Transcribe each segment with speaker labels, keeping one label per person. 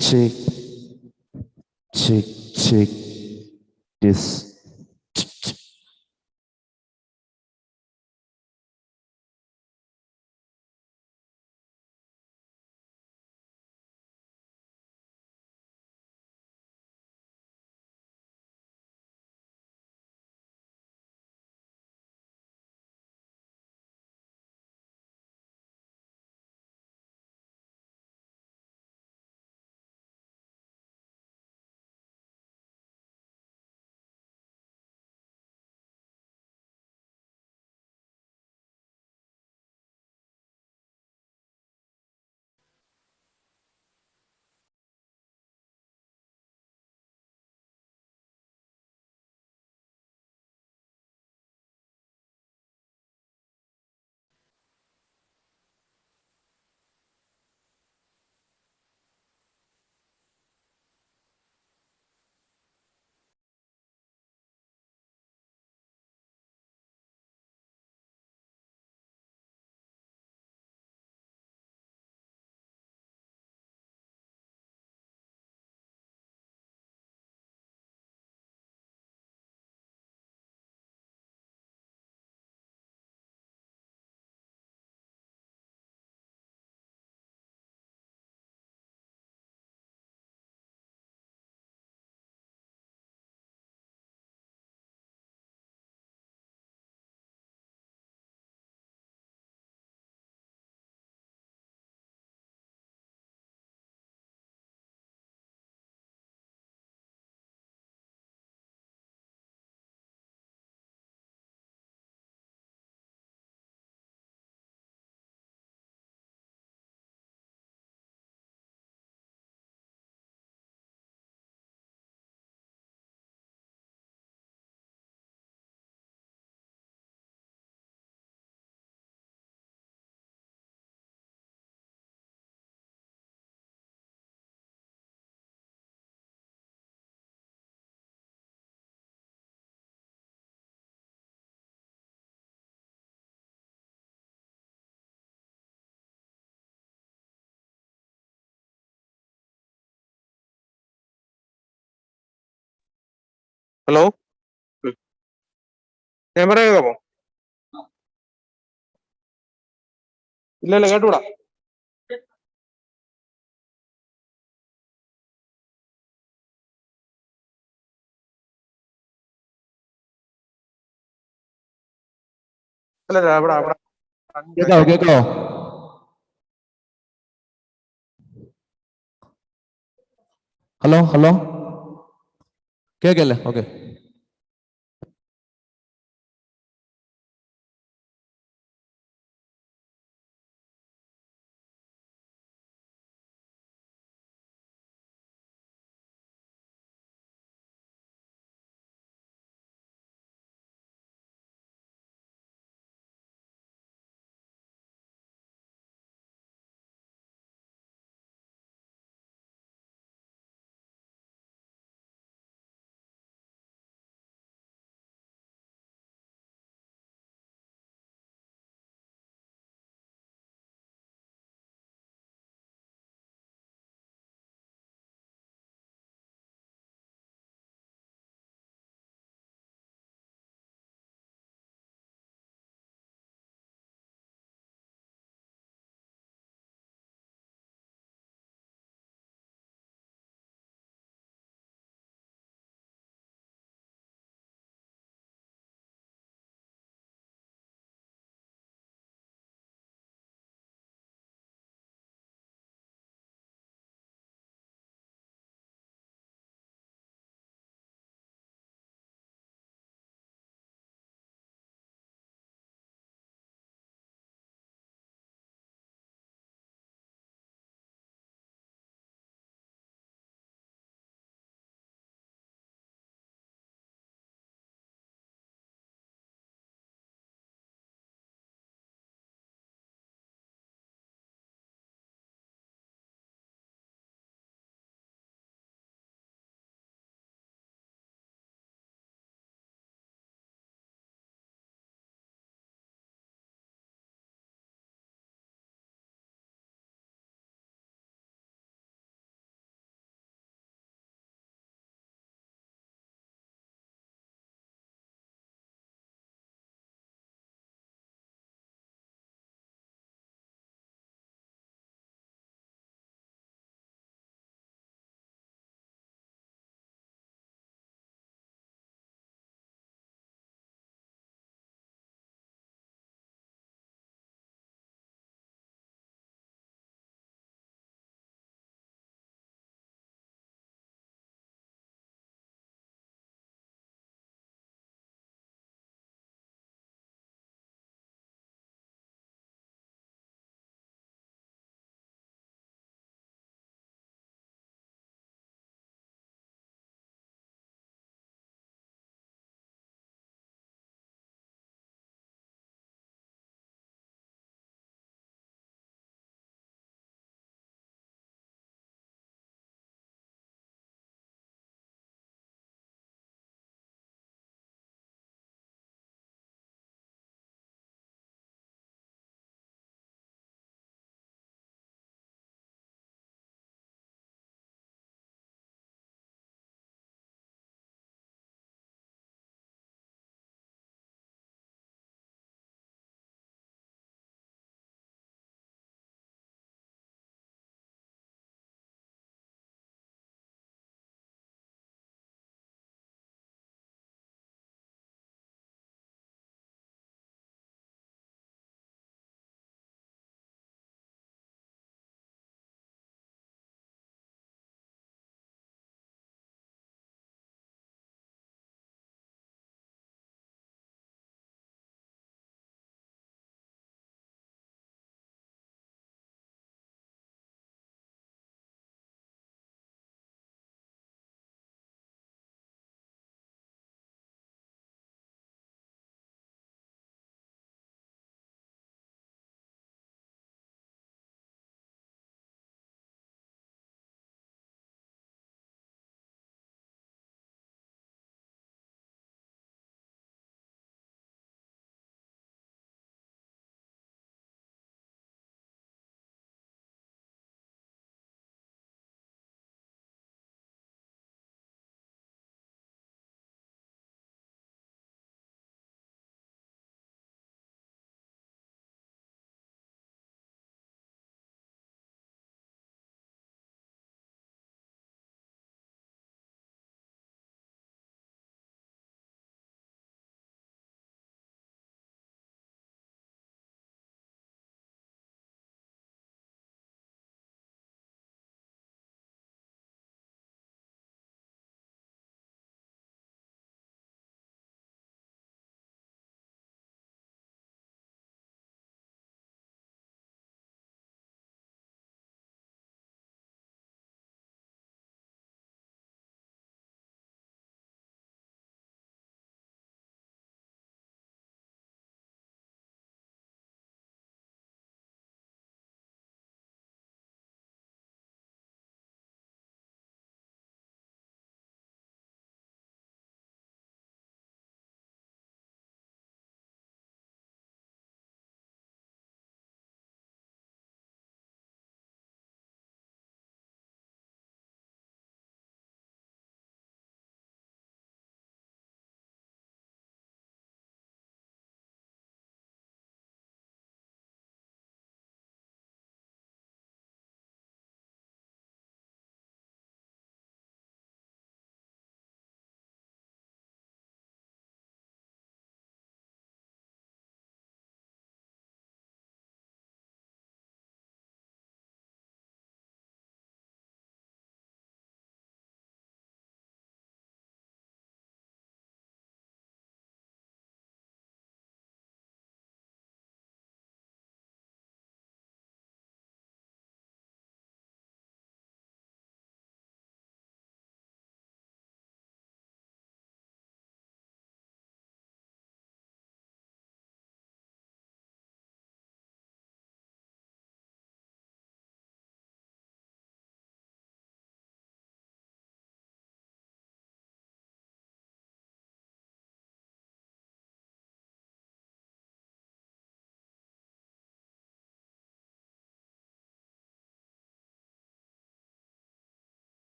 Speaker 1: Check, check, check this.
Speaker 2: Hello ഞാൻ പറയാ കേൾക്കാമോ? ഇല്ല കേട്ടൂടാ. അല്ല അവിടെ അവിടെ
Speaker 1: കേക്കാവോ കേക്കാവോ? ഹലോ ഹലോ, കേക്കല്ലേ? Okay.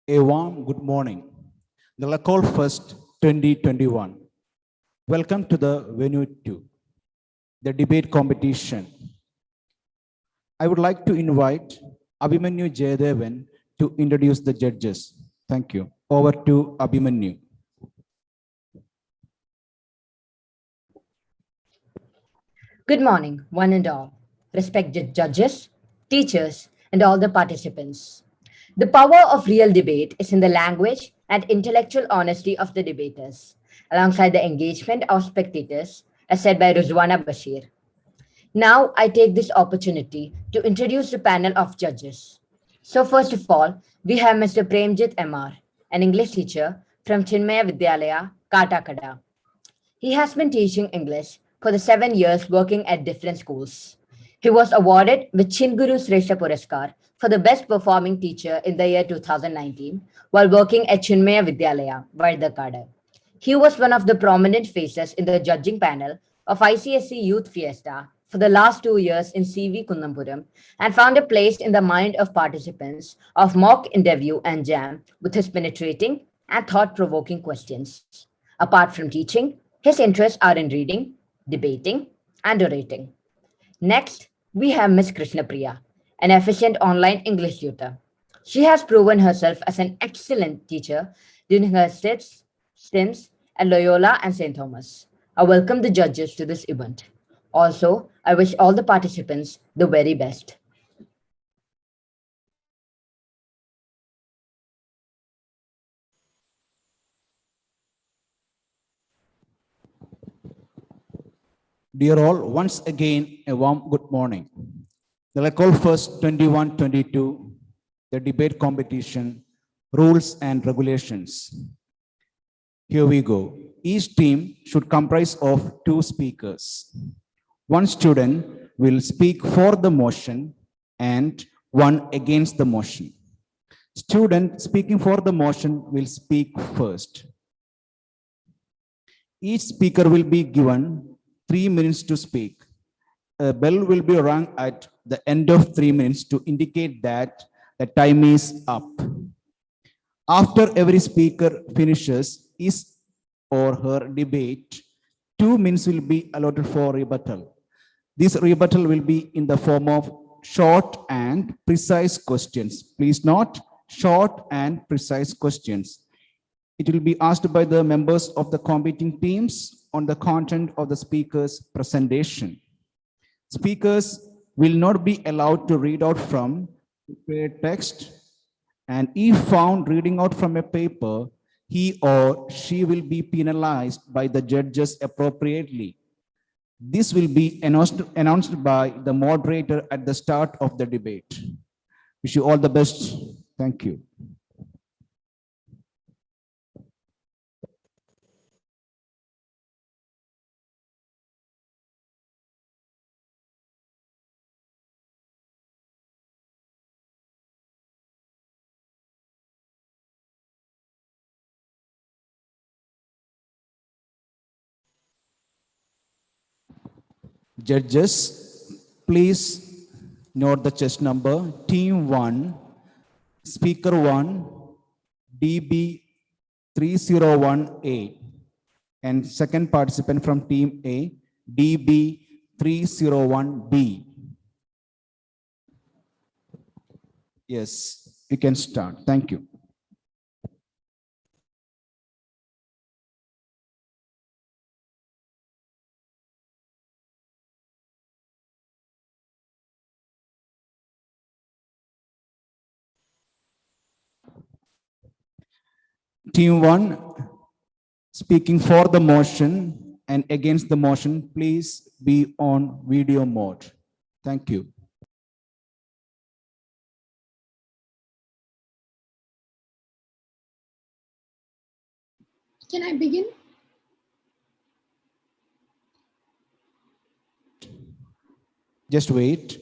Speaker 3: A warm good morning. The ECOLE First 2021. Welcome to the venue 2, the debate competition. I would like to invite Abhimanyu Jayadevan to introduce the judges. Thank you. Over to Abhimanyu.
Speaker 4: Good morning, one and all, respected judges, teachers, and all the participants. The power of real debate is in the language and intellectual honesty of the debaters, alongside the engagement of spectators, as said by Ruzwana Bashir. Now, I take this opportunity to introduce the panel of judges. So, first of all, we have Mr. Premjit MR, an English teacher from Chinmaya Vidyalaya, Katakada. He has been teaching English for the 7 years working at different schools. He was awarded with Chinguru Sreshta Puraskar for the best performing teacher in the year 2019 while working at Chinmaya Vidyalaya, Vardakada. He was one of the prominent faces in the judging panel of ICSE Youth Fiesta for the last 2 years in CV Kunnampuram and found a place in the mind of participants of mock interview and jam with his penetrating and thought provoking questions. Apart from teaching, his interests are in reading, debating, and orating. Next, we have Miss Krishna Priya, an efficient online English tutor. She has proven herself as an excellent teacher during her stints at Loyola and St. Thomas. I welcome the judges to this event. Also, I wish all the participants the very best.
Speaker 3: Dear all, once again, a warm good morning. The ECOLE First 21-22, the debate competition, rules and regulations. Here we go. Each team should comprise of 2 speakers. One student will speak for the motion and one against the motion. Student speaking for the motion will speak first. Each speaker will be given 3 minutes to speak. A bell will be rung at the end of 3 minutes to indicate that the time is up. After every speaker finishes his or her debate, 2 minutes will be allotted for rebuttal. This rebuttal will be in the form of short and precise questions. Please note, short and precise questions. It will be asked by the members of the competing teams on the content of the speaker's presentation. Speakers will not be allowed to read out from prepared text, and if found reading out from a paper, he or she will be penalized by the judges appropriately. This will be announced by the moderator at the start of the debate. Wish you all the best. Thank you. Judges, please note the chess number. Team 1, Speaker 1, DB 3018. And second participant from Team A, DB 301B. Yes, you can start. Thank you. Team 1, speaking for the motion and against the motion, please be on video mode. Thank you.
Speaker 5: Can I begin?
Speaker 3: Just wait.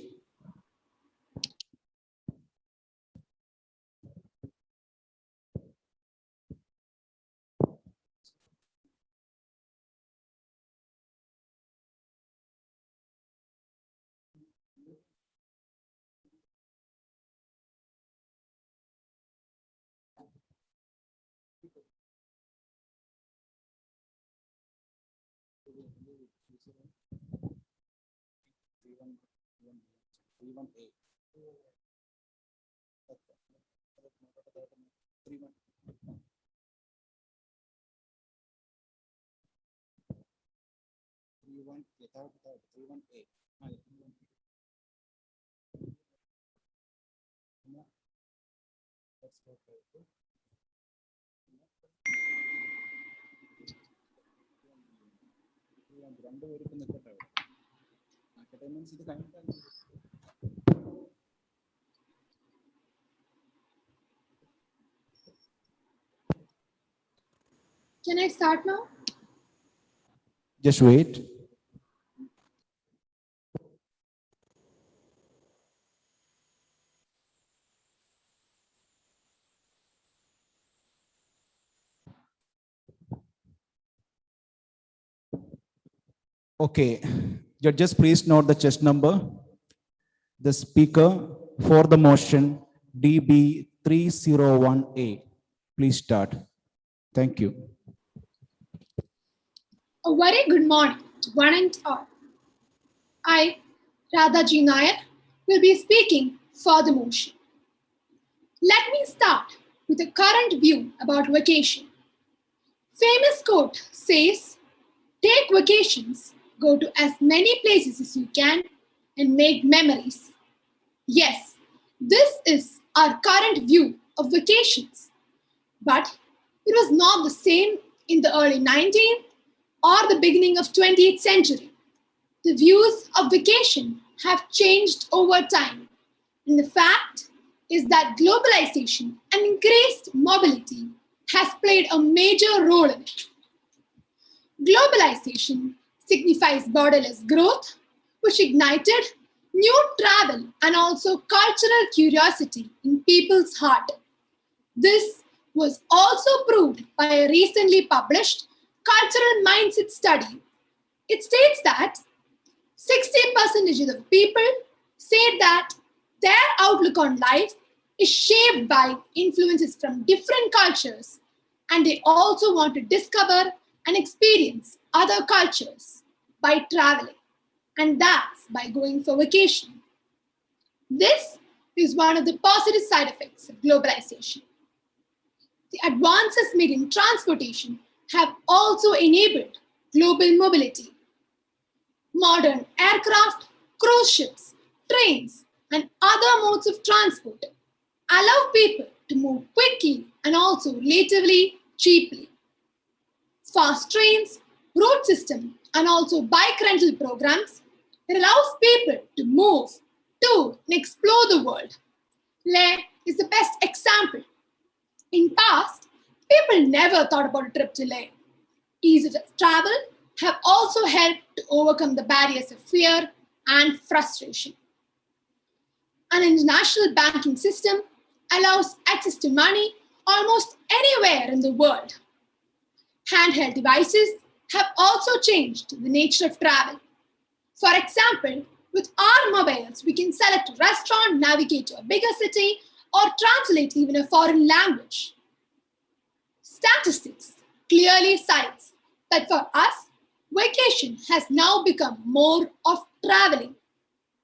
Speaker 5: Can I start now?
Speaker 3: Just wait. Okay, judges, please note the chest number. The speaker for the motion DB 301A. Please start. Thank you.
Speaker 5: A very good morning to one and all. I, Radhaji Nair, will be speaking for the motion. Let me start with a current view about vacation. Famous quote says, take vacations, go to as many places as you can and make memories. Yes, this is our current view of vacations. But it was not the same in the early 19th or the beginning of 20th century. The views of vacation have changed over time. And the fact is that globalization and increased mobility has played a major role in it. Globalization signifies borderless growth, which ignited new travel and also cultural curiosity in people's heart. This was also proved by a recently published cultural mindset study. It states that 60% of the people say that their outlook on life is shaped by influences from different cultures, and they also want to discover and experience other cultures by traveling, and that's by going for vacation. This is one of the positive side effects of globalization. The advances made in transportation have also enabled global mobility. Modern aircraft, cruise ships, trains, and other modes of transport allow people to move quickly and also relatively cheaply. Fast trains, road system, and also bike rental programs allows people to move, tour, and explore the world. Leh is the best example. In past, people never thought about a trip to Leh. Ease of travel have also helped to overcome the barriers of fear and frustration. An international banking system allows access to money almost anywhere in the world. Handheld devices have also changed the nature of travel. For example, with our mobiles, we can select a restaurant, navigate to a bigger city, or translate even a foreign language. Statistics clearly cites that for us, vacation has now become more of traveling.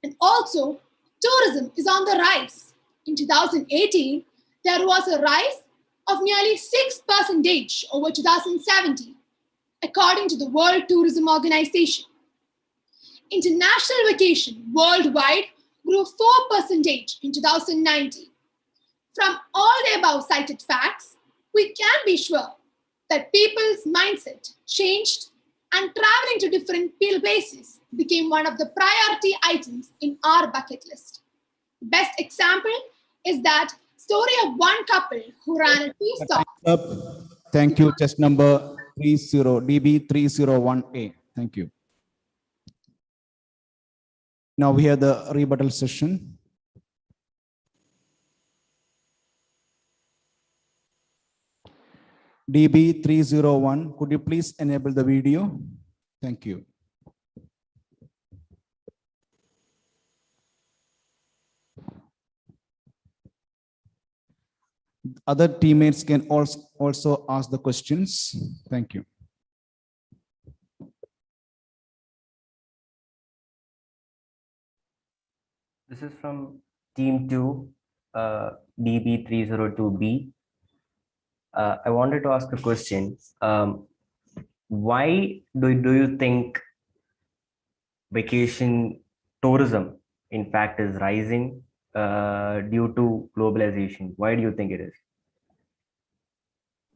Speaker 5: And also, tourism is on the rise. In 2018, there was a rise of nearly 6% over 2017, according to the World Tourism Organization. International vacation worldwide grew 4% in 2019. From all the above cited facts, we can be sure that people's mindset changed and traveling to different places became one of the priority items in our bucket list. The best example is that story of one couple who ran a tea-stop.
Speaker 3: Up. Thank you. Chest number DB 301A. Thank you. Now we have the rebuttal session. DB 301, could you please enable the video? Thank you. Other teammates can also ask the questions. Thank you.
Speaker 6: This is from Team 2, DB302B. I wanted to ask a question. Why do you think vacation tourism, in fact, is rising due to globalization? Why do you think it is?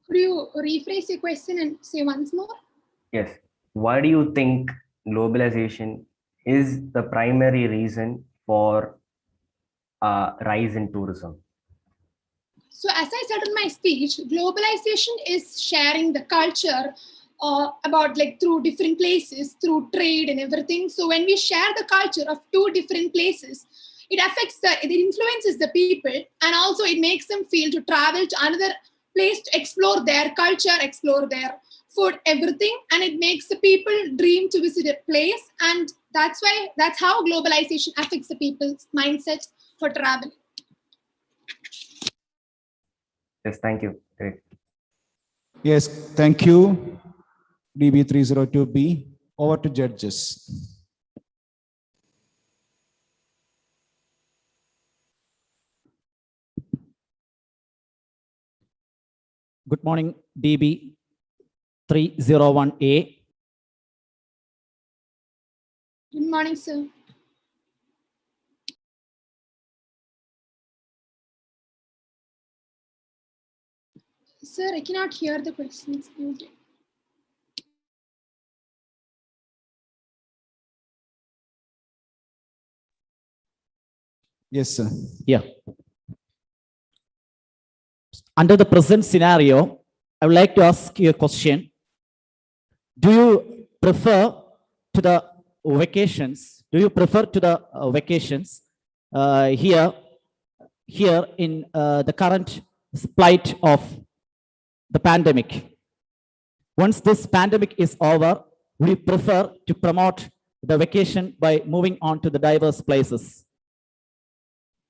Speaker 5: Could you rephrase your question and say once more?
Speaker 6: Yes. Why do you think globalization is the primary reason for rise in tourism?
Speaker 5: So as I said in my speech, globalization is sharing the culture about like through different places, through trade and everything. So when we share the culture of two different places, it influences the people, and also it makes them feel to travel to another place to explore their culture, explore their food, everything, and it makes the people dream to visit a place, and that's how globalization affects the people's mindset for travel.
Speaker 6: Yes, thank you. Great.
Speaker 3: Yes, thank you, DB302B. Over to judges.
Speaker 7: Good morning, DB301A.
Speaker 5: Good morning, sir. Sir, I cannot hear the questions.
Speaker 3: Yes, sir.
Speaker 7: Yeah. Under the present scenario, I would like to ask you a question. Do you prefer to the vacations? Do you prefer to the vacations here in the current plight of the pandemic? Once this pandemic is over, we prefer to promote the vacation by moving on to the diverse places.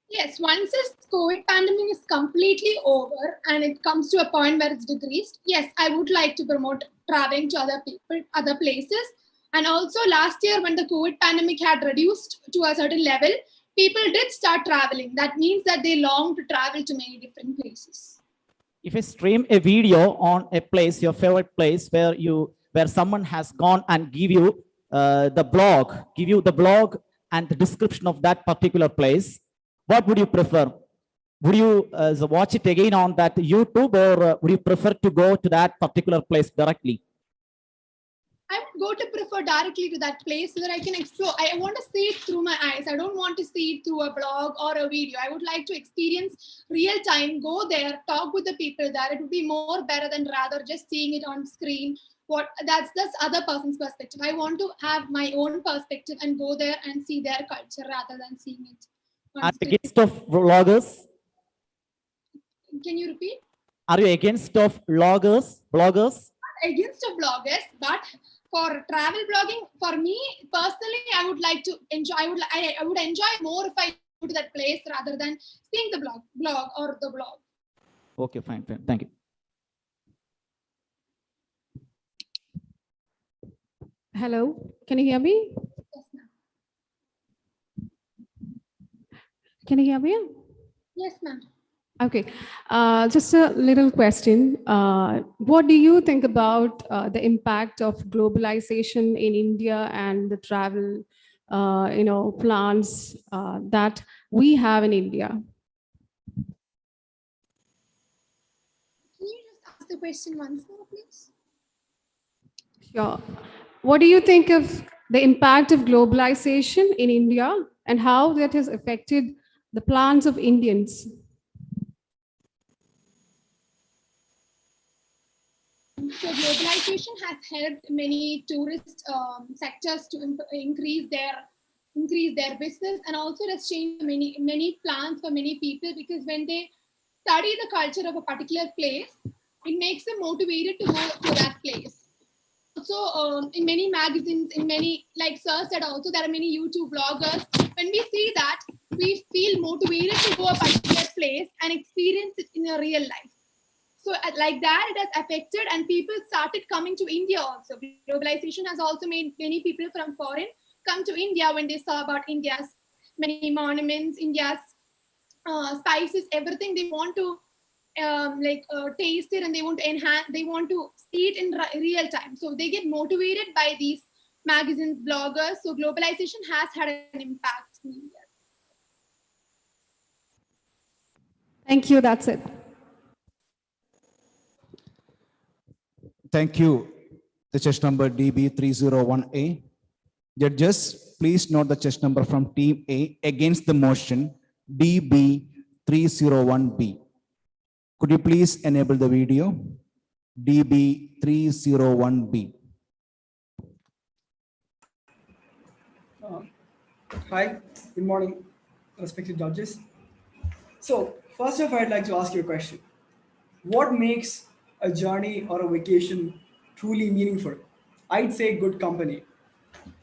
Speaker 5: Yes, once this COVID pandemic is completely over and it comes to a point where it's decreased, yes, I would like to promote traveling to other people, other places. And also last year when the COVID pandemic had reduced to a certain level, people did start traveling. That means that they long to travel to many different places.
Speaker 7: If I stream a video on a place, your favorite place, where someone has gone and give you the blog and the description of that particular place, what would you prefer? Would you watch it again on that YouTube, or would you prefer to go to that particular place directly?
Speaker 5: I would go to prefer directly to that place so that I can explore. I want to see it through my eyes. I don't want to see it through a blog or a video. I would like to experience real time, go there, talk with the people there. It would be more better than rather just seeing it on screen. That's other person's perspective. I want to have my own perspective and go there and see their culture rather than seeing it on
Speaker 7: Are you
Speaker 5: screen.
Speaker 7: against of vloggers?
Speaker 5: Can you repeat?
Speaker 7: Are you against of bloggers?
Speaker 5: Against the bloggers, but for travel blogging, for me personally, I would like to enjoy. I would enjoy more if I go to that place rather than seeing the blog or the blog.
Speaker 7: Okay, fine. Thank you.
Speaker 8: Hello, can you hear me?
Speaker 5: Yes, ma'am.
Speaker 8: Can you hear me?
Speaker 5: Yes, ma'am.
Speaker 8: Okay, just a little question. What do you think about the impact of globalization in India and the travel, plans that we have in India?
Speaker 5: Can you just ask the question once more, please?
Speaker 8: Sure. What do you think of the impact of globalization in India and how that has affected the plans of Indians?
Speaker 5: So globalization has helped many tourist sectors to increase their business, and also it has changed many plans for many people, because when they study the culture of a particular place, it makes them motivated to go to that place. Also, in many magazines, in many, like Sir said, also there are many YouTube bloggers. When we see that, we feel motivated to go a particular place and experience it in a real life. So like that, it has affected, and people started coming to India also. Globalization has also made many people from foreign come to India when they saw about India's many monuments, India's spices, everything they want to taste it, and they want to enhance, they want to see it in real time. So they get motivated by these magazines, bloggers. So globalization has had an impact in India.
Speaker 8: Thank you. That's it.
Speaker 3: Thank you. The chess number DB301A. Judges, please note the chess number from team A against the motion DB301B. Could you please enable the video? DB301B.
Speaker 9: Hi, good morning, respected judges. So, first off, I'd like to ask you a question. What makes a journey or a vacation truly meaningful? I'd say good company.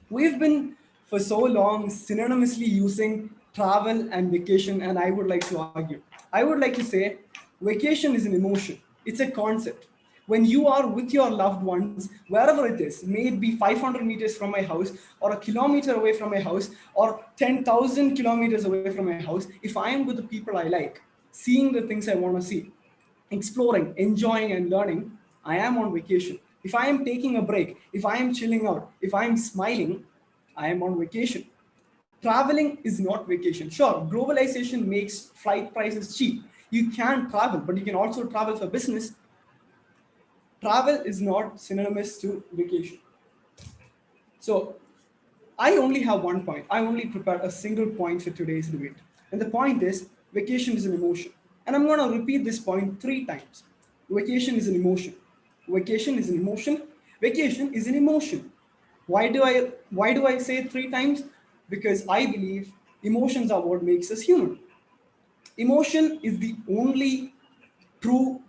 Speaker 9: We've been for so long synonymously using travel and vacation, and I would like to argue. I would like to say vacation is an emotion, it's a concept. When you are with your loved ones, wherever it is, may it be 500 meters from my house, or a kilometer away from my house, or 10,000 kilometers away from my house, if I am with the people I like, seeing the things I want to see, exploring, enjoying, and learning, I am on vacation. If I am taking a break, if I am chilling out, if I am smiling, I am on vacation. Traveling is not vacation. Sure, globalization makes flight prices cheap. You can travel, but you can also travel for business. Travel is not synonymous to vacation. So I only have one point. I only prepared a single point for today's debate. And the point is vacation is an emotion. And I'm going to repeat this point 3 times. Vacation is an emotion. Vacation is an emotion. Vacation is an emotion. Why do I say it 3 times? Because I believe emotions are what makes us human. Emotion is the only true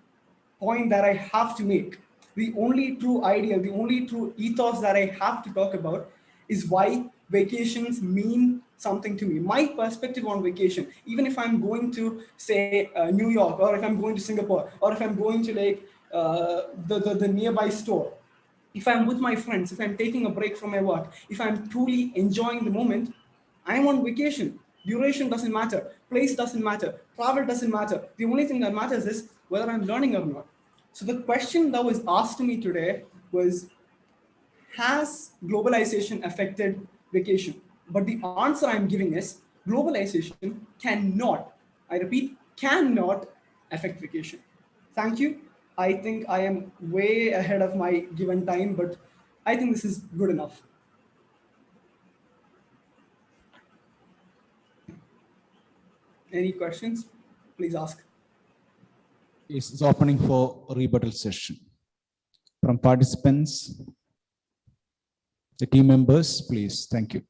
Speaker 9: point that I have to make. The only true idea, the only true ethos that I have to talk about is why vacations mean something to me. My perspective on vacation, even if I'm going to say New York, or if I'm going to Singapore, or if I'm going to the nearby store, if I'm with my friends, if I'm taking a break from my work, if I'm truly enjoying the moment, I'm on vacation. Duration doesn't matter. Place doesn't matter. Travel doesn't matter. The only thing that matters is whether I'm learning or not. So the question that was asked to me today was, has globalization affected vacation? But the answer I'm giving is globalization cannot, I repeat, cannot affect vacation. Thank you. I think I am way ahead of my given time, but I think this is good enough. Any questions? Please ask.
Speaker 3: It's opening for rebuttal session. From participants, the team members, please. Thank you.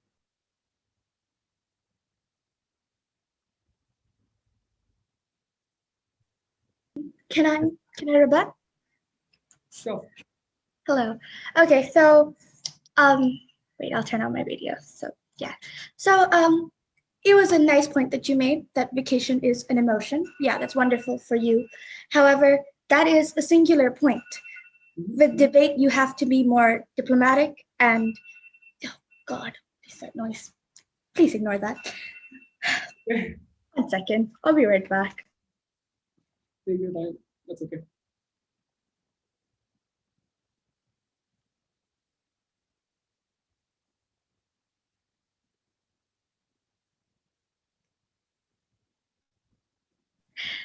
Speaker 10: Can I rebut?
Speaker 9: Sure.
Speaker 10: Hello. Okay, so wait, I'll turn on my video. So yeah. So it was a nice point that you made, that vacation is an emotion. Yeah, that's wonderful for you. However, that is a singular point. With debate, you have to be more diplomatic and, oh God, is that noise? Please ignore that. 1 second, I'll be right back.
Speaker 9: Take your time. That's okay.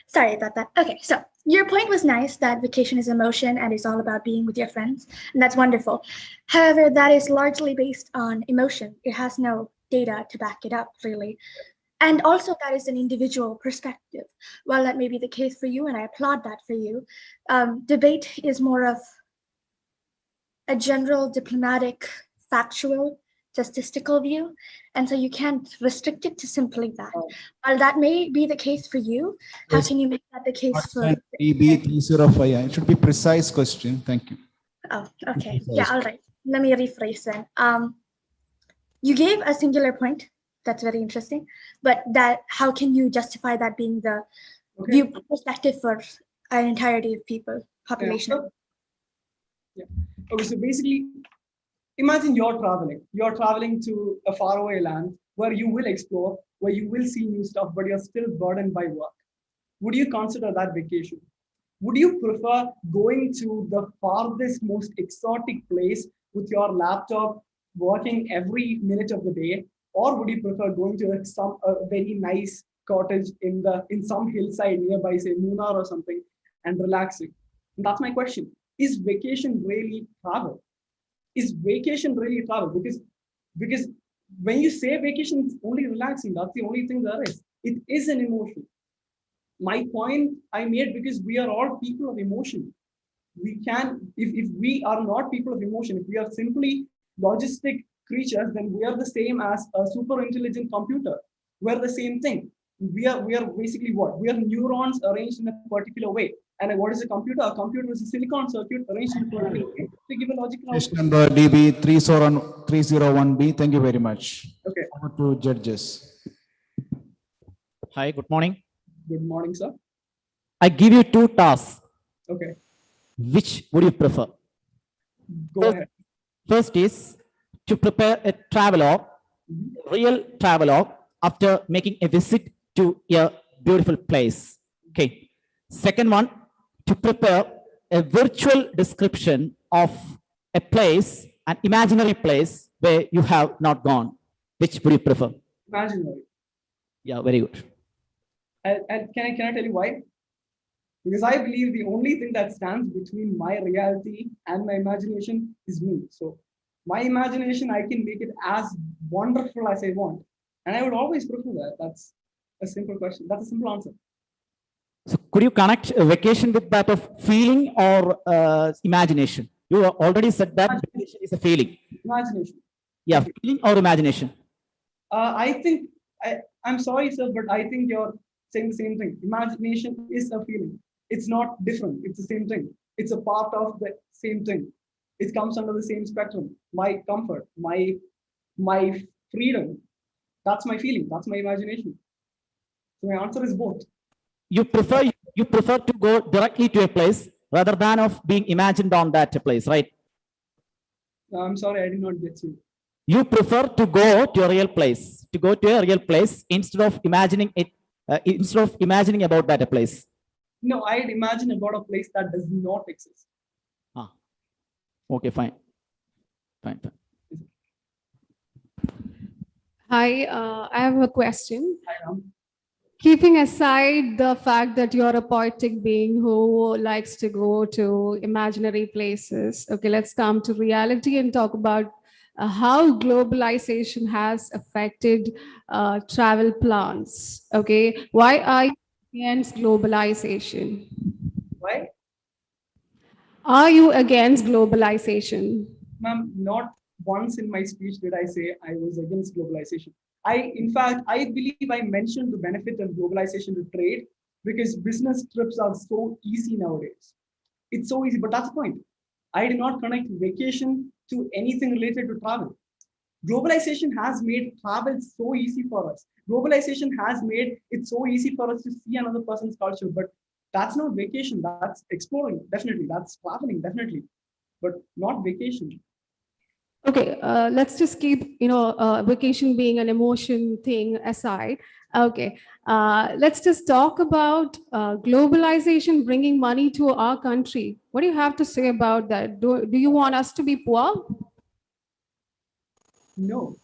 Speaker 10: Sorry about that. Okay, so your point was nice, that vacation is emotion and it's all about being with your friends, and that's wonderful. However, that is largely based on emotion. It has no data to back it up, really. And also, that is an individual perspective. While that may be the case for you, and I applaud that for you, debate is more of a general, diplomatic, factual, statistical view. And so you can't restrict it to simply that. While that may be the case for you, how can you make that the case for...
Speaker 3: EB305, it should be precise question. Thank you.
Speaker 10: Oh, okay. Yeah, all right. Let me rephrase then. You gave a singular point. That's very interesting. But that, how can you justify that being the view perspective for an entirety of people, population?
Speaker 9: Yeah. Okay, so basically, imagine you're traveling. You're traveling to a faraway land where you will explore where you will see new stuff, but you're still burdened by work. Would you consider that vacation? Would you prefer going to the farthest, most exotic place with your laptop, working every minute of the day, or would you prefer going to a very nice cottage in some hillside nearby, say Munnar or something, and relaxing? And that's my question. Is vacation really travel? Is vacation really travel? Because when you say vacation, it's only relaxing. That's the only thing there is. It is an emotion. My point I made, because we are all people of emotion. We can, if we are not people of emotion, if we are simply logistic creatures, then we are the same as a super intelligent computer. We're the same thing. We are basically what? We are neurons arranged in a particular way. And what is a computer? A computer is a silicon circuit arranged in a particular way to give a logical output.
Speaker 3: Question number DB 301B. Thank you very much.
Speaker 9: Okay.
Speaker 3: Over to judges.
Speaker 7: Hi, good morning.
Speaker 9: Good morning, sir.
Speaker 7: I give you two tasks.
Speaker 9: Okay.
Speaker 7: Which would you prefer?
Speaker 9: Go ahead.
Speaker 7: First is to prepare a travelogue, real travelogue, after making a visit to a beautiful place. Okay. Second one, to prepare a virtual description of a place, an imaginary place where you have not gone. Which would you prefer?
Speaker 9: Imaginary.
Speaker 7: Yeah, very good.
Speaker 9: And can I tell you why? Because I believe the only thing that stands between my reality and my imagination is me. So my imagination, I can make it as wonderful as I want. And I would always prefer that. That's a simple question. That's a simple answer.
Speaker 7: So could you connect a vacation with that of feeling or imagination? You already said that vacation is a feeling.
Speaker 9: Imagination.
Speaker 7: Yeah, feeling or imagination?
Speaker 9: I think, I'm sorry, sir, but I think you're saying the same thing. Imagination is a feeling. It's not different. It's the same thing. It's a part of the same thing. It comes under the same spectrum. My comfort, my freedom. That's my feeling. That's my imagination. So my answer is both.
Speaker 7: You prefer to go directly to a place rather than of being imagined on that place, right?
Speaker 9: I'm sorry, I did not get you.
Speaker 7: You prefer to go to a real place, instead of imagining it, instead of imagining about that place.
Speaker 9: No, I'd imagine about a place that does not exist.
Speaker 7: Ah, okay, fine.
Speaker 8: Hi, I have a question.
Speaker 9: Hi, Ram.
Speaker 8: Keeping aside the fact that you're a poetic being who likes to go to imaginary places, okay, let's come to reality and talk about how globalization has affected travel plans. Okay, why are you against globalization?
Speaker 9: Why?
Speaker 8: Are you against globalization?
Speaker 9: Ma'am, not once in my speech did I say I was against globalization. In fact, I believe I mentioned the benefit of globalization to trade because business trips are so easy nowadays. It's so easy, but that's the point. I did not connect vacation to anything related to travel. Globalization has made travel so easy for us. Globalization has made it so easy for us to see another person's culture, but that's not vacation. That's exploring, definitely. That's traveling, definitely, but not vacation.
Speaker 8: Okay, let's just keep, vacation being an emotion thing aside. Okay, let's just talk about globalization bringing money to our country. What do you have to say about that? Do you want us to be poor?
Speaker 9: No.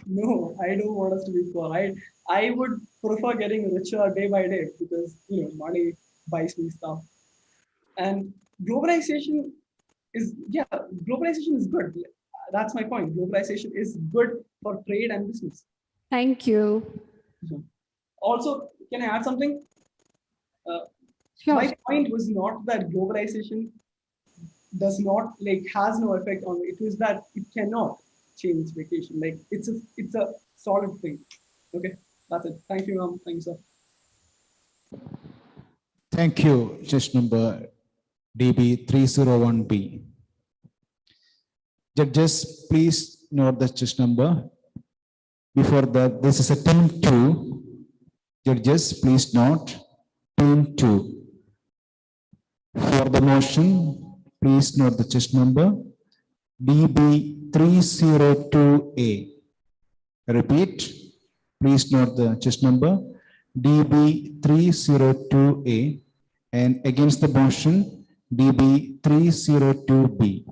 Speaker 9: No, I don't want us to be poor. I would prefer getting richer day by day because money buys me stuff. And globalization is good. That's my point. Globalization is good for trade and business.
Speaker 8: Thank you.
Speaker 9: Also, can I add something?
Speaker 8: Sure.
Speaker 9: My point was not that globalization does not has no effect on it. It was that it cannot change vacation. It's a solid thing. Okay, that's it. Thank you, ma'am. Thank you, sir.
Speaker 3: Thank you, judge number DB 301B. Judges, please note the judge number. Before that, this is a team 2. Judges, please note team 2. For the motion, please note the judge number DB 302A. I repeat, please note the chest number DB302A and against the motion DB302B.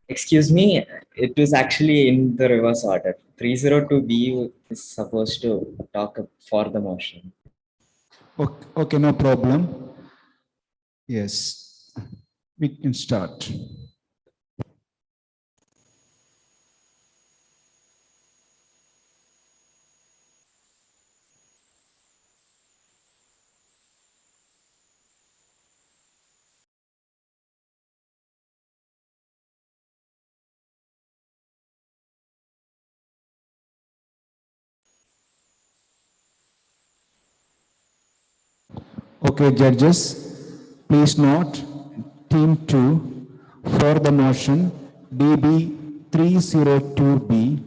Speaker 11: Excuse me, it was actually in the reverse order. 302B is supposed to talk for the motion.
Speaker 3: Okay, no problem. Yes, we can start. Okay, judges, please note team 2 for the motion DB302B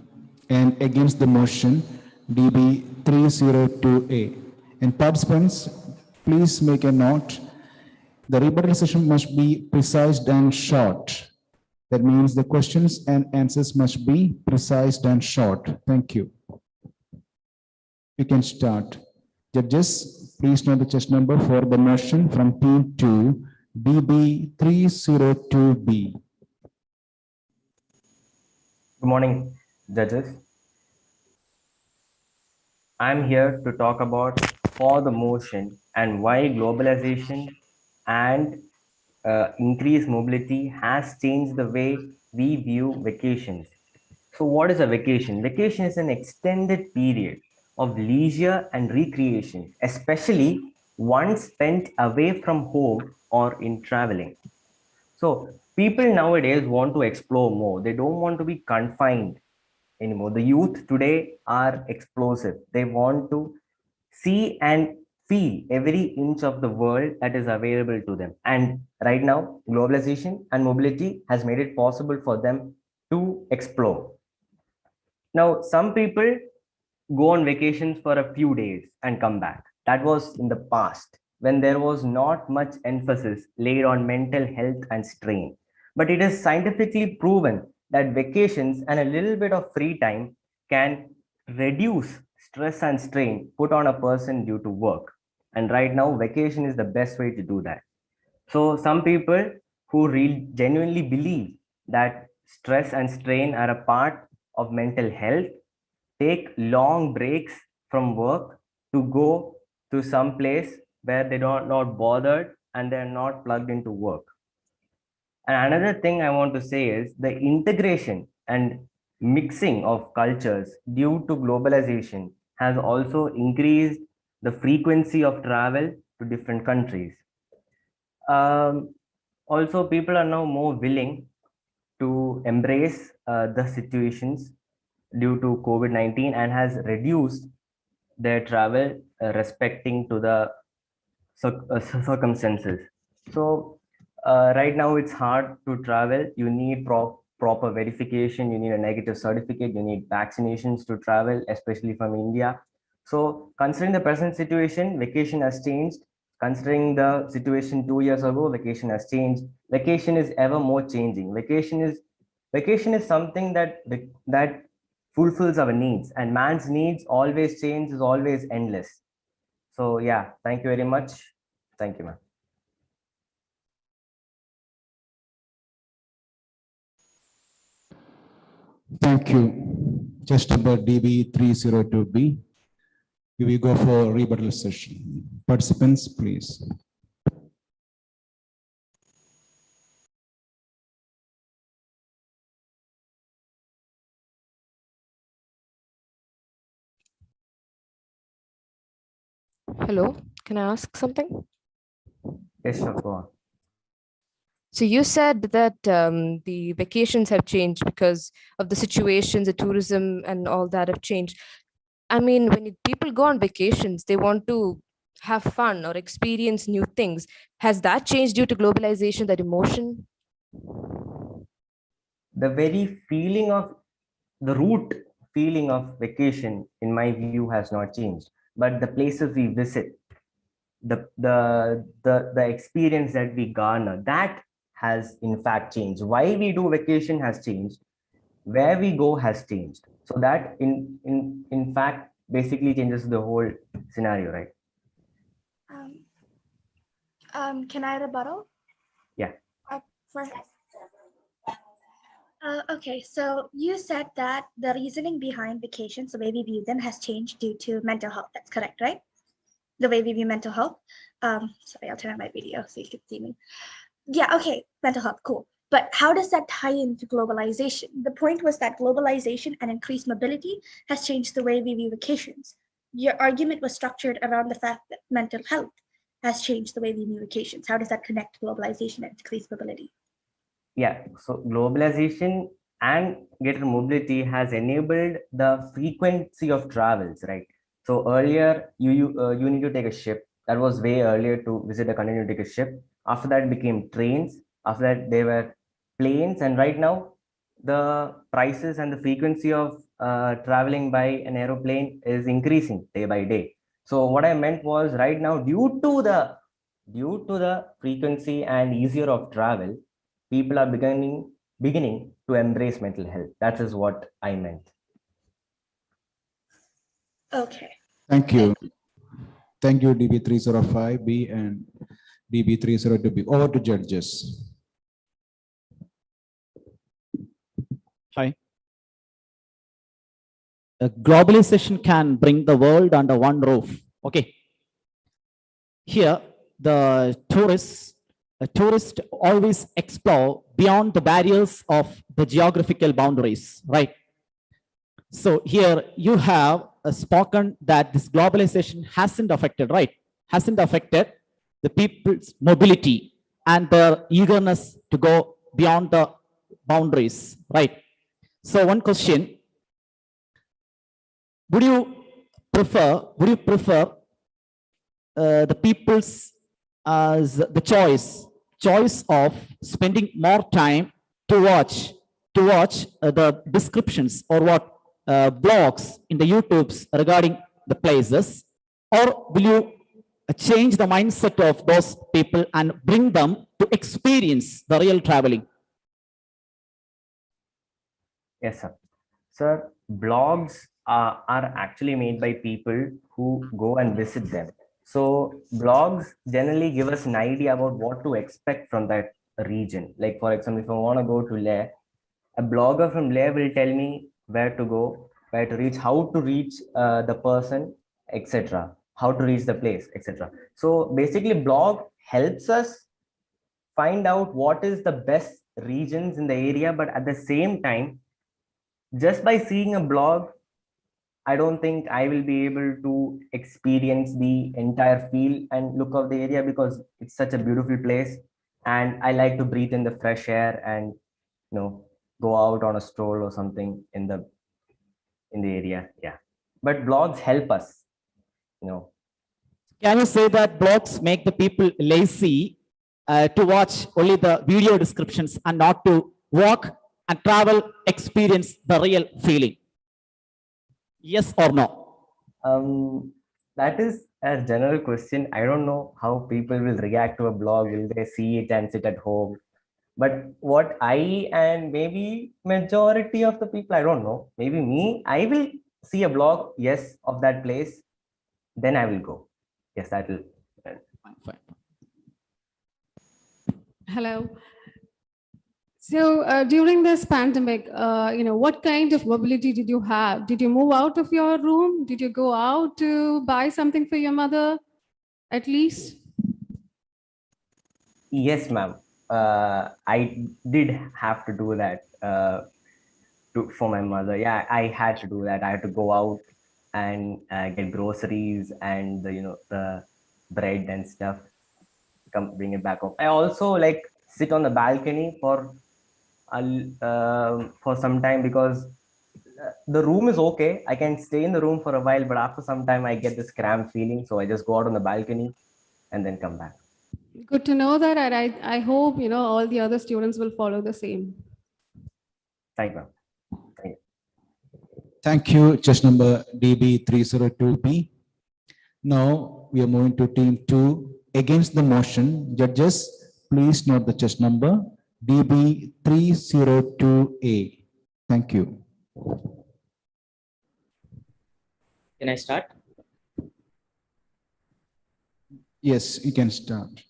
Speaker 3: and against the motion DB302A. And participants, please make a note. The rebuttal session must be precise and short. That means the questions and answers must be precise and short. Thank you. We can start. Judges, please note the chest number for the motion from team 2, DB302B.
Speaker 6: Good morning, judges. I'm here to talk about for the motion and why globalization and increased mobility has changed the way we view vacations. So what is a vacation? Vacation is an extended period of leisure and recreation, especially one spent away from home or in traveling. So people nowadays want to explore more. They don't want to be confined anymore. The youth today are explosive. They want to see and feel every inch of the world that is available to them. And right now, globalization and mobility has made it possible for them to explore. Now, some people go on vacations for a few days and come back. That was in the past when there was not much emphasis laid on mental health and strain. But it is scientifically proven that vacations and a little bit of free time can reduce stress and strain put on a person due to work. And right now, vacation is the best way to do that. So some people who genuinely believe that stress and strain are a part of mental health take long breaks from work to go to some place where they don't not bothered and they're not plugged into work. And another thing I want to say is the integration and mixing of cultures due to globalization has also increased the frequency of travel to different countries. Also, people are now more willing to embrace the situations due to COVID-19 and has reduced their travel respecting to the circumstances. So right now it's hard to travel. You need proper verification. You need a negative certificate. You need vaccinations to travel, especially from India. So considering the present situation, vacation has changed. Considering the situation 2 years ago, vacation has changed. Vacation is ever more changing. Vacation is something that fulfills our needs, and man's needs always change, is always endless. So yeah, thank you very much. Thank you, ma'am.
Speaker 3: Thank you. Chest number DB302B. We will go for rebuttal session. Participants, please.
Speaker 12: Hello, can I ask something?
Speaker 6: Yes, sure, go on.
Speaker 12: So you said that the vacations have changed because of the situations, the tourism and all that have changed. I mean, when people go on vacations, they want to have fun or experience new things. Has that changed due to globalization, that emotion?
Speaker 6: The very feeling of the root feeling of vacation, in my view, has not changed. But the places we visit, the experience that we garner, that has in fact changed. Why we do vacation has changed. Where we go has changed. So that in fact basically changes the whole scenario, right?
Speaker 10: Can I rebuttal?
Speaker 6: Yeah.
Speaker 10: For okay, so you said that the reasoning behind vacations, the way we view them, has changed due to mental health. That's correct, right? The way we view mental health. Sorry, I'll turn on my video so you can see me. Yeah, okay, mental health, cool. But how does that tie into globalization? The point was that globalization and increased mobility has changed the way we view vacations. Your argument was structured around the fact that mental health has changed the way we view vacations. How does that connect globalization and increased mobility?
Speaker 6: Yeah, so globalization and greater mobility has enabled the frequency of travels, right? So earlier you need to take a ship. That was way earlier to visit a country, you take a ship. After that it became trains. After that they were planes, and right now the prices and the frequency of traveling by an aeroplane is increasing day by day. So what I meant was, right now, due to the frequency and easier of travel, people are beginning to embrace mental health. That is what I meant.
Speaker 10: Okay.
Speaker 3: Thank you. Thank you, DB305B and DB302B. Over to judges.
Speaker 7: Hi. Globalization can bring the world under one roof. Okay. Here, the tourists always explore beyond the barriers of the geographical boundaries, right? So here you have spoken that this globalization hasn't affected, right? Hasn't affected the people's mobility and their eagerness to go beyond the boundaries, right? So one question, would you prefer the people's the choice of spending more time to watch the descriptions or what blogs in the YouTubes regarding the places, or will you change the mindset of those people and bring them to experience the real traveling?
Speaker 6: Yes, sir. Sir, blogs are actually made by people who go and visit them. So blogs generally give us an idea about what to expect from that region. Like, for example, if I want to go to Leh, a blogger from Leh will tell me where to go, where to reach, how to reach the person, etc., how to reach the place, etc. So basically, blog helps us find out what is the best regions in the area, but at the same time, just by seeing a blog, I don't think I will be able to experience the entire feel and look of the area, because it's such a beautiful place and I like to breathe in the fresh air and go out on a stroll or something in the area. Yeah, but blogs help us.
Speaker 7: Can you say that blogs make the people lazy to watch only the video descriptions and not to walk and travel, experience the real feeling? Yes or no?
Speaker 6: That is a general question. I don't know how people will react to a blog. Will they see it and sit at home? But what I and maybe majority of the people, I don't know, maybe me, I will see a blog, yes, of that place, then I will go. Yes, that will.
Speaker 7: Fine.
Speaker 8: Hello. So during this pandemic, what kind of mobility did you have? Did you move out of your room? Did you go out to buy something for your mother, at least?
Speaker 6: Yes, ma'am. I did have to do that for my mother. Yeah, I had to do that. I had to go out and get groceries and the bread and stuff, come bring it back home. I also like sit on the balcony for some time, because the room is okay. I can stay in the room for a while, but after some time I get this cramped feeling, so I just go out on the balcony and then come back.
Speaker 8: Good to know that, and I hope all the other students will follow the same.
Speaker 6: Thank you.
Speaker 3: Thank you, chess number DB302B. Now we are moving to team 2 against the motion. Judges, please note the chess number DB302A. Thank you.
Speaker 11: Can I start?
Speaker 3: Yes, you can start.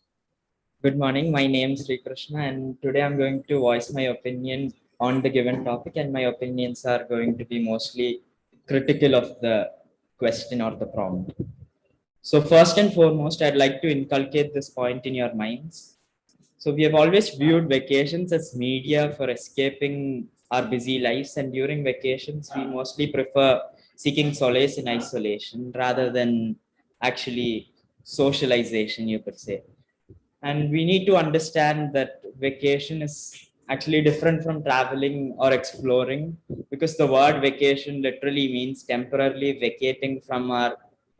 Speaker 11: Good morning. My name is Sri Krishna, and today I'm going to voice my opinion on the given topic, and my opinions are going to be mostly critical of the question or the prompt. So, first and foremost, I'd like to inculcate this point in your minds. So, we have always viewed vacations as media for escaping our busy lives, and during vacations, we mostly prefer seeking solace in isolation rather than actually socialization, you could say. And we need to understand that vacation is actually different from traveling or exploring, because the word vacation literally means temporarily vacating from our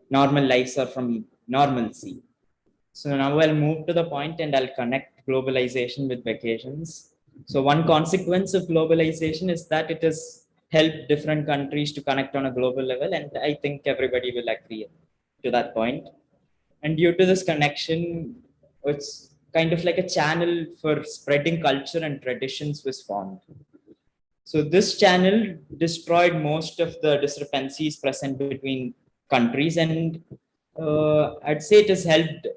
Speaker 11: normal lives or from normalcy. So now I'll move to the point and I'll connect globalization with vacations. So one consequence of globalization is that it has helped different countries to connect on a global level, and I think everybody will agree to that point. And due to this connection, it's kind of like a channel for spreading culture and traditions was formed. So this channel destroyed most of the discrepancies present between countries, and I'd say it has helped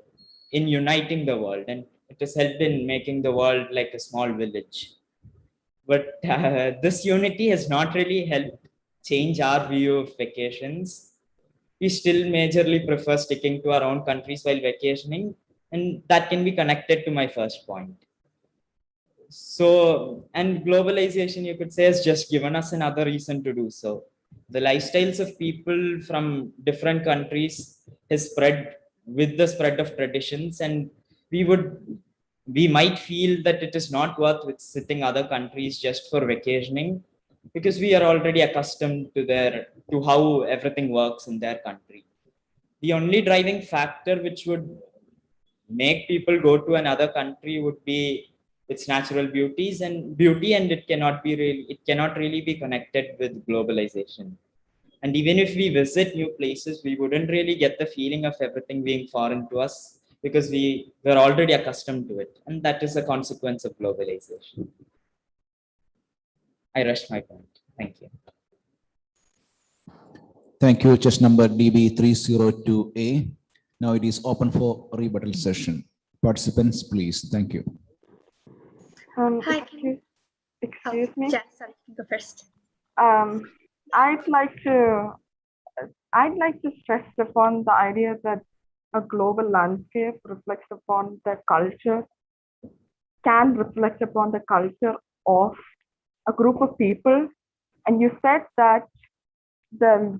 Speaker 11: in uniting the world, and it has helped in making the world like a small village. But this unity has not really helped change our view of vacations. We still majorly prefer sticking to our own countries while vacationing, and that can be connected to my first point. So, and globalization, you could say, has just given us another reason to do so. The lifestyles of people from different countries has spread with the spread of traditions, and we might feel that it is not worth visiting other countries just for vacationing, because we are already accustomed to how everything works in their country. The only driving factor which would make people go to another country would be its natural beauty, and it cannot really be connected with globalization. And even if we visit new places, we wouldn't really get the feeling of everything being foreign to us, because we were already accustomed to it, and that is a consequence of globalization. I rushed my point. Thank you.
Speaker 3: Thank you, chess number DB302A. Now it is open for rebuttal session. Participants, please. Thank you.
Speaker 10: Hi.
Speaker 13: Excuse me.
Speaker 10: Yeah, sorry, you go first.
Speaker 13: I'd like to stress upon the idea that a global landscape reflects upon the culture, can reflect upon the culture of a group of people. And you said that the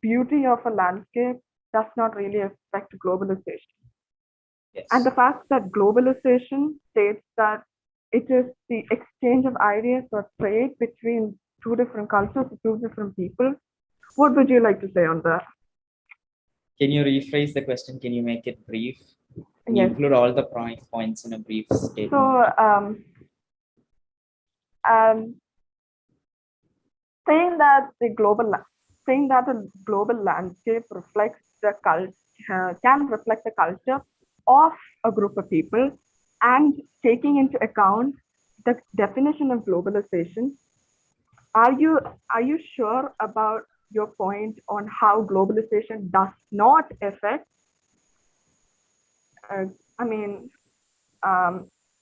Speaker 13: beauty of a landscape does not really affect globalization.
Speaker 11: Yes.
Speaker 13: And the fact that globalization states that it is the exchange of ideas or trade between two different cultures, two different people. What would you like to say on that?
Speaker 11: Can you rephrase the question? Can you make it brief? Can you
Speaker 13: Yes.
Speaker 11: include all the points in a brief statement?
Speaker 13: So, saying that a global landscape reflects the culture, can reflect the culture of a group of people, and taking into account the definition of globalization, are you sure about your point on how globalization does not affect?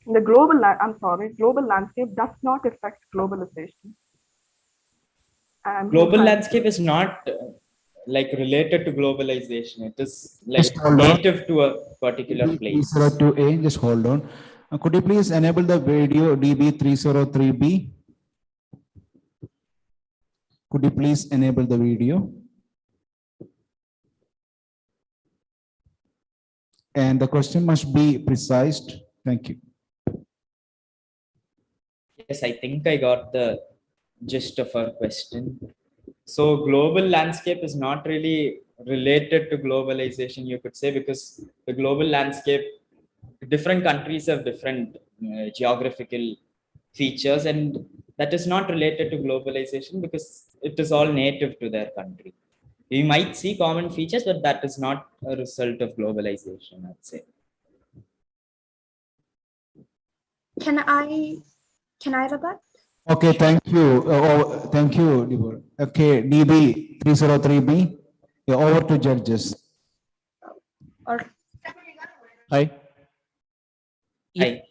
Speaker 13: Global landscape does not affect globalization.
Speaker 11: Global landscape is not like related to globalization. It is like
Speaker 3: Just hold on.
Speaker 11: native to a particular place.
Speaker 3: DB302A, just hold on. Could you please enable the video DB303B? Could you please enable the video? And the question must be precised. Thank you.
Speaker 11: Yes, I think I got the gist of her question. So global landscape is not really related to globalization, you could say, because the global landscape, different countries have different geographical features, and that is not related to globalization because it is all native to their country. We might see common features, but that is not a result of globalization, I'd say.
Speaker 10: Can I rebut?
Speaker 3: Okay, thank you. Thank you, Deborah. Okay, DB 303B. Yeah, over to judges.
Speaker 10: Or
Speaker 7: Hi.
Speaker 11: Hi.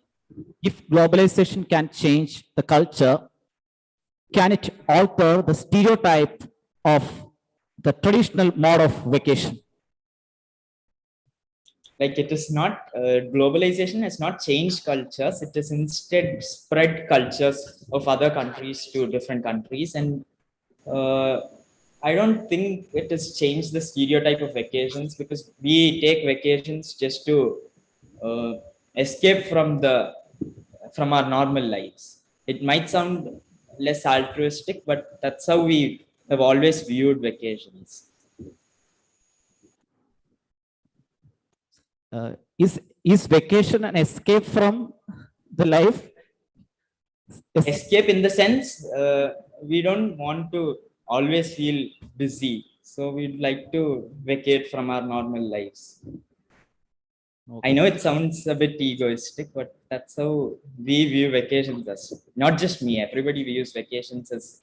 Speaker 7: If globalization can change the culture, can it alter the stereotype of the traditional mode of vacation?
Speaker 11: Like it is not globalization has not changed cultures, it is instead spread cultures of other countries to different countries. And uh, I don't think it has changed the stereotype of vacations, because we take vacations just to uh, escape from our normal lives. It might sound less altruistic, but that's how we have always viewed vacations.
Speaker 7: Is vacation an escape from the life?
Speaker 11: Escape in the sense we don't want to always feel busy, so we'd like to vacate from our normal lives. I know it sounds a bit egoistic, but that's how we view vacations as. Not just me, everybody views vacations as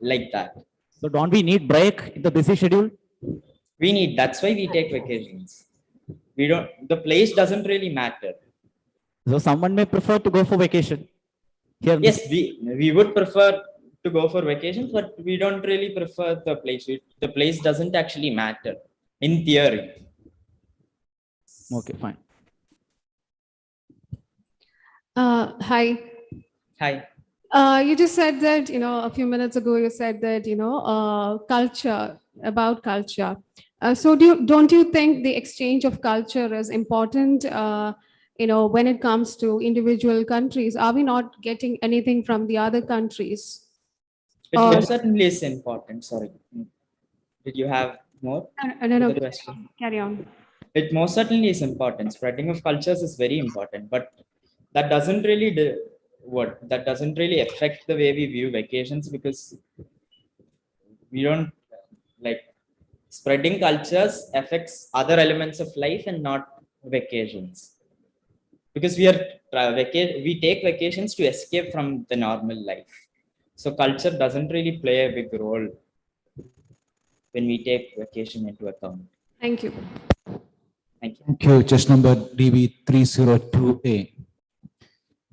Speaker 11: like that.
Speaker 7: So don't we need break in the busy schedule?
Speaker 11: We need, that's why we take vacations. We don't, the place doesn't really matter.
Speaker 7: So someone may prefer to go for vacation. Here
Speaker 11: Yes, we would prefer to go for vacations, but we don't really prefer the place. The place doesn't actually matter in theory.
Speaker 7: Okay, fine.
Speaker 8: Hi.
Speaker 11: Hi.
Speaker 8: You just said that, a few minutes ago, you said that, culture, about culture. So don't you think the exchange of culture is important, when it comes to individual countries? Are we not getting anything from the other countries?
Speaker 11: It most certainly is important. Sorry. Did you have more
Speaker 8: No,
Speaker 11: to the question?
Speaker 8: carry on.
Speaker 11: It most certainly is important. Spreading of cultures is very important, but that doesn't really that doesn't really affect the way we view vacations, because we don't like, spreading cultures affects other elements of life and not vacations, because we take vacations to escape from the normal life. So culture doesn't really play a big role when we take vacation into account.
Speaker 8: Thank you.
Speaker 11: Thank you.
Speaker 3: Thank you. Just number DB 302A.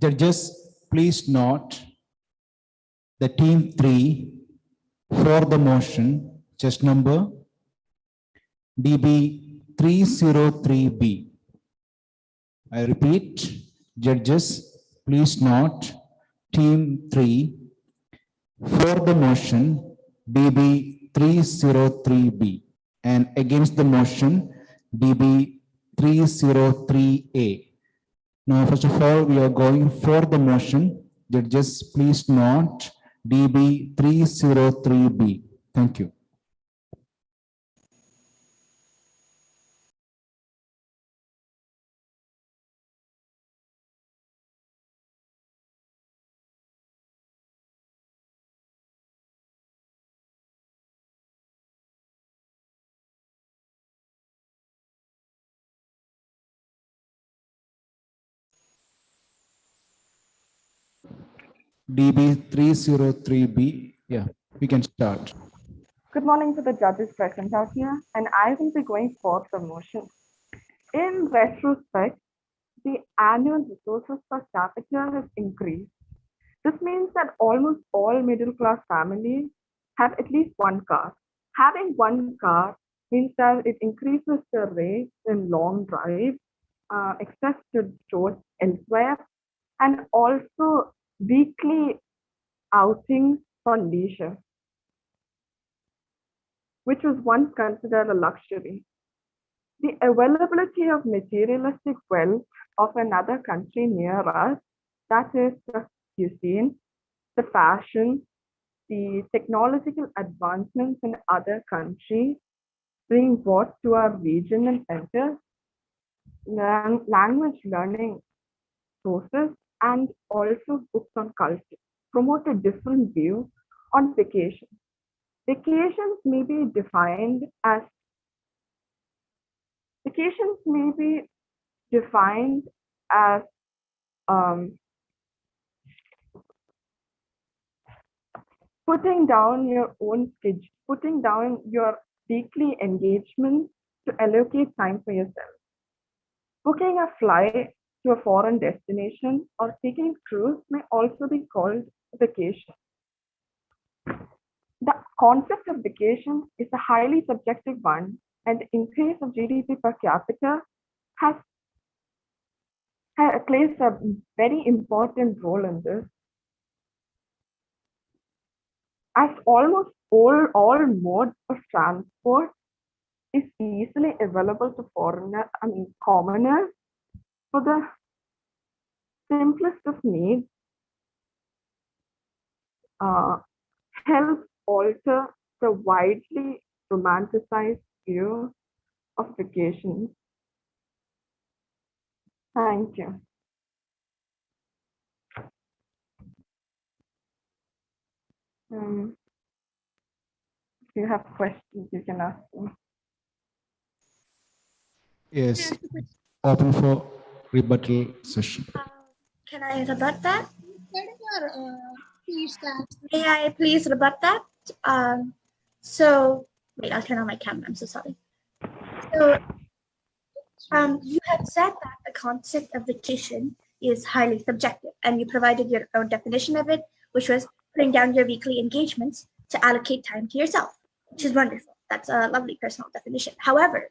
Speaker 3: Judges, please note the team 3 for the motion, just number DB 303B. I repeat, judges, please note team 3 for the motion DB 303B, and against the motion DB 303A. Now, first of all, we are going for the motion. Judges, please note DB 303B. Thank you. DB 303B. Yeah, we can start.
Speaker 13: Good morning to the judges present out here, and I will be going for the motion. In retrospect, the annual resources per capita has increased. This means that almost all middle class families have at least one car. Having one car means that it increases the rate in long drives, access to stores elsewhere, and also weekly outings for leisure, which was once considered a luxury. The availability of materialistic wealth of another country near us, that is the cuisine, the fashion, the technological advancements in other countries, bring what to our region and centers, language learning sources, and also books on culture, promote a different view on vacation. Vacations may be defined as vacations may be defined as putting down your own schedule, putting down your weekly engagement to allocate time for yourself. Booking a flight to a foreign destination or taking a cruise may also be called vacation. The concept of vacation is a highly subjective one, and the increase of GDP per capita plays a very important role in this. As almost all modes of transport is easily available to commoners for the simplest of needs, help alter the widely romanticized view of vacations. Thank you. If you have questions, you can ask me.
Speaker 3: Yes, open for rebuttal session.
Speaker 10: Can I rebut that? May I please rebut that? Wait, I'll turn on my camera. I'm so sorry. So, you had said that the concept of vacation is highly subjective, and you provided your own definition of it, which was putting down your weekly engagements to allocate time to yourself, which is wonderful. That's a lovely personal definition. However,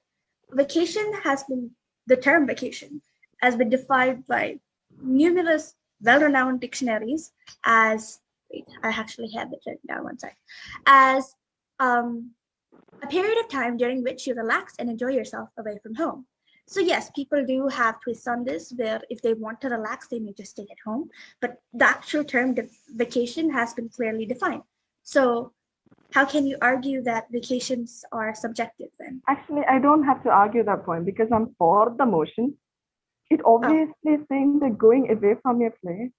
Speaker 10: the term vacation has been defined by numerous well-renowned dictionaries as, wait, I actually have it written down one sec, as a period of time during which you relax and enjoy yourself away from home. So yes, people do have twists on this where if they want to relax, they may just stay at home, but the actual term vacation has been clearly defined. So how can you argue that vacations are subjective then?
Speaker 13: Actually, I don't have to argue that point because I'm for the motion. It obviously is saying that going away from your place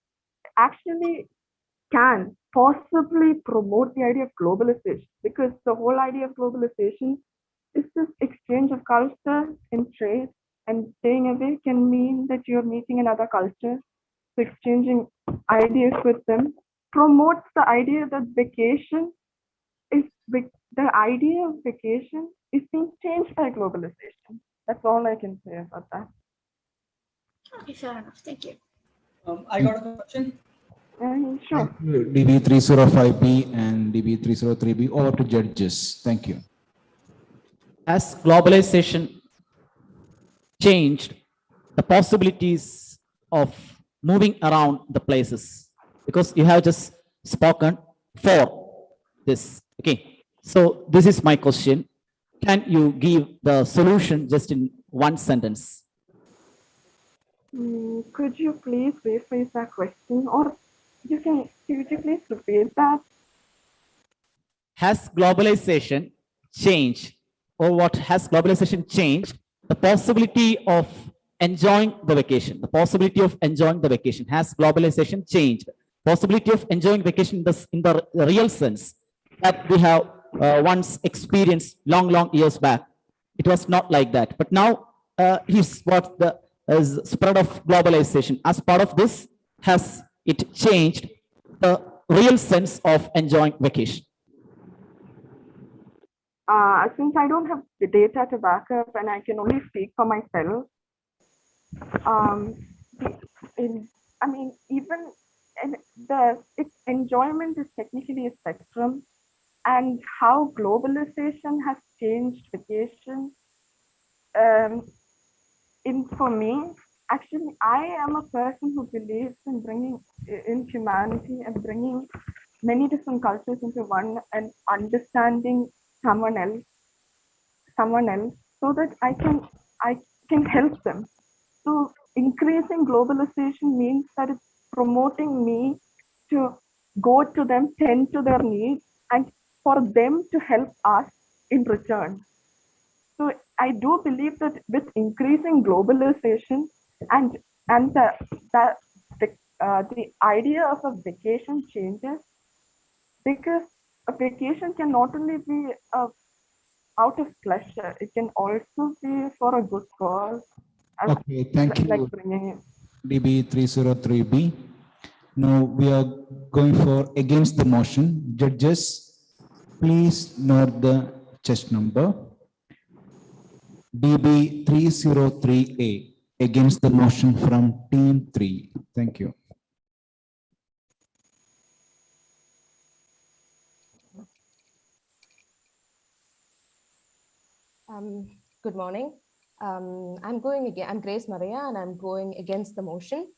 Speaker 13: actually can possibly promote the idea of globalization, because the whole idea of globalization is this exchange of culture and trade, and staying away can mean that you're meeting another culture, so exchanging ideas with them promotes the idea that vacation is the idea of vacation is being changed by globalization. That's all I can say about that.
Speaker 10: Okay, fair enough. Thank you.
Speaker 9: I got a question.
Speaker 13: Sure.
Speaker 3: DB305B and DB303B, over to judges. Thank you.
Speaker 7: Has globalization changed the possibilities of moving around the places? Because you have just spoken for this. Okay, so this is my question. Can you give the solution just in one sentence?
Speaker 13: Could you please rephrase that question, or could you please repeat that?
Speaker 7: Has globalization changed, or what has globalization changed the possibility of enjoying the vacation? The possibility of enjoying the vacation. Has globalization changed? Possibility of enjoying vacation in the real sense that we have once experienced long years back. It was not like that. But now is what the spread of globalization. As part of this, has it changed the real sense of enjoying vacation?
Speaker 13: Since I don't have the data to back up and I can only speak for myself, its enjoyment is technically a spectrum, and how globalization has changed vacation. For me, actually, I am a person who believes in bringing in humanity and bringing many different cultures into one and understanding someone else, so that I can help them. So increasing globalization means that it's promoting me to go to them, tend to their needs, and for them to help us in return. So I do believe that with increasing globalization and the idea of a vacation changes, because a vacation can not only be out of pleasure, it can also be for a good cause.
Speaker 3: Okay, thank you,
Speaker 13: Like bringing
Speaker 3: DB303B. Now we are going for against the motion. Judges, please note the chest number. DB 303A against the motion from team 3. Thank you.
Speaker 12: Good morning. I'm going again. I'm Grace Maria, and I'm going against the motion.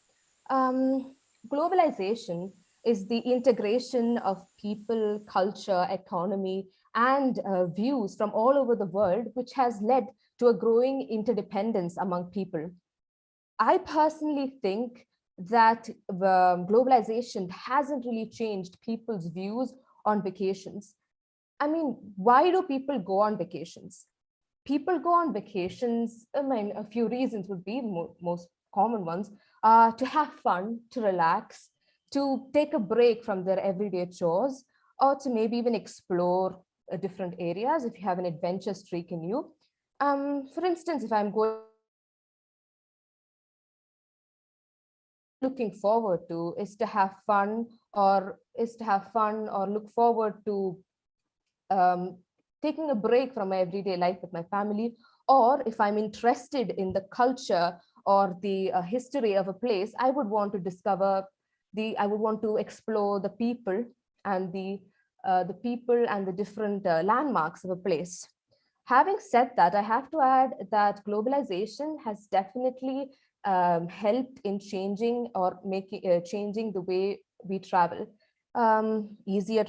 Speaker 12: Globalization is the integration of people, culture, economy, and views from all over the world, which has led to a growing interdependence among people. I personally think that globalization hasn't really changed people's views on vacations. I mean, why do people go on vacations? People go on vacations, I mean, a few reasons would be most common ones, to have fun, to relax, to take a break from their everyday chores, or to maybe even explore different areas if you have an adventure streak in you. For instance, if I'm looking forward to is to have fun or look forward to taking a break from my everyday life with my family, or if I'm interested in the culture or the history of a place, I would want to explore the people and the different landmarks of a place. Having said that, I have to add that globalization has definitely helped in changing the way we travel. Easier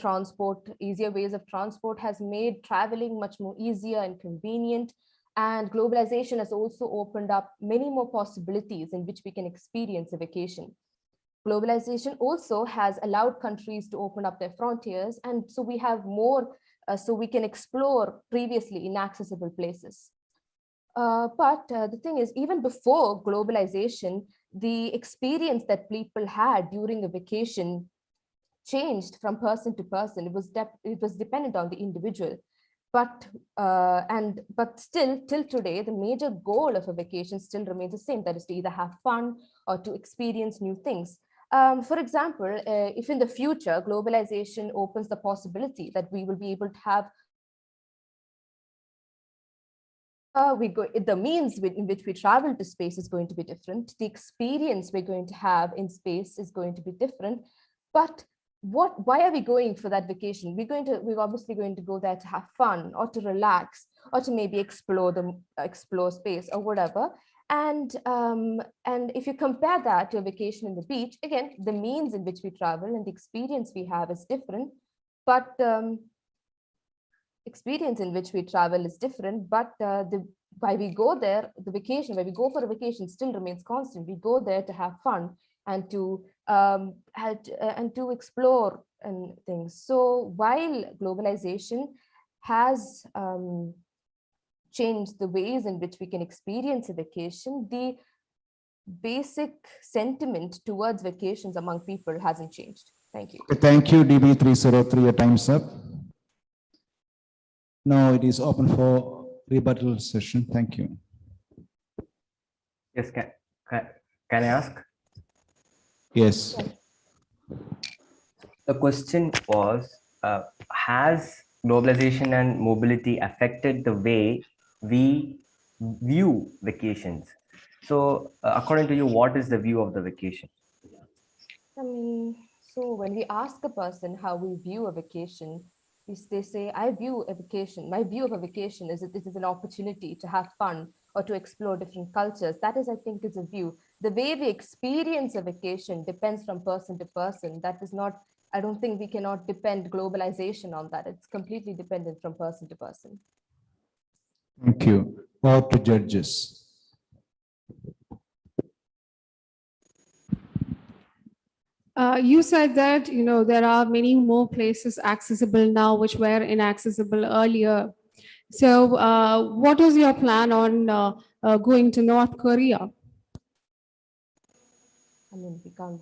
Speaker 12: ways of transport has made traveling much more easier and convenient. And globalization has also opened up many more possibilities in which we can experience a vacation. Globalization also has allowed countries to open up their frontiers, and so we have more, so we can explore previously inaccessible places. But the thing is, even before globalization, the experience that people had during a vacation changed from person to person. It was dependent on the individual. But still, till today, the major goal of a vacation still remains the same. That is to either have fun or to experience new things. For example, if in the future globalization opens the possibility that we will be able to have the means in which we travel to space is going to be different. The experience we're going to have in space is going to be different. But why are we going for that vacation? We're obviously going to go there to have fun or to relax or to maybe explore space or whatever. And if you compare that to a vacation in the beach, again, the means in which we travel and the experience we have is different. But experience in which we travel is different, but why we go there, where we go for a vacation still remains constant. We go there to have fun and to explore and things. So while globalization has changed the ways in which we can experience a vacation, the basic sentiment towards vacations among people hasn't changed. Thank you.
Speaker 3: Thank you, DB303. Your time's up. Now it is open for rebuttal session. Thank you.
Speaker 6: Yes, can I ask?
Speaker 3: Yes.
Speaker 6: The question was, has globalization and mobility affected the way we view vacations? So according to you, what is the view of the vacation?
Speaker 12: I mean, so when we ask a person how we view a vacation, they say, my view of a vacation is that this is an opportunity to have fun or to explore different cultures. That is, I think, is a view. The way we experience a vacation depends from person to person. That is not, I don't think we cannot depend globalization on that. It's completely dependent from person to person.
Speaker 3: Thank you. Or to judges.
Speaker 8: You said that, there are many more places accessible now, which were inaccessible earlier. So what is your plan on going to North Korea?
Speaker 12: I mean, we can't.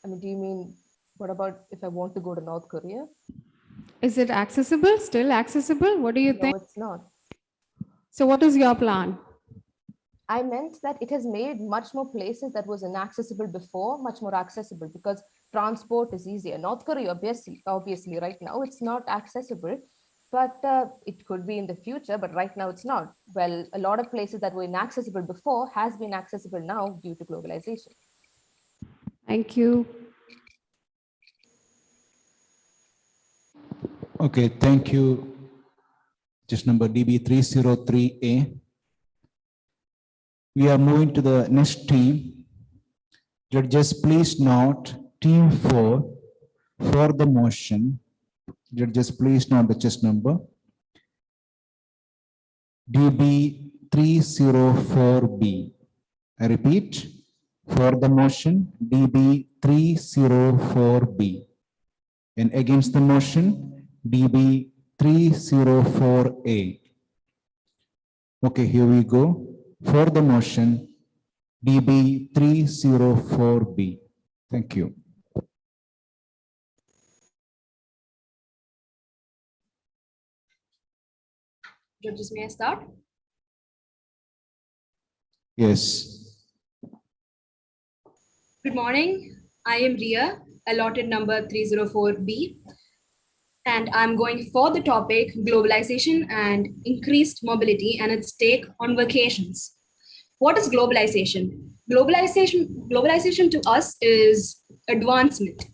Speaker 12: I mean, do you mean, what about if I want to go to North Korea?
Speaker 8: Is it accessible, still accessible? What do you think?
Speaker 12: No, it's not.
Speaker 8: So what is your plan?
Speaker 12: I meant that it has made much more places that was inaccessible before much more accessible because transport is easier. North Korea, obviously, right now it's not accessible, but it could be in the future. But right now it's not. Well, a lot of places that were inaccessible before has been accessible now due to globalization.
Speaker 8: Thank you.
Speaker 3: Okay, thank you. Just number DB303A. We are moving to the next team. Judges, please note team 4 for the motion. Judges, please note the chess number. DB304B. I repeat, for the motion, DB304B. And against the motion, DB304A. Okay, here we go. For the motion, DB304B. Thank you.
Speaker 14: Judges, may I start?
Speaker 3: Yes.
Speaker 14: Good morning. I am Ria, allotted number 304B, and I'm going for the topic globalization and increased mobility and its take on vacations. What is globalization? Globalization to us is advancement.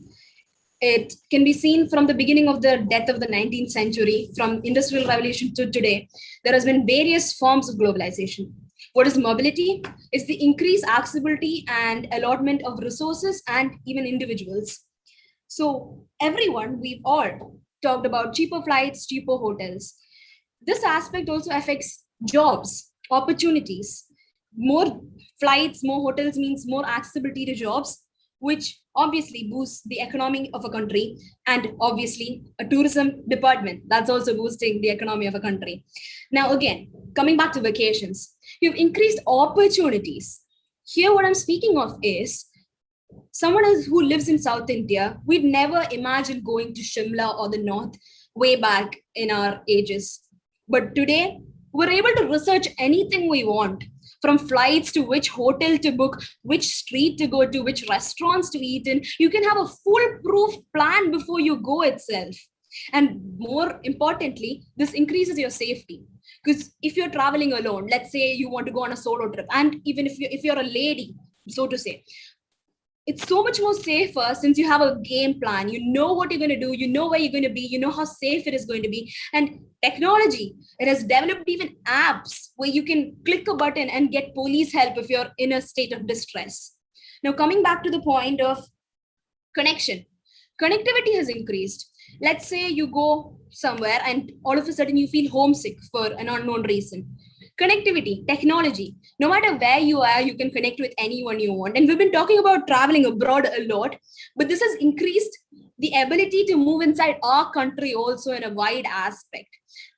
Speaker 14: It can be seen from the beginning of the death of the 19th century, from industrial revolution to today. There has been various forms of globalization. What is mobility? It's the increased accessibility and allotment of resources and even individuals. So everyone, we've all talked about cheaper flights, cheaper hotels. This aspect also affects jobs, opportunities. More flights, more hotels means more accessibility to jobs, which obviously boosts the economy of a country, and obviously a tourism department that's also boosting the economy of a country. Now, again, coming back to vacations, you've increased opportunities. Here, what I'm speaking of is someone else who lives in South India, we'd never imagine going to Shimla or the North way back in our ages. But today, we're able to research anything we want, from flights to which hotel to book, which street to go to, which restaurants to eat in. You can have a foolproof plan before you go itself. And more importantly, this increases your safety. Because if you're traveling alone, let's say you want to go on a solo trip, and even if you're a lady, so to say, it's so much more safer since you have a game plan. You know what you're going to do, you know where you're going to be, you know how safe it is going to be. And technology, it has developed even apps where you can click a button and get police help if you're in a state of distress. Now, coming back to the point of connection, connectivity has increased. Let's say you go somewhere and all of a sudden you feel homesick for an unknown reason. Connectivity, technology, no matter where you are, you can connect with anyone you want. And we've been talking about traveling abroad a lot, but this has increased the ability to move inside our country also in a wide aspect.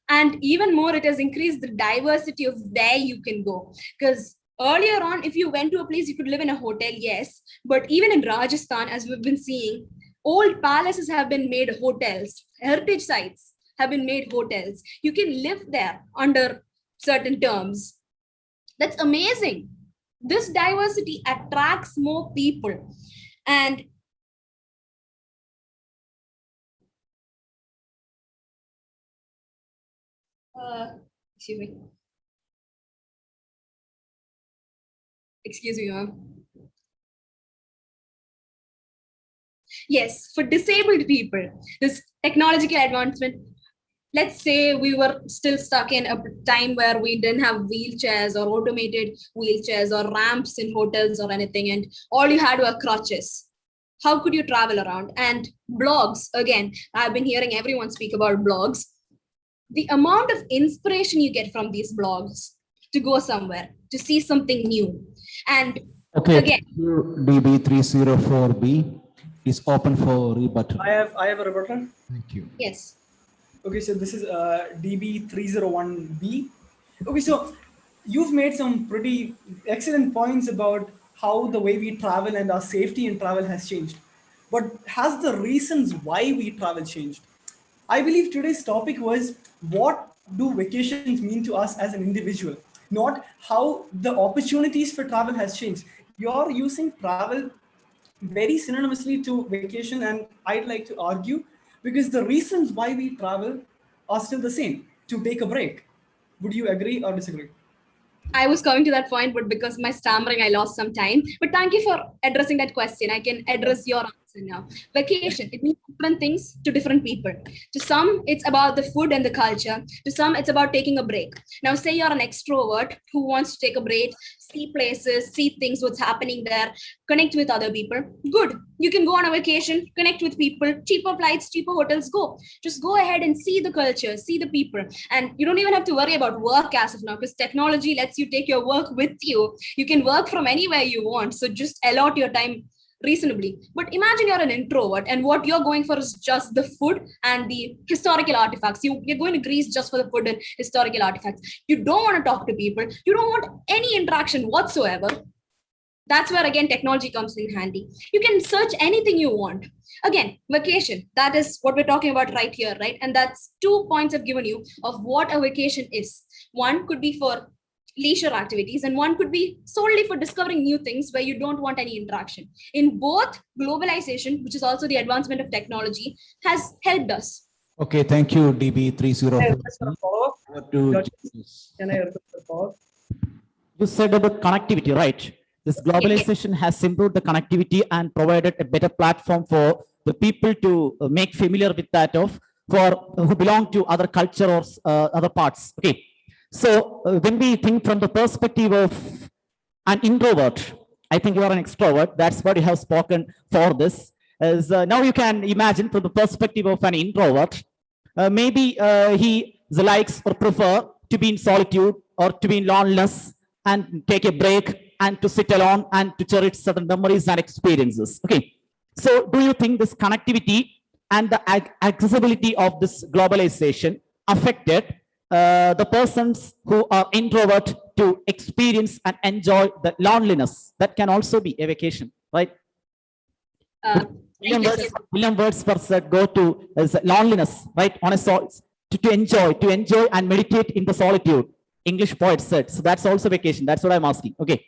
Speaker 14: And even more, it has increased the diversity of where you can go. Because earlier on, if you went to a place, you could live in a hotel, yes. But even in Rajasthan, as we've been seeing, old palaces have been made hotels, heritage sites have been made hotels. You can live there under certain terms. That's amazing. This diversity attracts more people. And excuse me. Excuse me, ma'am. Yes, for disabled people, this technological advancement, let's say we were still stuck in a time where we didn't have wheelchairs or automated wheelchairs or ramps in hotels or anything, and all you had were crutches. How could you travel around? And blogs, again, I've been hearing everyone speak about blogs. The amount of inspiration you get from these blogs to go somewhere, to see something new. And
Speaker 3: okay,
Speaker 14: again,
Speaker 3: DB304B is open for rebuttal.
Speaker 9: I have a rebuttal.
Speaker 3: Thank you.
Speaker 14: yes.
Speaker 9: Okay, so this is DB301B. Okay, so you've made some pretty excellent points about how the way we travel and our safety in travel has changed. But has the reasons why we travel changed? I believe today's topic was, what do vacations mean to us as an individual? not how the opportunities for travel has changed. You're using travel very synonymously to vacation, and I'd like to argue because the reasons why we travel are still the same: to take a break. Would you agree or disagree?
Speaker 14: I was coming to that point, but because of my stammering, I lost some time. But thank you for addressing that question. I can address your answer now. Vacation, it means different things to different people. To some, it's about the food and the culture. To some, it's about taking a break. Now, say you're an extrovert who wants to take a break, see places, see things, what's happening there, connect with other people. Good. You can go on a vacation, connect with people, cheaper flights, cheaper hotels, go. Just go ahead and see the culture, see the people. And you don't even have to worry about work as of now, because technology lets you take your work with you. You can work from anywhere you want. So just allot your time reasonably. But imagine you're an introvert and what you're going for is just the food and the historical artifacts. You're going to Greece just for the food and historical artifacts. You don't want to talk to people. You don't want any interaction whatsoever. That's where again technology comes in handy. You can search anything you want. Again, vacation, that is what we're talking about right here, right? And that's 2 points I've given you of what a vacation is. One could be for leisure activities, and one could be solely for discovering new things where you don't want any interaction. In both, globalization, which is also the advancement of technology, has helped us.
Speaker 3: Okay, thank you, DB304.
Speaker 9: Can I request a follow-up?
Speaker 7: You said about connectivity, right? This globalization has improved the connectivity and provided a better platform for the people to make familiar with that of for who belong to other culture or other parts. Okay, so when we think from the perspective of an introvert, I think you are an extrovert. That's what you have spoken for this. As now you can imagine from the perspective of an introvert, maybe he likes or prefer to be in solitude or to be in loneliness and take a break and to sit alone and to cherish certain memories and experiences. Okay, so do you think this connectivity and the accessibility of this globalization affected the persons who are introvert to experience and enjoy the loneliness? That can also be a vacation, right? William Wordsworth go to loneliness, right? On a to enjoy and meditate in the solitude. English poet said. So that's also vacation. That's what I'm asking. Okay.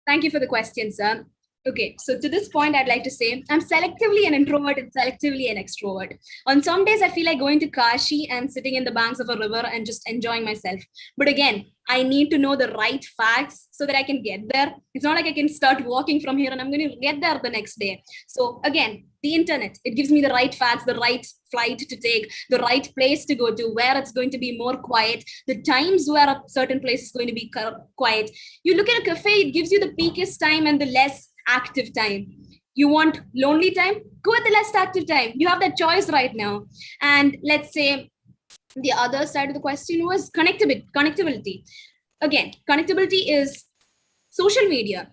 Speaker 14: Thank you for the question, sir. Okay, so to this point, I'd like to say I'm selectively an introvert and selectively an extrovert. On some days, I feel like going to Kashi and sitting in the banks of a river and just enjoying myself. But again, I need to know the right facts so that I can get there. It's not like I can start walking from here and I'm going to get there the next day. So again, the internet, it gives me the right facts, the right flight to take, the right place to go to, where it's going to be more quiet, the times where a certain place is going to be quiet. You look at a cafe, it gives you the peakest time and the less active time. You want lonely time? Go at the less active time. You have that choice right now. And let's say the other side of the question was connectivity. Again, connectivity is social media.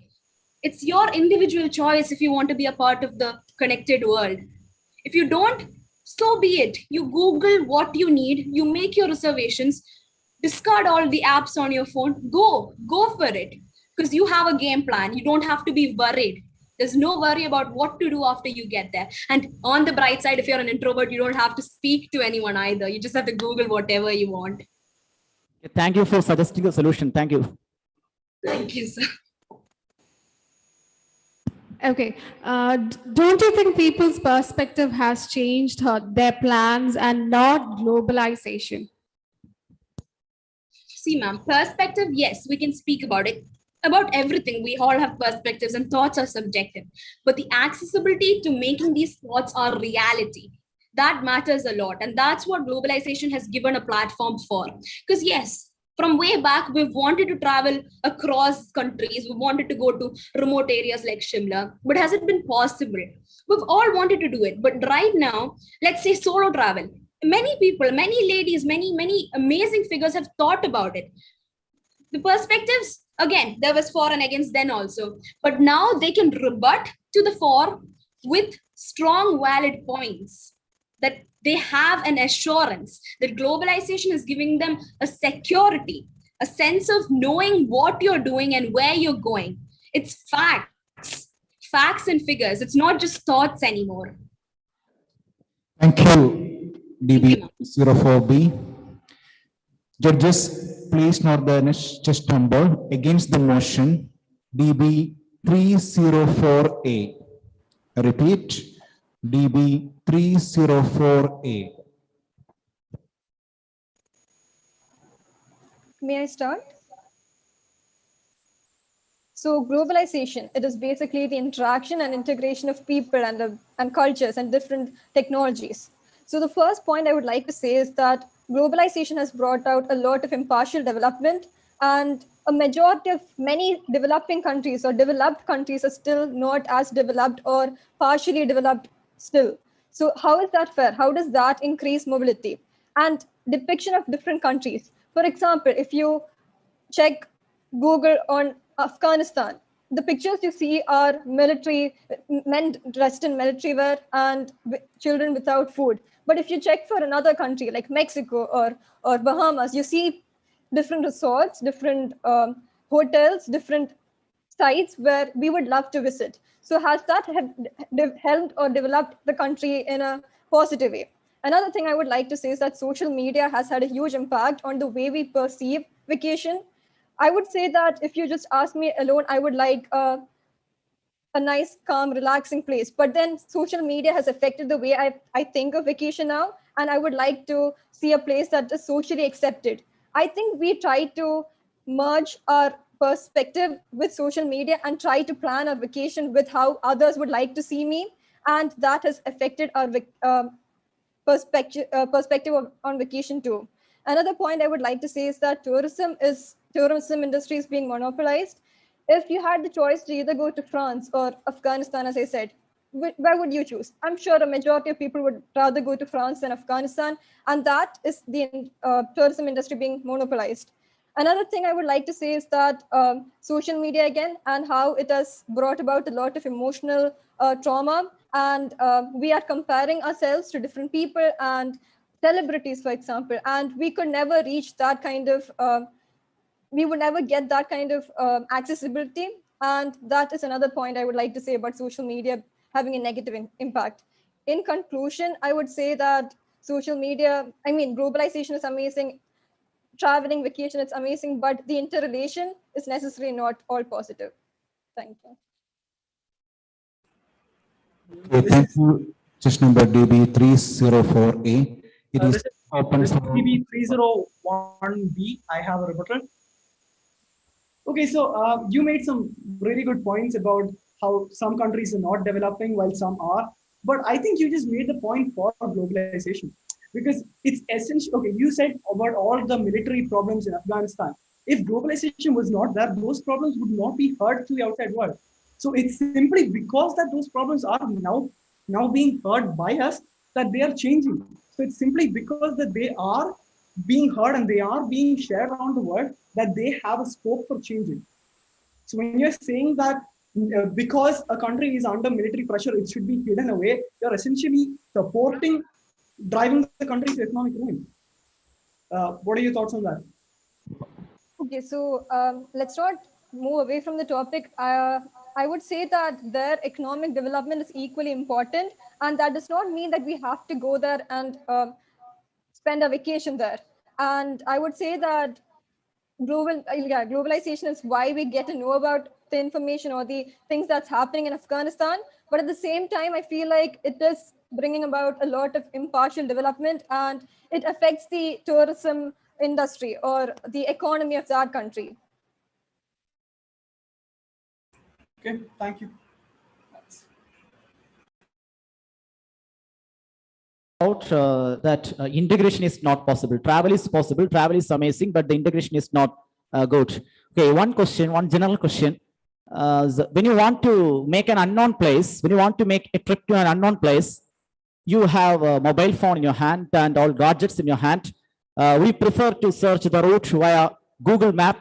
Speaker 14: It's your individual choice if you want to be a part of the connected world. If you don't, so be it. You Google what you need, you make your reservations, discard all the apps on your phone, go for it. Because you have a game plan. You don't have to be worried. There's no worry about what to do after you get there. And on the bright side, if you're an introvert, you don't have to speak to anyone either. You just have to Google whatever you want.
Speaker 7: Thank you for suggesting a solution. Thank you.
Speaker 14: Thank you, sir.
Speaker 8: Okay. Don't you think people's perspective has changed their plans and not globalization?
Speaker 14: See, ma'am, perspective, yes, we can speak about it. About everything, we all have perspectives and thoughts are subjective. But the accessibility to making these thoughts our reality, that matters a lot. And that's what globalization has given a platform for. Because yes, from way back, we've wanted to travel across countries. We wanted to go to remote areas like Shimla. But has it been possible? We've all wanted to do it. But right now, let's say solo travel. Many people, many ladies, many amazing figures have thought about it. The perspectives, again, there was for and against then also. But now they can rebut to the for with strong, valid points. That they have an assurance that globalization is giving them a security, a sense of knowing what you're doing and where you're going. It's facts and figures. It's not just thoughts anymore.
Speaker 3: Thank you, DB04B. Judges, please note the next chest number against the motion DB 304A. I repeat, DB 304A.
Speaker 15: May I start? So globalization, it is basically the interaction and integration of people and cultures and different technologies. So the first point I would like to say is that globalization has brought out a lot of impartial development, and a majority of many developing countries or developed countries are still not as developed or partially developed still. So how is that fair? How does that increase mobility and depiction of different countries? For example, if you check Google on Afghanistan, the pictures you see are military men dressed in military wear and children without food. But if you check for another country like Mexico or Bahamas, you see different resorts, different hotels, different sites where we would love to visit. So has that helped or developed the country in a positive way? Another thing I would like to say is that social media has had a huge impact on the way we perceive vacation. I would say that if you just ask me alone, I would like a nice, calm, relaxing place. But then social media has affected the way I think of vacation now. And I would like to see a place that is socially accepted. I think we try to merge our perspective with social media and try to plan our vacation with how others would like to see me. And that has affected our perspective on vacation too. Another point I would like to say is that tourism industry is being monopolized. If you had the choice to either go to France or Afghanistan, as I said, where would you choose? I'm sure a majority of people would rather go to France than Afghanistan, and that is the tourism industry being monopolized. Another thing I would like to say is that social media again and how it has brought about a lot of emotional trauma, and we are comparing ourselves to different people and celebrities, for example, and we could never reach that kind of we would never get that kind of accessibility. And that is another point I would like to say about social media having a negative impact. In conclusion, I would say that globalization is amazing, traveling, vacation, it's amazing, but the interrelation is necessarily not all positive. Thank you.
Speaker 3: Okay, thank you. Chest number DB 304A. It is open
Speaker 9: This is
Speaker 3: for
Speaker 9: DB 301B. I have a rebuttal. Okay, so you made some really good points about how some countries are not developing while some are. But I think you just made the point for globalization because it's essential. Okay, you said about all the military problems in Afghanistan. If globalization was not there, those problems would not be heard to the outside world. So it's simply because that those problems are now being heard by us that they are changing. So it's simply because that they are being heard and they are being shared around the world that they have a scope for changing. So when you're saying that because a country is under military pressure, it should be hidden away, you're essentially driving the country to economic ruin. What are your thoughts on that?
Speaker 15: Okay, so let's not move away from the topic. I would say that their economic development is equally important, and that does not mean that we have to go there and spend a vacation there. And I would say that globalization is why we get to know about the information or the things that's happening in Afghanistan. But at the same time, I feel like it is bringing about a lot of impartial development, and it affects the tourism industry or the economy of that country.
Speaker 9: Okay, thank you.
Speaker 7: About that integration is not possible. Travel is possible, travel is amazing, but the integration is not good. Okay, one question, one general question. When you want to make an unknown place, when you want to make a trip to an unknown place, you have a mobile phone in your hand and all gadgets in your hand. We prefer to search the route via Google Map.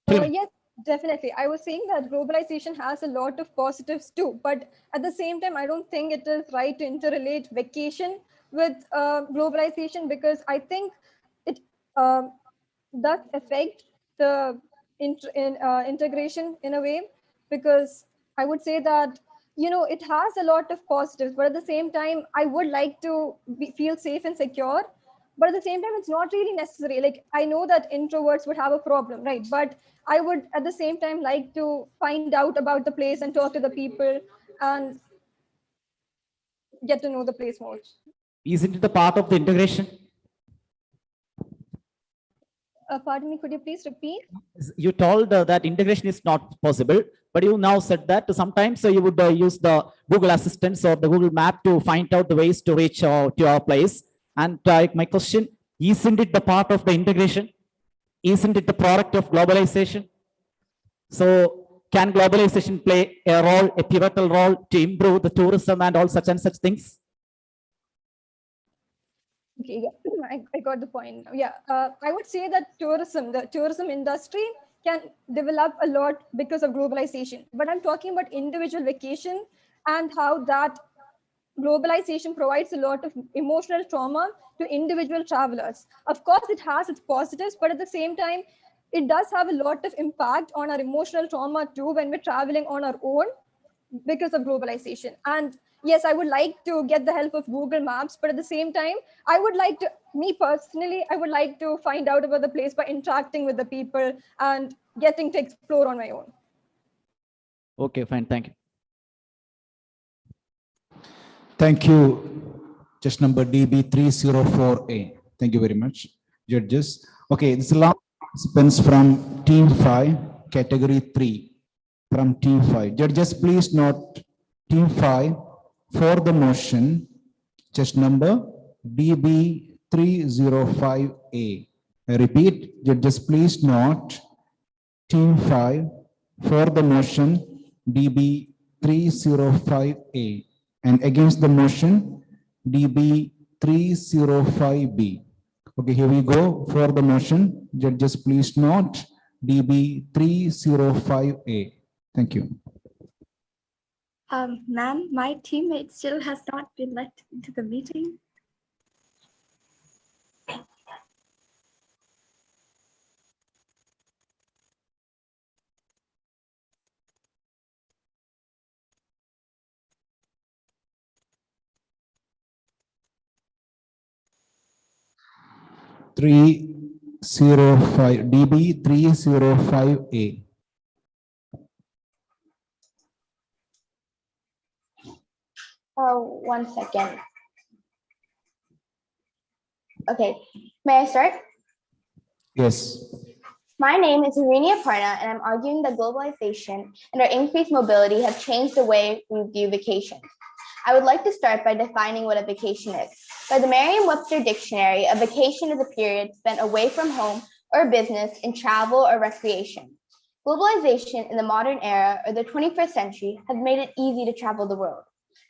Speaker 15: Yes, definitely. I was saying that globalization has a lot of positives too, but at the same time, I don't think it is right to interrelate vacation with globalization, because I think it does affect the integration in a way, because I would say that it has a lot of positives, but at the same time, I would like to feel safe and secure. but at the same time, it's not really necessary. Like, I know that introverts would have a problem, right? But I would at the same time like to find out about the place and talk to the people and get to know the place more.
Speaker 7: Isn't it the part of the integration?
Speaker 15: Pardon me, could you please repeat?
Speaker 7: You told that integration is not possible, but you now said that sometimes you would use the Google Assistants or the Google Map to find out the ways to reach to your place. And my question, isn't it the part of the integration? Isn't it the product of globalization? So can globalization play a role, a pivotal role to improve the tourism and all such and such things?
Speaker 15: Okay, yeah, I got the point. Yeah, I would say that the tourism industry can develop a lot because of globalization. But I'm talking about individual vacation and how that globalization provides a lot of emotional trauma to individual travelers. Of course, it has its positives, but at the same time, it does have a lot of impact on our emotional trauma too when we're traveling on our own because of globalization. And yes, I would like to get the help of Google Maps, but at the same time, I would like to, me personally, I would like to find out about the place by interacting with the people and getting to explore on my own.
Speaker 7: Okay, fine, thank you.
Speaker 3: Thank you, just number DB304A. Thank you very much, judges. Okay, this last participants from team 5, category 3, from team 5. Judges, please note team 5 for the motion, just number DB305A. I repeat, judges, please note team 5 for the motion DB305A. And against the motion DB305B. Okay, here we go for the motion. Judges, please note DB305A. Thank you.
Speaker 10: Ma'am, my teammate still has not been let into the meeting.
Speaker 3: DB305A.
Speaker 16: Oh, 1 second. Okay, may I start?
Speaker 3: Yes.
Speaker 16: My name is Irenia Parna, and I'm arguing that globalization and our increased mobility have changed the way we view vacations. I would like to start by defining what a vacation is. By the Merriam-Webster Dictionary, a vacation is a period spent away from home or business in travel or recreation. Globalization in the modern era or the 21st century has made it easy to travel the world.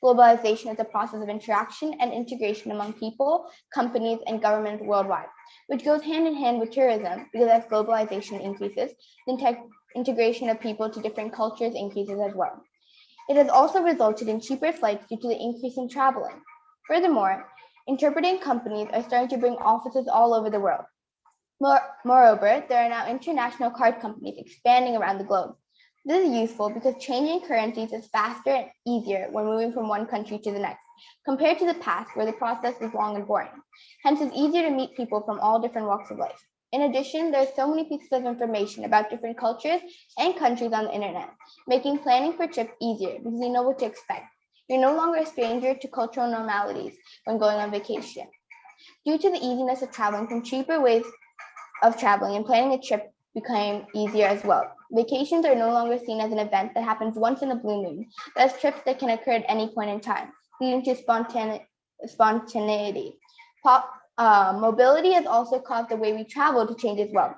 Speaker 16: Globalization is a process of interaction and integration among people, companies, and governments worldwide, which goes hand in hand with tourism because as globalization increases, the integration of people to different cultures increases as well. It has also resulted in cheaper flights due to the increase in traveling. Furthermore, interpreting companies are starting to bring offices all over the world. Moreover, there are now international card companies expanding around the globe. This is useful because changing currencies is faster and easier when moving from one country to the next, compared to the past where the process was long and boring. Hence, it's easier to meet people from all different walks of life. In addition, there are so many pieces of information about different cultures and countries on the internet, making planning for trips easier because you know what to expect. You're no longer a stranger to cultural normalities when going on vacation. Due to the easiness of traveling from cheaper ways of traveling and planning a trip became easier as well. Vacations are no longer seen as an event that happens once in a blue moon, but as trips that can occur at any point in time, leading to spontaneity. Mobility has also caused the way we travel to change as well.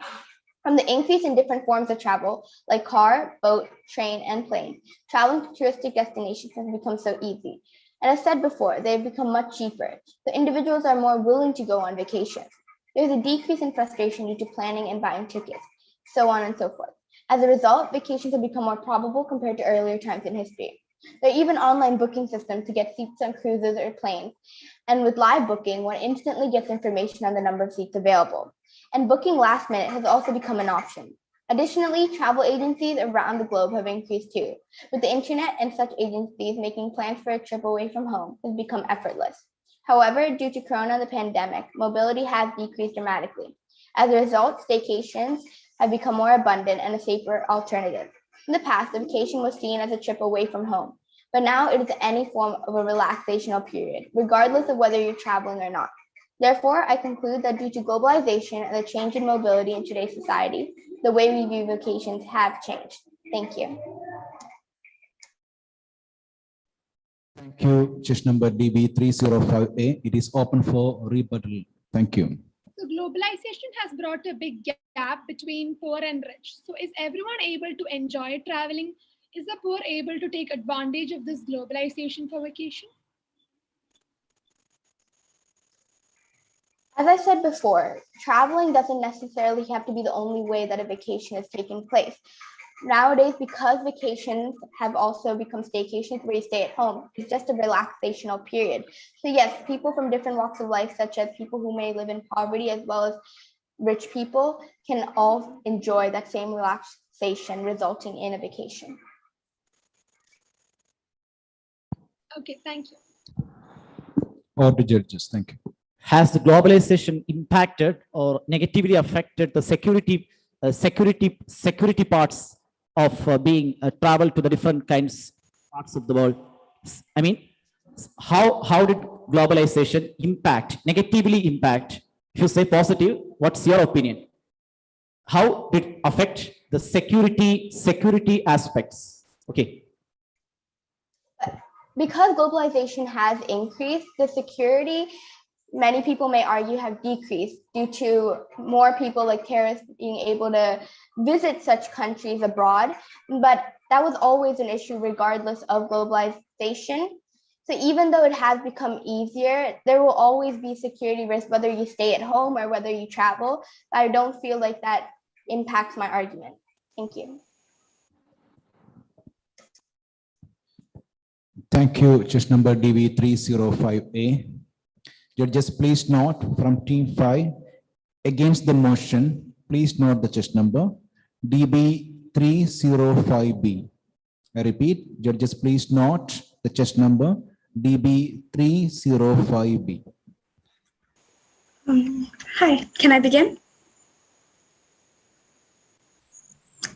Speaker 16: From the increase in different forms of travel, like car, boat, train, and plane, traveling to touristic destinations has become so easy. And as said before, they've become much cheaper. So individuals are more willing to go on vacation. There's a decrease in frustration due to planning and buying tickets, so on and so forth. As a result, vacations have become more probable compared to earlier times in history. There are even online booking systems to get seats on cruises or planes. And with live booking, one instantly gets information on the number of seats available. And booking last minute has also become an option. Additionally, travel agencies around the globe have increased too. With the internet and such agencies making plans for a trip away from home has become effortless. However, due to Corona and the pandemic, mobility has decreased dramatically. As a result, staycations have become more abundant and a safer alternative. In the past, a vacation was seen as a trip away from home, but now it is any form of a relaxational period, regardless of whether you're traveling or not. Therefore, I conclude that due to globalization and the change in mobility in today's society, the way we view vacations have changed. Thank you.
Speaker 3: Thank you. Just number DB305A. It is open for rebuttal. Thank you.
Speaker 5: So globalization has brought a big gap between poor and rich. So is everyone able to enjoy traveling? Is the poor able to take advantage of this globalization for vacation?
Speaker 16: As I said before, traveling doesn't necessarily have to be the only way that a vacation is taking place. Nowadays, because vacations have also become staycations where you stay at home, it's just a relaxational period. So yes, people from different walks of life, such as people who may live in poverty as well as rich people, can all enjoy that same relaxation resulting in a vacation.
Speaker 5: Okay, thank you.
Speaker 3: Or the judges. Thank you.
Speaker 7: Has the globalization impacted or negatively affected the security parts of being travel to the different kinds parts of the world? I mean, how did globalization negatively impact? If you say positive, what's your opinion? How did it affect the security aspects? Okay.
Speaker 16: Because globalization has increased, the security, many people may argue, have decreased due to more people like terrorists being able to visit such countries abroad. But that was always an issue regardless of globalization. So even though it has become easier, there will always be security risks, whether you stay at home or whether you travel. I don't feel like that impacts my argument. Thank you.
Speaker 3: Thank you. Just number DB305A. Judges, please note from team 5 against the motion. Please note the chest number DB305B. I repeat, judges, please note the chest number DB305B.
Speaker 10: Hi, can I begin?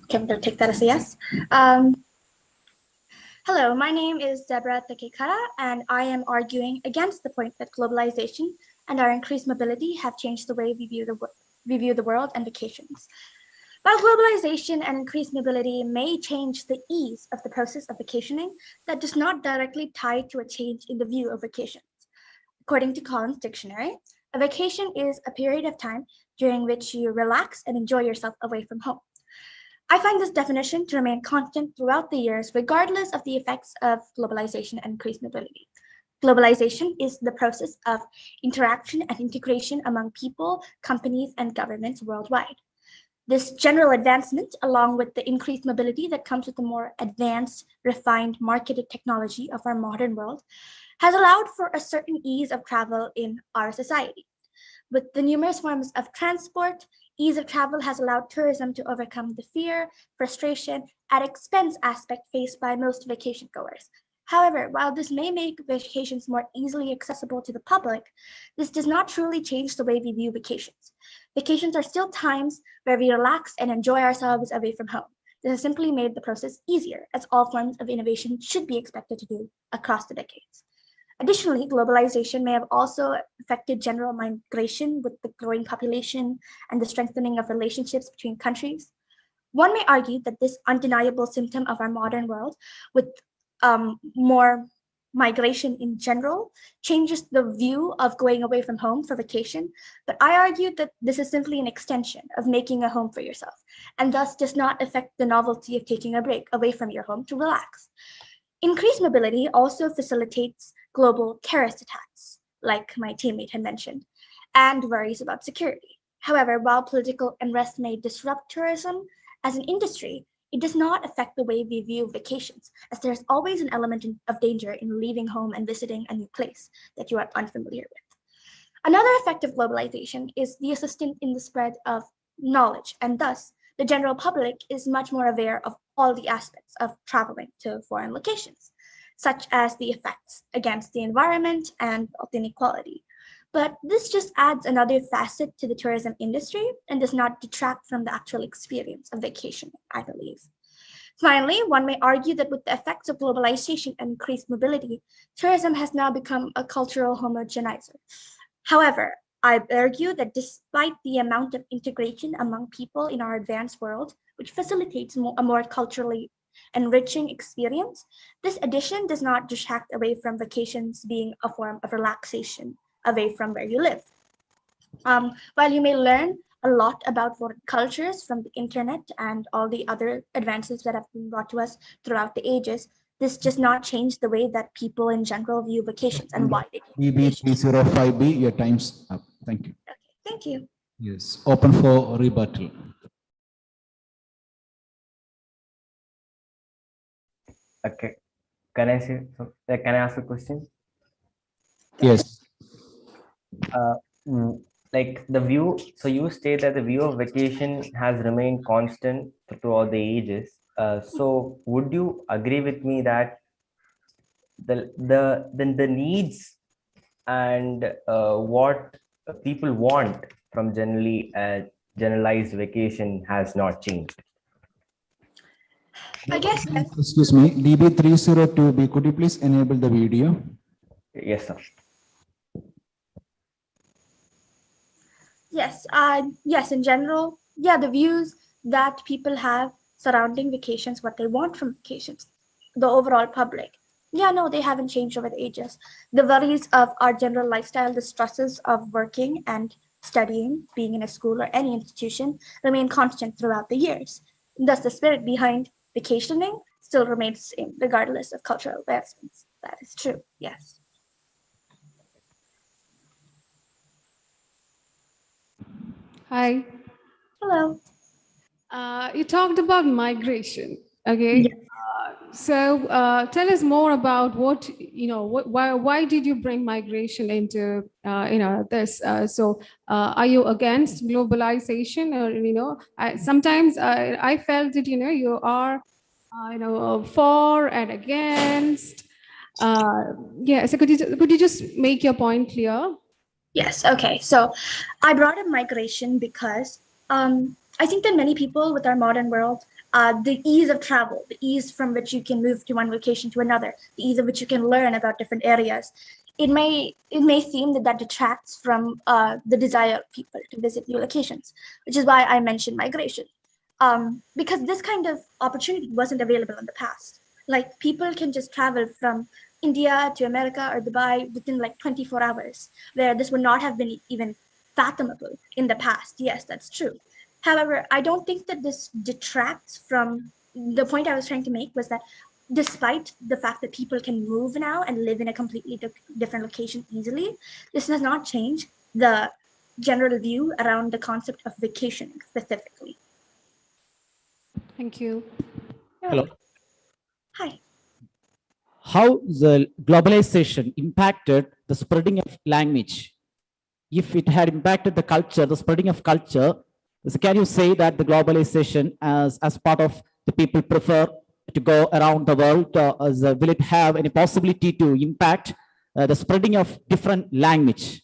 Speaker 10: Okay, I'm going to take that as a yes. Hello, my name is Deborah Tekekara, and I am arguing against the point that globalization and our increased mobility have changed the way we view the world and vacations. While globalization and increased mobility may change the ease of the process of vacationing, that does not directly tie to a change in the view of vacations. According to Collins Dictionary, a vacation is a period of time during which you relax and enjoy yourself away from home. I find this definition to remain constant throughout the years, regardless of the effects of globalization and increased mobility. Globalization is the process of interaction and integration among people, companies, and governments worldwide. This general advancement, along with the increased mobility that comes with the more advanced, refined, marketed technology of our modern world, has allowed for a certain ease of travel in our society. With the numerous forms of transport, ease of travel has allowed tourism to overcome the fear, frustration, and expense aspect faced by most vacation goers. However, while this may make vacations more easily accessible to the public, this does not truly change the way we view vacations. Vacations are still times where we relax and enjoy ourselves away from home. This has simply made the process easier, as all forms of innovation should be expected to do across the decades. Additionally, globalization may have also affected general migration with the growing population and the strengthening of relationships between countries. One may argue that this undeniable symptom of our modern world, with more migration in general, changes the view of going away from home for vacation, but I argue that this is simply an extension of making a home for yourself, and thus does not affect the novelty of taking a break away from your home to relax. Increased mobility also facilitates global terrorist attacks, like my teammate had mentioned, and worries about security. However, while political unrest may disrupt tourism as an industry, it does not affect the way we view vacations, as there is always an element of danger in leaving home and visiting a new place that you are unfamiliar with. Another effect of globalization is the assistance in the spread of knowledge, and thus the general public is much more aware of all the aspects of traveling to foreign locations. such as the effects against the environment and wealth inequality. But this just adds another facet to the tourism industry and does not detract from the actual experience of vacation, I believe. Finally, one may argue that with the effects of globalization and increased mobility, tourism has now become a cultural homogenizer. However, I argue that despite the amount of integration among people in our advanced world, which facilitates a more culturally enriching experience, this addition does not detract away from vacations being a form of relaxation away from where you live. While you may learn a lot about foreign cultures from the internet and all the other advances that have been brought to us throughout the ages, this does not change the way that people in general view vacations and why they do.
Speaker 3: DB305B, your time's up. Thank you.
Speaker 10: Thank you.
Speaker 3: Yes, open for rebuttal.
Speaker 6: Okay. Can I say? Can I ask a question?
Speaker 3: Yes.
Speaker 6: Like the view. So you state that the view of vacation has remained constant throughout the ages. So would you agree with me that the needs and what people want from generalized vacation has not changed?
Speaker 10: I guess yes.
Speaker 3: Excuse me, DB302B, could you please enable the video?
Speaker 6: Yes, sir.
Speaker 10: Yes, yes, in general, yeah, the views that people have surrounding vacations, what they want from vacations, the overall public. Yeah, no, they haven't changed over the ages. The worries of our general lifestyle, the stresses of working and studying, being in a school or any institution, remain constant throughout the years. Thus, the spirit behind vacationing still remains the same, regardless of cultural advancements. That is true, yes.
Speaker 8: Hi.
Speaker 10: Hello.
Speaker 8: You talked about migration. Okay.
Speaker 10: Yes.
Speaker 8: So tell us more about what, why did you bring migration into, this? Are you against globalization or, sometimes I felt that, you are, for and against. Yeah. So could you just make your point clear?
Speaker 10: Yes, okay. So I brought up migration because I think that many people with our modern world, the ease of travel, the ease from which you can move to one location to another, the ease of which you can learn about different areas, it may seem that that detracts from the desire of people to visit new locations, which is why I mentioned migration. Because this kind of opportunity wasn't available in the past. Like people can just travel from India to America or Dubai within like 24 hours, where this would not have been even fathomable in the past. Yes, that's true. However, I don't think that this detracts from the point I was trying to make was that despite the fact that people can move now and live in a completely different location easily, this does not change the general view around the concept of vacationing specifically.
Speaker 8: Thank you.
Speaker 7: Hello.
Speaker 10: Hi.
Speaker 7: How the globalization impacted the spreading of language? If it had impacted the culture, the spreading of culture, so can you say that the globalization as part of the people prefer to go around the world, will it have any possibility to impact the spreading of different language?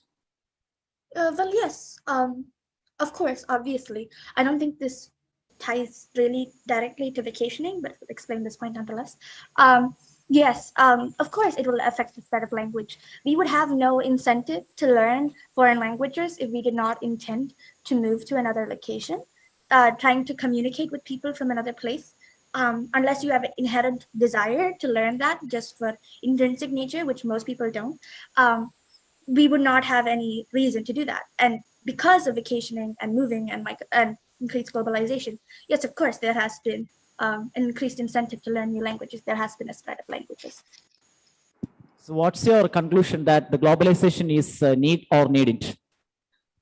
Speaker 10: Well, yes. Of course, obviously. I don't think this ties really directly to vacationing, but I'll explain this point nonetheless. Yes, of course, it will affect the spread of language. We would have no incentive to learn foreign languages if we did not intend to move to another location. Trying to communicate with people from another place, unless you have an inherent desire to learn that just for intrinsic nature, which most people don't. We would not have any reason to do that. And because of vacationing and moving and increased globalization, yes, of course, there has been an increased incentive to learn new languages. There has been a spread of languages.
Speaker 7: So what's your conclusion that the globalization is need or needed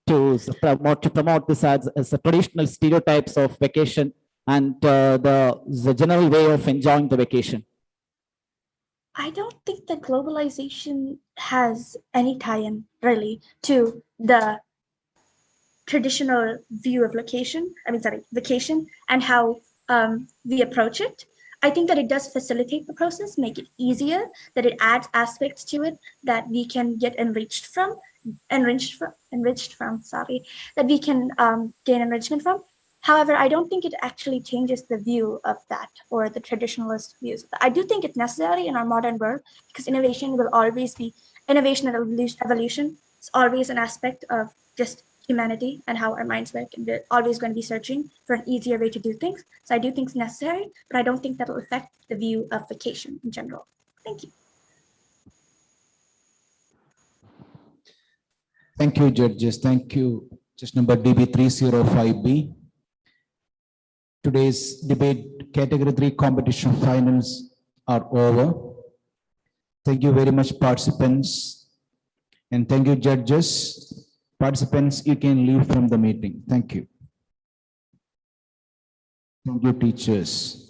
Speaker 7: to promote this as a traditional stereotypes of vacation and the general way of enjoying the vacation?
Speaker 10: I don't think that globalization has any tie-in really to the traditional view of vacation and how we approach it. I think that it does facilitate the process, make it easier, that it adds aspects to it that we can get enriched from, sorry, that we can gain enrichment from. However, I don't think it actually changes the view of that or the traditionalist views. I do think it's necessary in our modern world because innovation will always be innovation and evolution. It's always an aspect of just humanity and how our minds work, and we're always going to be searching for an easier way to do things. So I do think it's necessary, but I don't think that'll affect the view of vacation in general. Thank you.
Speaker 3: Thank you, judges. Thank you. Just number DB305B. Today's debate category 3 competition finals are over. Thank you very much, participants. And thank you, judges. Participants, you can leave from the meeting. Thank you. Thank you, teachers.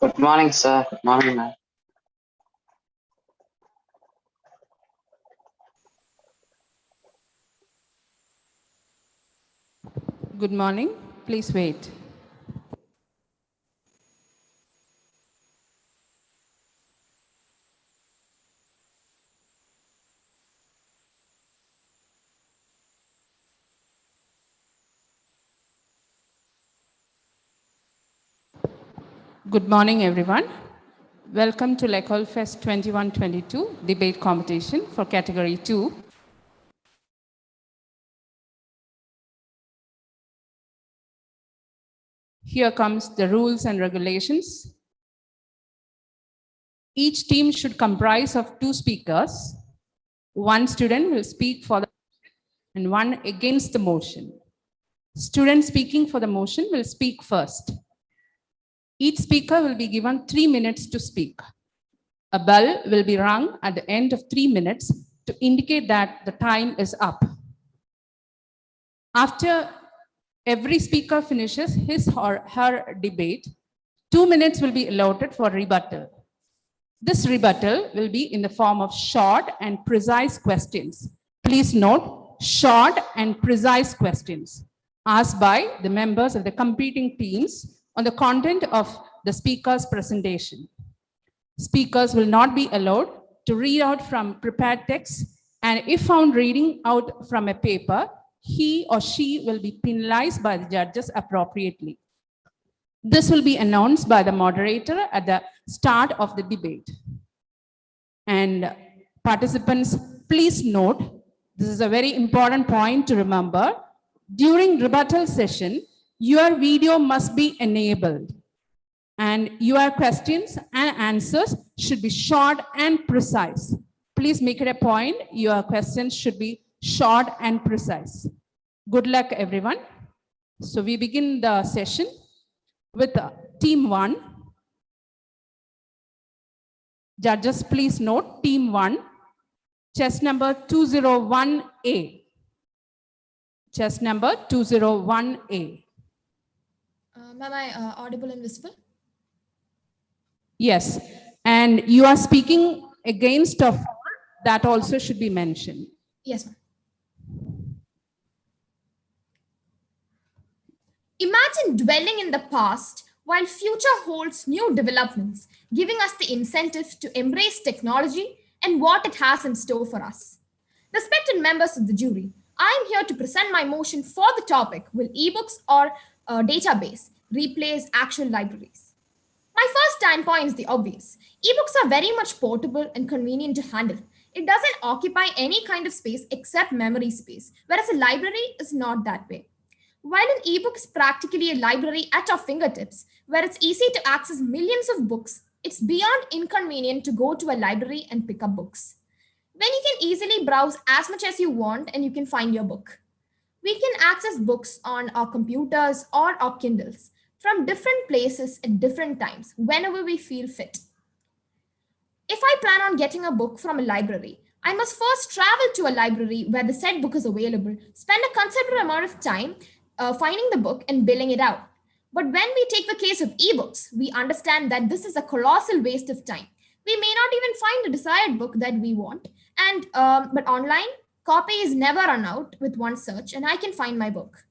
Speaker 17: Good morning, sir. Good morning, ma'am.
Speaker 18: Good morning. Please wait. Good morning, everyone. Welcome to ECOLE Fest 21-22 debate competition for category 2. Here comes the rules and regulations. Each team should comprise of 2 speakers. 1 student will speak for the motion and 1 against the motion. Student speaking for the motion will speak first. Each speaker will be given 3 minutes to speak. A bell will be rung at the end of 3 minutes to indicate that the time is up. After every speaker finishes his or her debate, 2 minutes will be allotted for rebuttal. This rebuttal will be in the form of short and precise questions. Please note, short and precise questions asked by the members of the competing teams on the content of the speaker's presentation. Speakers will not be allowed to read out from prepared text, and if found reading out from a paper, he or she will be penalized by the judges appropriately. This will be announced by the moderator at the start of the debate. And participants, please note, this is a very important point to remember. During rebuttal session, your video must be enabled. And your questions and answers should be short and precise. Please make it a point. Your questions should be short and precise. Good luck, everyone. So we begin the session with team 1. Judges, please note team 1, chess number 201A. Chess number 201A.
Speaker 19: Am I audible and visible?
Speaker 18: Yes, and you are speaking against a fall, that also should be mentioned.
Speaker 19: Yes, ma'am. Imagine dwelling in the past while future holds new developments, giving us the incentive to embrace technology and what it has in store for us. Respected members of the jury, I am here to present my motion for the topic: will ebooks or a database replace actual libraries? My first standpoint is the obvious. Ebooks are very much portable and convenient to handle. It doesn't occupy any kind of space except memory space, whereas a library is not that way. While an ebook is practically a library at our fingertips, where it's easy to access millions of books, it's beyond inconvenient to go to a library and pick up books. When you can easily browse as much as you want and you can find your book. We can access books on our computers or our Kindles from different places at different times, whenever we feel fit. If I plan on getting a book from a library, I must first travel to a library where the said book is available, spend a considerable amount of time finding the book and billing it out. But when we take the case of ebooks, we understand that this is a colossal waste of time. We may not even find the desired book that we want, and but online, copies never run out with one search, and I can find my book.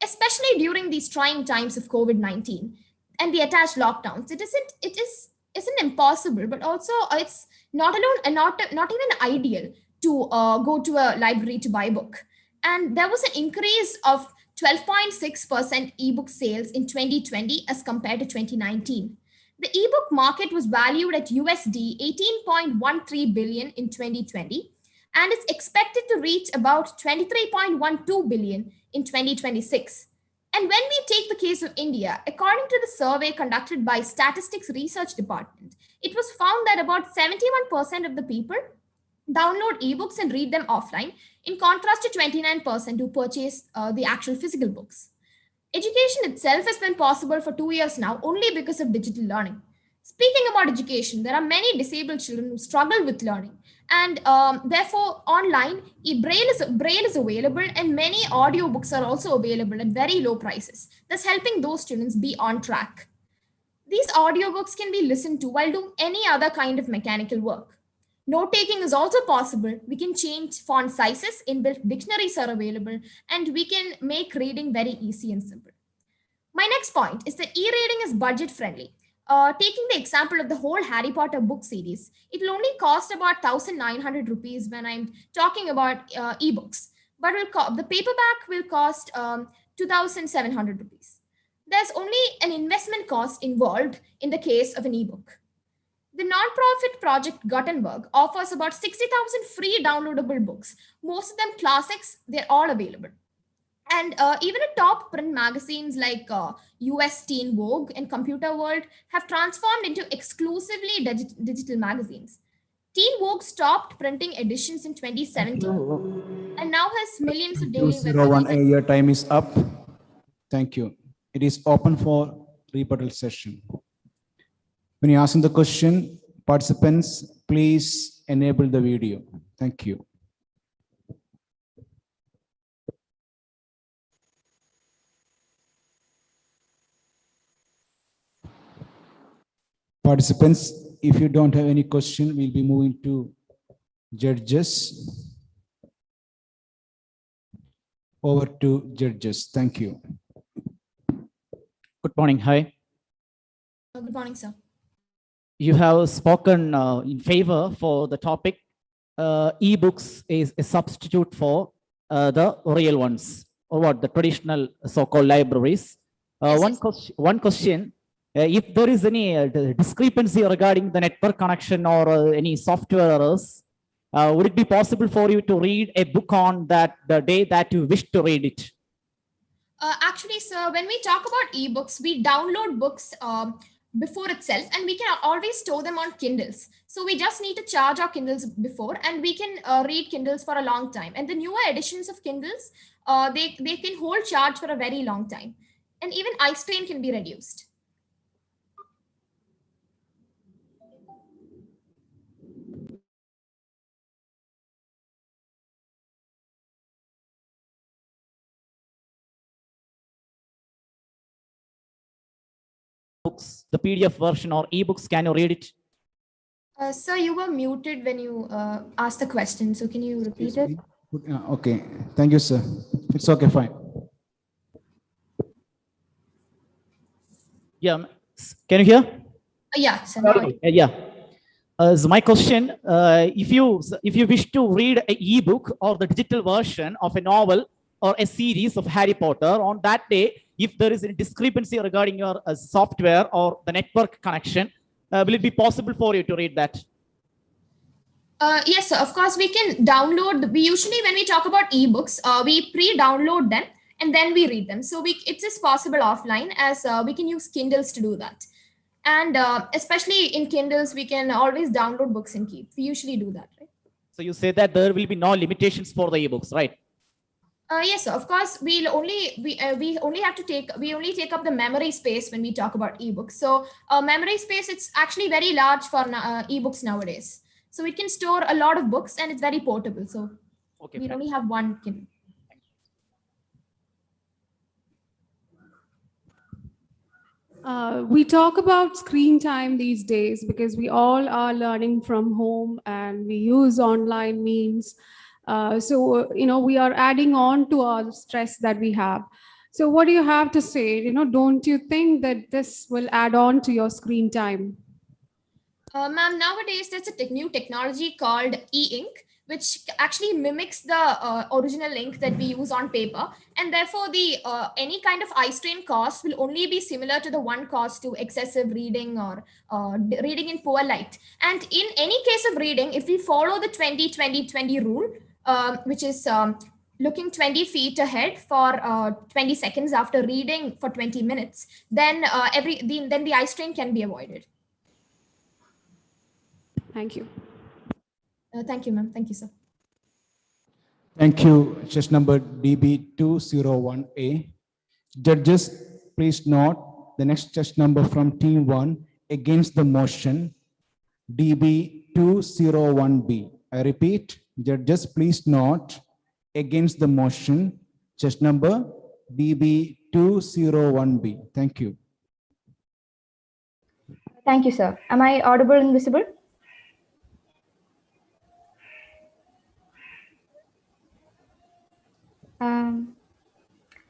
Speaker 19: Especially during these trying times of COVID-19 and the attached lockdowns, it isn't impossible, but also it's not alone and not even ideal to go to a library to buy a book. And there was an increase of 12.6% ebook sales in 2020 as compared to 2019. The ebook market was valued at USD 18.13 billion in 2020, and it's expected to reach about 23.12 billion in 2026. And when we take the case of India, according to the survey conducted by Statistics Research Department, it was found that about 71% of the people download ebooks and read them offline, in contrast to 29% who purchase the actual physical books. Education itself has been possible for 2 years now only because of digital learning. Speaking about education, there are many disabled children who struggle with learning, and therefore online braille is available, and many audiobooks are also available at very low prices, thus helping those students be on track. These audiobooks can be listened to while doing any other kind of mechanical work. Note taking is also possible. We can change font sizes, inbuilt dictionaries are available, and we can make reading very easy and simple. My next point is that e-reading is budget friendly. Taking the example of the whole Harry Potter book series, it will only cost about 1,900 rupees when I'm talking about ebooks, but the paperback will cost 2,700 rupees. There's only an investment cost involved in the case of an ebook. The nonprofit project Gutenberg offers about 60,000 free downloadable books, most of them classics, they're all available. And even a top print magazines like US Teen Vogue and Computer World have transformed into exclusively digital magazines. Teen Vogue stopped printing editions in 2017 and now has millions of daily websites.
Speaker 3: 201A, your time is up. Thank you. It is open for rebuttal session. When you're asking the question, participants, please enable the video. Thank you. Participants, if you don't have any question, we'll be moving to judges. Over to judges. Thank you.
Speaker 7: Good morning. Hi.
Speaker 19: Good morning, sir.
Speaker 7: You have spoken in favor for the topic. E-books is a substitute for the real ones, or what, the traditional so-called libraries. One question, if there is any discrepancy regarding the network connection or any software errors, would it be possible for you to read a book on that the day that you wish to read it?
Speaker 19: Actually, sir, when we talk about ebooks, we download books before itself, and we can always store them on Kindles. So we just need to charge our Kindles before, and we can read Kindles for a long time. And the newer editions of Kindles, they can hold charge for a very long time. And even eye strain can be reduced.
Speaker 7: Books, the PDF version or ebooks, can you read it?
Speaker 19: Sir, you were muted when you asked the question. So can you repeat it?
Speaker 3: Okay. Thank you, sir. It's okay, fine.
Speaker 7: Yeah. Can you hear?
Speaker 19: Yeah. So now
Speaker 7: Yeah. So my question, if you wish to read an ebook or the digital version of a novel or a series of Harry Potter, on that day, if there is a discrepancy regarding your software or the network connection, will it be possible for you to read that?
Speaker 19: Yes, sir. Of course, we can download. We usually, when we talk about ebooks, we pre-download them and then we read them. So it is possible offline, as we can use Kindles to do that. And especially in Kindles, we can always download books and keep. We usually do that, right?
Speaker 7: So you say that there will be no limitations for the ebooks, right?
Speaker 19: Yes, sir. Of course, we only take up the memory space when we talk about ebooks. So memory space, it's actually very large for ebooks nowadays. So it can store a lot of books and it's very portable. So we only have one Kindle.
Speaker 8: We talk about screen time these days because we all are learning from home and we use online means. So, we are adding on to our stress that we have. So what do you have to say? Don't you think that this will add on to your screen time?
Speaker 19: Ma'am, nowadays there's a new technology called e-ink, which actually mimics the original ink that we use on paper, and therefore the any kind of eye strain cost will only be similar to the one cost to excessive reading or reading in poor light. And in any case of reading, if we follow the 20-20-20 rule, which is looking 20 feet ahead for 20 seconds after reading for 20 minutes, then then the eye strain can be avoided.
Speaker 8: Thank you.
Speaker 19: Thank you, ma'am. Thank you, sir.
Speaker 3: Thank you. Just number DB201A. Judges, please note the next test number from team 1 against the motion, DB201B. I repeat, judges, please note against the motion, test number DB201B. Thank you.
Speaker 16: Thank you, sir. Am I audible and visible?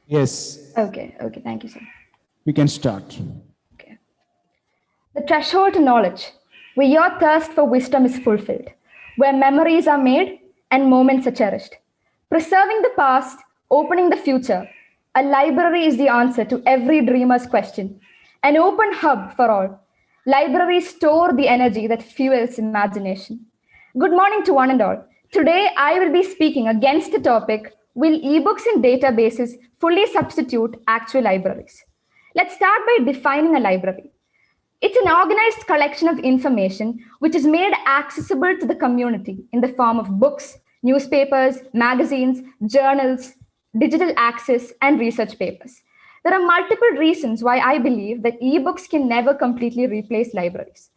Speaker 3: Yes,
Speaker 16: Okay, thank you, sir.
Speaker 3: we can start.
Speaker 16: The threshold to knowledge, where your thirst for wisdom is fulfilled, where memories are made and moments are cherished. Preserving the past, opening the future, a library is the answer to every dreamer's question. An open hub for all. Libraries store the energy that fuels imagination. Good morning to one and all. Today, I will be speaking against the topic, will ebooks and databases fully substitute actual libraries? Let's start by defining a library. It's an organized collection of information which is made accessible to the community in the form of books, newspapers, magazines, journals, digital access, and research papers. There are multiple reasons why I believe that ebooks can never completely replace libraries.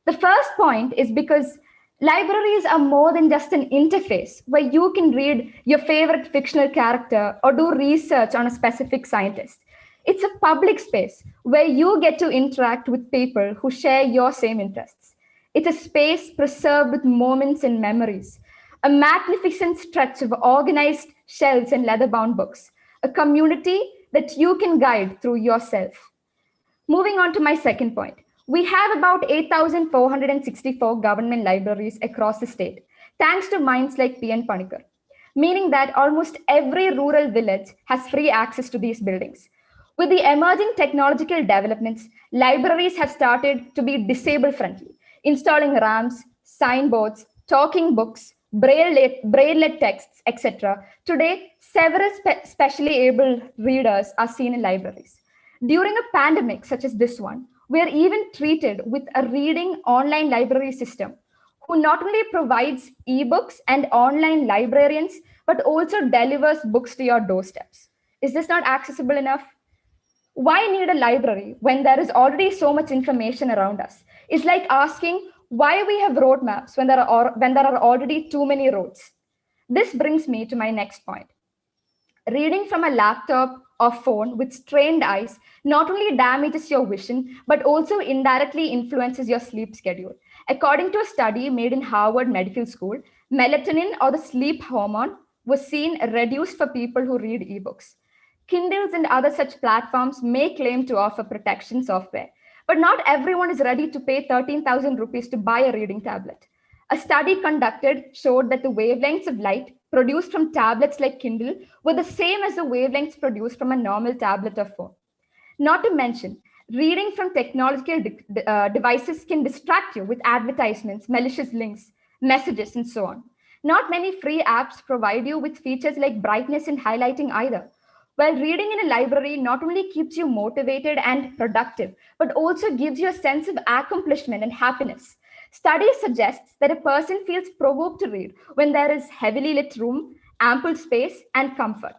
Speaker 16: The first point is because libraries are more than just an interface where you can read your favorite fictional character or do research on a specific scientist. It's a public space where you get to interact with people who share your same interests. It's a space preserved with moments and memories, a magnificent stretch of organized shelves and leather-bound books, a community that you can guide through yourself. Moving on to my second point. We have about 8,464 government libraries across the state, thanks to minds like P.N. Panikar, meaning that almost every rural village has free access to these buildings. With the emerging technological developments, libraries have started to be disabled friendly, installing ramps, signboards, talking books, braille texts, etc. Today, several specially able readers are seen in libraries. During a pandemic such as this one, we are even treated with a reading online library system who not only provides ebooks and online librarians, but also delivers books to your doorsteps. Is this not accessible enough? Why need a library when there is already so much information around us? It's like asking why we have roadmaps when there are already too many roads. This brings me to my next point. Reading from a laptop or phone with strained eyes not only damages your vision, but also indirectly influences your sleep schedule. According to a study made in Harvard Medical School, melatonin or the sleep hormone was seen reduced for people who read ebooks. Kindles and other such platforms may claim to offer protection software, but not everyone is ready to pay 13,000 rupees to buy a reading tablet. A study conducted showed that the wavelengths of light produced from tablets like Kindle were the same as the wavelengths produced from a normal tablet or phone. Not to mention, reading from technological devices can distract you with advertisements, malicious links, messages, and so on. Not many free apps provide you with features like brightness and highlighting either. While reading in a library not only keeps you motivated and productive, but also gives you a sense of accomplishment and happiness. Studies suggest that a person feels provoked to read when there is heavily lit room, ample space, and comfort.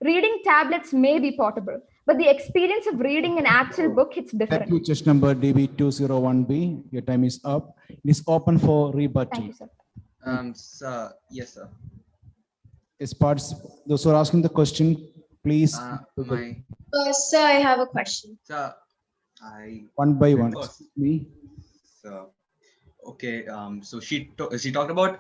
Speaker 16: Reading tablets may be portable, but the experience of reading an actual book hits different.
Speaker 3: Thank you, chest number DB201B. Your time is up. It is open for rebuttal.
Speaker 16: Thank you, sir.
Speaker 20: Sir, yes, sir.
Speaker 3: Yes, those who are asking the question, please.
Speaker 21: Sir, I have a question.
Speaker 20: Sir, I
Speaker 3: One by one.
Speaker 20: first.
Speaker 3: Me.
Speaker 20: So, okay. So she talked about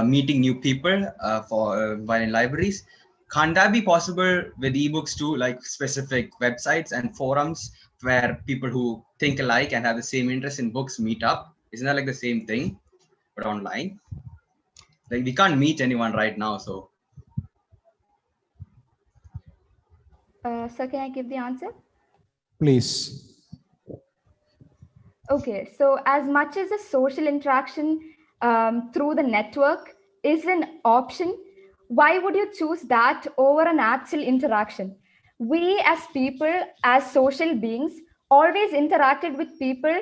Speaker 20: meeting new people while in libraries. Can't that be possible with ebooks too, like specific websites and forums where people who think alike and have the same interest in books meet up? Isn't that like the same thing, but online? Like we can't meet anyone right now, so.
Speaker 16: Sir, can I give the answer?
Speaker 3: Please.
Speaker 16: Okay, so as much as a social interaction through the network is an option, why would you choose that over an actual interaction? We as people, as social beings, always interacted with people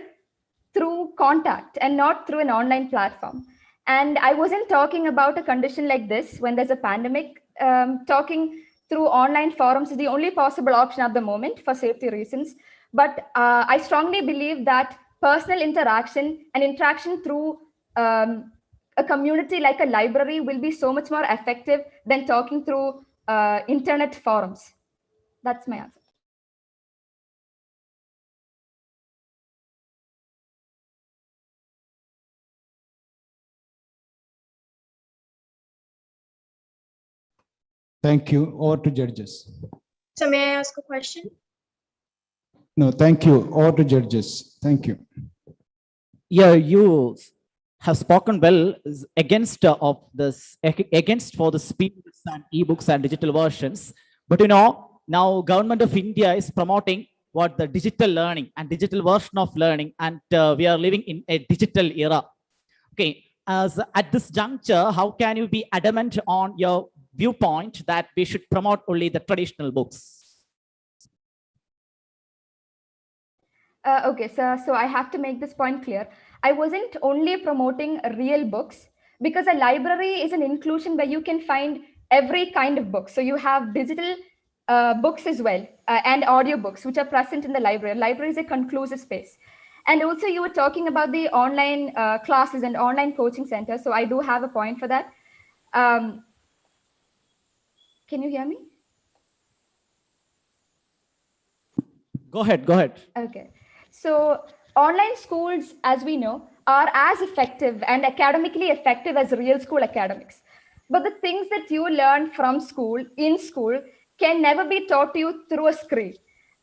Speaker 16: through contact and not through an online platform. And I wasn't talking about a condition like this when there's a pandemic. Talking through online forums is the only possible option at the moment for safety reasons. But I strongly believe that personal interaction and interaction through a community like a library will be so much more effective than talking through internet forums. That's my answer.
Speaker 3: Thank you. Over to judges.
Speaker 21: So may I ask a question?
Speaker 3: No, thank you. Over to judges. Thank you.
Speaker 7: Yeah, you have spoken well against of this against for the speeds and ebooks and digital versions. But now government of India is promoting what the digital learning and digital version of learning, and we are living in a digital era. Okay, as at this juncture, how can you be adamant on your viewpoint that we should promote only the traditional books?
Speaker 2: Okay, so I have to make this point clear. I wasn't only promoting real books, because a library is an inclusion where you can find every kind of book. So you have digital books as well, and audio books, which are present in the library. Library is a conclusive space. And also you were talking about the online classes and online coaching centers. So I do have a point for that. Can you hear me?
Speaker 7: Go ahead, go ahead.
Speaker 2: Okay. So online schools, as we know, are as effective and academically effective as real school academics. But the things that you learn from school, in school, can never be taught to you through a screen.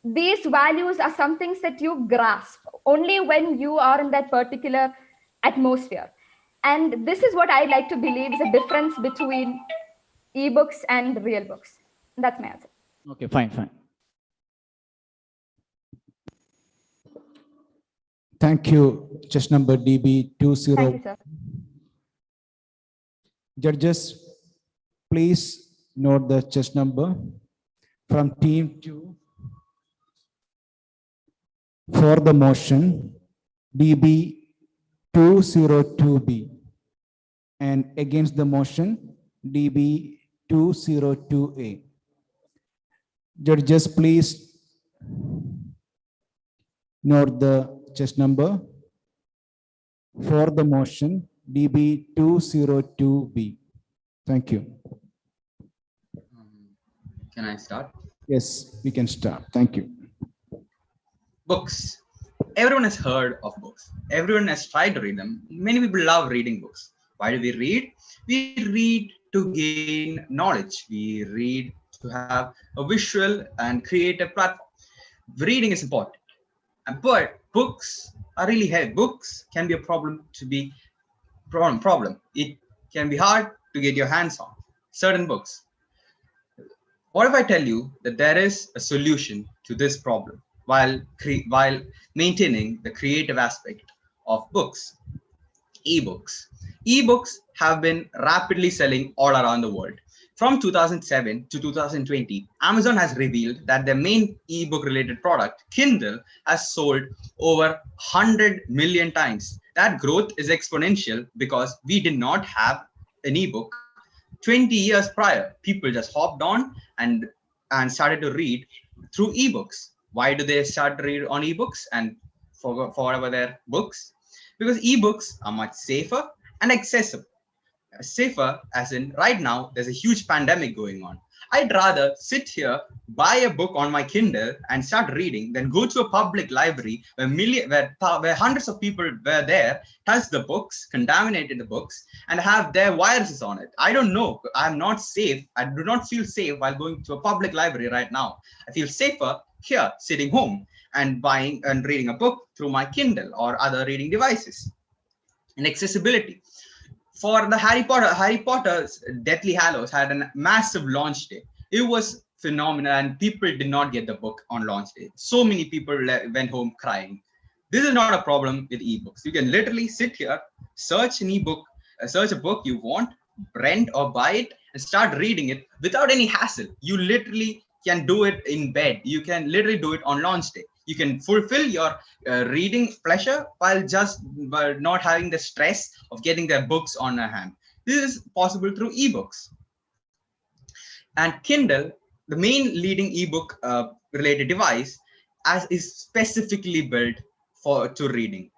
Speaker 2: These values are some things that you grasp only when you are in that particular atmosphere. And this is what I like to believe is a difference between ebooks and real books. That's my answer.
Speaker 7: Okay, fine.
Speaker 3: Thank you. Chess number DB20.
Speaker 2: Thank you, sir.
Speaker 3: Judges, please note the chess number from team 2. For the motion, DB202B, and against the motion, DB202A. Judges, please note the chess number for the motion DB202B. Thank you.
Speaker 20: Can I start?
Speaker 3: Yes, we can start. Thank you.
Speaker 20: Books. Everyone has heard of books. Everyone has tried to read them. Many people love reading books. Why do we read? We read to gain knowledge. We read to have a visual and creative platform. Reading is important. But books are really heavy. Books can be a problem to be problem. It can be hard to get your hands on certain books. What if I tell you that there is a solution to this problem while maintaining the creative aspect of books? Ebooks. Ebooks have been rapidly selling all around the world. From 2007 to 2020, Amazon has revealed that their main ebook related product, Kindle, has sold over 100 million times. That growth is exponential because we did not have an ebook 20 years prior. People just hopped on and started to read through ebooks. Why do they start to read on ebooks and forward their books? Because ebooks are much safer and accessible. Safer as in right now there's a huge pandemic going on. I'd rather sit here, buy a book on my Kindle and start reading than go to a public library where hundreds of people were there, touch the books, contaminated the books, and have their viruses on it. I don't know. I'm not safe. I do not feel safe while going to a public library right now. I feel safer here, sitting home and buying and reading a book through my Kindle or other reading devices. And accessibility. For the Harry Potter's Deathly Hallows had a massive launch day. It was phenomenal and people did not get the book on launch day. So many people went home crying. This is not a problem with ebooks. You can literally sit here, search an ebook, search a book you want, rent or buy it and start reading it without any hassle. You literally can do it in bed. You can literally do it on launch day. You can fulfill your reading pleasure while not having the stress of getting their books on a hand. This is possible through ebooks. And Kindle, the main leading ebook related device, is specifically built to reading.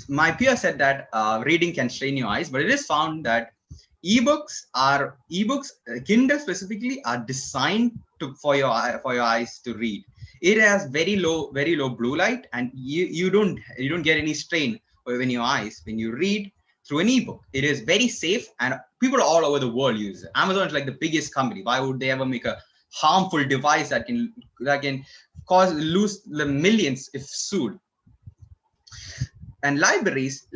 Speaker 20: My peer said that reading can strain your eyes, but it is found that Kindle specifically are designed for your eyes to read. It has very low blue light, and you don't get any strain in your eyes when you read through an ebook. It is very safe and people all over the world use it. Amazon is like the biggest company. Why would they ever make a harmful device that can lose the millions if sued? And libraries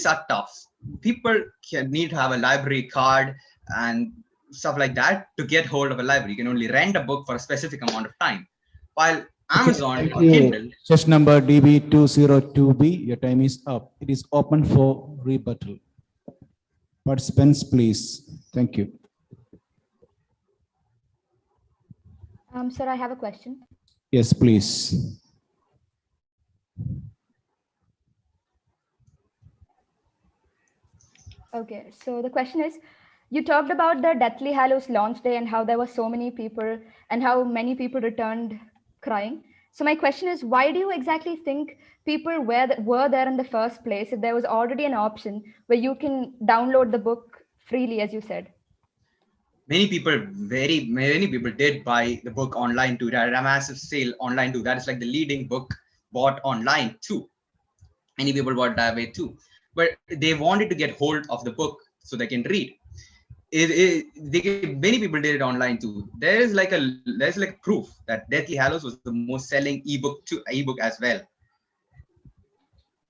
Speaker 20: are tough. People need to have a library card and stuff like that to get hold of a library. You can only rent a book for a specific amount of time. While Amazon or Kindle.
Speaker 3: Session number DB202B, your time is up. It is open for rebuttal. Participants, please. Thank you.
Speaker 2: Sir, I have a question.
Speaker 3: Yes, please.
Speaker 2: Okay, so the question is, you talked about the Deathly Hallows launch day and how there were so many people and how many people returned crying. So my question is, why do you exactly think people were there in the first place if there was already an option where you can download the book freely, as you said?
Speaker 20: Many people did buy the book online too. There had a massive sale online too. That is like the leading book bought online too. Many people bought that way too. But they wanted to get hold of the book so they can read. Many people did it online too. There's like proof that Deathly Hallows was the most selling ebook as well.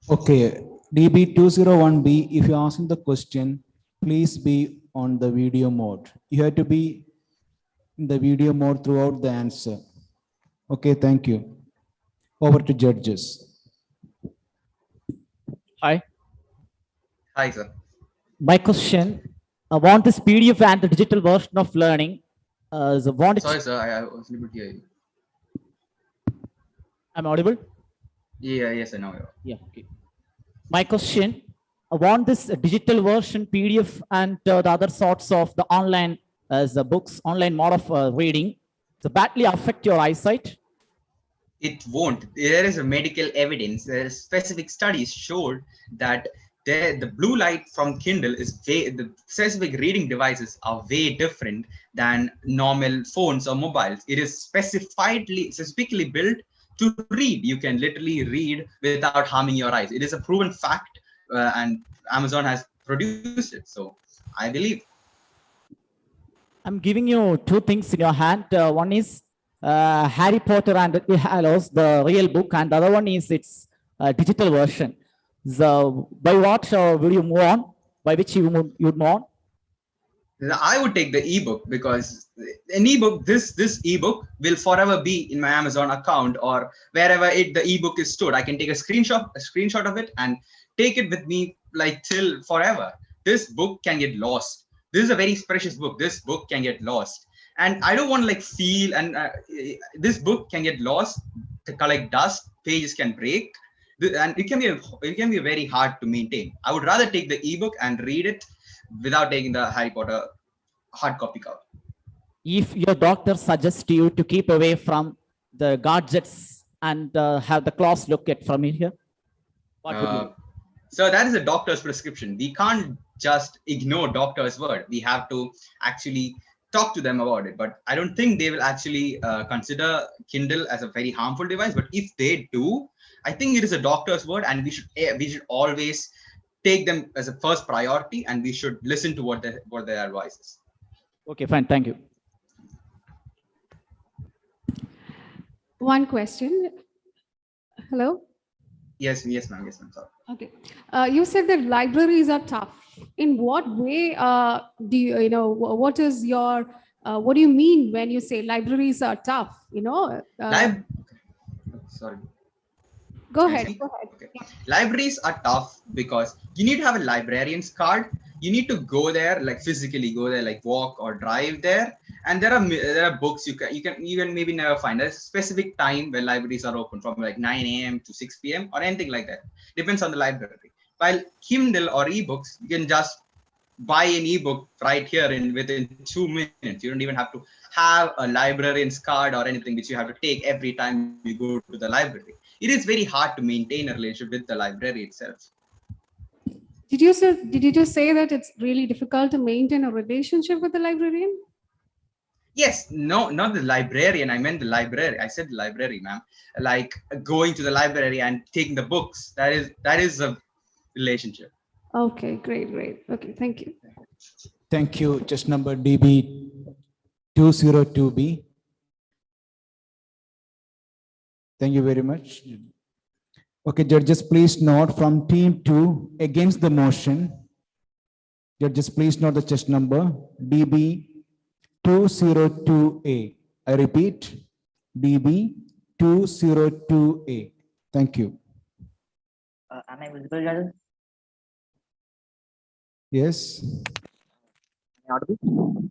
Speaker 3: Okay, DB201B, if you're asking the question, please be on the video mode. You have to be in the video mode throughout the answer. Okay, thank you. Over to judges.
Speaker 7: Hi.
Speaker 20: Hi, sir.
Speaker 7: My question, I want this PDF and the digital version of learning.
Speaker 20: Sorry, sir, I wasn't able to hear you.
Speaker 7: I'm audible?
Speaker 20: Yeah, yes, I know.
Speaker 7: Yeah, okay. My question, I want this digital version PDF and the other sorts of the online the books, online mode of reading, to badly affect your eyesight?
Speaker 20: It won't. There is a medical evidence. There is specific studies showed that the blue light from Kindle is the specific reading devices are way different than normal phones or mobiles. It is specifically built to read. You can literally read without harming your eyes. It is a proven fact, and Amazon has produced it. So I believe.
Speaker 7: I'm giving you two things in your hand. One is Harry Potter and Deathly Hallows, the real book, and the other one is its digital version. So by what will you move on? By which you would move on?
Speaker 20: I would take the ebook because an ebook, this ebook will forever be in my Amazon account or wherever the ebook is stored. I can take a screenshot of it and take it with me like till forever. This book can get lost. This is a very precious book. This book can get lost. And I don't want to like feel, and this book can get lost, to collect dust, pages can break, and it can be very hard to maintain. I would rather take the ebook and read it without taking the Harry Potter hard copy cover.
Speaker 7: If your doctor suggests you to keep away from the gadgets and have the claws look at from here, what would you do?
Speaker 20: So that is a doctor's prescription. We can't just ignore doctor's word. We have to actually talk to them about it. But I don't think they will actually consider Kindle as a very harmful device. But if they do, I think it is a doctor's word, and we should always take them as a first priority, and we should listen to what their advice is.
Speaker 7: Okay, fine. Thank you.
Speaker 8: One question. Hello?
Speaker 20: Yes, ma'am. Sorry.
Speaker 8: Okay. You said that libraries are tough. In what way do what is your, what do you mean when you say libraries are tough?
Speaker 20: Sorry.
Speaker 8: Go ahead.
Speaker 20: Okay. Libraries are tough because you need to have a librarian's card. You need to go there, like physically go there, like walk or drive there. And there are books you can maybe never find. There's a specific time when libraries are open, from like 9 a.m. to 6 p.m. or anything like that. Depends on the library. While Kindle or ebooks, you can just buy an ebook right here within 2 minutes. You don't even have to have a librarian's card or anything which you have to take every time you go to the library. It is very hard to maintain a relationship with the library itself.
Speaker 8: Did you just say that it's really difficult to maintain a relationship with the librarian?
Speaker 20: Yes, no, not the librarian. I meant the library. I said the library, ma'am. Like going to the library and taking the books. That is a relationship.
Speaker 8: Okay, great. Okay, thank you.
Speaker 3: Thank you. Just number DB 202B. Thank you very much. Okay, judges, please note from team 2 against the motion. Judges, please note the chest number DB 202A. I repeat, DB 202A. Thank you.
Speaker 1: Am I visible, judges?
Speaker 3: Yes.
Speaker 1: Am I audible?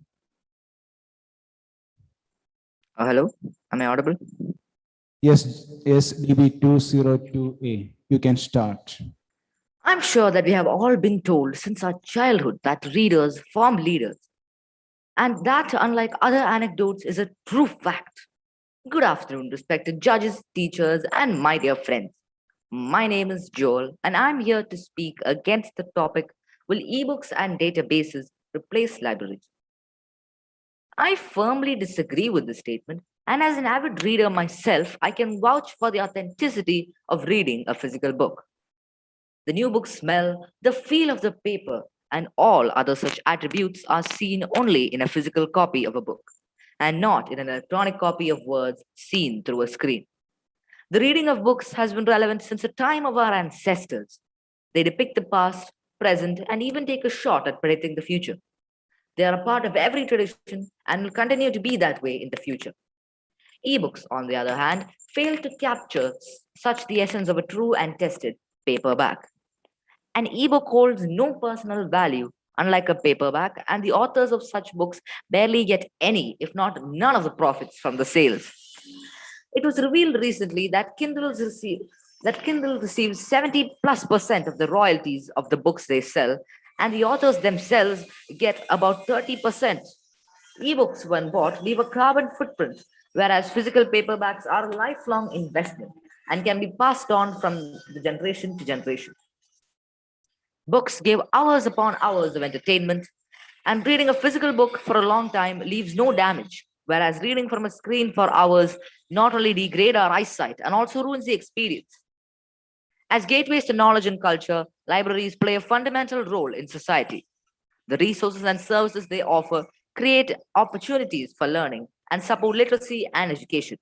Speaker 1: Hello, am I audible?
Speaker 3: Yes, DB 202A. You can start.
Speaker 1: I'm sure that we have all been told since our childhood that readers form leaders. And that, unlike other anecdotes, is a true fact. Good afternoon, respected judges, teachers, and my dear friends. My name is Joel, and I'm here to speak against the topic, will ebooks and databases replace libraries? I firmly disagree with this statement, and as an avid reader myself, I can vouch for the authenticity of reading a physical book. The new book smell, the feel of the paper, and all other such attributes are seen only in a physical copy of a book, and not in an electronic copy of words seen through a screen. The reading of books has been relevant since the time of our ancestors. They depict the past, present, and even take a shot at predicting the future. They are a part of every tradition and will continue to be that way in the future. Ebooks, on the other hand, fail to capture such the essence of a true and tested paperback. An ebook holds no personal value, unlike a paperback, and the authors of such books barely get any, if not none, of the profits from the sales. It was revealed recently that Kindle receives 70+% of the royalties of the books they sell, and the authors themselves get about 30%. Ebooks, when bought, leave a carbon footprint, whereas physical paperbacks are a lifelong investment and can be passed on from the generation to generation. Books give hours upon hours of entertainment, and reading a physical book for a long time leaves no damage, whereas reading from a screen for hours not only degrade our eyesight and also ruins the experience. As gateways to knowledge and culture, libraries play a fundamental role in society. The resources and services they offer create opportunities for learning and support literacy and education.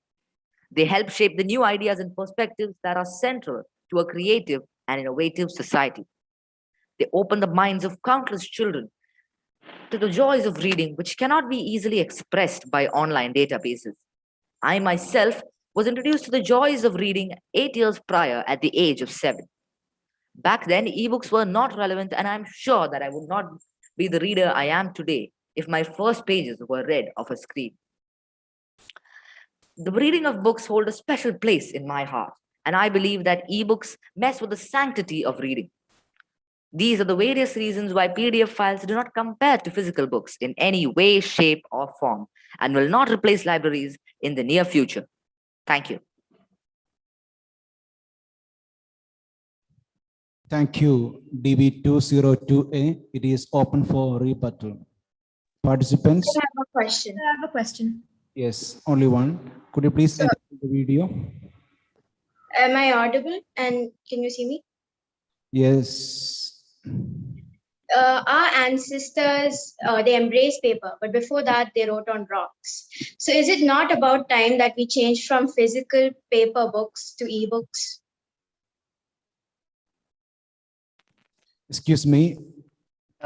Speaker 1: They help shape the new ideas and perspectives that are central to a creative and innovative society. They open the minds of countless children to the joys of reading, which cannot be easily expressed by online databases. I myself was introduced to the joys of reading 8 years prior at the age of 7. Back then, ebooks were not relevant, and I'm sure that I would not be the reader I am today if my first pages were read off a screen. The reading of books hold a special place in my heart, and I believe that ebooks mess with the sanctity of reading. These are the various reasons why PDF files do not compare to physical books in any way, shape, or form, and will not replace libraries in the near future. Thank you.
Speaker 3: Thank you, DB202A. It is open for rebuttal. Participants?
Speaker 21: I have a question.
Speaker 19: I have a question.
Speaker 3: Yes, only one. Could you please enter the video?
Speaker 21: Am I audible and can you see me?
Speaker 3: Yes.
Speaker 21: Our ancestors, they embraced paper, but before that, they wrote on rocks. So is it not about time that we change from physical paper books to ebooks?
Speaker 3: Excuse me.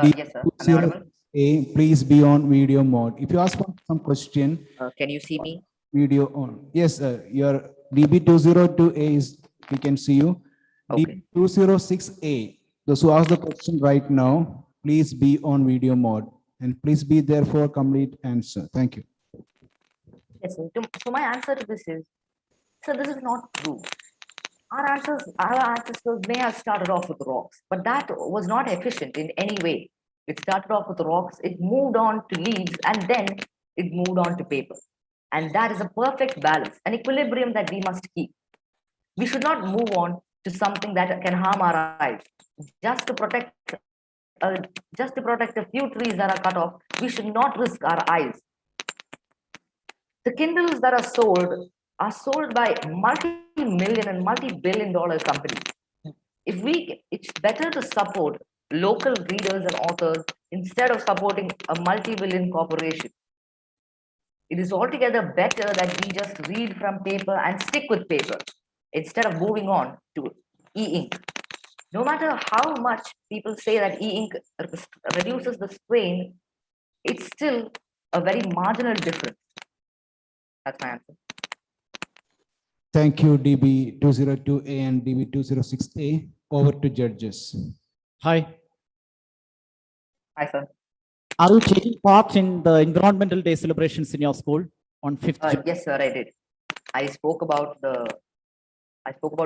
Speaker 1: Yes, sir. Am I audible?
Speaker 3: A, please be on video mode. If you ask for some question,
Speaker 1: Can you see me?
Speaker 3: video on. Yes, your DB202A is, we can see you.
Speaker 1: Okay.
Speaker 3: DB206A, those who ask the question right now, please be on video mode and please be there for complete answer. Thank you.
Speaker 1: Yes, sir. So my answer to this is, so this is not true. Our ancestors may have started off with rocks, but that was not efficient in any way. It started off with rocks, it moved on to leaves, and then it moved on to paper. And that is a perfect balance, an equilibrium that we must keep. We should not move on to something that can harm our eyes. Just to protect a few trees that are cut off, we should not risk our eyes. The Kindles that are sold by multi-million and multi-billion-dollar companies. It's better to support local readers and authors instead of supporting a multi-billion corporation. It is altogether better that we just read from paper and stick with paper instead of moving on to e-ink. No matter how much people say that e-ink reduces the strain, it's still a very marginal difference. That's my answer.
Speaker 3: Thank you, DB202A and DB206A. Over to judges.
Speaker 7: Hi.
Speaker 1: Hi, sir.
Speaker 7: Are you taking part in the Environmental Day celebrations in your school on 5th June?
Speaker 1: Yes, sir, I did. I spoke about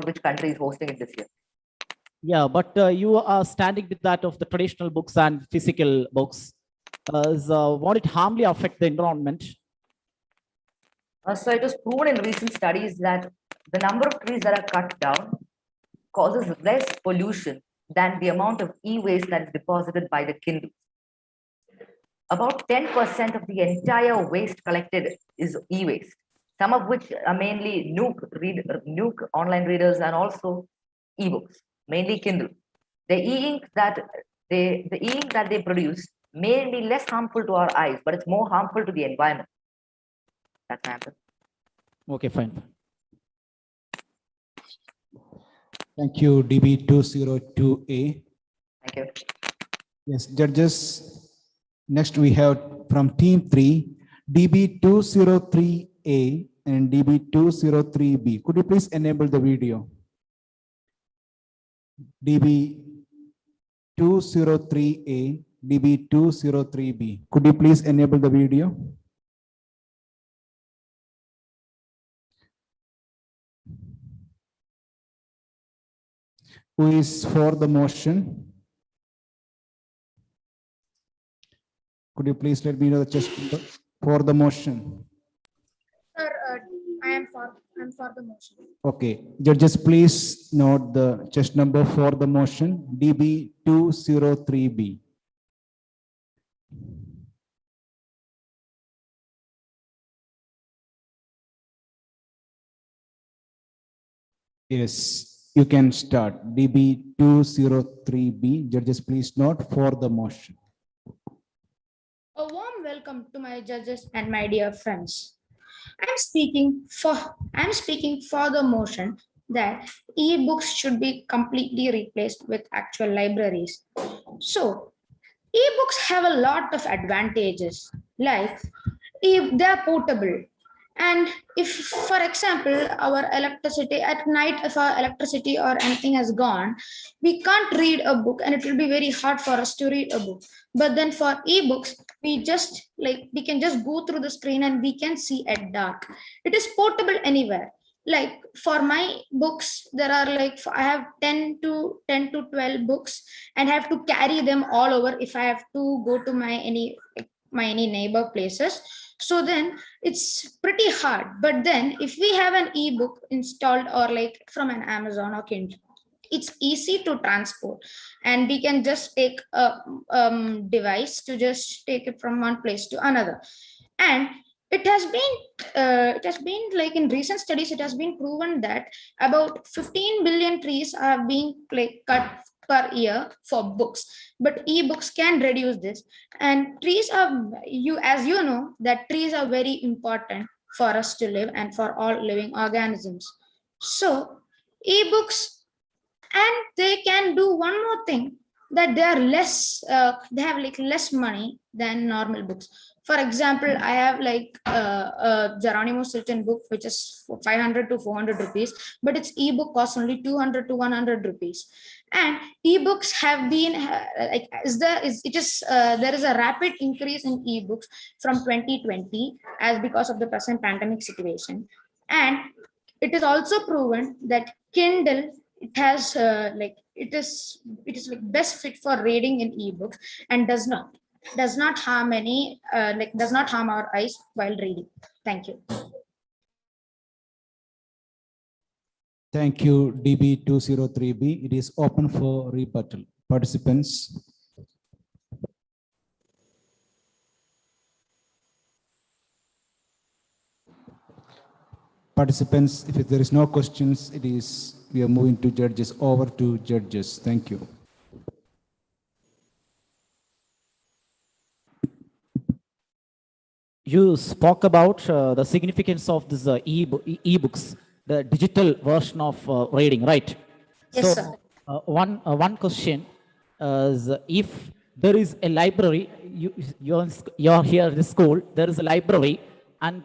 Speaker 1: which country is hosting it this year.
Speaker 7: Yeah, but you are standing with that of the traditional books and physical books. Won't it harmfully affect the environment?
Speaker 1: So it was proven in recent studies that the number of trees that are cut down causes less pollution than the amount of e-waste that is deposited by the Kindles. About 10% of the entire waste collected is e-waste, some of which are mainly Nuke online readers and also e-books, mainly Kindle. The e-ink that they produce may be less harmful to our eyes, but it's more harmful to the environment. That's my answer.
Speaker 7: Okay, fine.
Speaker 3: Thank you, DB202A.
Speaker 1: Thank you.
Speaker 3: Yes, judges. Next, we have from team 3, DB203A and DB203B. Could you please enable the video? DB203A, DB203B. Could you please enable the video? Who is for the motion? Could you please let me know the chest number for the motion?
Speaker 10: Sir, I am for the motion.
Speaker 3: Okay, judges, please note the chest number for the motion, DB203B. Yes, you can start. DB203B. Judges, please note for the motion.
Speaker 10: A warm welcome to my judges and my dear friends. I'm speaking for the motion that e-books should be completely replaced with actual libraries. So, e-books have a lot of advantages, like if they're portable. And if, for example, our electricity at night, if our electricity or anything has gone, we can't read a book and it will be very hard for us to read a book. But then for ebooks, we can just go through the screen and we can see at dark. It is portable anywhere. Like for my books, there are I have 10 to 12 books and have to carry them all over if I have to go to my any neighbor places. So then it's pretty hard. But then if we have an ebook installed or from an Amazon or Kindle, it's easy to transport and we can just take a device to just take it from one place to another. And it has been in recent studies, it has been proven that about 15 billion trees are being cut per year for books, but ebooks can reduce this. And trees are, as you know, that trees are very important for us to live and for all living organisms. So ebooks, and they can do one more thing, that they are less they have less money than normal books. For example, I have a Geronimo Stilton book which is 500 to 400 rupees, but its ebook costs only 200 to 100 rupees. And ebooks have been there is a rapid increase in ebooks from 2020 as because of the present pandemic situation. And it is also proven that Kindle, it has it is best fit for reading in ebooks and does not harm does not harm our eyes while reading. Thank you.
Speaker 3: Thank you, DB203B. It is open for rebuttal. Participants. Participants, if there is no questions, we are moving to judges. Over to judges. Thank you.
Speaker 7: you spoke about the significance of this e-books, the digital version of reading, right?
Speaker 10: Yes, sir.
Speaker 7: One question is if there is a library, you're here in the school, there is a library, and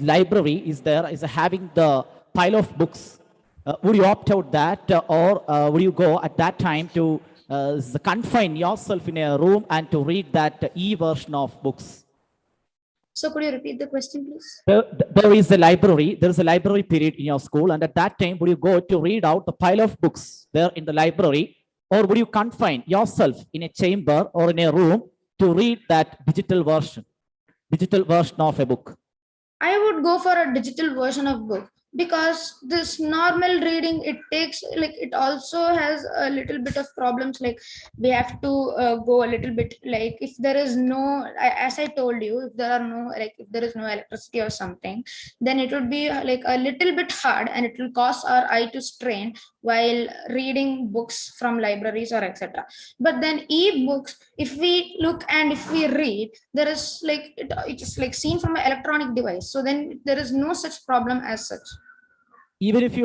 Speaker 7: library is having the pile of books. Would you opt out that, or would you go at that time to confine yourself in a room and to read that e-version of books?
Speaker 10: So could you repeat the question, please?
Speaker 7: There is a library. There is a library period in your school, and at that time, would you go to read out the pile of books there in the library, or would you confine yourself in a chamber or in a room to read that digital version of a book?
Speaker 10: I would go for a digital version of book, because this normal reading, it takes, like, it also has a little bit of problems, like we have to go a little bit, like if there is no, as I told you, if there are no, like if there is no electricity or something, then it would be like a little bit hard, and it will cause our eye to strain while reading books from libraries or etc. But then e-books, if we look and if we read, there is like it's like seen from an electronic device, so then there is no such problem as such.
Speaker 7: Even if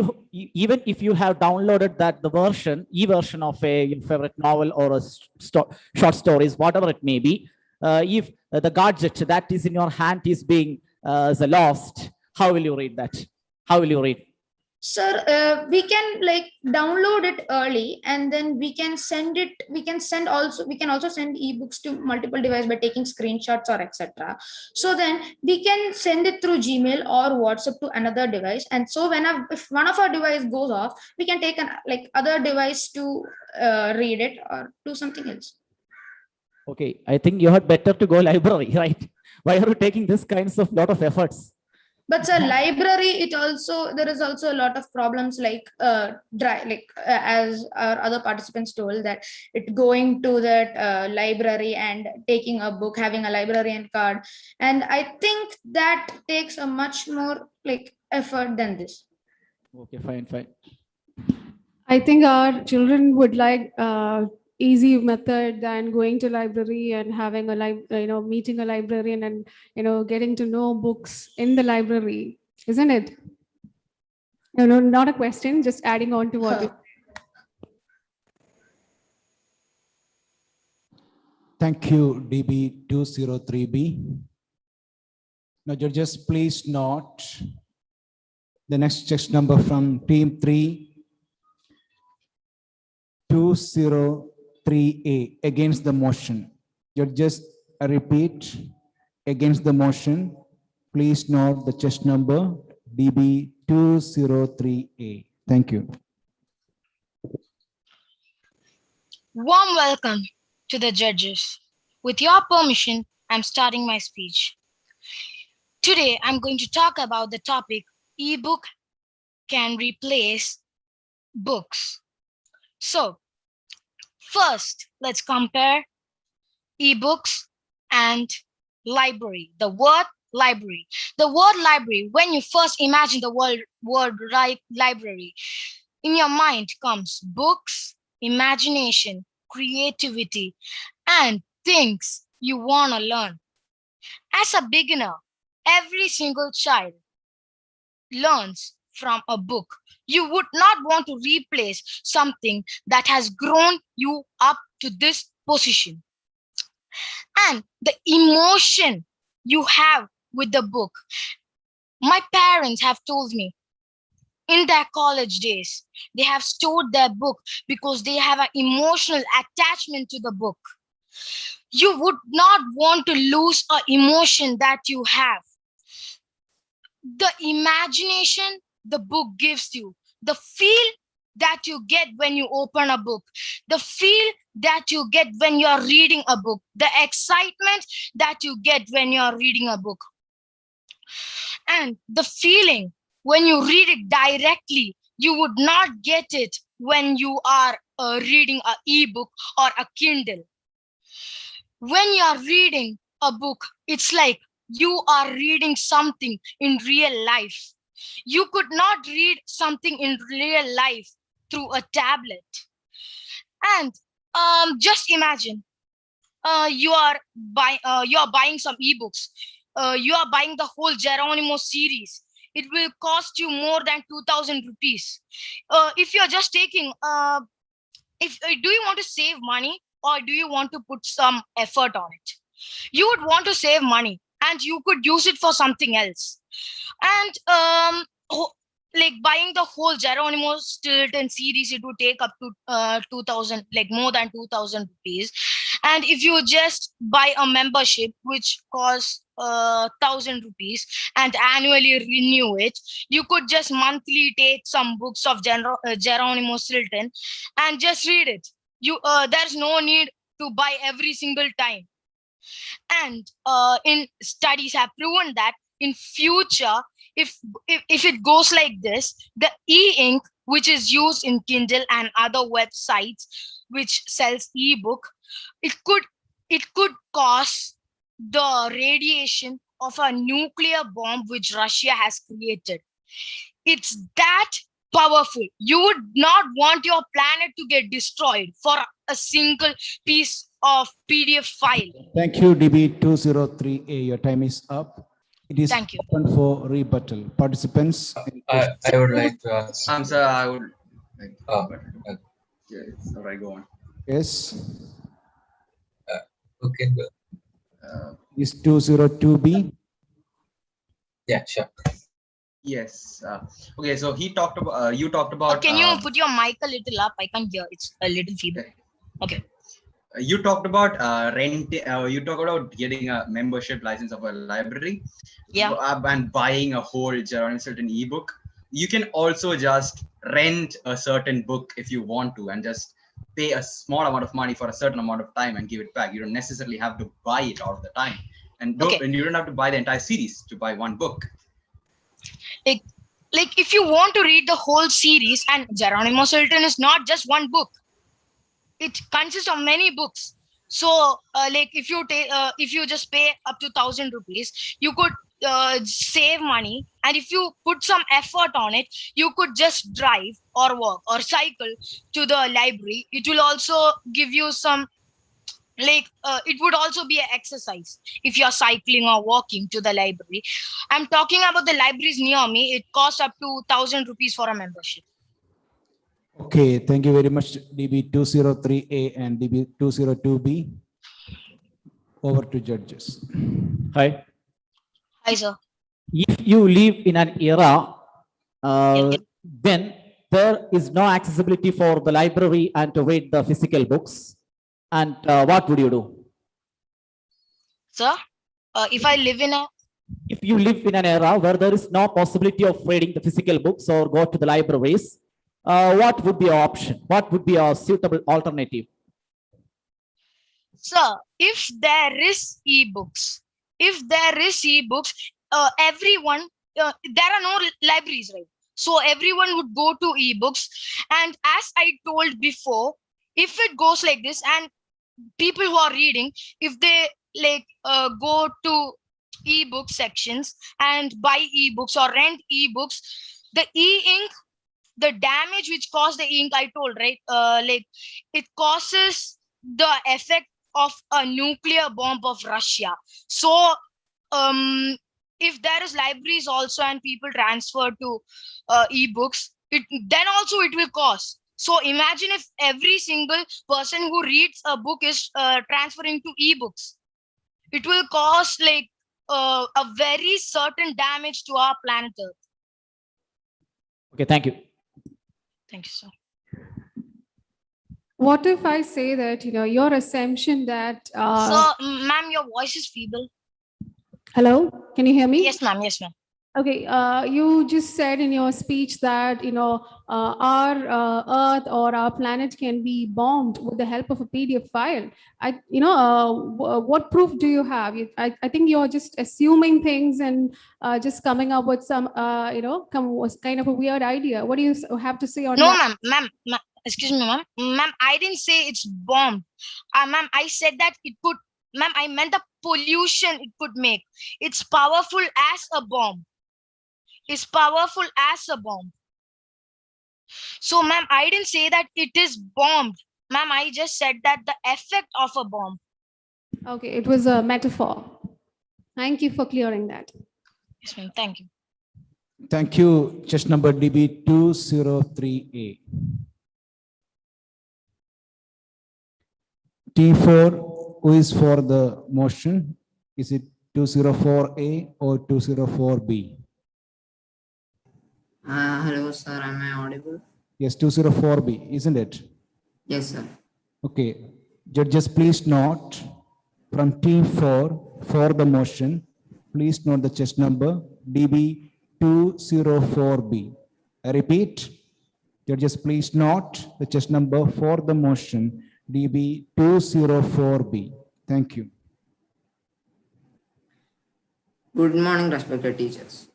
Speaker 7: you have downloaded that the version, e-version of your favorite novel or a short stories, whatever it may be, if the gadget that is in your hand is being lost, how will you read that? How will you read?
Speaker 10: Sir, we can like download it early, and then we can send it. We can also send ebooks to multiple devices by taking screenshots or etc. So then we can send it through Gmail or WhatsApp to another device. And so if one of our device goes off, we can take an other device to read it or do something else.
Speaker 7: Okay, I think you had better to go library, right? Why are you taking this kinds of lot of efforts?
Speaker 10: But sir, library, there is also a lot of problems, like as our other participants told, that it going to that library and taking a book, having a librarian card, and I think that takes a much more like effort than this.
Speaker 7: Okay, fine.
Speaker 8: I think our children would like easy method than going to library and having a meeting a librarian and getting to know books in the library, isn't it? No, not a question, just adding on to what you.
Speaker 3: Thank you, DB203B. Now, judges, please note the next text number from team 3, 203A, against the motion. Judges, I repeat, against the motion. Please note the chest number DB203A. Thank you.
Speaker 4: Warm welcome to the judges. With your permission, I'm starting my speech. Today, I'm going to talk about the topic, ebook can replace books. So, first, let's compare ebooks and library. The word library. The word library, when you first imagine the word library, in your mind comes books, imagination, creativity, and things you want to learn. As a beginner, every single child learns from a book. You would not want to replace something that has grown you up to this position. And the emotion you have with the book. My parents have told me in their college days, they have stored their book because they have an emotional attachment to the book. You would not want to lose an emotion that you have. The imagination the book gives you, the feel that you get when you open a book, the feel that you get when you're reading a book, the excitement that you get when you're reading a book, and the feeling when you read it directly, you would not get it when you are reading an ebook or a Kindle. When you are reading a book, it's like you are reading something in real life. You could not read something in real life through a tablet. And just imagine you're buying some ebooks. you are buying the whole Geronimo series, it will cost you more than 2,000 rupees. If you're just taking, if do you want to save money or do you want to put some effort on it? You would want to save money and you could use it for something else. And like buying the whole Geronimo Stilton series, it would take up to 2,000, like more than 2,000 rupees. And if you just buy a membership which costs 1,000 rupees and annually renew it, you could just monthly take some books of Geronimo Stilton and just read it. There's no need to buy every single time. And in studies have proven that in future, if it goes like this, the e-ink which is used in Kindle and other websites which sells ebook, it could cause the radiation of a nuclear bomb which Russia has created. It's that powerful. You would not want your planet to get destroyed for a single piece of PDF file.
Speaker 3: Thank you, DB203A. Your time is up. It is
Speaker 4: Thank you.
Speaker 3: open for rebuttal. Participants.
Speaker 17: I would like to ask.
Speaker 20: Sir, I would.
Speaker 17: Yeah,
Speaker 20: it's all right. Go on.
Speaker 3: Yes.
Speaker 17: Okay.
Speaker 3: Is 202B?
Speaker 17: Yeah, sure.
Speaker 20: Yes. Okay. So he talked about. You talked about.
Speaker 4: Can you put your mic a little up? I can't hear. It's a little feeble. Okay.
Speaker 20: You talked about you talked about getting a membership license of a library,
Speaker 4: yeah,
Speaker 20: and buying a whole Geronimo Stilton ebook. You can also just rent a certain book if you want to, and just pay a small amount of money for a certain amount of time and give it back. You don't necessarily have to buy it all the time, and you don't have to buy the entire series to buy one book.
Speaker 4: Like if you want to read the whole series, and Geronimo Stilton is not just one book. It consists of many books. So like if you just pay up to 1,000 rupees, you could save money. And if you put some effort on it, you could just drive or walk or cycle to the library. It will also give you some, like it would also be an exercise if you're cycling or walking to the library. I'm talking about the libraries near me. It costs up to 1,000 rupees for a membership.
Speaker 3: Okay, thank you very much, DB203A and DB202B. Over to judges.
Speaker 7: Hi.
Speaker 4: Hi, sir.
Speaker 7: If you live in an era when there is no accessibility for the library and to read the physical books, and what would you do?
Speaker 4: Sir, if I live in a...
Speaker 7: If you live in an era where there is no possibility of reading the physical books or go to the libraries, what would be your option? What would be a suitable alternative?
Speaker 4: Sir, if there is ebooks, everyone, there are no libraries, right? So everyone would go to ebooks. And as I told before, if it goes like this and people who are reading, if they go to ebook sections and buy ebooks or rent ebooks, the e-ink, the damage which caused the ink, I told, right? It causes the effect of a nuclear bomb of Russia. So if there is libraries also and people transfer to ebooks, then also it will cause. So imagine if every single person who reads a book is transferring to ebooks, it will cause a very certain damage to our planet Earth.
Speaker 7: Okay, thank you.
Speaker 4: Thank you, sir.
Speaker 8: What if I say that, your assumption that...
Speaker 4: So, ma'am, your voice is feeble.
Speaker 8: Hello, can you hear me?
Speaker 4: Yes, ma'am. Yes, ma'am.
Speaker 8: Okay, you just said in your speech that, our Earth or our planet can be bombed with the help of a PDF file. What proof do you have? I think you're just assuming things and just coming up with some, was kind of a weird idea. What do you have to say on that?
Speaker 4: No, ma'am. Excuse me, ma'am. Ma'am, I didn't say it's bombed. Ma'am, I said that it could, ma'am, I meant the pollution it could make. It's powerful as a bomb. It's powerful as a bomb. So, ma'am, I didn't say that it is bombed. Ma'am, I just said that the effect of a bomb.
Speaker 8: Okay, it was a metaphor. Thank you for clearing that.
Speaker 4: Yes, ma'am. Thank you.
Speaker 3: Thank you. Chest number DB 203A. T4, who is for the motion? Is it 204A or 204B?
Speaker 11: Hello, sir. Am I audible?
Speaker 3: Yes, 204B, isn't it?
Speaker 11: Yes, sir.
Speaker 3: Okay. Judges, please note from T4 for the motion, please note the chest number DB 204B. I repeat, judges, please note the chest number for the motion DB 204B. Thank you.
Speaker 11: Good morning, respected teachers.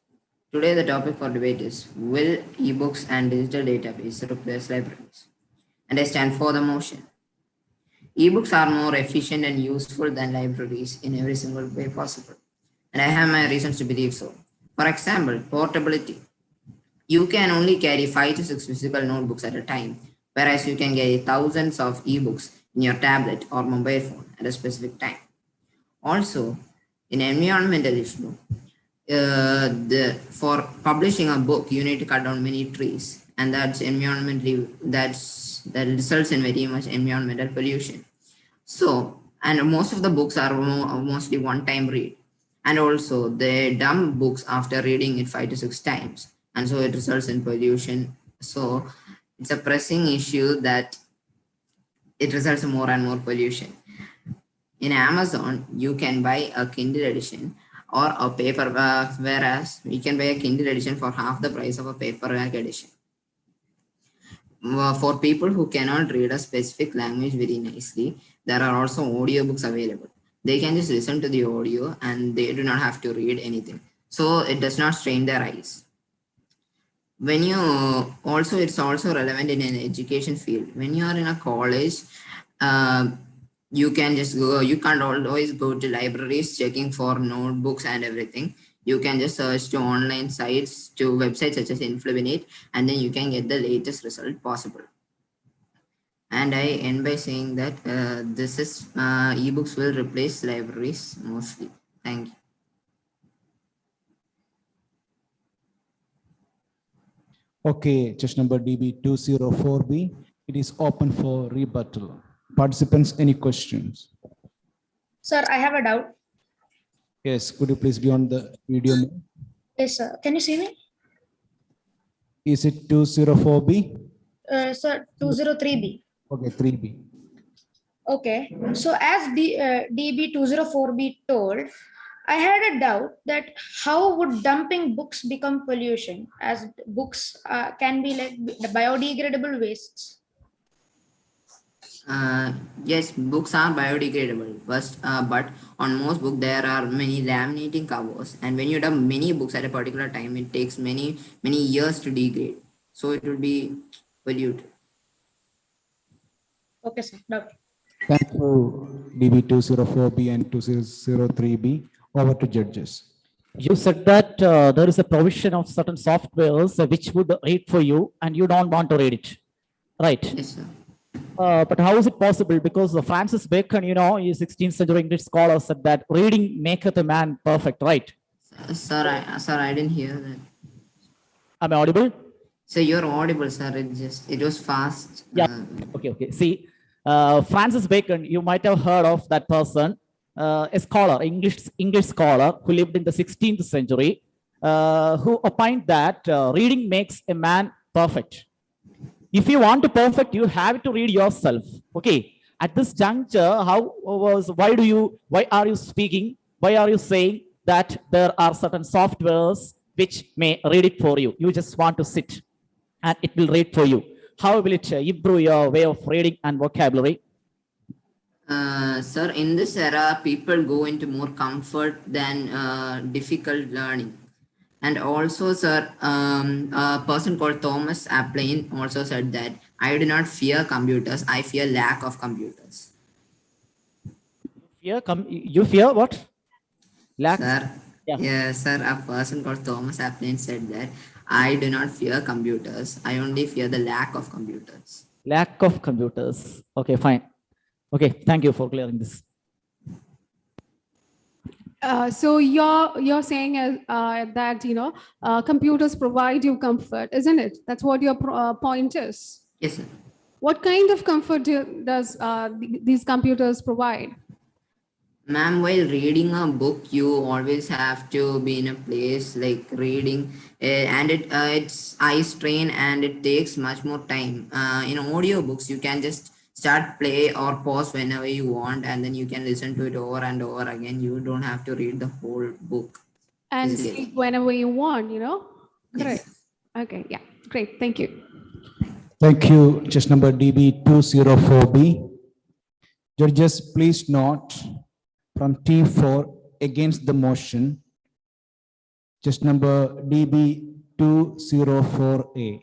Speaker 11: Today, the topic for debate is, will ebooks and digital database replace libraries? And I stand for the motion. Ebooks are more efficient and useful than libraries in every single way possible. And I have my reasons to believe so. For example, portability. You can only carry 5 to 6 physical notebooks at a time, whereas you can carry thousands of ebooks in your tablet or mobile phone at a specific time. Also, in environmental issue, for publishing a book, you need to cut down many trees, and that results in very much environmental pollution. So, and most of the books are mostly one-time read, and also they dump books after reading it 5 to 6 times, and so it results in pollution. So, it's a pressing issue that it results in more and more pollution. In Amazon, you can buy a Kindle edition or a paperback, whereas we can buy a Kindle edition for half the price of a paperback edition. For people who cannot read a specific language very nicely, there are also audiobooks available. They can just listen to the audio and they do not have to read anything. So it does not strain their eyes. When you it's also relevant in an education field. When you are in a college, you can just go, you can't always go to libraries checking for notebooks and everything. You can just search to online sites, to websites such as Influminate, and then you can get the latest result possible. And I end by saying that ebooks will replace libraries mostly. Thank you.
Speaker 3: Okay, chest number DB 204B. It is open for rebuttal. Participants, any questions?
Speaker 21: Sir, I have a doubt.
Speaker 3: Yes, could you please be on the video mode?
Speaker 21: Yes, sir. Can you see me?
Speaker 3: Is it 204B?
Speaker 21: Sir, 203B.
Speaker 3: Okay, 3B.
Speaker 21: Okay. So as DB204B told, I had a doubt that how would dumping books become pollution, as books can be like biodegradable wastes.
Speaker 11: Yes, books are biodegradable, but on most books there are many laminating covers, and when you dump many books at a particular time, it takes many years to degrade, so it will be polluted.
Speaker 21: Okay, sir. No.
Speaker 3: Thank you, DB 204B and 203B. Over to judges.
Speaker 7: You said that there is a provision of certain softwares which would read for you and you don't want to read it, right?
Speaker 11: Yes, sir.
Speaker 7: But how is it possible? Because Francis Bacon, you know, a 16th century English scholar, said that reading maketh a man perfect, right?
Speaker 11: Sir, I didn't hear that.
Speaker 7: Am I audible?
Speaker 11: So you're audible, sir. It was fast.
Speaker 7: Yeah. Okay. See, Francis Bacon, you might have heard of that person, a scholar, English scholar who lived in the 16th century, who opined that reading makes a man perfect. If you want to perfect, you have to read yourself. Okay. At this juncture, why are you speaking? Why are you saying that there are certain softwares which may read it for you? You just want to sit and it will read for you. How will it improve your way of reading and vocabulary?
Speaker 11: Sir, in this era, people go into more comfort than difficult learning. And also, sir, a person called Thomas Aplin also said that I do not fear computers, I fear lack of computers.
Speaker 7: You fear what? Lack?
Speaker 11: Sir, yeah, sir, a person called Thomas Aplin said that I do not fear computers, I only fear the lack of computers.
Speaker 7: Lack of computers. Okay, fine. Okay, thank you for clearing this.
Speaker 8: So you're saying that computers provide you comfort, isn't it? That's what your point is.
Speaker 11: Yes, sir.
Speaker 8: What kind of comfort does these computers provide?
Speaker 11: Ma'am, while reading a book, you always have to be in a place like reading, and it's eye strain and it takes much more time. In audiobooks, you can just start play or pause whenever you want, and then you can listen to it over and over again. You don't have to read the whole book.
Speaker 8: And
Speaker 11: Easily.
Speaker 8: sleep whenever you want, Great.
Speaker 11: Yes.
Speaker 8: Okay, yeah, great. Thank you.
Speaker 3: Thank you. Just number DB204B. Judges, please note from T4 against the motion. Just number DB204A.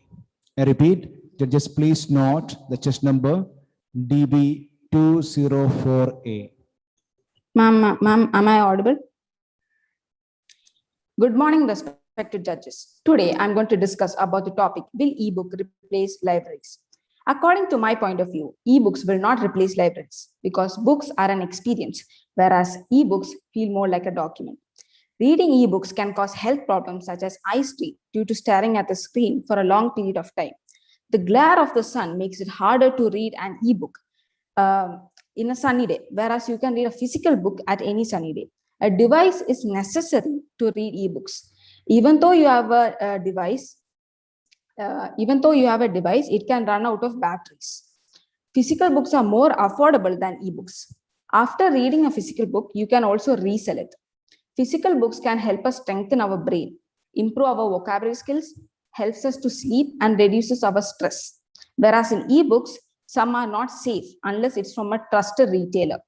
Speaker 3: I repeat, judges, please note the chest number DB204A.
Speaker 13: Ma'am, am I audible? Good morning, respected judges. Today, I'm going to discuss about the topic, will ebook replace libraries? According to my point of view, ebooks will not replace libraries because books are an experience, whereas ebooks feel more like a document. Reading ebooks can cause health problems such as eye strain due to staring at the screen for a long period of time. The glare of the sun makes it harder to read an ebook in a sunny day, whereas you can read a physical book at any sunny day. A device is necessary to read ebooks. Even though you have a device, it can run out of batteries. Physical books are more affordable than ebooks. After reading a physical book, you can also resell it. Physical books can help us strengthen our brain, improve our vocabulary skills, helps us to sleep, and reduces our stress. Whereas in ebooks, some are not safe unless it's from a trusted retailer.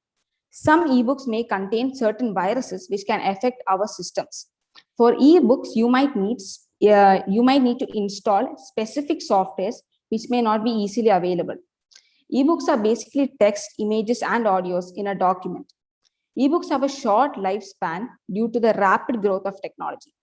Speaker 13: Some ebooks may contain certain viruses which can affect our systems. For ebooks, you might need to install specific softwares which may not be easily available. Ebooks are basically text, images, and audios in a document. Ebooks have a short lifespan due to the rapid growth of technology.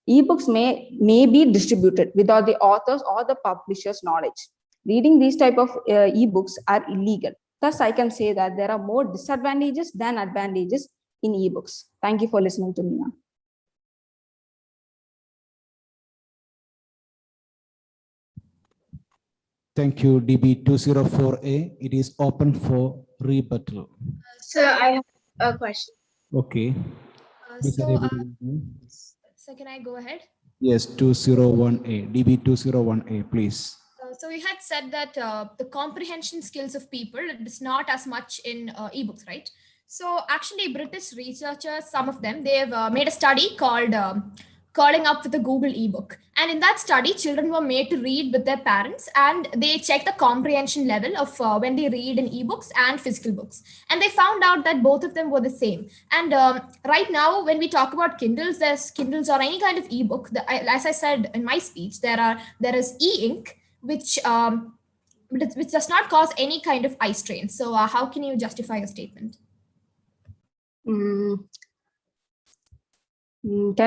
Speaker 13: Ebooks may be distributed without the author's or the publisher's knowledge. Reading these type of ebooks are illegal. Thus, I can say that there are more disadvantages than advantages in ebooks. Thank you for listening to me now.
Speaker 3: Thank you, DB204A. It is open for rebuttal.
Speaker 21: So I have a question.
Speaker 3: Okay.
Speaker 19: So can I go ahead?
Speaker 3: Yes, 201A, DB201A, please.
Speaker 19: So we had said that the comprehension skills of people is not as much in ebooks, right? So actually, British researchers, some of them, they've made a study called Curling Up with a Google ebook. And in that study, children were made to read with their parents, and they checked the comprehension level of when they read in ebooks and physical books. And they found out that both of them were the same. And right now, when we talk about Kindles, there's Kindles or any kind of ebook. As I said in my speech, there is e-ink, which does not cause any kind of eye strain. So how can you justify your statement?
Speaker 13: Can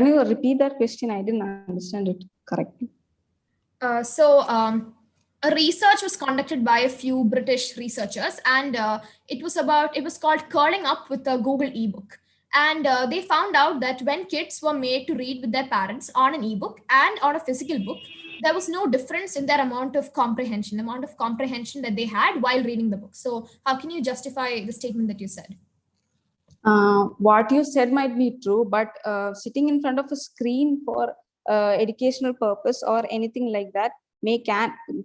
Speaker 13: you repeat that question? I didn't understand it correctly.
Speaker 19: A research was conducted by a few British researchers, and it was called Curling Up with a Google ebook. And they found out that when kids were made to read with their parents on an ebook and on a physical book, there was no difference in their amount of comprehension that they had while reading the book. So how can you justify the statement that you said?
Speaker 13: What you said might be true, but sitting in front of a screen for educational purpose or anything like that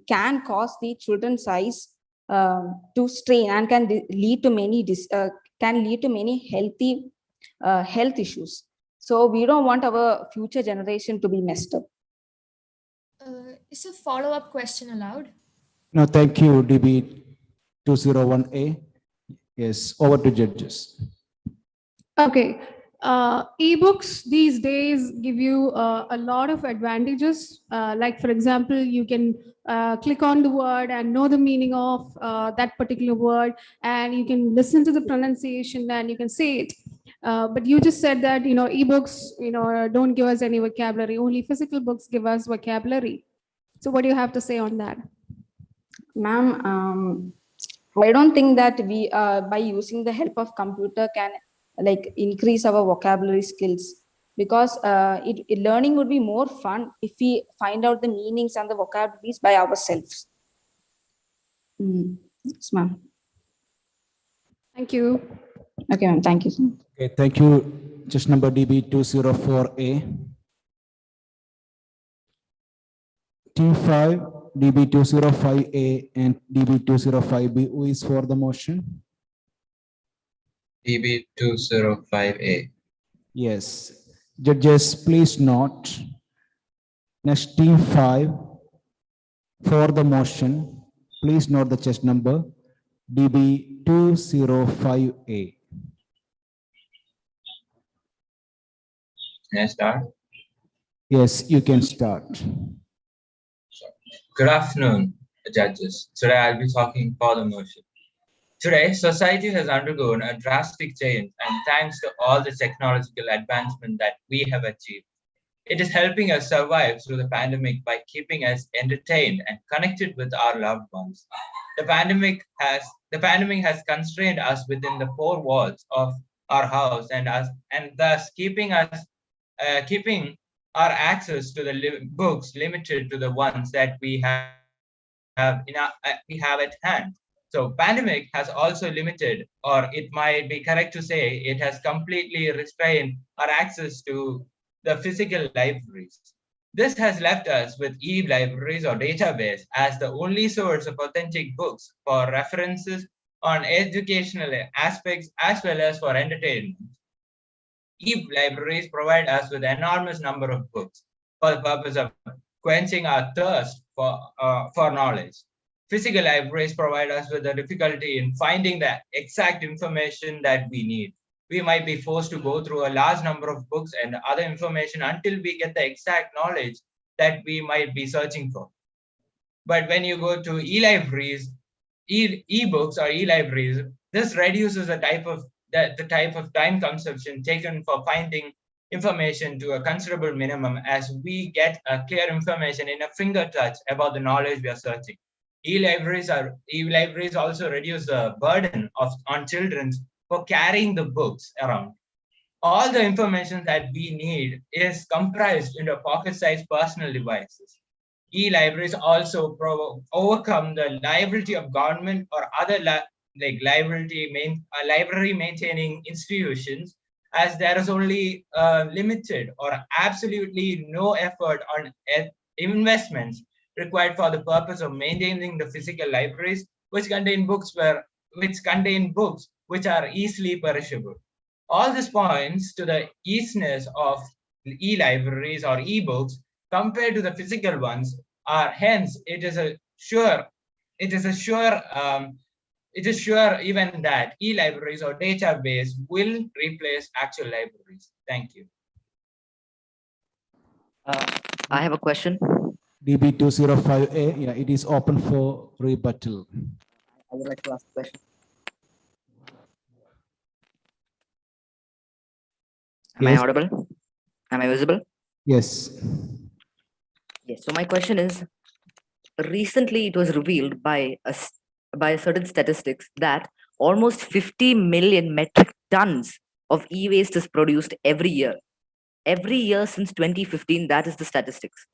Speaker 13: can cause the children's eyes to strain and can lead to many health issues. So we don't want our future generation to be messed up.
Speaker 19: Is a follow-up question allowed?
Speaker 3: No, thank you, DB201A. Yes, over to judges.
Speaker 8: Okay. Ebooks these days give you a lot of advantages. Like, for example, you can click on the word and know the meaning of that particular word, and you can listen to the pronunciation and you can say it. But you just said that, ebooks, don't give us any vocabulary. Only physical books give us vocabulary. So what do you have to say on that?
Speaker 13: Ma'am, I don't think that we, by using the help of computer, can like increase our vocabulary skills, because learning would be more fun if we find out the meanings and the vocabularies by ourselves. Yes, ma'am.
Speaker 8: Thank you.
Speaker 13: Okay, ma'am. Thank you.
Speaker 3: Okay, thank you. Just number DB204A. T5, DB205A and DB205B. Who is for the motion?
Speaker 17: DB205A.
Speaker 3: Yes. Judges, please note. Next T5 for the motion. Please note the chest number DB205A.
Speaker 17: Can I start?
Speaker 3: Yes, you can start.
Speaker 17: Good afternoon, judges. Today I'll be talking for the motion. Today, society has undergone a drastic change, and thanks to all the technological advancement that we have achieved, it is helping us survive through the pandemic by keeping us entertained and connected with our loved ones. The pandemic has constrained us within the four walls of our house and thus keeping our access to the books limited to the ones that we have at hand. So pandemic has also limited, or it might be correct to say, it has completely restrained our access to the physical libraries. This has left us with e-libraries or database as the only source of authentic books for references on educational aspects as well as for entertainment. E-libraries provide us with an enormous number of books for the purpose of quenching our thirst for knowledge. Physical libraries provide us with the difficulty in finding the exact information that we need. We might be forced to go through a large number of books and other information until we get the exact knowledge that we might be searching for. But when you go to e-libraries, e-books or e-libraries, this reduces the type of time consumption taken for finding information to a considerable minimum, as we get a clear information in a finger touch about the knowledge we are searching. E-libraries also reduce the burden on children for carrying the books around. All the information that we need is comprised into pocket-sized personal devices. E-libraries also overcome the liability of government or other library maintaining institutions, as there is only limited or absolutely no effort on investments required for the purpose of maintaining the physical libraries, which contain books which are easily perishable. All this points to the easiness of e-libraries or e-books compared to the physical ones. Hence, it is sure even that e-libraries or database will replace actual libraries. Thank you.
Speaker 1: I have a question.
Speaker 3: DB205A, yeah, it is open for rebuttal.
Speaker 1: I would like to ask a question. Am I audible? Am I visible?
Speaker 3: Yes.
Speaker 1: Yes. So my question is, recently it was revealed by certain statistics that almost 50 million metric tons of e-waste is produced every year. Every year since 2015, that is the statistics.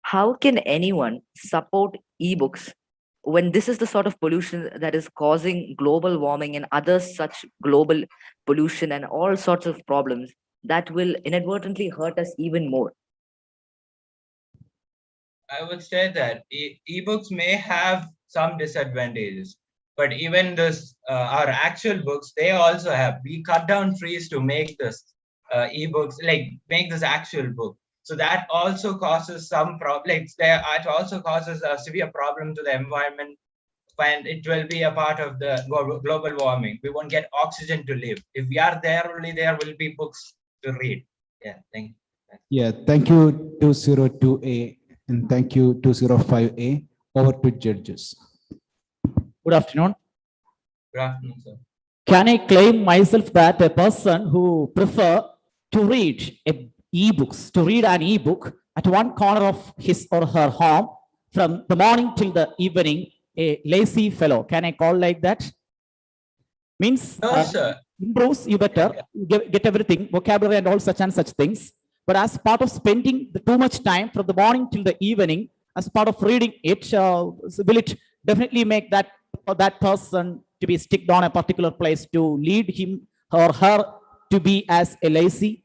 Speaker 1: How can anyone support e-books when this is the sort of pollution that is causing global warming and other such global pollution and all sorts of problems that will inadvertently hurt us even more?
Speaker 17: I would say that e-books may have some disadvantages, but even our actual books, they also have. We cut down trees to make this e-books, make this actual book. So that also causes some problems. It also causes a severe problem to the environment, and it will be a part of the global warming. We won't get oxygen to live. If we are there, only there will be books to read. Yeah, thank you.
Speaker 3: Yeah, thank you 202A and thank you 205A. Over to judges.
Speaker 7: Good afternoon.
Speaker 17: Good afternoon, sir.
Speaker 7: Can I claim myself that a person who prefer to read to read an e-book at one corner of his or her home from the morning till the evening, a lazy fellow? Can I call like that? Means
Speaker 17: No, sir.
Speaker 7: improves you better, get everything, vocabulary and all such and such things. But as part of spending too much time from the morning till the evening, as part of reading it, will it definitely make that person to be sticked on a particular place to lead him or her to be as a lazy?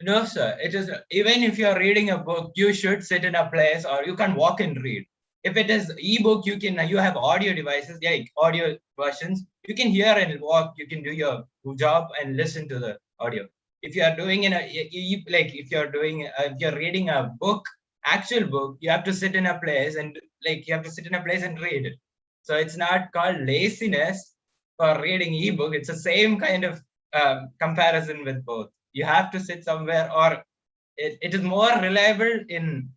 Speaker 17: No, sir. It is even if you're reading a book, you should sit in a place or you can walk and read. If it is ebook, you have audio devices, like audio versions. You can hear and walk. You can do your job and listen to the audio. If you are doing if you're reading a book, actual book, you have to sit in a place and read it. So it's not called laziness for reading ebook. It's the same kind of comparison with both. You have to sit somewhere, or it is more reliable in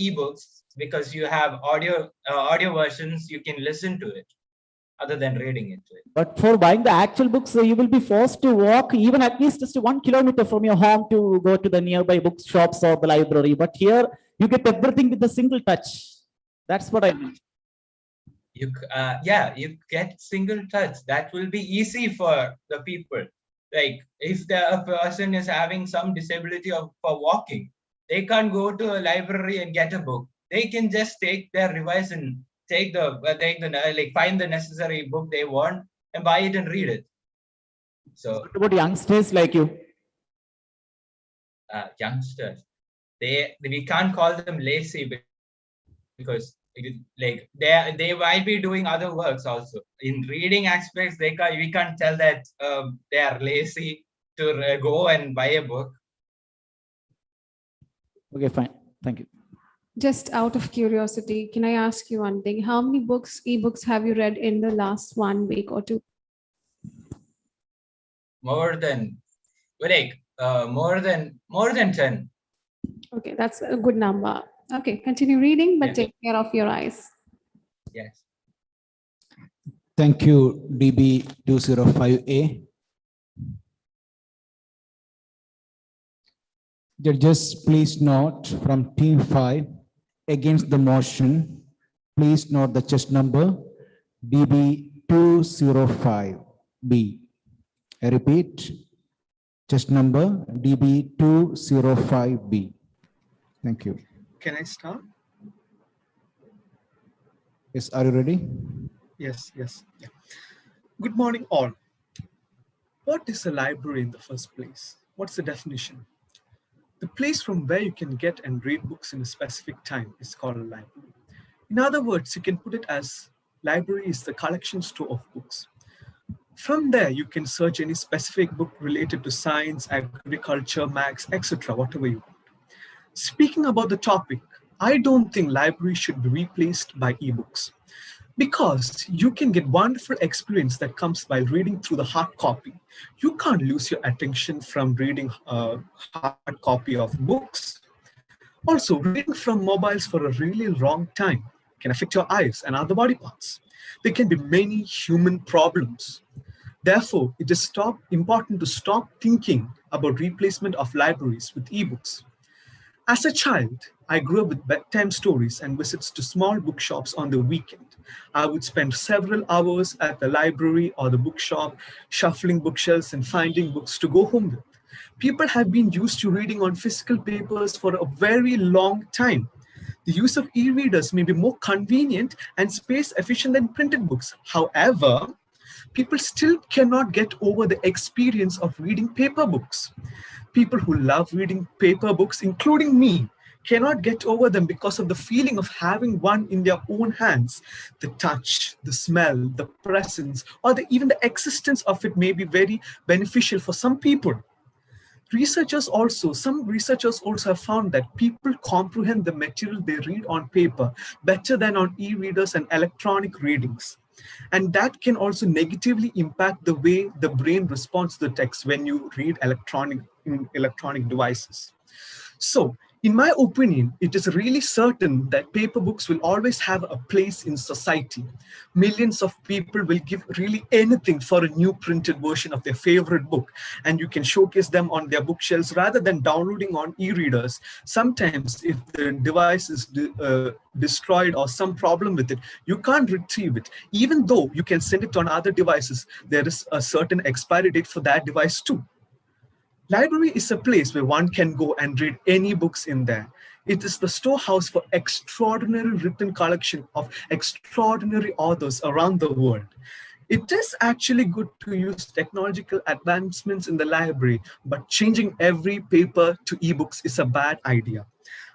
Speaker 17: ebooks because you have audio versions. You can listen to it other than reading it.
Speaker 7: But for buying the actual books, you will be forced to walk even at least just 1 kilometer from your home to go to the nearby bookshops or the library. But here you get everything with a single touch. That's what I mean.
Speaker 17: You get single touch. That will be easy for the people. Like if a person is having some disability for walking, they can't go to a library and get a book. They can just take their device and find the necessary book they want and buy it and read it. So
Speaker 7: what about youngsters like you?
Speaker 17: Youngsters, we can't call them lazy because they might be doing other works also. In reading aspects, we can't tell that they are lazy to go and buy a book.
Speaker 7: Okay, fine. Thank you.
Speaker 8: Just out of curiosity, can I ask you one thing? How many ebooks have you read in the last 1 week or two?
Speaker 17: More than 10.
Speaker 8: Okay, that's a good number. Okay, continue reading, but take care of your eyes.
Speaker 17: Yes.
Speaker 3: Thank you, DB205A. Judges, please note from Team 5 against the motion. Please note the chest number DB205B. I repeat, chest number DB205B. Thank you.
Speaker 12: Can I start?
Speaker 3: Yes, are you ready?
Speaker 12: Yes. Yeah. Good morning, all. What is a library in the first place? What's the definition? The place from where you can get and read books in a specific time is called a library. In other words, you can put it as library is the collection store of books. From there, you can search any specific book related to science, agriculture, maths, etc., whatever you want. Speaking about the topic, I don't think libraries should be replaced by ebooks because you can get wonderful experience that comes by reading through the hard copy. You can't lose your attention from reading a hard copy of books. Also, reading from mobiles for a really long time can affect your eyes and other body parts. There can be many human problems. Therefore, it is important to stop thinking about replacement of libraries with ebooks. As a child, I grew up with bedtime stories and visits to small bookshops on the weekend. I would spend several hours at the library or the bookshop, shuffling bookshelves and finding books to go home with. People have been used to reading on physical papers for a very long time. The use of e-readers may be more convenient and space efficient than printed books. However, people still cannot get over the experience of reading paper books. People who love reading paper books, including me, cannot get over them because of the feeling of having one in their own hands. The touch, the smell, the presence, or even the existence of it may be very beneficial for some people. Some researchers also have found that people comprehend the material they read on paper better than on e-readers and electronic readings. And that can also negatively impact the way the brain responds to the text when you read electronic devices. So In my opinion, it is really certain that paper books will always have a place in society. Millions of people will give really anything for a new printed version of their favorite book, and you can showcase them on their bookshelves rather than downloading on e-readers. Sometimes if the device is destroyed or some problem with it, you can't retrieve it. Even though you can send it on other devices, there is a certain expiry date for that device too. Library is a place where one can go and read any books in there. It is the storehouse for extraordinary written collection of extraordinary authors around the world. It is actually good to use technological advancements in the library, but changing every paper to ebooks is a bad idea.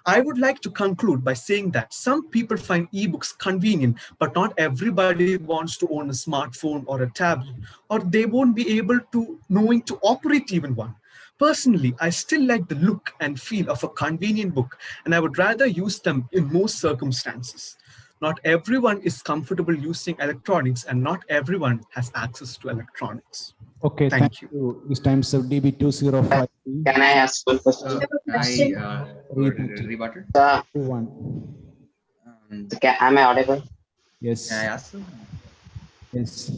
Speaker 12: I would like to conclude by saying that some people find ebooks convenient, but not everybody wants to own a smartphone or a tablet, or they won't be able to knowing to operate even one. Personally, I still like the look and feel of a convenient book, and I would rather use them in most circumstances. Not everyone is comfortable using electronics, and not everyone has access to electronics.
Speaker 3: Okay, thank you. This time's of DB205.
Speaker 14: Can I ask one question?
Speaker 20: Rebuttal?
Speaker 14: Am I audible?
Speaker 3: Yes.
Speaker 20: Can I ask?
Speaker 3: Yes.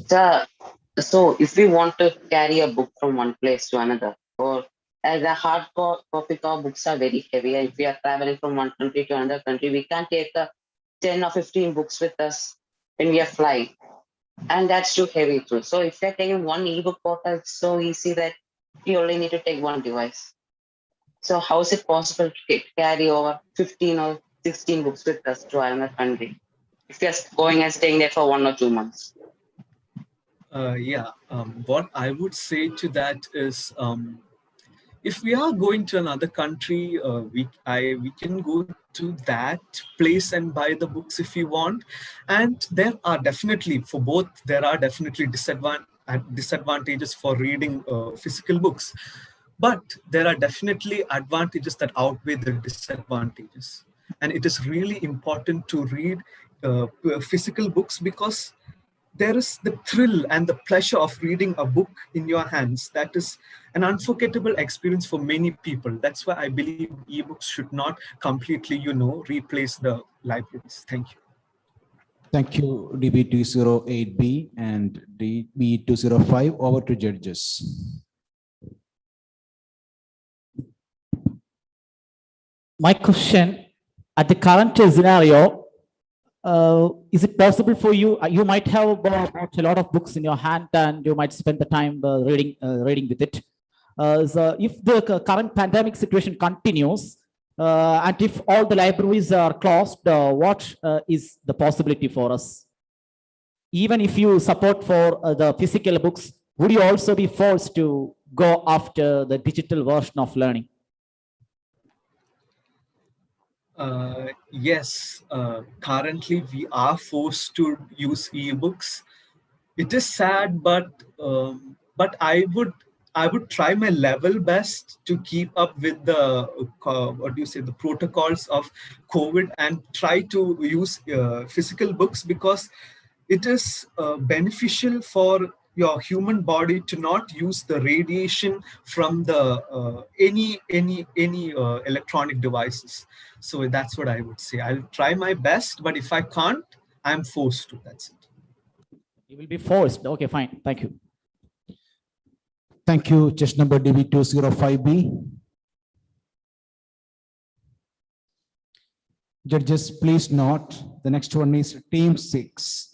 Speaker 14: So if we want to carry a book from one place to another, or as a hard copy books are very heavy, if we are traveling from one country to another country, we can't take 10 or 15 books with us when we are flying. And that's too heavy too. So if you're taking one ebook portal, it's so easy that you only need to take one device. So how is it possible to carry over 15 or 16 books with us to another country if you're going and staying there for 1 or 2 months?
Speaker 12: What I would say to that is, if we are going to another country, we can go to that place and buy the books if we want. And there are definitely, for both, there are definitely disadvantages for reading physical books. But there are definitely advantages that outweigh the disadvantages. And it is really important to read physical books because there is the thrill and the pleasure of reading a book in your hands. That is an unforgettable experience for many people. That's why I believe ebooks should not completely, replace the libraries. Thank you.
Speaker 3: Thank you, DB208B and DB205. Over to judges.
Speaker 7: My question, at the current scenario, is it possible for you, you might have bought a lot of books in your hand and you might spend the time reading with it. So if the current pandemic situation continues, and if all the libraries are closed, what is the possibility for us? Even if you support for the physical books, would you also be forced to go after the digital version of learning?
Speaker 12: Yes, currently we are forced to use ebooks. It is sad, but I would try my level best to keep up with the the protocols of COVID and try to use physical books because it is beneficial for your human body to not use the radiation from the any electronic devices. So that's what I would say. I'll try my best, but if I can't, I'm forced to. That's it.
Speaker 7: You will be forced. Okay, fine. Thank you.
Speaker 3: Thank you. Just number DB205B. Judges, please note the next one is Team 6.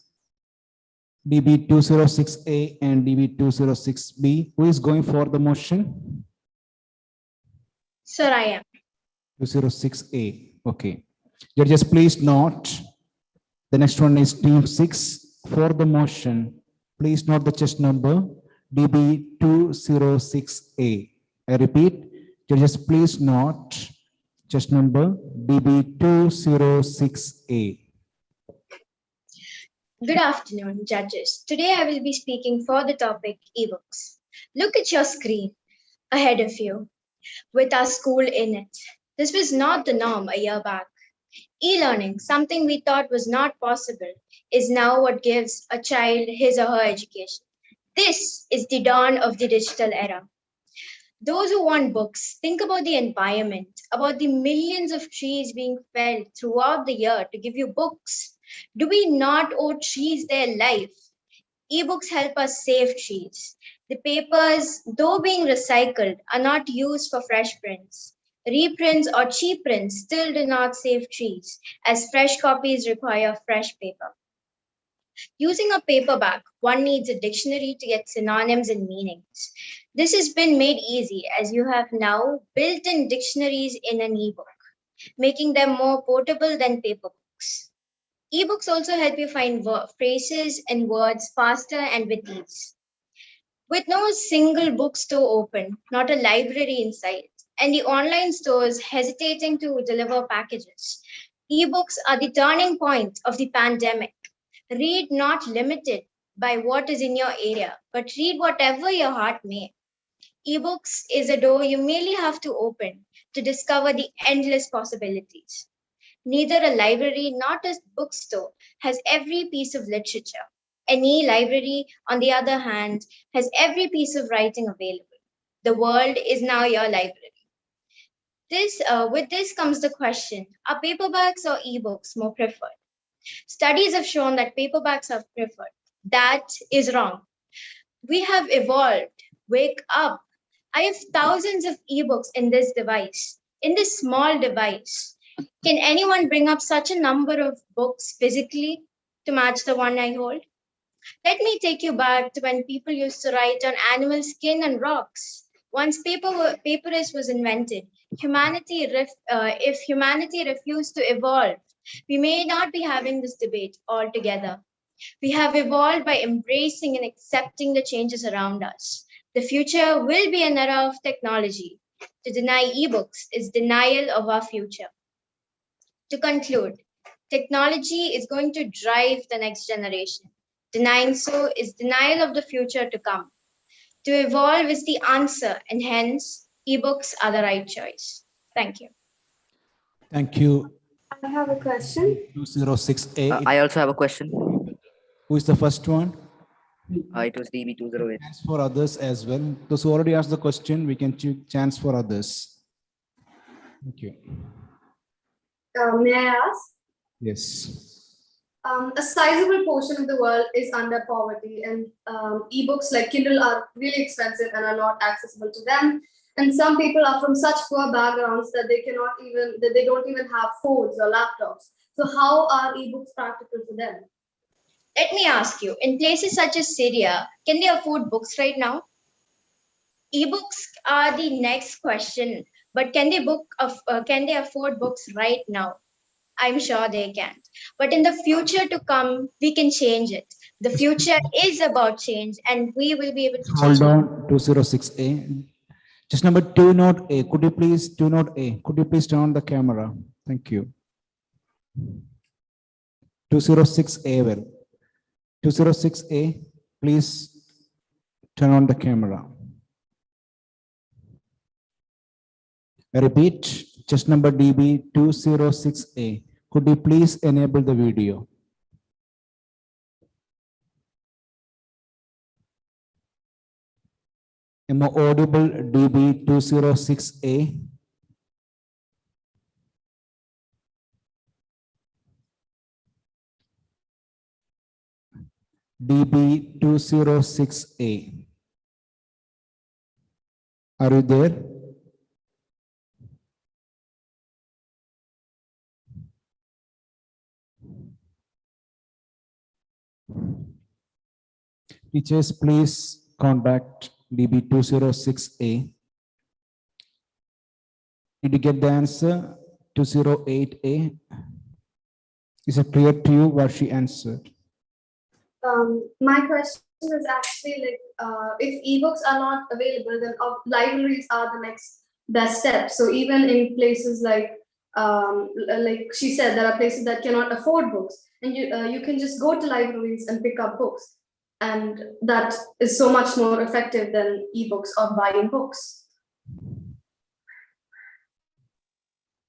Speaker 3: DB206A and DB206B. Who is going for the motion?
Speaker 21: Sir, I am.
Speaker 3: 206A. Okay. Judges, please note the next one is Team 6. For the motion, please note the chest number DB206A. I repeat, judges, please note chest number DB206A.
Speaker 21: Good afternoon, judges. Today I will be speaking for the topic ebooks. Look at your screen ahead of you with our school in it. This was not the norm a year back. E-learning, something we thought was not possible, is now what gives a child his or her education. This is the dawn of the digital era. Those who want books, think about the environment, about the millions of trees being felled throughout the year to give you books. Do we not owe trees their life? Ebooks help us save trees. The papers, though being recycled, are not used for fresh prints. Reprints or cheap prints still do not save trees, as fresh copies require fresh paper. Using a paperback, one needs a dictionary to get synonyms and meanings. This has been made easy as you have now built-in dictionaries in an ebook, making them more portable than paper books. Ebooks also help you find phrases and words faster and with ease. With no single bookstore open, not a library in sight, and the online stores hesitating to deliver packages, ebooks are the turning point of the pandemic. Read not limited by what is in your area, but read whatever your heart may. Ebooks is a door you merely have to open to discover the endless possibilities. Neither a library nor a bookstore has every piece of literature. Any library, on the other hand, has every piece of writing available. The world is now your library. With this comes the question, are paperbacks or ebooks more preferred? Studies have shown that paperbacks are preferred. That is wrong. We have evolved. Wake up. I have thousands of ebooks in this device, in this small device. Can anyone bring up such a number of books physically to match the one I hold? Let me take you back to when people used to write on animal skin and rocks. Once papyrus was invented, if humanity refused to evolve, we may not be having this debate altogether. We have evolved by embracing and accepting the changes around us. The future will be an era of technology. To deny ebooks is denial of our future. To conclude, technology is going to drive the next generation. Denying so is denial of the future to come. To evolve is the answer, and hence, ebooks are the right choice. Thank you.
Speaker 3: Thank you.
Speaker 10: I have a question.
Speaker 3: 206A.
Speaker 1: I also have a question.
Speaker 3: Who is the first one?
Speaker 1: It was DB208.
Speaker 3: Chance for others as well. Those who already asked the question, we can choose chance for others. Thank you.
Speaker 10: May I ask?
Speaker 3: Yes.
Speaker 10: A sizable portion of the world is under poverty, and ebooks like Kindle are really expensive and are not accessible to them. And some people are from such poor backgrounds that they don't even have phones or laptops. So how are ebooks practical for them?
Speaker 21: Let me ask you, in places such as Syria, can they afford books right now? Ebooks are the next question, but can they afford books right now? I'm sure they can't. But in the future to come, we can change it. The future is about change, and we will be able to change
Speaker 3: Hold on, 206A. Just number 208A. Could you please, 208A, could you please turn on the camera? Thank you. 206A, well. 206A, please turn on the camera. I repeat, just number DB206A. Could you please enable the video? Am I audible, DB206A? DB206A. Are you there? Teachers, please contact DB206A. Did you get the answer? 208A. Is it clear to you what she answered?
Speaker 10: My question is actually like, if ebooks are not available, then libraries are the next best step. So even in places like she said, there are places that cannot afford books, and you can just go to libraries and pick up books, and that is so much more effective than ebooks or buying books.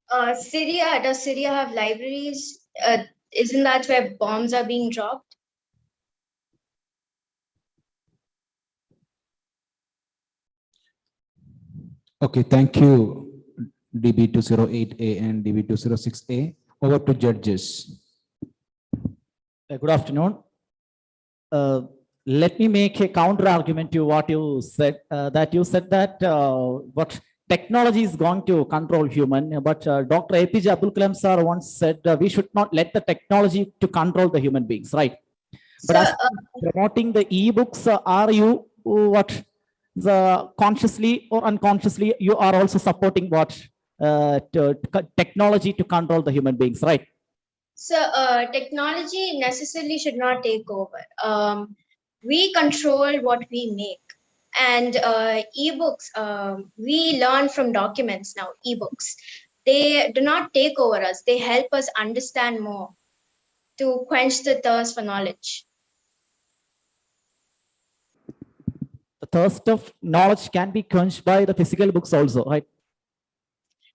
Speaker 21: does Syria have libraries? Isn't that where bombs are being dropped?
Speaker 3: Okay, thank you, DB208A and DB206A. Over to judges.
Speaker 7: Good afternoon. Let me make a counter argument to what you said, that you said that what technology is going to control human, but Dr. APJ Abdul Kalam sir once said we should not let the technology to control the human beings, right? But
Speaker 21: So,
Speaker 7: as promoting the e-books, are you what the consciously or unconsciously you are also supporting what technology to control the human beings, right?
Speaker 21: technology necessarily should not take over. We control what we make. And ebooks, we learn from documents now, ebooks. They do not take over us, they help us understand more to quench the thirst for knowledge.
Speaker 7: The thirst of knowledge can be quenched by the physical books also, right?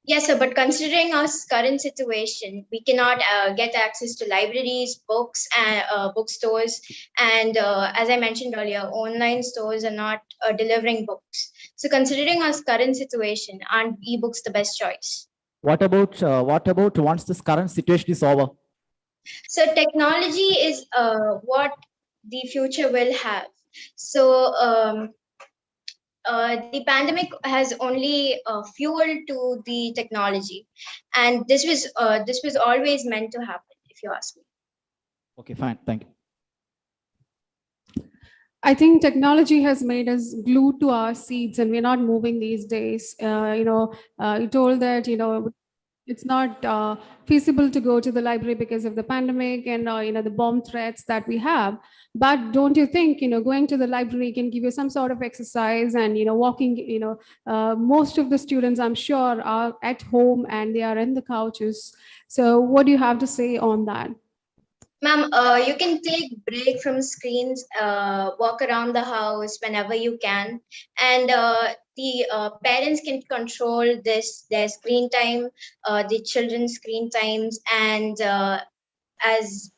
Speaker 21: Yes, sir, but considering our current situation, we cannot get access to libraries, books, and bookstores. And as I mentioned earlier, online stores are not delivering books. So considering our current situation, aren't ebooks the best choice?
Speaker 7: What about once this current situation is over?
Speaker 21: So technology is what the future will have. So the pandemic has only fueled to the technology, and this was always meant to happen, if you ask me.
Speaker 7: Okay, fine, thank you.
Speaker 8: I think technology has made us glued to our seats and we're not moving these days. You told that, it's not feasible to go to the library because of the pandemic and, the bomb threats that we have. But don't you think, going to the library can give you some sort of exercise and, walking, most of the students, I'm sure, are at home and they are in the couches. So what do you have to say on that?
Speaker 21: Ma'am, you can take break from screens, walk around the house whenever you can, and the parents can control their screen time, the children's screen times, and as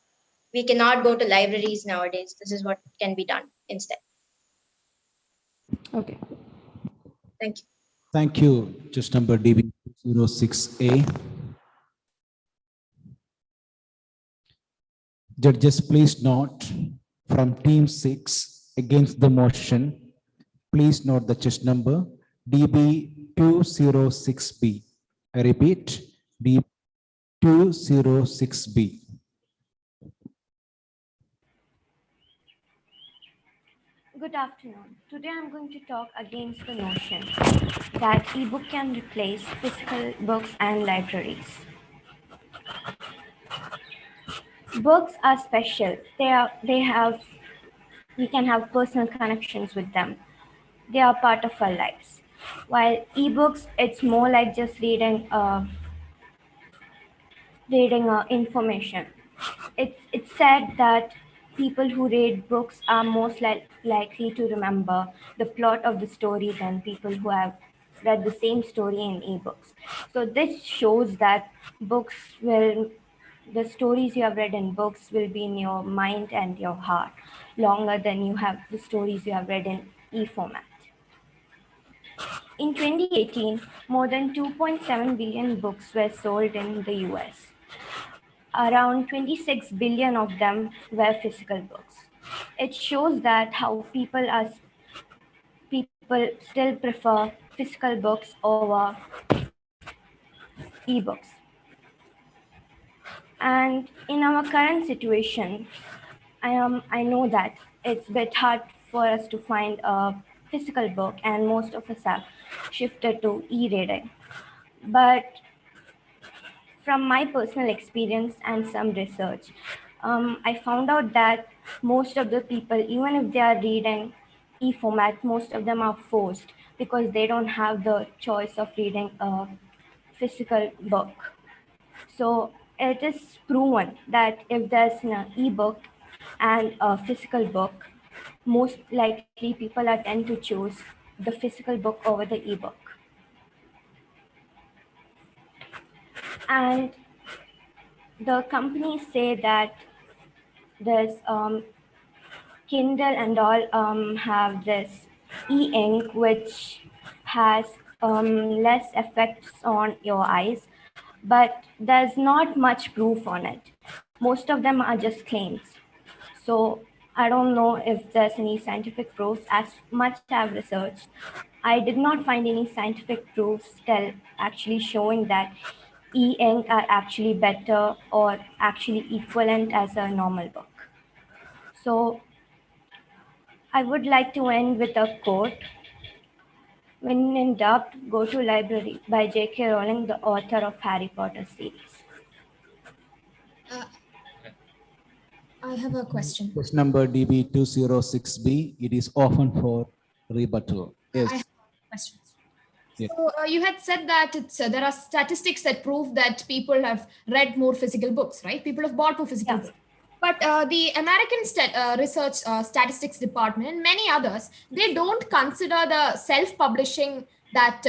Speaker 21: we cannot go to libraries nowadays, this is what can be done instead.
Speaker 8: Okay.
Speaker 21: Thank you.
Speaker 3: Thank you, just number DB06A. Judges, please note from team 6 against the motion. Please note the chest number DB206B. I repeat, DB206B.
Speaker 9: Good afternoon. Today I'm going to talk against the notion that ebook can replace physical books and libraries. Books are special. We can have personal connections with them. They are part of our lives. While ebooks, it's more like just reading information. It's said that people who read books are most likely to remember the plot of the story than people who have read the same story in ebooks. So this shows that the stories you have read in books will be in your mind and your heart longer than you have the stories you have read in e-format. In 2018, more than 2.7 billion books were sold in the US. Around 26 billion of them were physical books. It shows that how people still prefer physical books over ebooks. And in our current situation, I know that it's a bit hard for us to find a physical book, and most of us have shifted to e-reading. But from my personal experience and some research, I found out that most of the people, even if they are reading e-format, most of them are forced because they don't have the choice of reading a physical book. So it is proven that if there's an e-book and a physical book, most likely people are tend to choose the physical book over the e-book. And the companies say that there's Kindle and all have this e-ink which has less effects on your eyes, but there's not much proof on it. Most of them are just claims. So I don't know if there's any scientific proofs. As much I've researched, I did not find any scientific proofs actually showing that e-ink are actually better or actually equivalent as a normal book. So I would like to end with a quote. When in doubt, go to library by J.K. Rowling, the author of Harry Potter series.
Speaker 19: I have a question.
Speaker 3: Question number DB206B. It is often for rebuttal. Yes.
Speaker 19: I have a question.
Speaker 3: Yeah.
Speaker 19: So you had said that there are statistics that prove that people have read more physical books, right? People have bought more physical books. But the American Research Statistics Department and many others, they don't consider the self-publishing that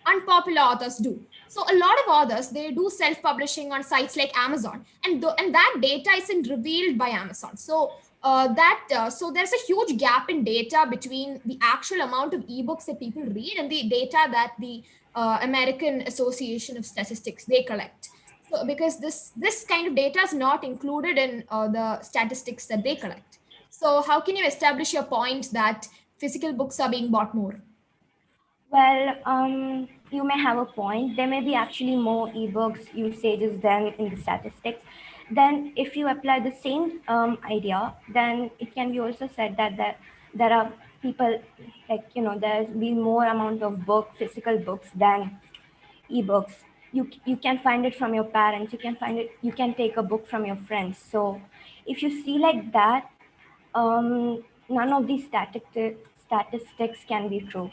Speaker 19: unpopular authors do. So a lot of authors, they do self-publishing on sites like Amazon, and that data isn't revealed by Amazon. So so there's a huge gap in data between the actual amount of ebooks that people read and the data that the American Association of Statistics, they collect. So because this kind of data is not included in the statistics that they collect. So how can you establish your point that physical books are being bought more?
Speaker 9: Well, you may have a point. There may be actually more ebooks usages than in the statistics. Then if you apply the same idea, then it can be also said that there are people, like, there's been more amount of physical books than ebooks. You can find it from your parents, you can take a book from your friends. So if you see like that, none of these statistics can be true.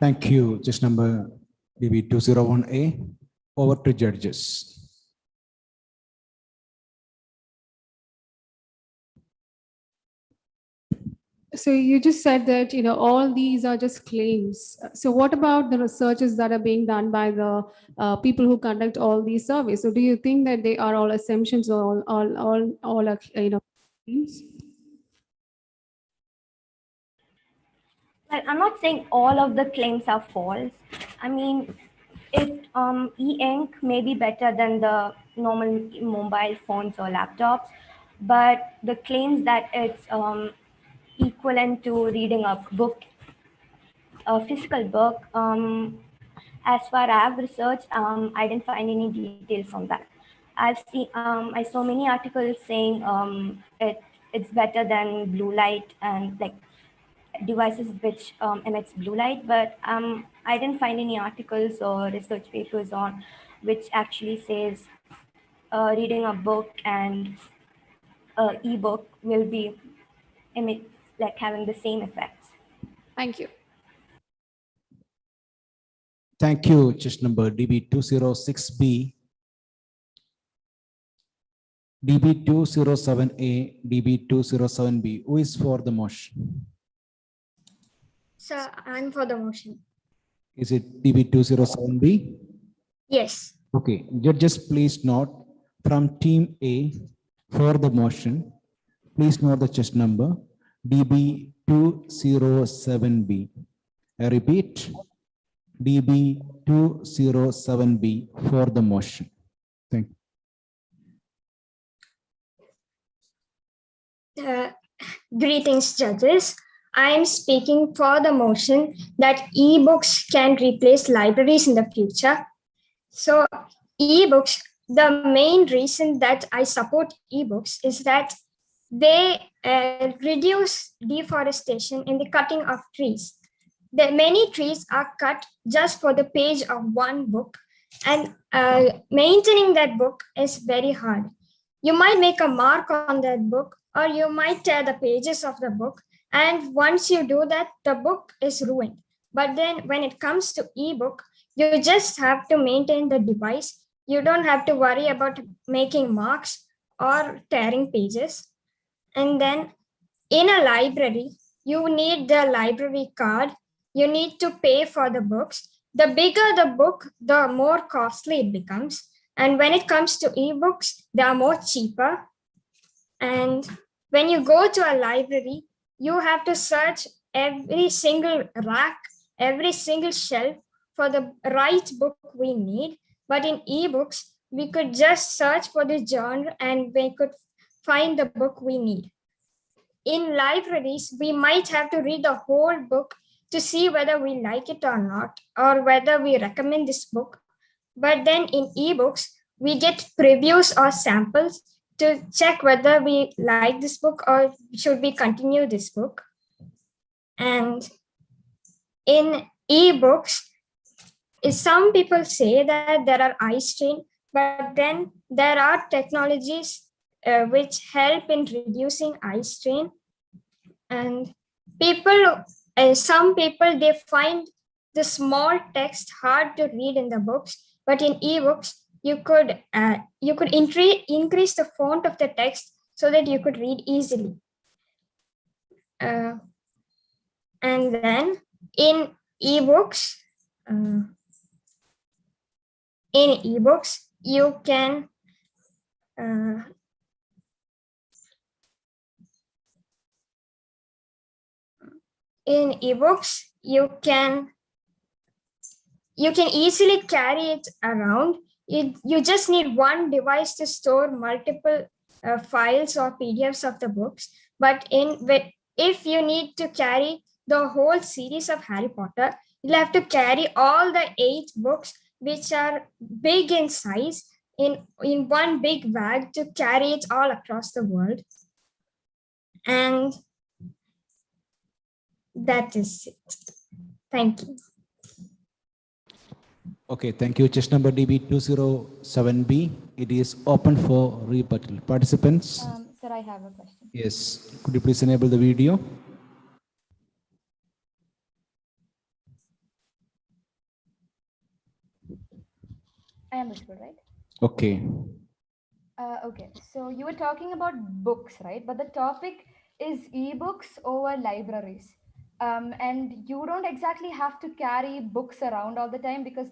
Speaker 3: Thank you. Just number DB201A. Over to judges.
Speaker 8: So you just said that, all these are just claims. So what about the researches that are being done by the people who conduct all these surveys? So do you think that they are all assumptions or all are, claims?
Speaker 9: Well, I'm not saying all of the claims are false. I mean, e-ink may be better than the normal mobile phones or laptops, but the claims that it's equivalent to reading a book, a physical book, as far as I've researched, I didn't find any details on that. I saw many articles saying it's better than blue light and like devices which emits blue light, but I didn't find any articles or research papers on which actually says reading a book and ebook will be having the same effects.
Speaker 8: Thank you.
Speaker 3: Thank you. Just number DB206B. DB207A, DB207B. Who is for the motion?
Speaker 10: So I'm for the motion.
Speaker 3: Is it DB207B?
Speaker 10: Yes.
Speaker 3: Okay. Judges, please note from team A for the motion. Please note the chest number DB207B. I repeat, DB207B for the motion. Thank you.
Speaker 10: Greetings, judges. I am speaking for the motion that ebooks can replace libraries in the future. So ebooks, the main reason that I support ebooks is that they reduce deforestation in the cutting of trees. Many trees are cut just for the page of one book, and maintaining that book is very hard. You might make a mark on that book, or you might tear the pages of the book, and once you do that, the book is ruined. But then when it comes to ebook, you just have to maintain the device. You don't have to worry about making marks or tearing pages. And then in a library, you need the library card. You need to pay for the books. The bigger the book, the more costly it becomes. And when it comes to ebooks, they are more cheaper. And when you go to a library, you have to search
Speaker 15: every single rack, every single shelf for the right book we need. But in ebooks, we could just search for the genre and we could find the book we need. In libraries, we might have to read the whole book to see whether we like it or not, or whether we recommend this book. But then in ebooks, we get previews or samples to check whether we like this book or should we continue this book. And in ebooks, some people say that there are eye strain, but then there are technologies which help in reducing eye strain. And some people, they find the small text hard to read in the books, but in ebooks, you could increase the font of the text so that you could read easily. And then in ebooks, you can easily carry it around. You just need one device to store multiple files or PDFs of the books. But if you need to carry the whole series of Harry Potter, you'll have to carry all the 8 books, which are big in size, in one big bag to carry it all across the world. And that is it. Thank you.
Speaker 3: Okay, thank you. Chess number DB207B. It is open for rebuttal. Participants?
Speaker 2: Sir, I have a question.
Speaker 3: Yes. Could you please enable the video?
Speaker 2: I am visible, right?
Speaker 3: Okay.
Speaker 2: Okay, so you were talking about books, right? But the topic is ebooks over libraries. And you don't exactly have to carry books around all the time, because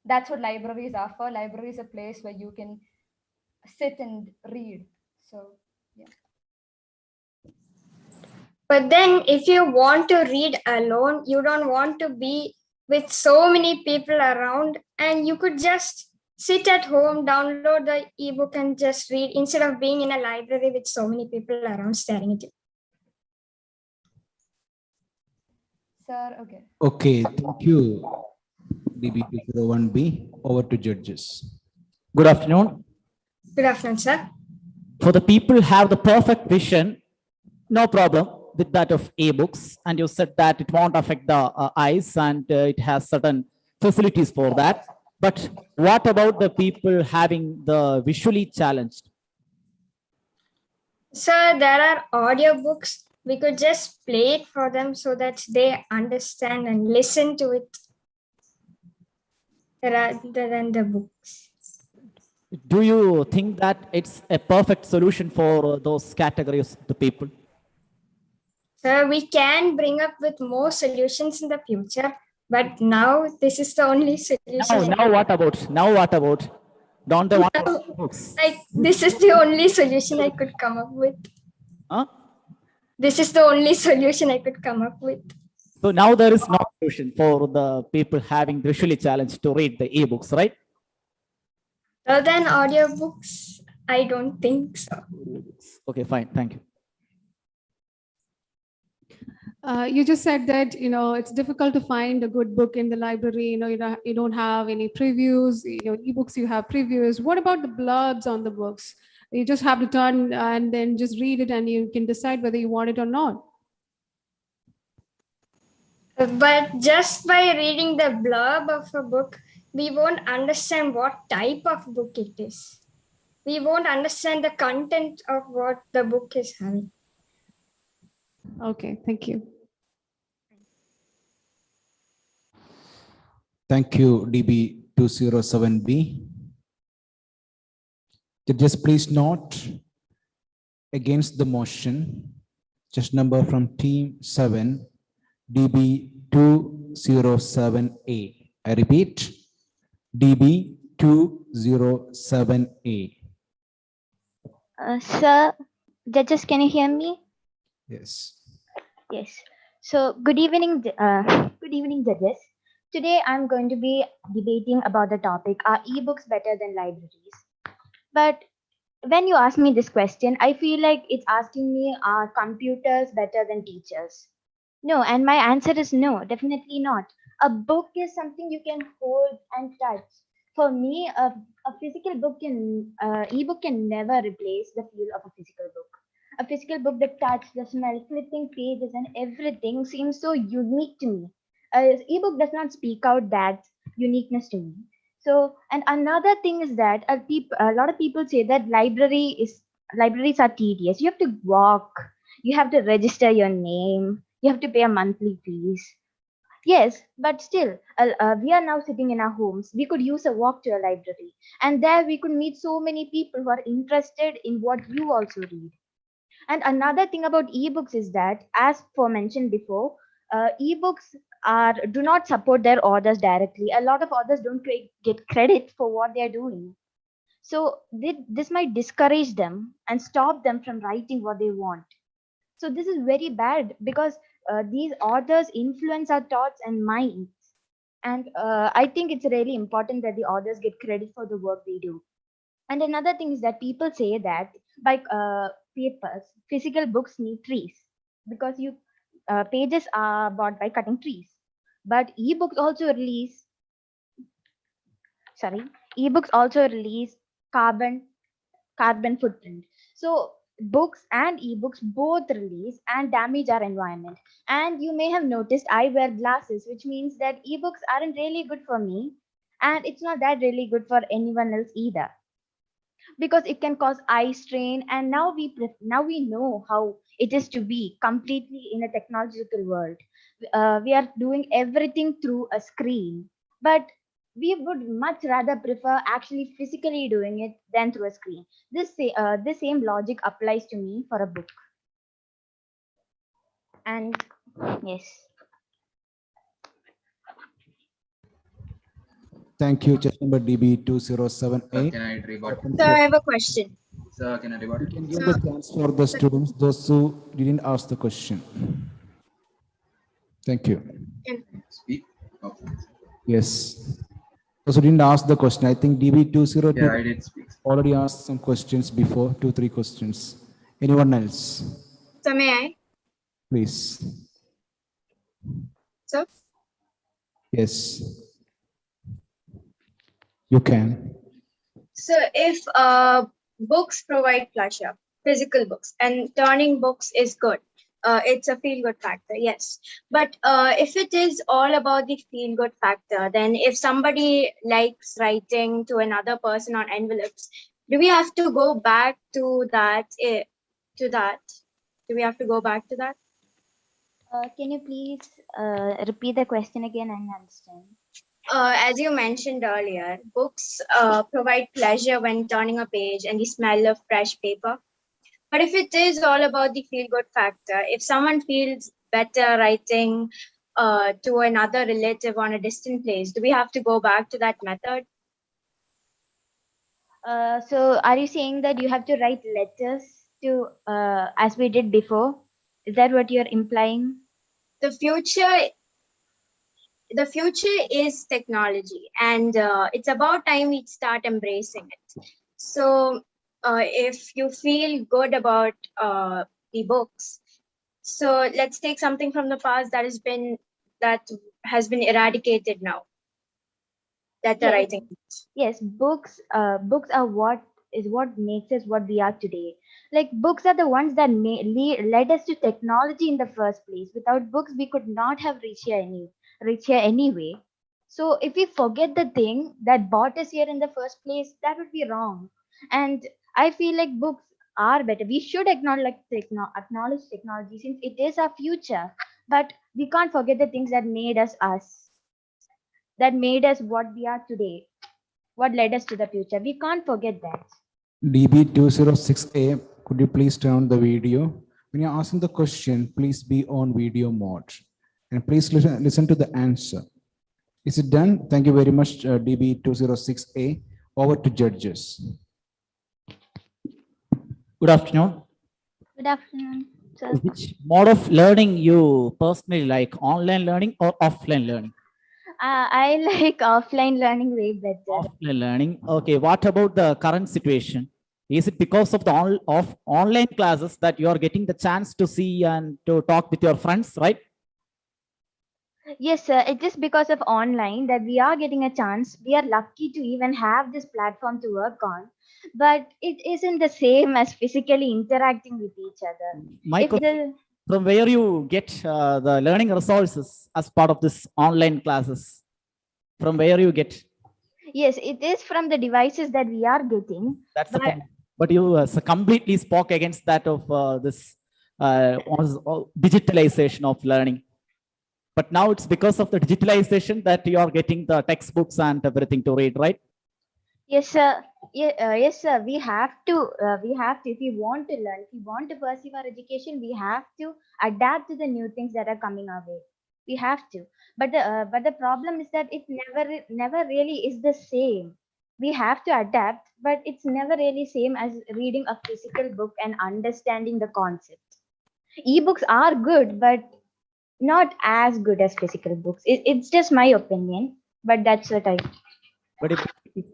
Speaker 2: that's what libraries are for. Library is a place where you can sit and read. So, yeah.
Speaker 15: But then if you want to read alone, you don't want to be with so many people around, and you could just sit at home, download the ebook and just read instead of being in a library with so many people around staring at you.
Speaker 2: Sir, okay.
Speaker 3: Okay, thank you. DB201B. Over to judges.
Speaker 7: Good afternoon.
Speaker 15: Good afternoon, sir.
Speaker 7: For the people who have the perfect vision, no problem with that of ebooks. And you said that it won't affect the eyes, and it has certain facilities for that. But what about the people having the visually challenged?
Speaker 15: Sir, there are audiobooks. We could just play it for them so that they understand and listen to it rather than the books.
Speaker 7: Do you think that it's a perfect solution for those categories of the people?
Speaker 15: So we can bring up with more solutions in the future, but now this is the only solution.
Speaker 7: Now what about? Now what about? Don't they want books?
Speaker 15: This is the only solution I could come up with.
Speaker 7: Huh?
Speaker 15: This is the only solution I could come up with.
Speaker 7: So now there is no solution for the people having visually challenged to read the ebooks, right?
Speaker 15: Other than audiobooks, I don't think so.
Speaker 7: Okay, fine. Thank you.
Speaker 8: You just said that, it's difficult to find a good book in the library. You don't have any previews. Ebooks, you have previews. What about the blurbs on the books? You just have to turn and then just read it, and you can decide whether you want it or not.
Speaker 15: But just by reading the blurb of a book, we won't understand what type of book it is. We won't understand the content of what the book is having.
Speaker 8: Okay, thank you.
Speaker 3: Thank you, DB207B. Judges, please note against the motion, just number from team 7, DB207A. I repeat, DB207A.
Speaker 22: Sir, judges, can you hear me?
Speaker 3: Yes.
Speaker 22: Yes.
Speaker 5: So, good evening, judges. Today, I'm going to be debating about the topic: Are ebooks better than libraries? But when you ask me this question, I feel like it's asking me: Are computers better than teachers? No, and my answer is no, definitely not. A book is something you can hold and touch. For me, a physical book ebook can never replace the feel of a physical book. A physical book, the touch, the smell, flipping pages, and everything seems so unique to me. Ebook does not speak out that uniqueness to me. So, and another thing is that a lot of people say that libraries are tedious. You have to walk, you have to register your name, you have to pay a monthly fees. Yes, but still, we are now sitting in our homes. We could use a walk to a library, and there we could meet so many people who are interested in what you also read. And another thing about ebooks is that, as for mentioned before, ebooks are do not support their authors directly. A lot of authors don't get credit for what they are doing. So this might discourage them and stop them from writing what they want. So this is very bad because these authors influence our thoughts and minds. And I think it's really important that the authors get credit for the work they do. And another thing is that people say that by papers, physical books need trees because you pages are bought by cutting trees. But sorry, ebooks also release carbon carbon footprint. So books and ebooks both release and damage our environment. And you may have noticed I wear glasses, which means that ebooks aren't really good for me, and it's not that really good for anyone else either because it can cause eye strain. And now we know how it is to be completely in a technological world. We are doing everything through a screen, but we would much rather prefer actually physically doing it than through a screen. This same logic applies to me for a book. And yes.
Speaker 3: Thank you, chess number DB2078.
Speaker 20: Can I rebut?
Speaker 21: So I have a question.
Speaker 20: Sir, can I rebut?
Speaker 3: You can give the chance for the students, those who didn't ask the question. Thank you.
Speaker 20: Speak. Oh.
Speaker 3: Yes. Those who didn't ask the question, I think DB202
Speaker 20: Yeah, I did speak.
Speaker 3: already asked some questions before, 2-3 questions. Anyone else?
Speaker 21: So may I?
Speaker 3: Please.
Speaker 21: So
Speaker 3: Yes. You can.
Speaker 21: so if books provide pleasure, physical books, and turning books is good. It's a feel good factor, yes. But if it is all about the feel good factor, then if somebody likes writing to another person on envelopes, do we have to go back to that? Do we have to go back to that?
Speaker 5: Can you please repeat the question again? I don't understand.
Speaker 21: As you mentioned earlier, books provide pleasure when turning a page and the smell of fresh paper. But if it is all about the feel good factor, if someone feels better writing to another relative on a distant place, do we have to go back to that method?
Speaker 5: So are you saying that you have to write letters to as we did before? Is that what you're implying?
Speaker 21: The future is technology, and it's about time we start embracing it. So if you feel good about the books, so let's take something from the past that has been eradicated now, that the
Speaker 5: Yes,
Speaker 21: writing.
Speaker 5: yes, books are what makes us what we are today. Like books are the ones that led us to technology in the first place. Without books, we could not have reached here anyway. So if we forget the thing that brought us here in the first place, that would be wrong. And I feel like books are better. We should acknowledge technology since it is our future. But we can't forget the things that made us, that made us what we are today, what led us to the future. We can't forget that.
Speaker 3: DB206A, could you please turn on the video? When you're asking the question, please be on video mode. And please listen to the answer. Is it done? Thank you very much, DB206A. Over to judges.
Speaker 7: Good afternoon.
Speaker 5: Good afternoon. So,
Speaker 7: Which mode of learning you personally like, online learning or offline learning?
Speaker 5: I like offline learning way better.
Speaker 7: Offline learning. Okay, what about the current situation? Is it because of the online classes that you are getting the chance to see and to talk with your friends, right?
Speaker 5: Yes, sir. It's just because of online that we are getting a chance. We are lucky to even have this platform to work on, but it isn't the same as physically interacting with each other.
Speaker 7: My
Speaker 5: If
Speaker 7: question,
Speaker 5: the
Speaker 7: from where you get the learning resources as part of this online classes? From where you get?
Speaker 5: Yes, it is from the devices that we are getting.
Speaker 7: That's the
Speaker 5: But
Speaker 7: point. But you completely spoke against that of this digitalization of learning. But now it's because of the digitalization that you are getting the textbooks and everything to read, right?
Speaker 5: yes, sir. Yeah, yes, sir. We have to. We have to. If we want to learn, if we want to pursue our education, we have to adapt to the new things that are coming our way. We have to. But the problem is that it never really is the same. We have to adapt, but it's never really same as reading a physical book and understanding the concept. Ebooks are good, but not as good as physical books. It's just my opinion, but that's what I.
Speaker 7: But if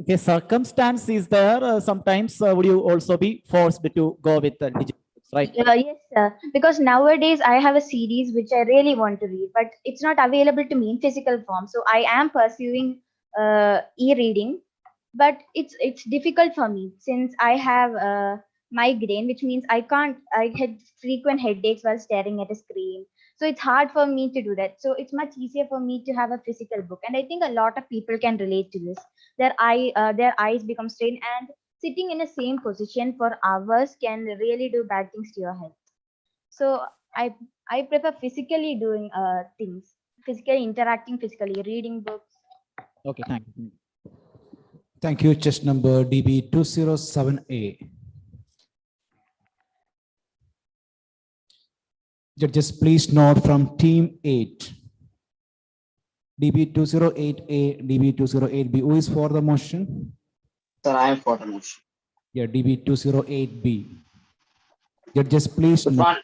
Speaker 7: a circumstance is there, sometimes would you also be forced to go with the digital books, right?
Speaker 5: Yes, sir. Because nowadays I have a series which I really want to read, but it's not available to me in physical form. So I am pursuing e-reading, but it's difficult for me since I have migraine, which means I can't. I had frequent headaches while staring at a screen. So it's hard for me to do that. So it's much easier for me to have a physical book, and I think a lot of people can relate to this. Their eyes become strained, and sitting in the same position for hours can really do bad things to your health. So I prefer physically doing things, physically interacting, physically reading books.
Speaker 7: Okay, thank you.
Speaker 3: Thank you. Chest number DB207A. Judges, please note from team 8. DB208A, DB208B. Who is for the motion?
Speaker 14: Sir, I am for the motion.
Speaker 3: Yeah, DB208B. Judges, please
Speaker 14: Good
Speaker 3: note.
Speaker 14: morning.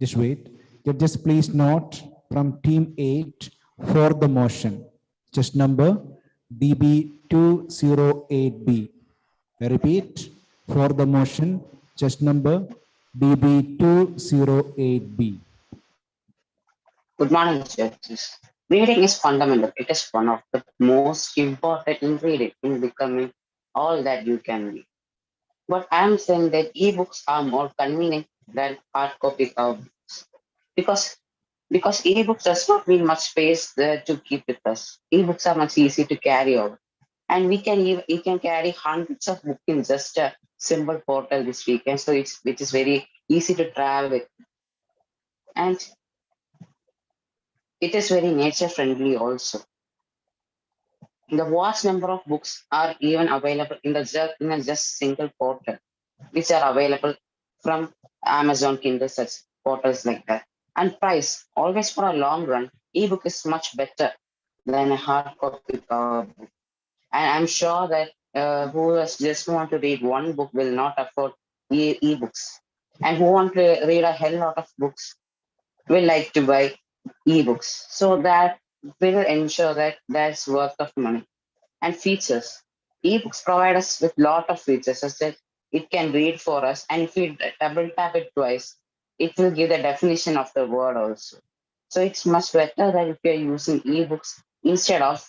Speaker 3: Just wait. Judges, please note from team 8 for the motion. Just number DB208B. I repeat, for the motion, just number DB208B.
Speaker 14: Good morning, judges. Reading is fundamental. It is one of the most important ingredient in becoming all that you can be. But I am saying that ebooks are more convenient than hard copy books because ebooks does not need much space there to keep with us. Ebooks are much easy to carry over, and we can carry hundreds of books in just a simple portal this weekend. So which is very easy to travel with, and it is very nature friendly also. The vast number of books are even available in a just single portal, which are available from Amazon Kindle, such portals like that. And price, always for a long run, ebook is much better than a hard copy cover book. And I'm sure that who just want to read one book will not afford ebooks, and who want to read a hell lot of books will like to buy ebooks. So that will ensure that that's worth of money. And features. Ebooks provide us with lot of features such that it can read for us, and if we double tap it twice, it will give the definition of the word also. So it's much better that if you're using ebooks instead of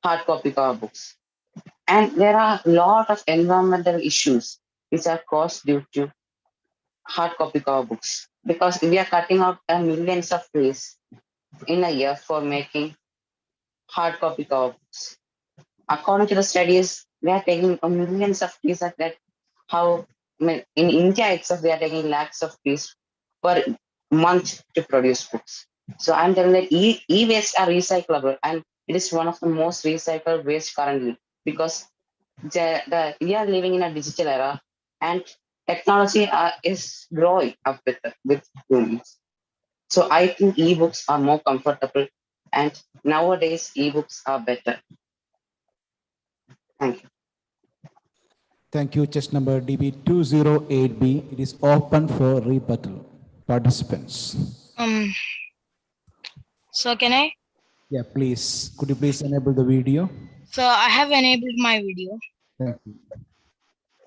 Speaker 14: hard copy cover books. And there are a lot of environmental issues which are caused due to hard copy cover books because we are cutting out millions of trees in a year for making hard copy cover books. According to the studies, we are taking millions of trees at that. How in India itself, we are taking lakhs of trees per month to produce books. So I'm telling that e-waste are recyclable, and it is one of the most recycled waste currently because we are living in a digital era, and technology is growing up with humans. So I think ebooks are more comfortable, and nowadays ebooks are better. Thank you.
Speaker 3: Thank you. Chess number DB208B. It is open for rebuttal. Participants.
Speaker 4: So can I?
Speaker 3: Yeah, please. Could you please enable the video?
Speaker 4: So I have enabled my video.
Speaker 3: Thank you.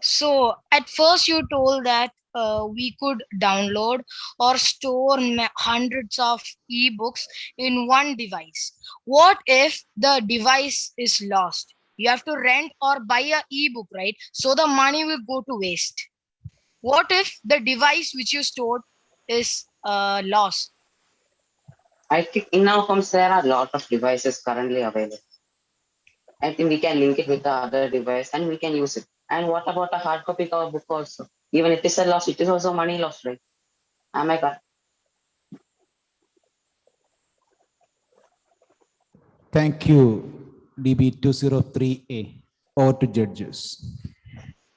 Speaker 4: So at first you told that we could download or store hundreds of ebooks in one device. What if the device is lost? You have to rent or buy a ebook, right? So the money will go to waste. What if the device which you stored is lost?
Speaker 14: I think in our homes there are a lot of devices currently available. I think we can link it with the other device and we can use it. And what about a hard copy cover book also? Even if it is a loss, it is also money loss, right? Am I correct?
Speaker 3: Thank you, DB203A. Over to judges.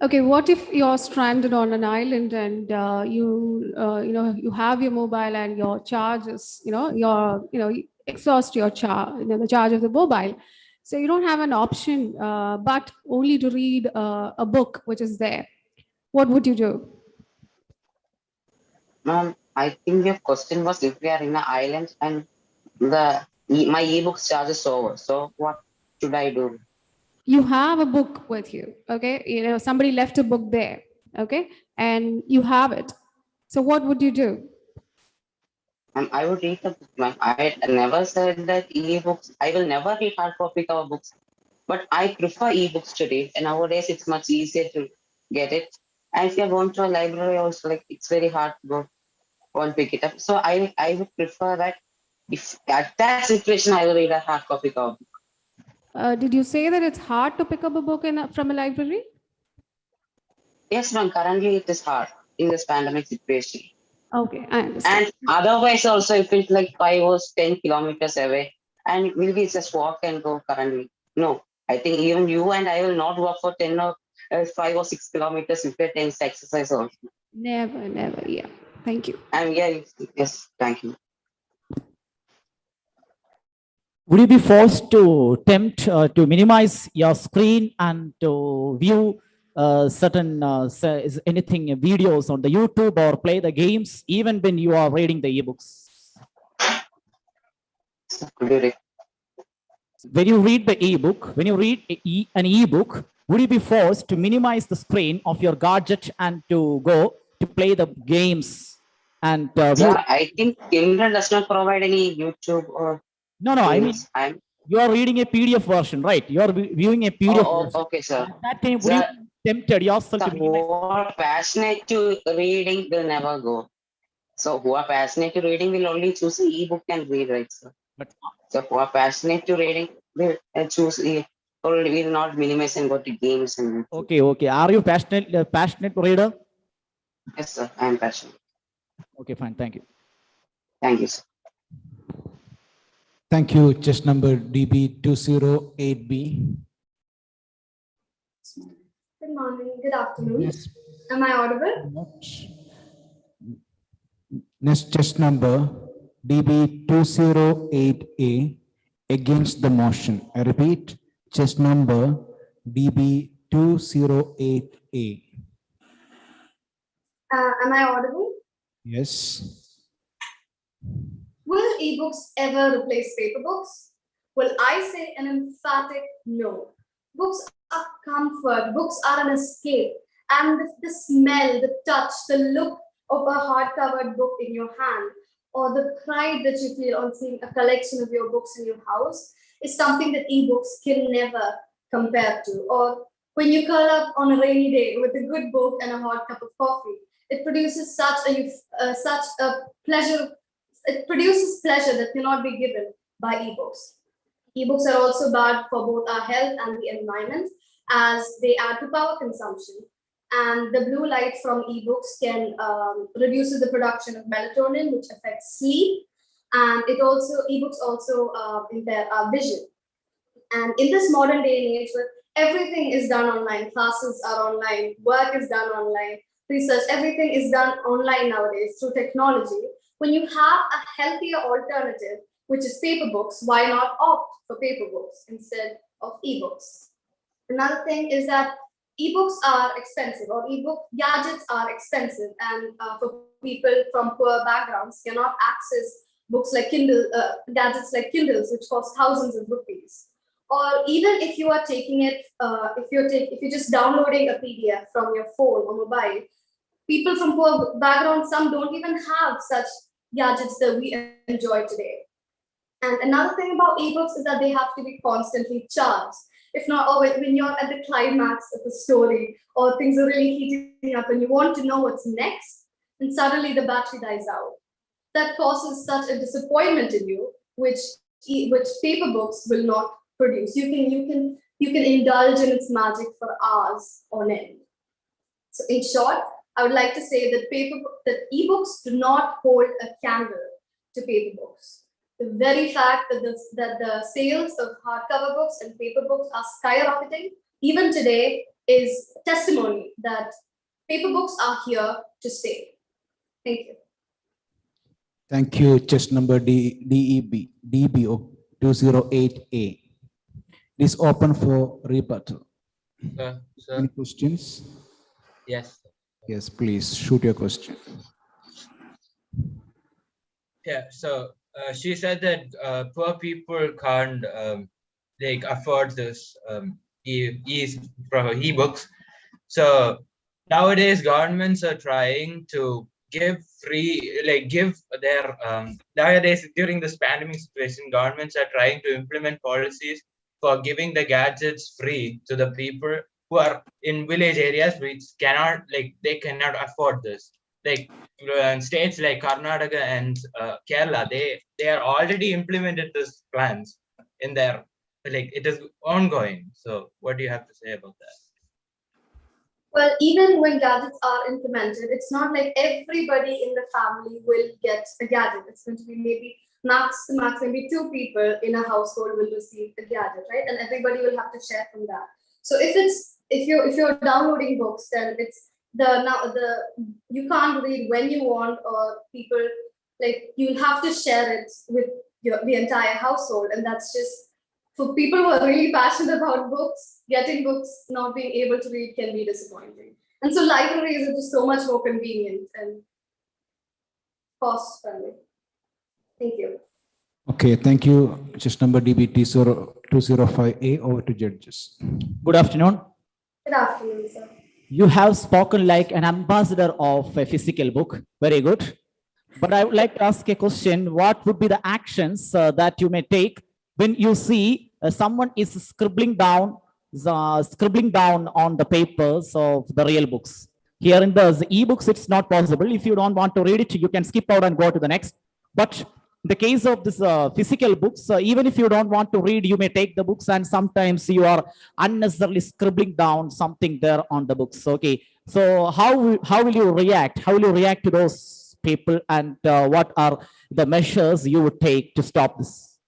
Speaker 8: Okay, what if you're stranded on an island and you have your mobile and your charge is, you exhaust your charge, the charge of the mobile. So you don't have an option but only to read a book which is there. What would you do?
Speaker 14: Ma'am, I think your question was if we are in an island and my ebooks charge is over. So what should I do?
Speaker 8: You have a book with you, okay? Somebody left a book there, okay? And you have it. So what would you do?
Speaker 14: I would read the book, ma'am. I never said that ebooks, I will never read hard copy cover books, but I prefer ebooks to read. And nowadays it's much easier to get it. And if you're going to a library also, like it's very hard to go and pick it up. So I would prefer that if at that situation I will read a hard copy cover book.
Speaker 8: Did you say that it's hard to pick up a book from a library?
Speaker 14: Yes, ma'am. Currently it is hard in this pandemic situation.
Speaker 8: Okay, I understand.
Speaker 14: And otherwise also if it's like 5 or 10 kilometers away and maybe just walk and go currently. No, I think even you and I will not walk for 10 or 5 or 6 kilometers if it takes exercise also.
Speaker 8: Never, yeah. Thank you.
Speaker 14: And yeah, yes, thank you.
Speaker 7: Would you be forced to attempt to minimize your screen and to view certain anything videos on the YouTube or play the games even when you are reading the ebooks? When you read the ebook, when you read an ebook, would you be forced to minimize the screen of your gadget and to go to play the games and view?
Speaker 14: I think Kindle does not provide any YouTube or
Speaker 7: No, I mean, you are reading a PDF version, right? You are viewing a PDF version.
Speaker 14: Okay, sir.
Speaker 7: At that time, would you be tempted yourself to minimize?
Speaker 14: Who are passionate to reading will never go. So who are passionate to reading will only choose an ebook and read, right, sir? So who are passionate to reading will choose or will not minimize and go to games and.
Speaker 7: Okay. Are you passionate reader?
Speaker 14: Yes, sir. I am passionate.
Speaker 7: Okay, fine. Thank you.
Speaker 14: Thank you, sir.
Speaker 3: Thank you. Chess number DB208B.
Speaker 6: Good morning, good afternoon.
Speaker 3: Yes.
Speaker 6: Am I audible?
Speaker 3: Next chess number DB208A against the motion. I repeat, chess number DB208A.
Speaker 6: Am I audible?
Speaker 3: Yes.
Speaker 6: Will ebooks ever replace paper books? Well, I say an emphatic no. Books are comfort, books are an escape, and the smell, the touch, the look of a hard-covered book in your hand, or the pride that you feel on seeing a collection of your books in your house is something that ebooks can never compare to. Or when you curl up on a rainy day with a good book and a hot cup of coffee, it produces such a pleasure. It produces pleasure that cannot be given by ebooks. Ebooks are also bad for both our health and the environment as they add to power consumption. And the blue light from ebooks can reduces the production of melatonin, which affects sleep. And ebooks also impair our vision. And in this modern day and age where everything is done online, classes are online, work is done online, research, everything is done online nowadays through technology. When you have a healthier alternative, which is paper books, why not opt for paper books instead of ebooks? Another thing is that ebooks are expensive, or ebook gadgets are expensive, and for people from poor backgrounds cannot access books like Kindle, gadgets like Kindles, which cost thousands of rupees. Or even if you are taking it, if you're just downloading a PDF from your phone or mobile, people from poor backgrounds, some don't even have such gadgets that we enjoy today. And another thing about ebooks is that they have to be constantly charged. If not, or when you're at the climax of a story, or things are really heating up and you want to know what's next, and suddenly the battery dies out. That causes such a disappointment in you, which paper books will not produce. You can indulge in its magic for hours on end. So in short, I would like to say that ebooks do not hold a candle to paper books. The very fact that the sales of hardcover books and paper books are skyrocketing, even today, is testimony that paper books are here to stay. Thank you.
Speaker 3: Thank you. Chest number DBO 208A. It is open for rebuttal.
Speaker 17: Sir.
Speaker 3: Any questions?
Speaker 17: Yes.
Speaker 3: Yes, please shoot your question.
Speaker 17: Yeah. So she said that poor people can't like afford this e-books. So nowadays governments are trying to give their nowadays during this pandemic situation, governments are trying to implement policies for giving the gadgets free to the people who are in village areas which cannot they cannot afford this. In states like Karnataka and Kerala, they are already implemented these plans in their it is ongoing. So what do you have to say about that?
Speaker 6: Well, even when gadgets are implemented, it's not like everybody in the family will get a gadget. It's going to be maybe max maybe 2 people in a household will receive a gadget, right? And everybody will have to share from that. So if you're downloading books, then it's you can't read when you want, or people you'll have to share it with the entire household, and that's just for people who are really passionate about books. Getting books, not being able to read can be disappointing. And so libraries are just so much more convenient and cost friendly. Thank you.
Speaker 3: Okay, thank you. Just number DBT 205A. Over to judges.
Speaker 7: Good afternoon.
Speaker 6: Good afternoon, sir.
Speaker 7: You have spoken like an ambassador of a physical book. Very good. But I would like to ask a question. What would be the actions that you may take when you see someone is scribbling down on the papers of the real books? Here in the e-books, it's not possible. If you don't want to read it, you can skip out and go to the next. But in the case of this physical books, even if you don't want to read, you may take the books, and sometimes you are unnecessarily scribbling down something there on the books. Okay, so how will you react? How will you react to those people, and what are the measures you would take to stop this?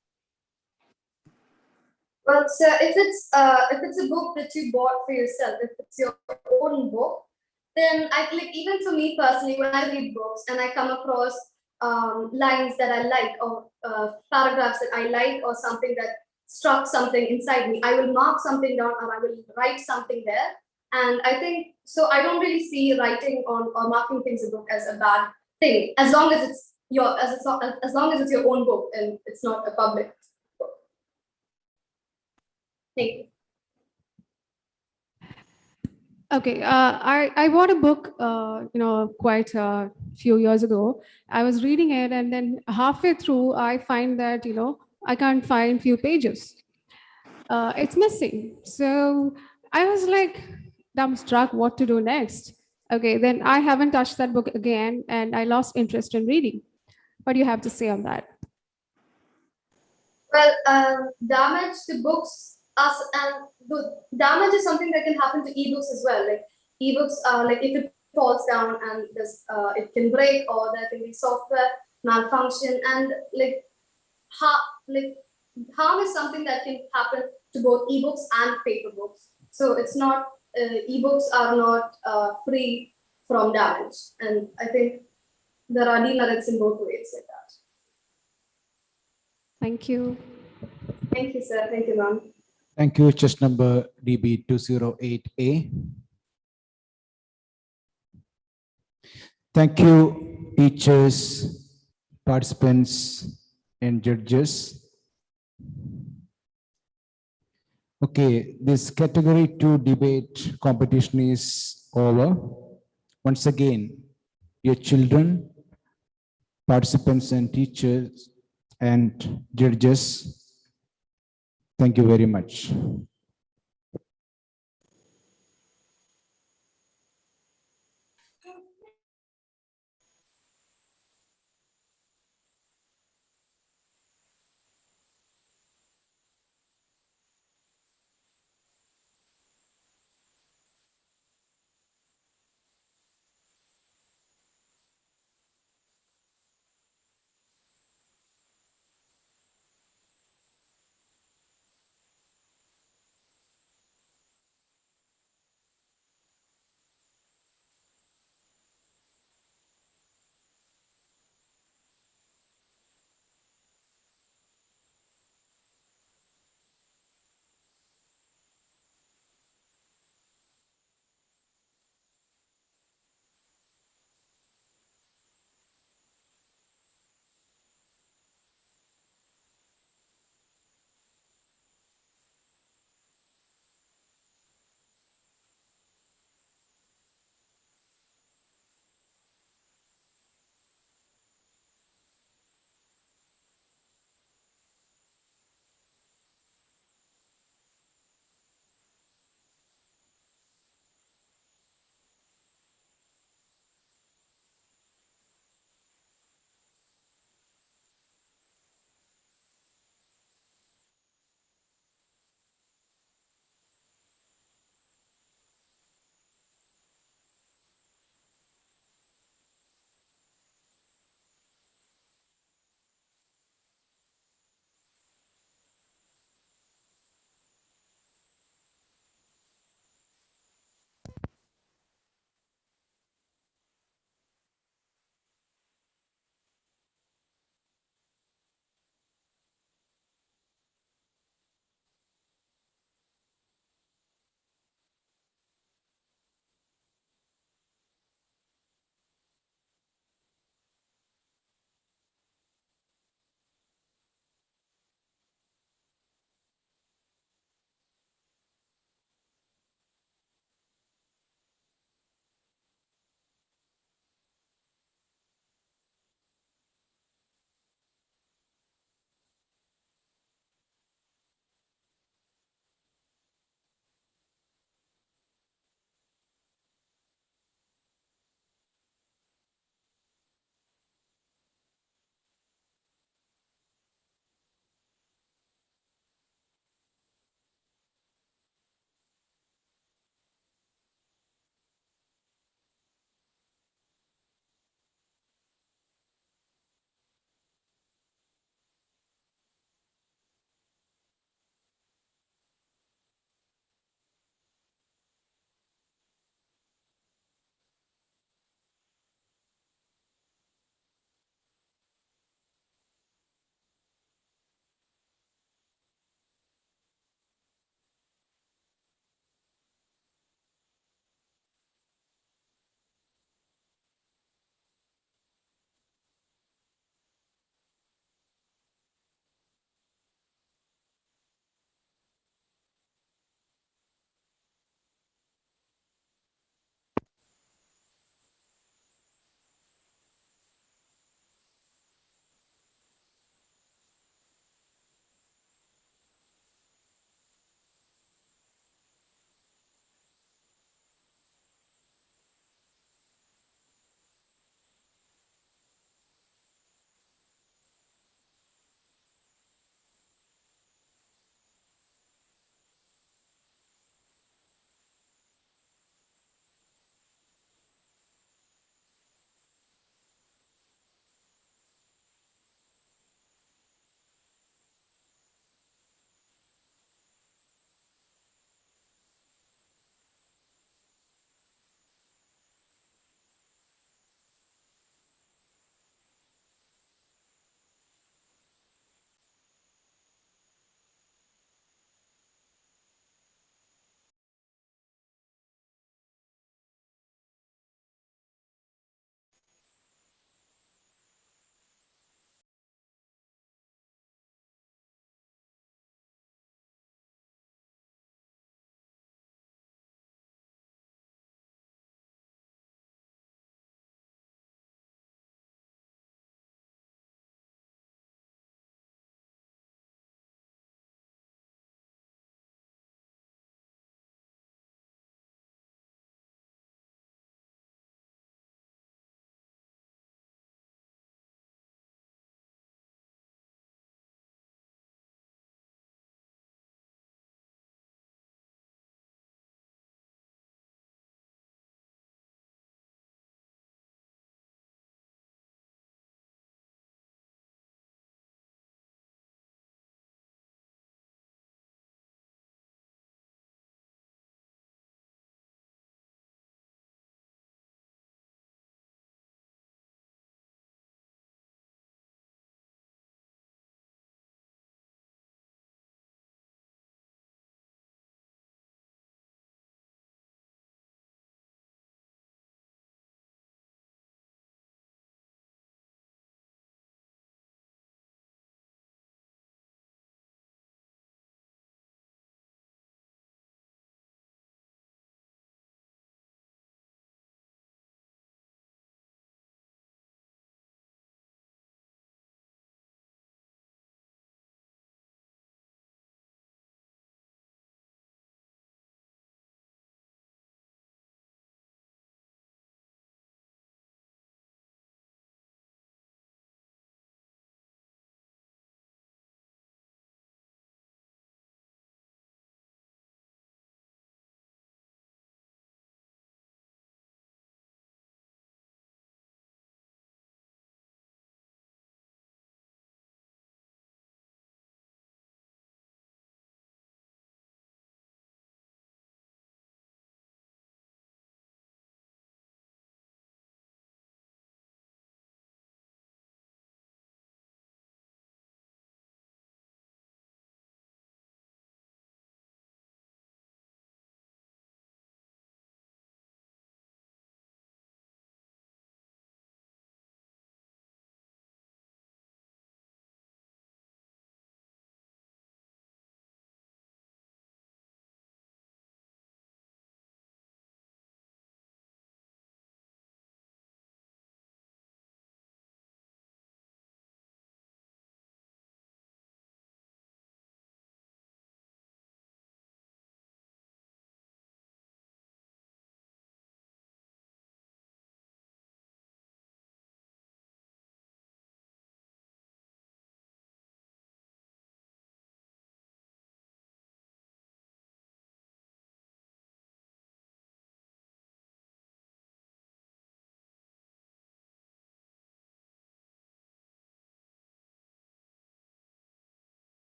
Speaker 6: Well, so if it's a book that you bought for yourself, if it's your own book, then even for me personally, when I read books and I come across lines that I like, or paragraphs that I like, or something that struck something inside me, I will mark something down, or I will write something there. And I think so. I don't really see writing on or marking things in a book as a bad thing, as long as it's as long as it's your own book and it's not a public book. Thank you.
Speaker 8: Okay, I bought a book, quite a few years ago. I was reading it, and then halfway through, I find that, I can't find few pages. It's missing. So I was like, dumbstruck, what to do next? Okay, then I haven't touched that book again, and I lost interest in reading. What do you have to say on that?
Speaker 6: Well, damage to books, and the damage is something that can happen to ebooks as well. Like ebooks, if it falls down and it can break, or there can be software malfunction, and harm is something that can happen to both ebooks and paper books. So it's not ebooks are not free from damage, and I think there are demerits in both ways like that.
Speaker 8: Thank you.
Speaker 6: Thank you, sir. Thank you, ma'am.
Speaker 3: Thank you. Just number DB 208A. Thank you, teachers, participants, and judges. Okay, this category 2 debate competition is over. Once again, your children, participants and teachers and judges, thank you very much.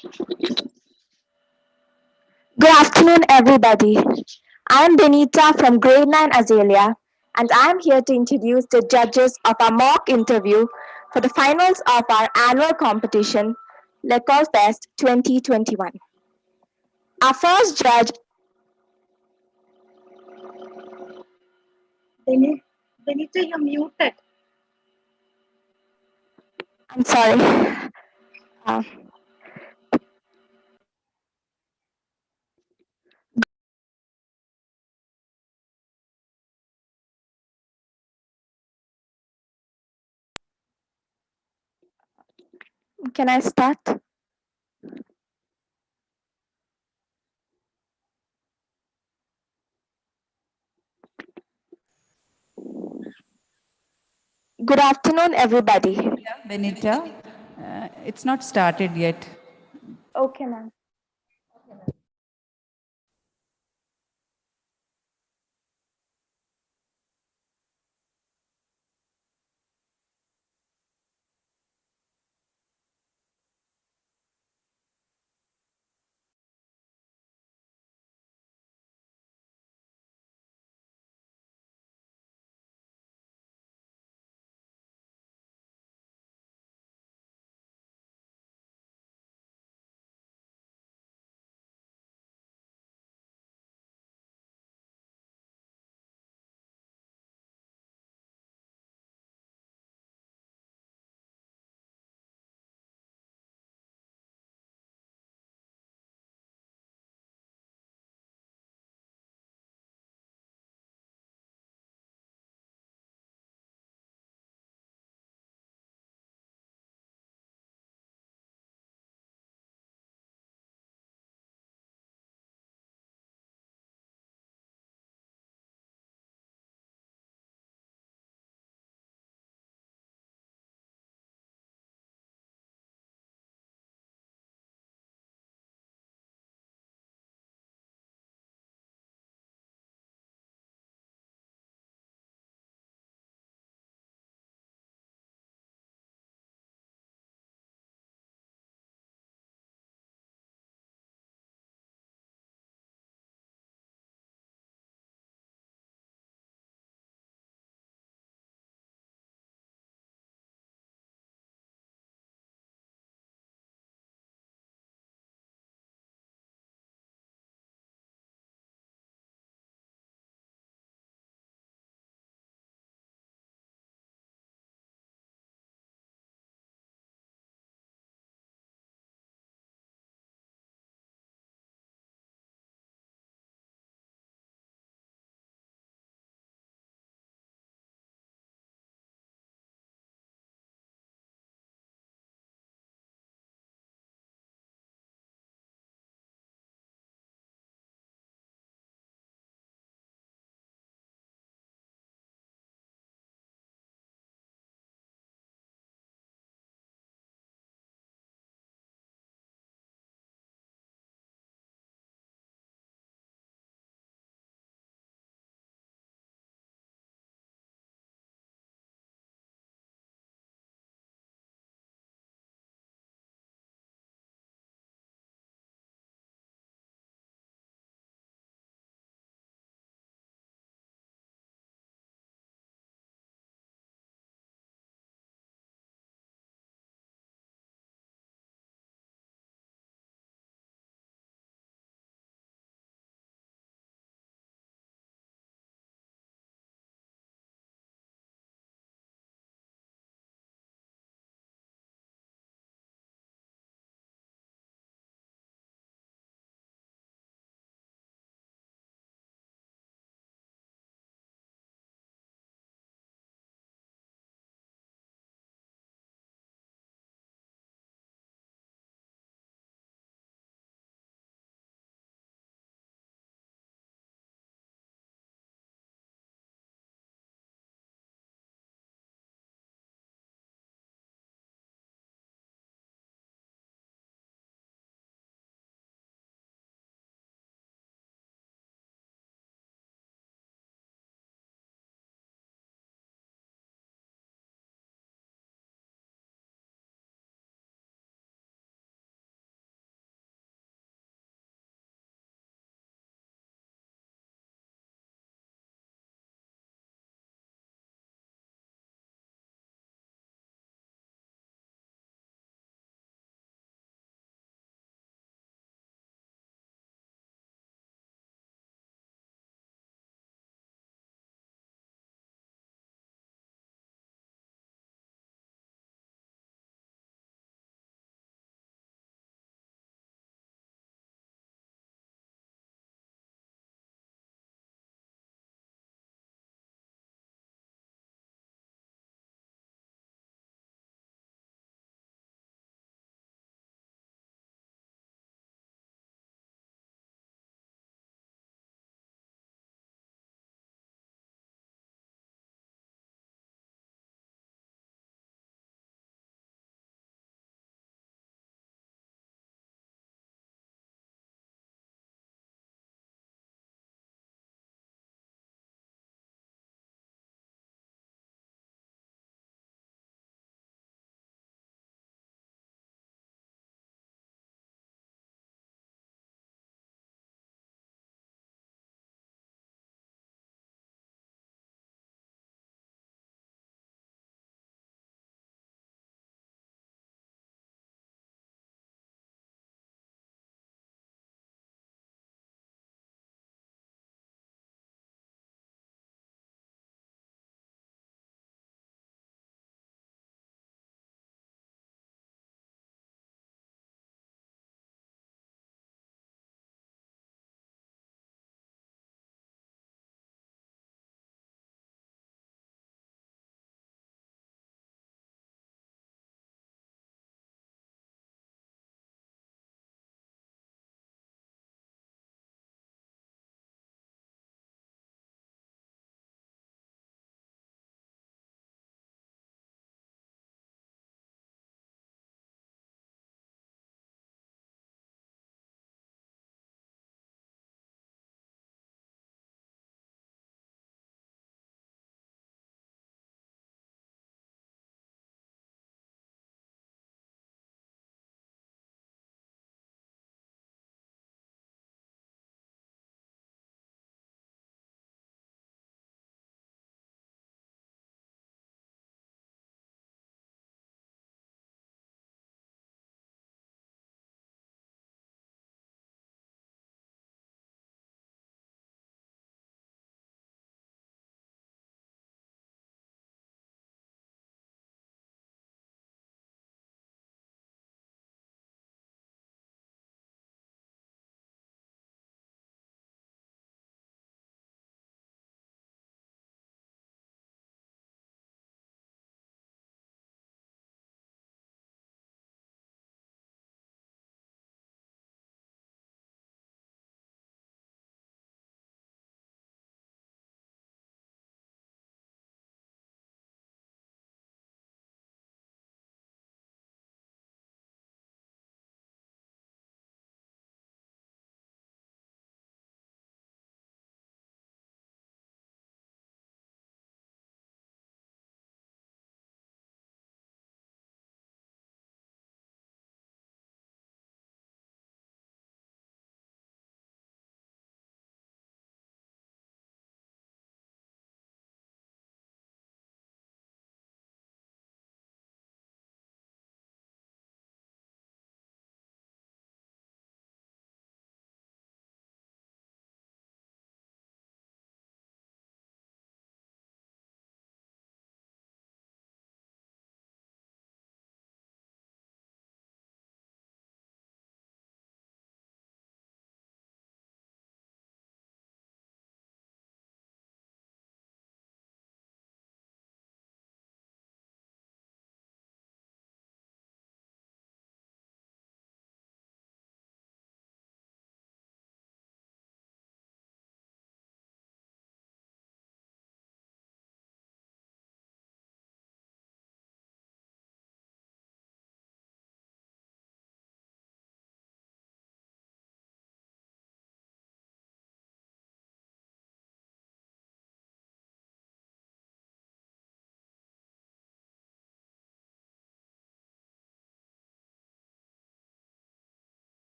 Speaker 18: Good afternoon, everybody. I am Benita from Grade 9 Azalea, and I am here to introduce the judges of our mock interview for the finals of our annual competition, ECOLE Fest 2021. Our first judge,
Speaker 10: Benita, you're muted.
Speaker 18: I'm sorry. Uh, can I start? Good afternoon, everybody.
Speaker 22: Benita, it's not started yet.
Speaker 18: Okay, ma'am.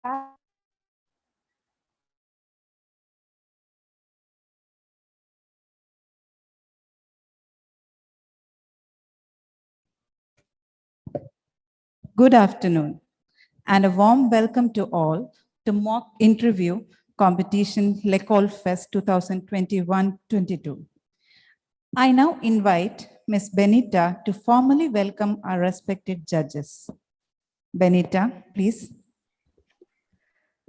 Speaker 22: Good afternoon, and a warm welcome to all to mock interview competition ECOLE Fest 2021-22. I now invite Ms. Benita to formally welcome our respected judges. Benita, please.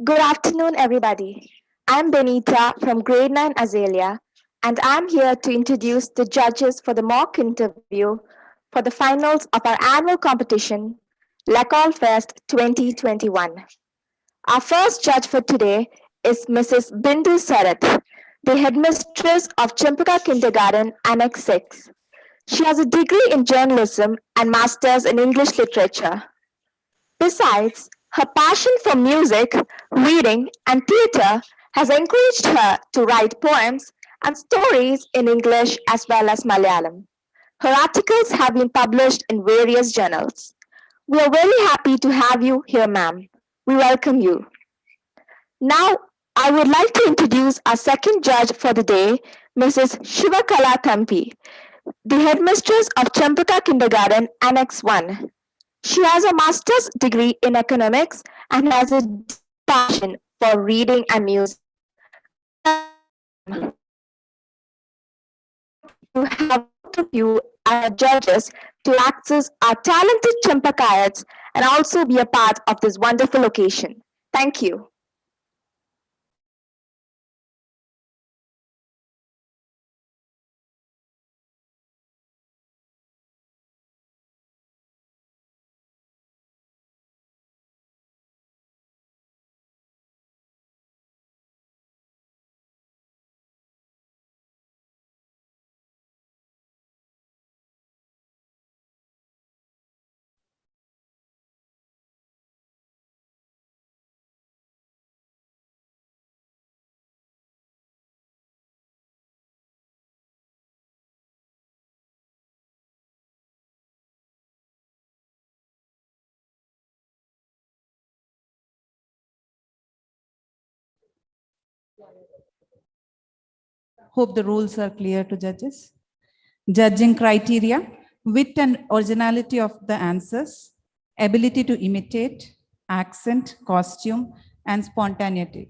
Speaker 18: Good afternoon, everybody. I'm Benita from Grade 9 Azalea, and I'm here to introduce the judges for the mock interview for the finals of our annual competition, ECOLE Fest 2021. Our first judge for today is Mrs. Bindu Sarat, the headmistress of Chempaka Kindergarten, Annex 6. She has a degree in journalism and master's in English literature. Besides, her passion for music, reading, and theater has encouraged her to write poems and stories in English as well as Malayalam. Her articles have been published in various journals. We are very happy to have you here, ma'am. We welcome you. Now, I would like to introduce our second judge for the day, Mrs. Shivakala Thampi, the headmistress of Chempaka Kindergarten, Annex 1. She has a master's degree in economics and has a passion for reading and music. To have both of you as judges to access our talented Chempakayats and also be a part of this wonderful occasion. Thank you.
Speaker 22: Hope the rules are clear to judges. Judging criteria: wit and originality of the answers, ability to imitate, accent, costume, and spontaneity.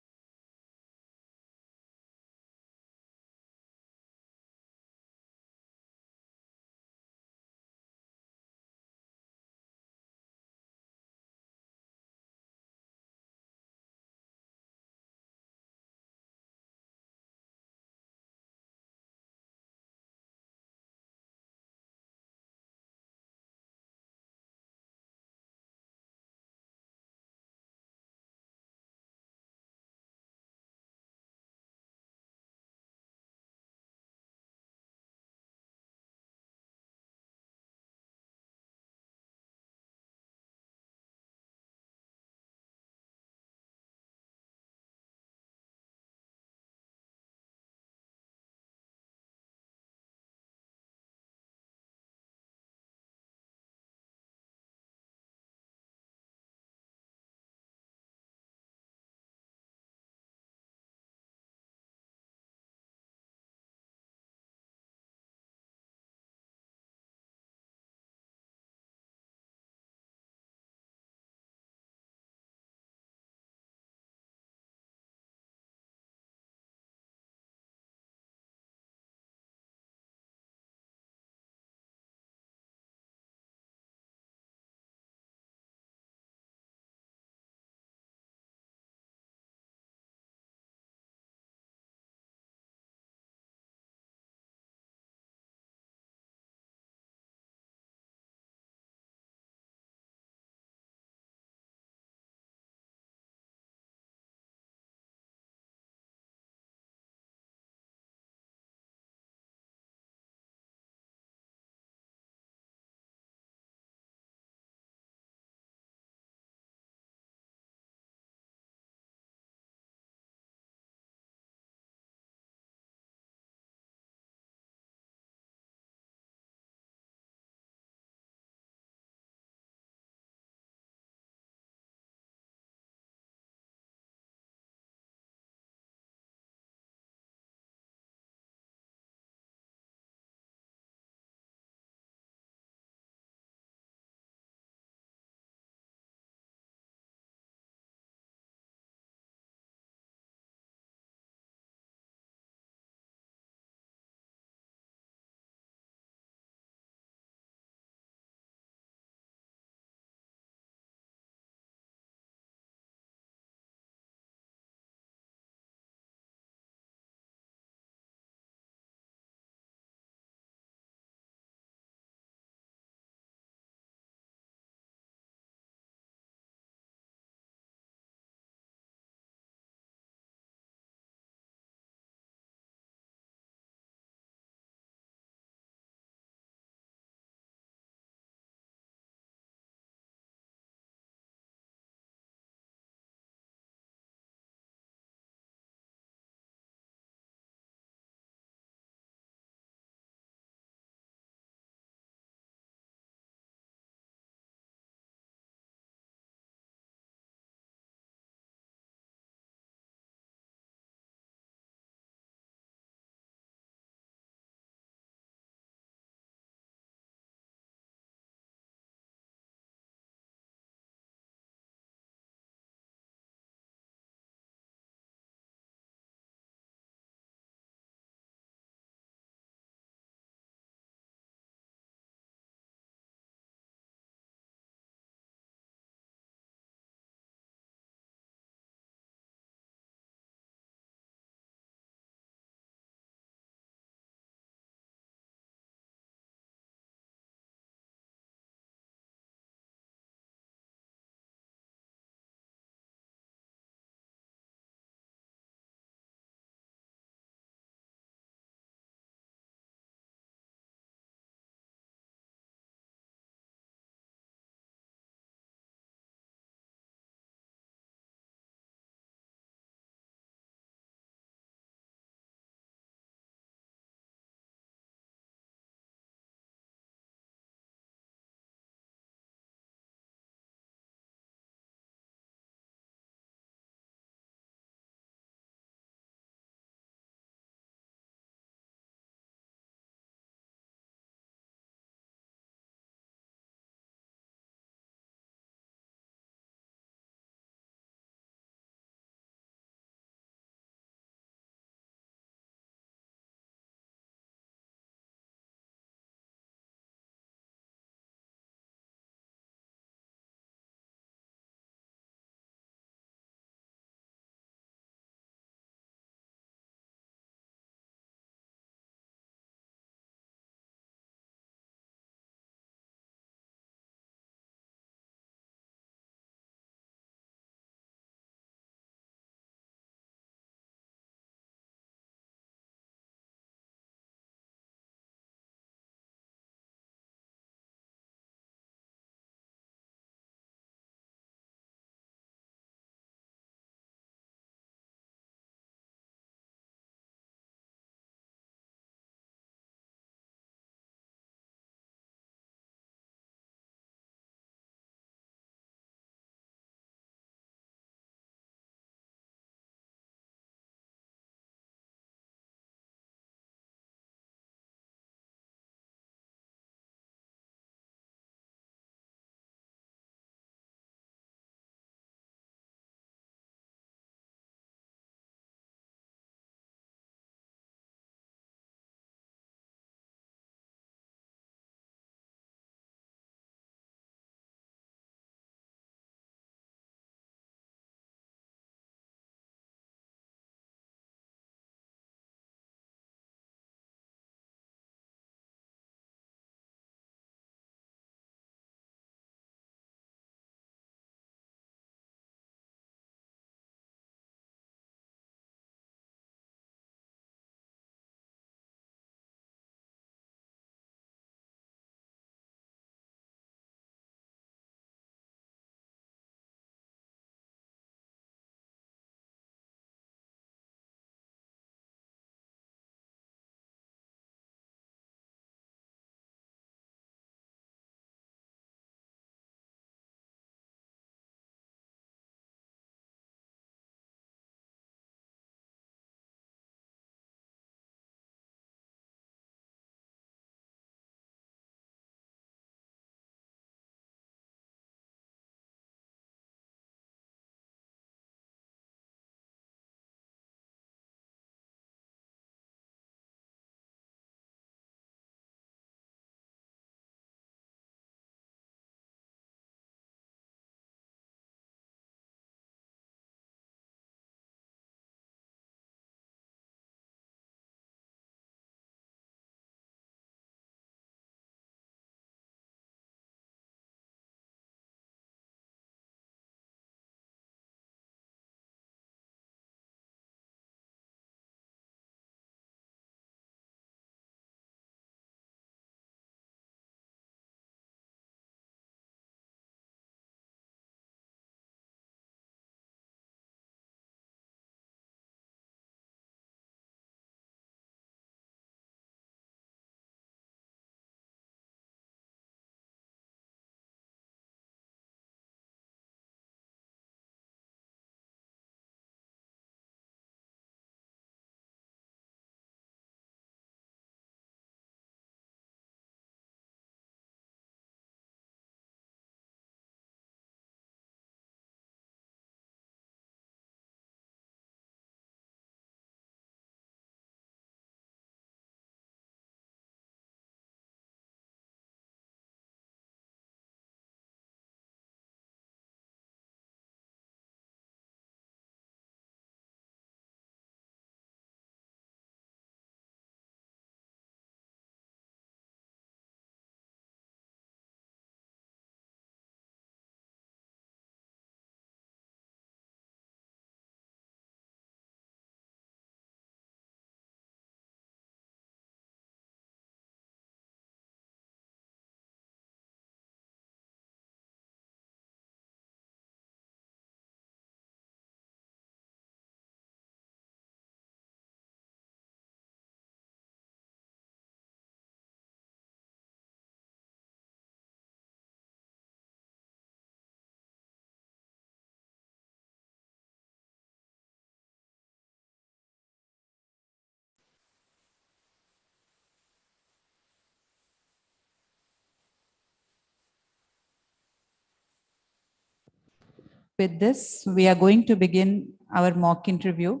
Speaker 22: With this, we are going to begin our mock interview.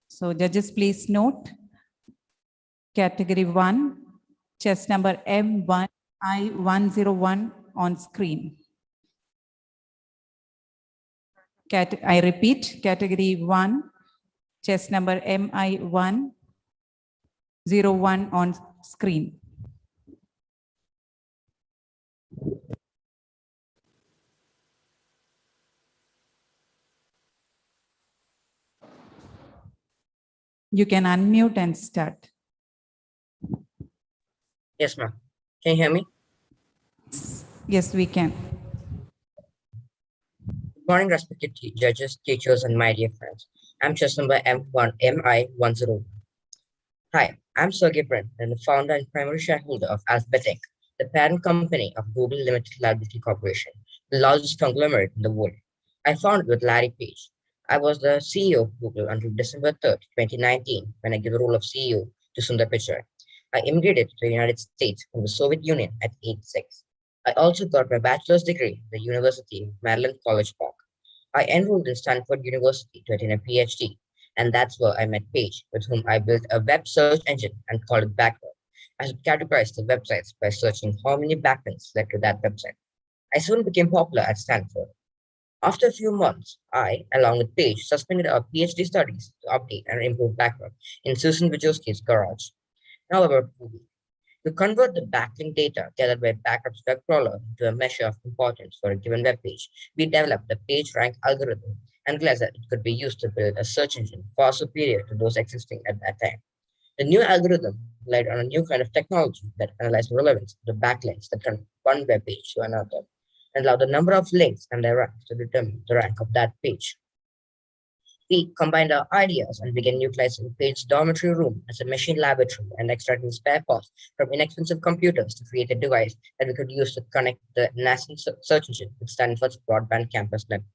Speaker 22: So judges, please note, category 1, chess number M1I101 on screen. I repeat, category 1, chess number MI101 on screen. You can unmute and start.
Speaker 11: Yes, ma'am. Can you hear me?
Speaker 22: Yes, we can.
Speaker 11: Good morning, respected judges, teachers, and my dear friends. I'm chess number MI101. Hi, I'm Sergey Brin, and the founder and primary shareholder of Alphabet, the parent company of Google Limited Liability Corporation, the largest conglomerate in the world. I founded with Larry Page. I was the CEO of Google until December 3rd, 2019, when I gave the role of CEO to Sundar Pichai. I immigrated to the United States from the Soviet Union at age 6. I also got my bachelor's degree at the University of Maryland College Park. I enrolled in Stanford University to attain a PhD, and that's where I met Paige, with whom I built a web search engine and called it Backward. I should categorize the websites by searching how many backlinks led to that website. I soon became popular at Stanford. After a few months, I, along with Paige, suspended our PhD studies to update and improve Backward in Susan Wojcicki's garage. Now about Google. To convert the backlink data gathered by Backup's web crawler into a measure of importance for a given web page, we developed the PageRank algorithm and realized that it could be used to build a search engine far superior to those existing at that time. The new algorithm relied on a new kind of technology that analyzed the relevance of the backlinks that connect one web page to another and allowed the number of links and their ranks to determine the rank of that page. We combined our ideas and began utilizing Page's dormitory room as a machine laboratory and extracting spare parts from inexpensive computers to create a device that we could use to connect the nascent search engine with Stanford's broadband campus network.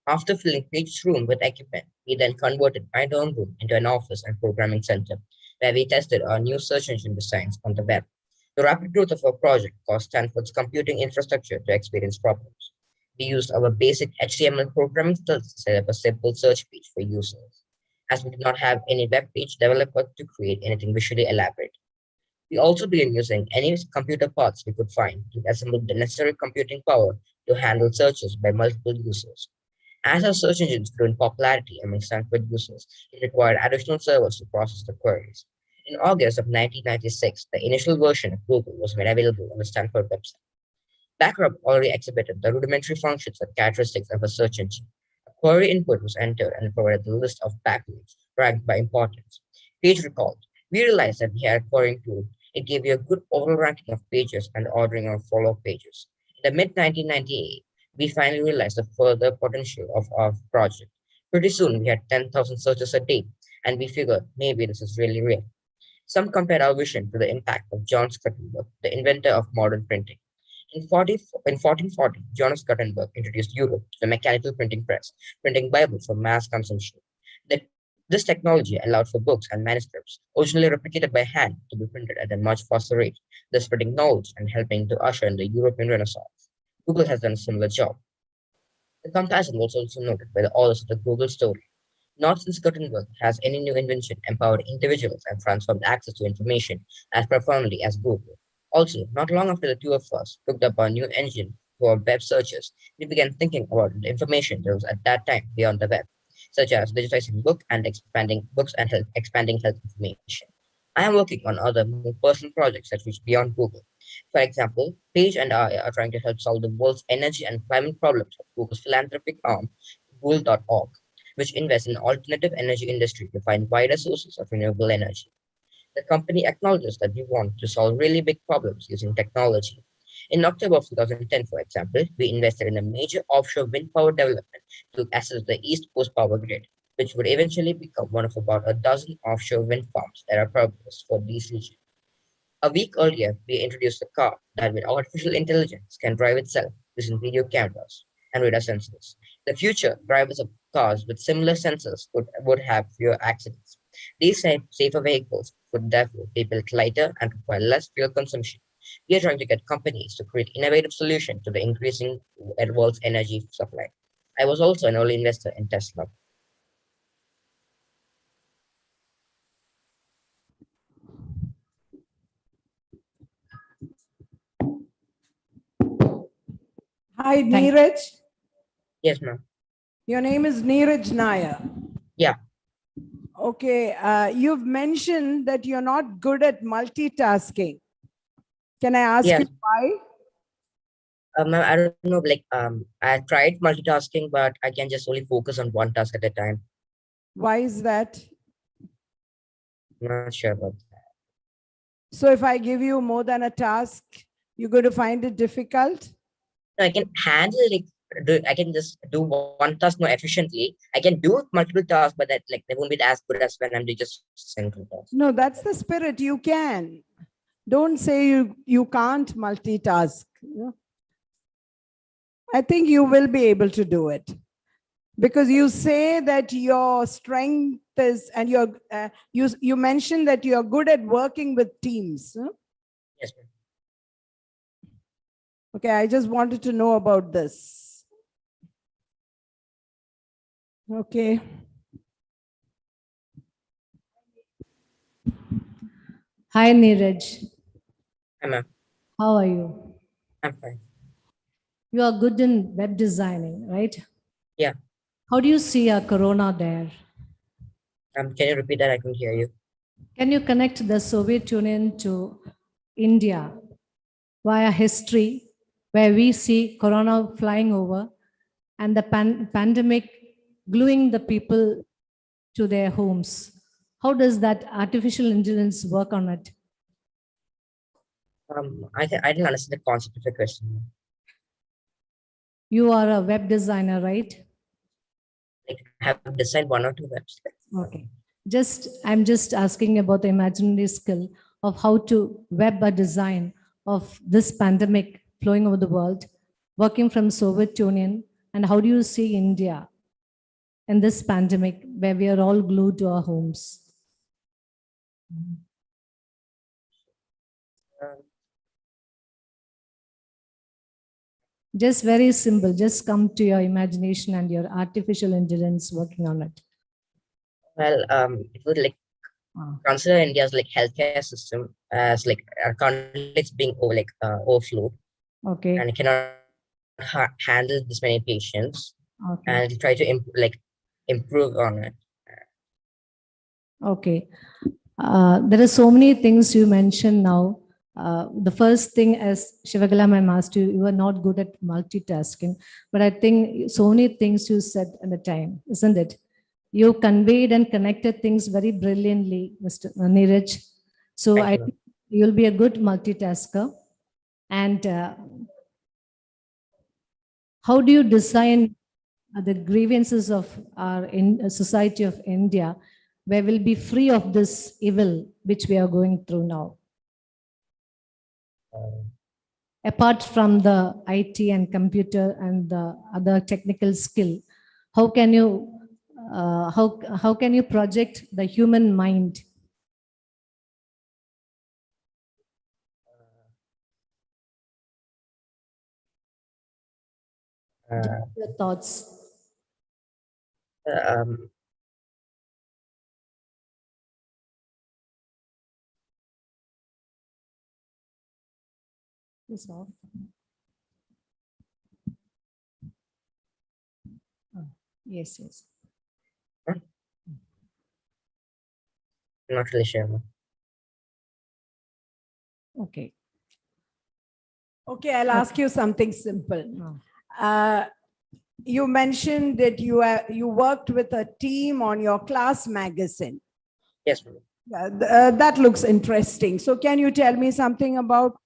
Speaker 11: After filling Page's room with equipment, we then converted my dorm room into an office and programming center, where we tested our new search engine designs on the web. The rapid growth of our project caused Stanford's computing infrastructure to experience problems. We used our basic HTML programming skills to set up a simple search page for users, as we did not have any web page developer to create anything visually elaborate. We also began using any computer parts we could find to assemble the necessary computing power to handle searches by multiple users. As our search engines grew in popularity among Stanford users, it required additional servers to process the queries. In August of 1996, the initial version of Google was made available on the Stanford website. Backup already exhibited the rudimentary functions and characteristics of a search engine. A query input was entered and provided the list of backlinks ranked by importance. Page recalled, we realized that we had a querying tool. It gave you a good overall ranking of pages and ordering of follow-up pages. In the mid-1998, we finally realized the further potential of our project. Pretty soon, we had 10,000 searches a day, and we figured maybe this is really real. Some compared our vision to the impact of John Gutenberg, the inventor of modern printing. In 1440, Johannes Gutenberg introduced Europe to the mechanical printing press, printing Bibles for mass consumption. This technology allowed for books and manuscripts, originally replicated by hand, to be printed at a much faster rate, thus spreading knowledge and helping to usher in the European Renaissance. Google has done a similar job. The comparison was also noted by the authors of the Google story. Not since Gutenberg has any new invention empowered individuals and transformed access to information as profoundly as Google. Also, not long after the two of us hooked up our new engine to our web searches, we began thinking about the information that was at that time beyond the web, such as digitizing books and expanding health information. I am working on other more personal projects that reach beyond Google. For example, Paige and I are trying to help solve the world's energy and climate problems with Google's philanthropic arm, Google.org, which invests in the alternative energy industry to find wider sources of renewable energy. The company acknowledges that we want to solve really big problems using technology. In October of 2010, for example, we invested in a major offshore wind power development to access the East Coast power grid, which would eventually become one of about a dozen offshore wind farms that are proposed for these regions. A week earlier, we introduced a car that with artificial intelligence can drive itself using video cameras and radar sensors. The future drivers of cars with similar sensors would have fewer accidents. These safer vehicles would therefore be built lighter and require less fuel consumption. We are trying to get companies to create innovative solutions to the increasing world's energy supply. I was also an early investor in Tesla.
Speaker 13: Hi, Neeraj.
Speaker 11: Yes, ma'am.
Speaker 13: Your name is Neeraj Nair.
Speaker 11: Yeah.
Speaker 13: Okay, you've mentioned that you're not good at multitasking. Can I ask
Speaker 11: Yes.
Speaker 13: you why?
Speaker 11: Ma'am, I don't know, like, I tried multitasking, but I can just only focus on one task at a time.
Speaker 13: Why is that?
Speaker 11: I'm not sure about that.
Speaker 13: So if I give you more than a task, you're going to find it difficult?
Speaker 11: No, I can handle like I can just do one task more efficiently. I can do multiple tasks, but that like they won't be as good as when I'm doing just single task.
Speaker 13: No, that's the spirit. You can. Don't say you can't multitask. I think you will be able to do it. Because you say that your strength is, and you mentioned that you're good at working with teams.
Speaker 11: Yes, ma'am.
Speaker 13: Okay, I just wanted to know about this. Okay.
Speaker 16: Hi, Neeraj.
Speaker 11: Hi, ma'am.
Speaker 16: How are you?
Speaker 11: I'm fine.
Speaker 16: You are good in web designing, right?
Speaker 11: Yeah.
Speaker 16: How do you see a corona there?
Speaker 11: Can you repeat that? I couldn't hear you.
Speaker 16: Can you connect the Soviet Union to India via history, where we see corona flying over and the pandemic gluing the people to their homes? How does that artificial intelligence work on it?
Speaker 11: I didn't understand the concept of the question.
Speaker 16: You are a web designer, right?
Speaker 11: Like, I have designed one or two websites.
Speaker 16: Okay. I'm just asking about the imaginary skill of how to web a design of this pandemic flowing over the world, working from Soviet Union, and how do you see India in this pandemic where we are all glued to our homes? Just very simple, just come to your imagination and your artificial intelligence working on it.
Speaker 11: Well, it would like consider India's like healthcare system as like currently it's being overflowed.
Speaker 16: Okay.
Speaker 11: And it cannot handle this many patients.
Speaker 16: Okay.
Speaker 11: And try to improve on it.
Speaker 16: Okay. There are so many things you mentioned now. The first thing, as Shivagala ma'am asked you, you are not good at multitasking, but I think so many things you said at the time, isn't it? You conveyed and connected things very brilliantly, Mr. Neeraj. So I think you'll be a good multitasker. And how do you design the grievances of our society of India, where we'll be free of this evil which we are going through now? Apart from the IT and computer and the other technical skill, how can you how can you project the human mind? Your thoughts. Yes, sir. Yes, yes.
Speaker 11: Not really sure.
Speaker 16: Okay.
Speaker 13: Okay, I'll ask you something simple. You mentioned that you worked with a team on your class magazine.
Speaker 11: Yes,
Speaker 13: that looks interesting. So can you tell me something about?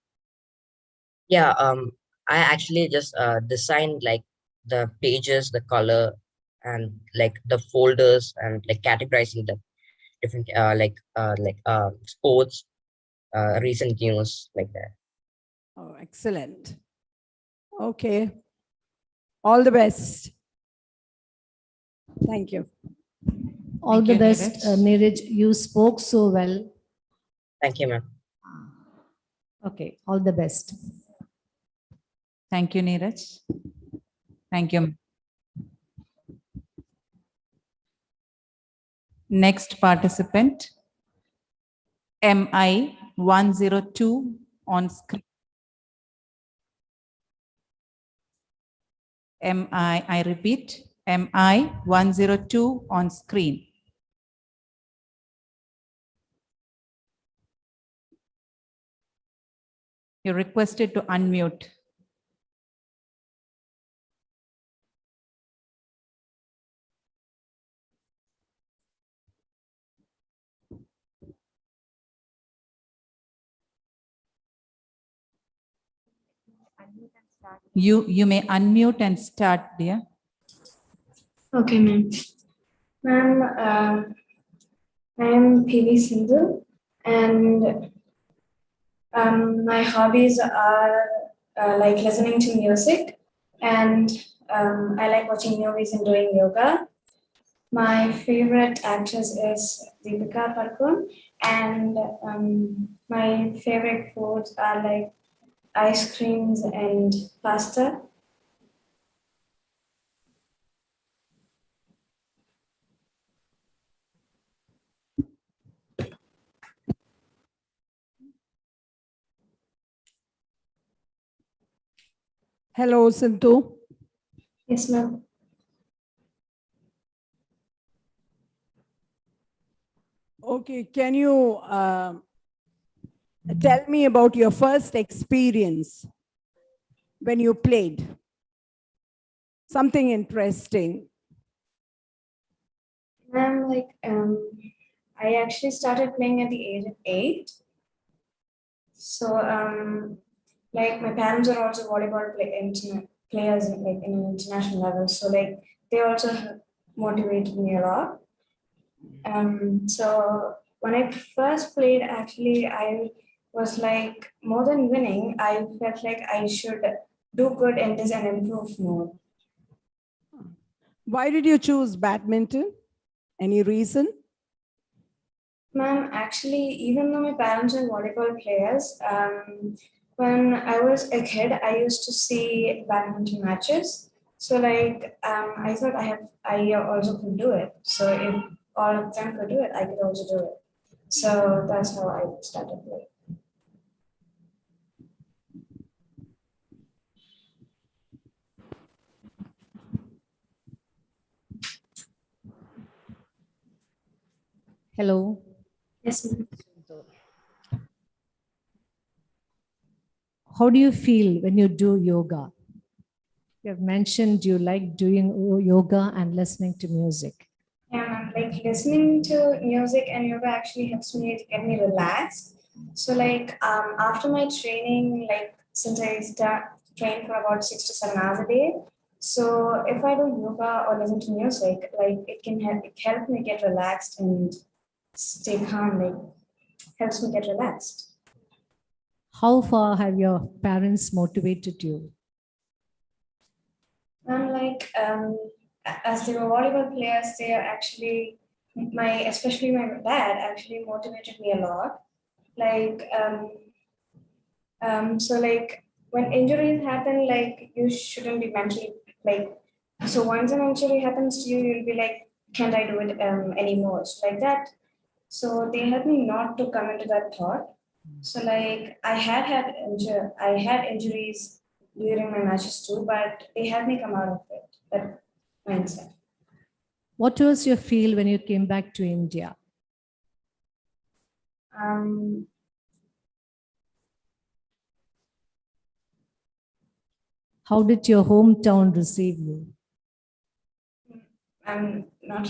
Speaker 11: Yeah, I actually just designed like the pages, the color, and like the folders, and like categorizing the different sports, recent news, like that.
Speaker 13: Oh, excellent. Okay. All the best. Thank you.
Speaker 16: All the best, Neeraj. You spoke so well.
Speaker 11: Thank you, ma'am.
Speaker 16: Okay, all the best.
Speaker 22: Thank you, Neeraj. Thank you. Next participant, MI 102 on screen. I repeat, MI 102 on screen. You're requested to unmute. You may unmute and start, dear.
Speaker 1: Okay, ma'am. Ma'am, I am PV Sindhu, and my hobbies are like listening to music, and I like watching movies and doing yoga. My favorite actress is Deepika Padukone, and my favorite foods are like ice creams and pasta.
Speaker 13: Hello, Sindhu.
Speaker 1: Yes, ma'am.
Speaker 13: Okay, can you tell me about your first experience when you played? Something interesting.
Speaker 1: Ma'am, like I actually started playing at the age of 8. So like my parents are also volleyball players like in an international level. So like they also motivated me a lot. So when I first played, actually I was like more than winning, I felt like I should do good in this and improve more.
Speaker 13: Why did you choose badminton? Any reason?
Speaker 1: Ma'am, actually, even though my parents are volleyball players, when I was a kid, I used to see badminton matches. So like, I thought I also could do it. So if all of them could do it, I could also do it. So that's how I started playing.
Speaker 16: Hello.
Speaker 1: Yes, ma'am.
Speaker 16: How do you feel when you do yoga? You have mentioned you like doing yoga and listening to music.
Speaker 1: Yeah, like listening to music and yoga actually helps me to get me relaxed. So like after my training, like since I train for about 6 to 7 hours a day, so if I do yoga or listen to music, like it help me get relaxed and stay calm. Like helps me get relaxed.
Speaker 16: How far have your parents motivated you?
Speaker 1: And like as they were volleyball players, they are actually especially my dad actually motivated me a lot. Like so like when injuries happen, like you shouldn't be mentally like so once an injury happens to you, you'll be like, can't I do it anymore? So like that. So they helped me not to come into that thought. So like I had injuries during my matches too, but they helped me come out of it. That mindset.
Speaker 16: What was your feel when you came back to India?
Speaker 1: Um,
Speaker 16: How did your hometown receive you?
Speaker 1: I'm not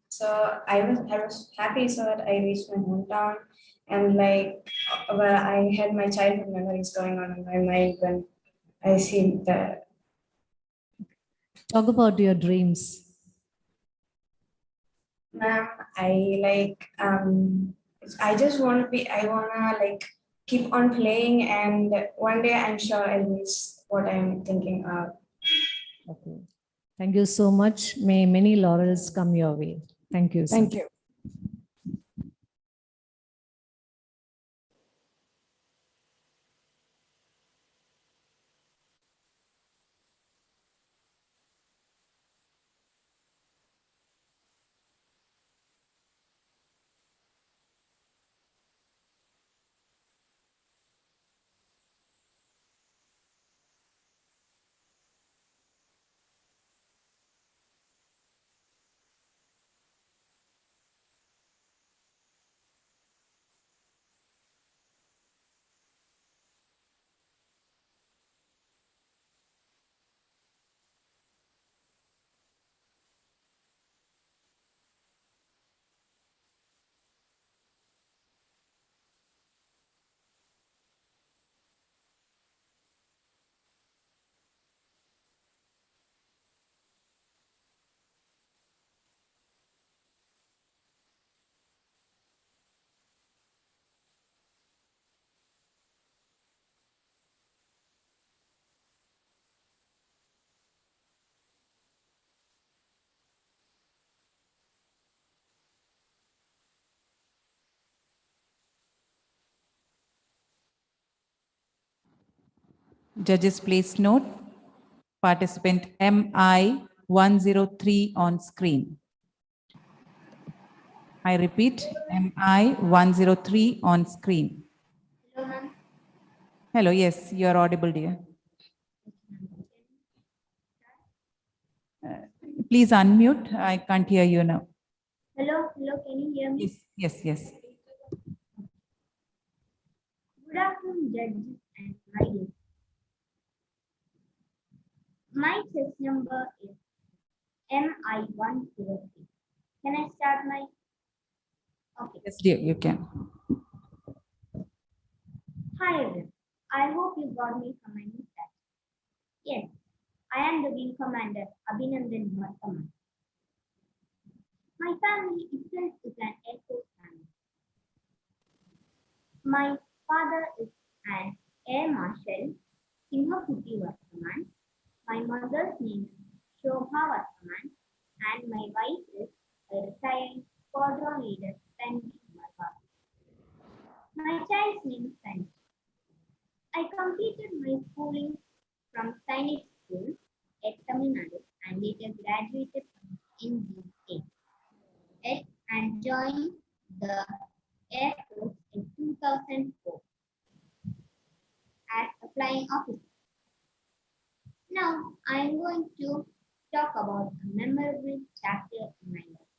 Speaker 1: so I was happy so that I reached my hometown and like where I had my childhood memories going on in my mind when I see the
Speaker 16: Talk about your dreams.
Speaker 1: ma'am, I like I just I wanna like keep on playing and one day I'm sure I'll reach what I'm thinking of.
Speaker 16: Okay. Thank you so much. May many laurels come your way. Thank you.
Speaker 13: Thank you.
Speaker 22: Judges, please note participant MI 103 on screen. I repeat, MI 103 on screen.
Speaker 12: Hello, ma'am.
Speaker 22: Hello, yes, you are audible, dear. Please unmute. I can't hear you now.
Speaker 12: Hello, can you hear me?
Speaker 22: Yes.
Speaker 12: Good afternoon, judges and audience. My test number is MI103. Can I start my? Okay.
Speaker 22: Yes, dear, you can.
Speaker 12: Hi, everyone. I hope you got me from my mistake. Yes, I am the Wing Commander Abhinandan Marthaman. My family itself is an Air Force family. My father is an Air Marshal, Simhaputi Varthaman. My mother's name is Shobha Varthaman, and my wife is a retired squadron leader, Tanvi Marva. My child's name is Tanvi. I completed my schooling from Sainik School at Tamil Nadu and later graduated from NGA and joined the Air Force in 2004 as a flying officer. Now I am going to talk about a memorable chapter in my life.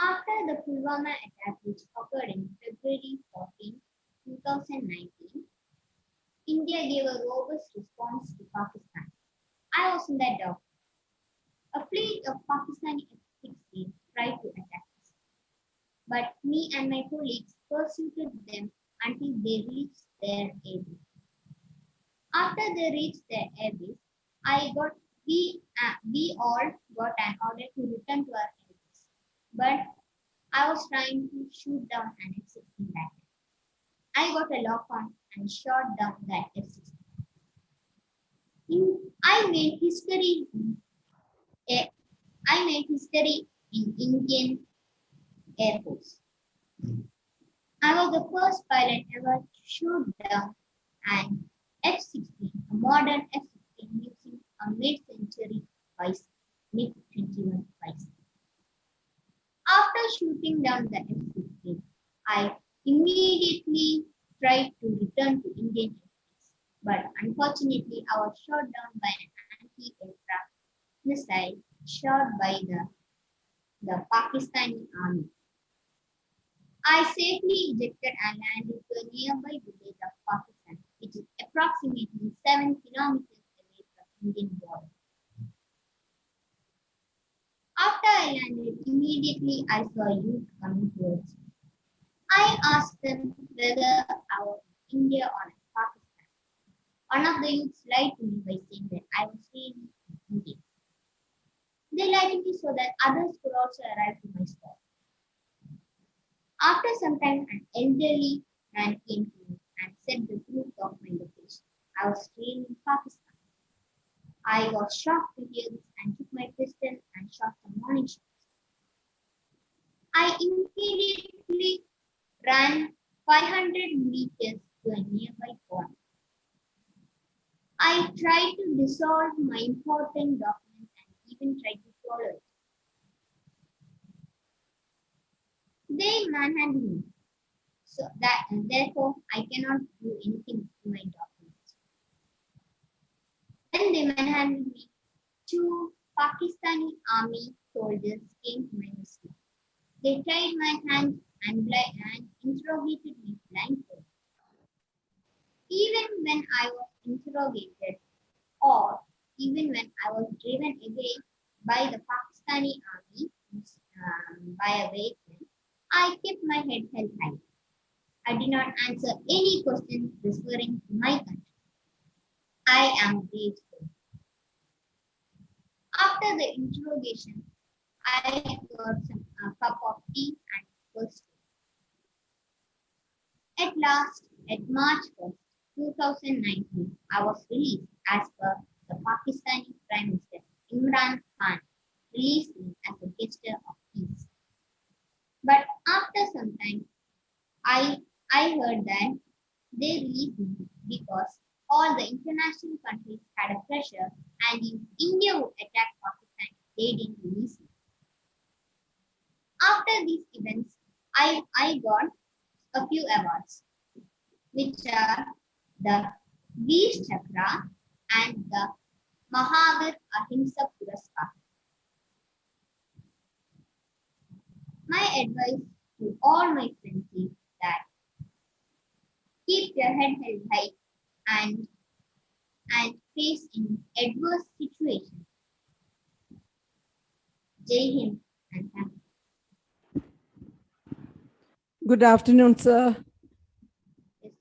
Speaker 12: After the Pulwama attack, which occurred in February 14, 2019, India gave a robust response to Pakistan. I was in that dock. A fleet of Pakistani F-16 tried to attack us, but me and my colleagues pursued them until they reached their airbase. After they reached their airbase, we all got an order to return to our airbase, but I was trying to shoot down an F-16 back. I got a lock on and shot down that F-16. I made history in Indian Air Force. I was the first pilot ever to shoot down an F-16, a modern F-16 using a mid-21 Vice. After shooting down the F-16, I immediately tried to return to Indian Air Force, but unfortunately I was shot down by an anti-aircraft missile shot by the Pakistani army. I safely ejected and landed to a nearby village of Pakistan, which is approximately 7 kilometers away from Indian border. After I landed, immediately I saw youth coming towards me. I asked them whether I was in India or in Pakistan. One of the youths lied to me by saying that I was really in India. They lied to me so that others could also arrive to my stop. After some time, an elderly man came to me and said the truth of my location. I was staying in Pakistan. I was shocked to hear this and took my pistol and shot some warning shots. I immediately ran 500 meters to a nearby pond. I tried to dissolve my important documents and even tried to swallow it. They manhandled me, and therefore I cannot do anything to my documents. When they manhandled me, 2 Pakistani army soldiers came to my rescue. They tied my hands and interrogated me blindfolded. Even when I was interrogated, or even when I was driven away by the Pakistani army by a vehicle, I kept my head held high. I did not answer any questions referring to my country. I am grateful. After the interrogation, I got a cup of tea and first. At last, at March 1st, 2019, I was released as per the Pakistani Prime Minister Imran Khan released me as a gesture of peace. But after some time, I heard that they released me because all the international countries had a pressure, and if India would attack Pakistan, they didn't release it. After these events, I got a few awards, which are the Veer Chakra and the Mahavir Ahimsa Puraskar. My advice to all my friends is that keep your head held high and face in adverse situations. Jai Hind and thank you.
Speaker 13: Good afternoon, sir.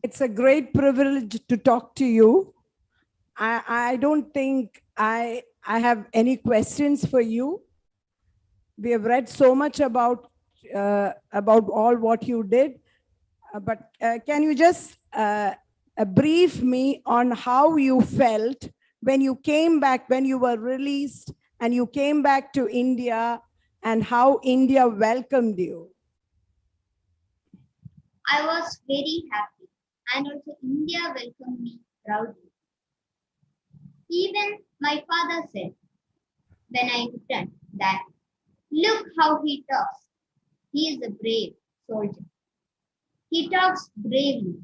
Speaker 13: It's a great privilege to talk to you. I don't think I have any questions for you. We have read so much about all what you did, but can you just brief me on how you felt when you came back, when you were released and you came back to India, and how India welcomed you?
Speaker 12: I was very happy, and also India welcomed me proudly. Even my father said when I returned that, look how he talks. He is a brave soldier. He talks bravely.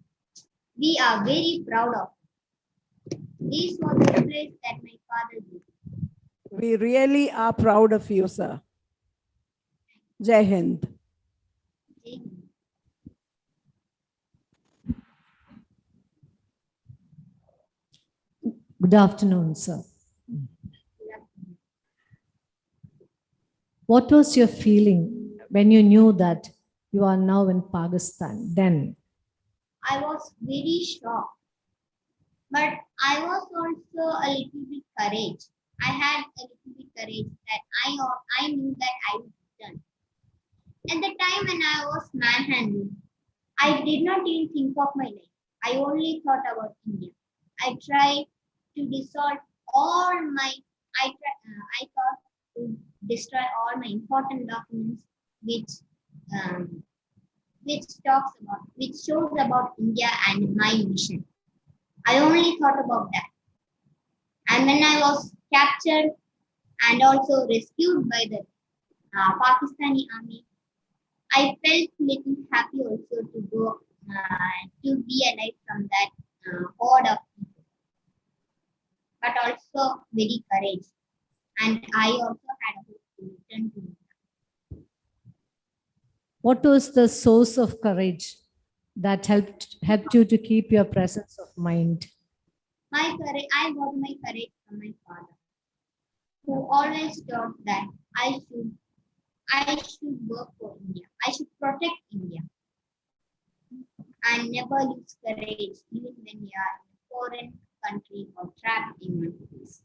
Speaker 12: We are very proud of him. This was the praise that my father did.
Speaker 13: We really are proud of you, sir. Jai Hind.
Speaker 12: Jai Hind.
Speaker 16: Good afternoon, sir. What was your feeling when you knew that you are now in Pakistan then?
Speaker 12: I was very shocked, but I was also a little bit courage. I had a little bit courage that I knew that I would return. At the time when I was manhandled, I did not even think of my life. I only thought about India. I tried to dissolve all my, I thought to destroy all my important documents which shows about India and my mission. I only thought about that. And when I was captured and also rescued by the Pakistani army, I felt little happy also to go to be alive from that horde of people, but also very courage. And I also had a hope to return to India.
Speaker 16: What was the source of courage that helped you to keep your presence of mind?
Speaker 12: My courage, I got my courage from my father, who always taught that I should work for India. I should protect India and never lose courage even when we are in a foreign country or trapped in one place.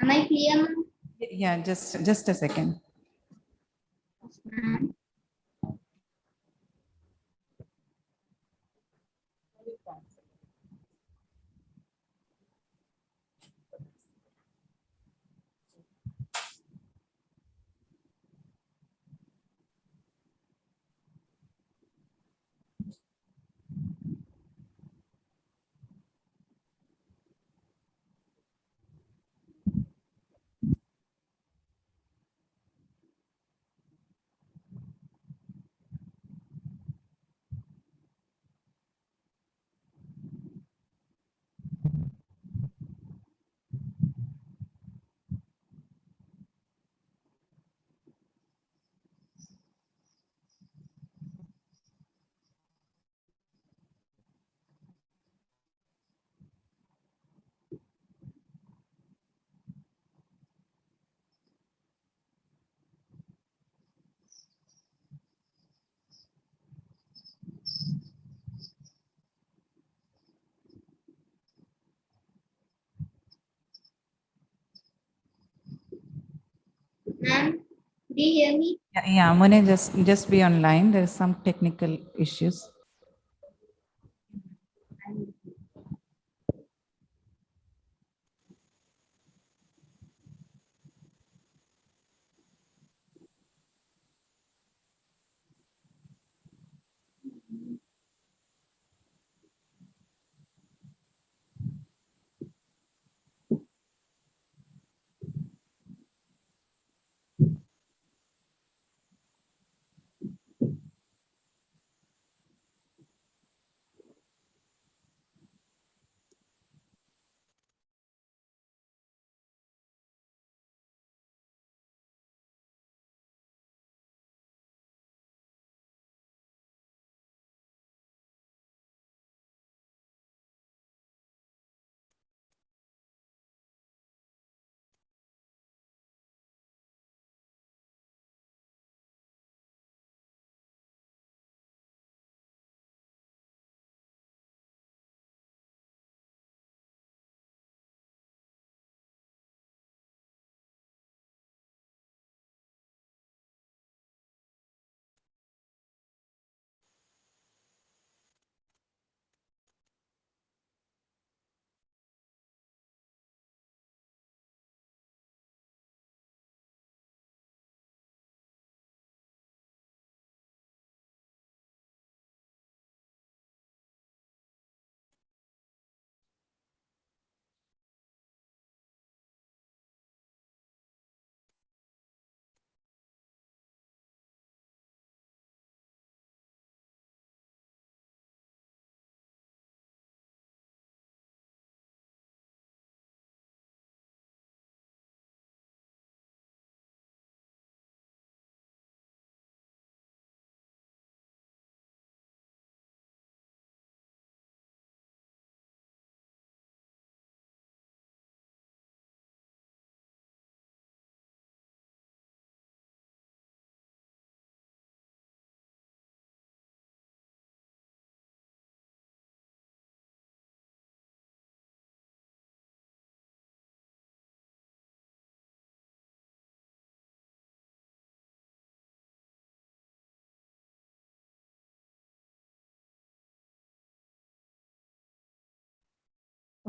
Speaker 12: Am I clear, ma'am?
Speaker 22: Yeah, just a second.
Speaker 12: Ma'am, do you hear me?
Speaker 22: Yeah, Mone, just be online. There is some technical issues.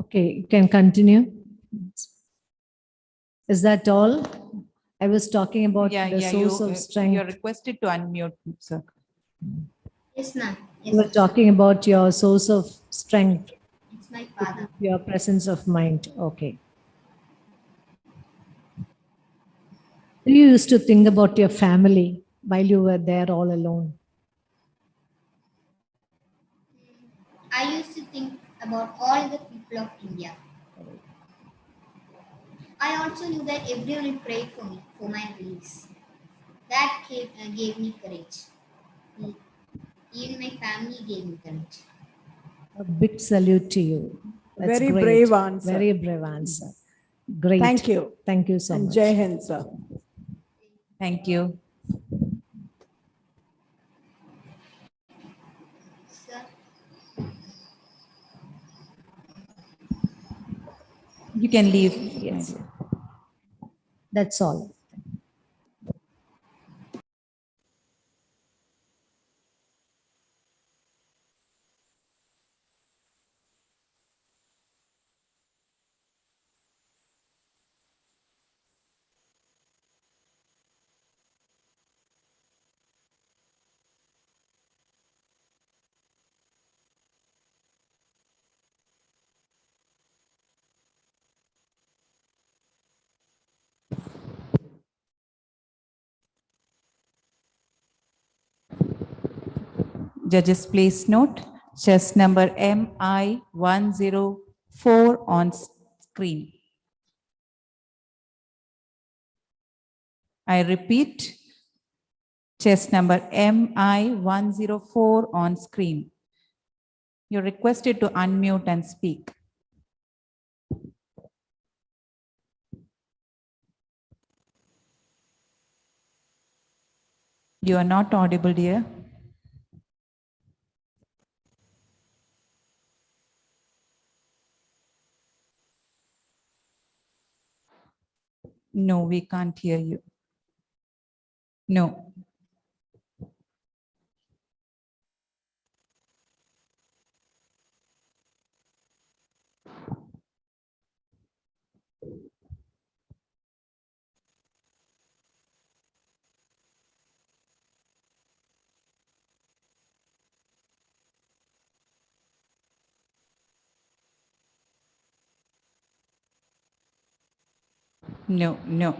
Speaker 16: Okay, you can continue. Is that all? I was talking about the source of strength.
Speaker 22: You're requested to unmute, sir.
Speaker 12: Yes, ma'am. Yes,
Speaker 16: You were
Speaker 12: ma'am.
Speaker 16: talking about your source of strength,
Speaker 12: It's my father.
Speaker 16: your presence of mind. Okay. Do you used to think about your family while you were there all alone?
Speaker 12: I used to think about all the people of India. I also knew that everyone will pray for me, for my release. That gave me courage. Even my family gave me courage.
Speaker 16: A big salute to you. That's
Speaker 13: Very
Speaker 16: great.
Speaker 13: brave answer.
Speaker 16: Very brave answer. Great.
Speaker 13: Thank you.
Speaker 16: Thank you so
Speaker 13: And
Speaker 16: much.
Speaker 13: Jai Hind, sir.
Speaker 22: Thank you.
Speaker 12: Sir,
Speaker 22: You can leave.
Speaker 16: Yes. That's all.
Speaker 22: Judges, please note, chess number MI104 on screen. I repeat, chess number MI104 on screen. You're requested to unmute and speak. You are not audible, dear. No, we can't hear you. No. No, no.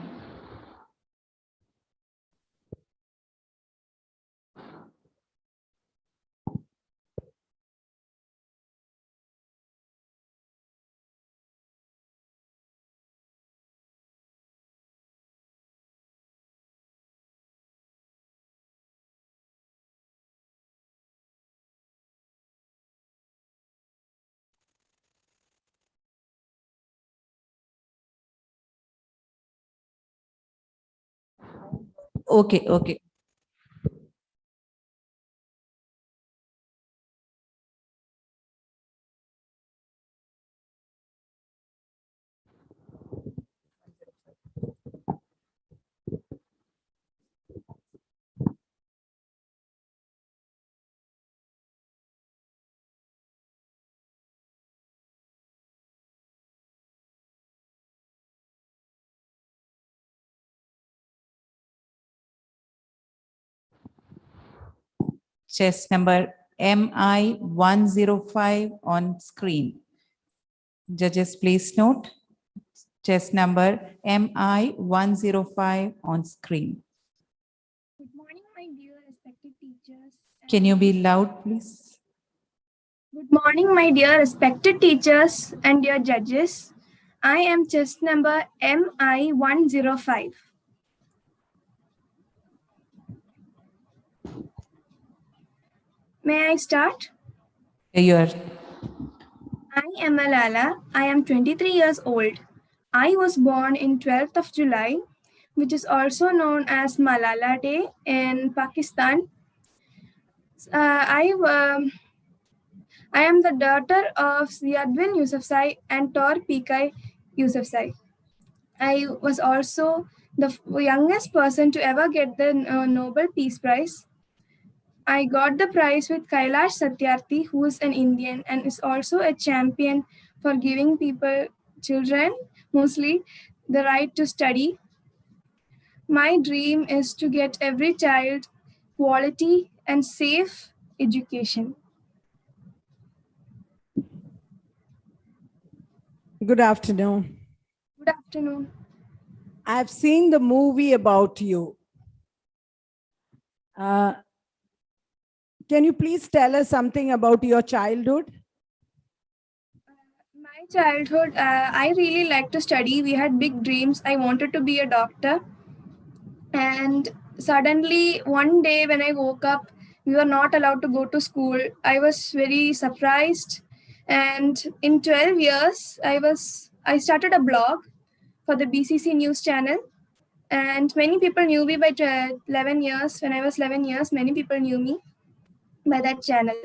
Speaker 22: Okay, okay. Chess number MI105 on screen. Judges, please note, chess number MI105 on screen.
Speaker 9: Good morning, my dear respected teachers.
Speaker 22: Can you be loud, please?
Speaker 9: Good morning, my dear respected teachers and dear judges. I am chess number MI105. May I start?
Speaker 22: You are.
Speaker 9: I am Malala. I am 23 years old. I was born in 12th of July, which is also known as Malala Day in Pakistan. I am the daughter of Ziadwin Yousafzai and Tor Pikai Yousafzai. I was also the youngest person to ever get the Nobel Peace Prize. I got the prize with Kailash Satyarthi, who is an Indian and is also a champion for giving people, children mostly, the right to study. My dream is to get every child quality and safe education.
Speaker 13: Good afternoon.
Speaker 9: Good afternoon.
Speaker 13: I've seen the movie about you. Can you please tell us something about your childhood?
Speaker 9: My childhood, I really liked to study. We had big dreams. I wanted to be a doctor. And suddenly, one day when I woke up, we were not allowed to go to school. I was very surprised. And in 12 years, I started a blog for the BCC News channel. And many people knew me by 11 years. When I was 11 years, many people knew me by that channel.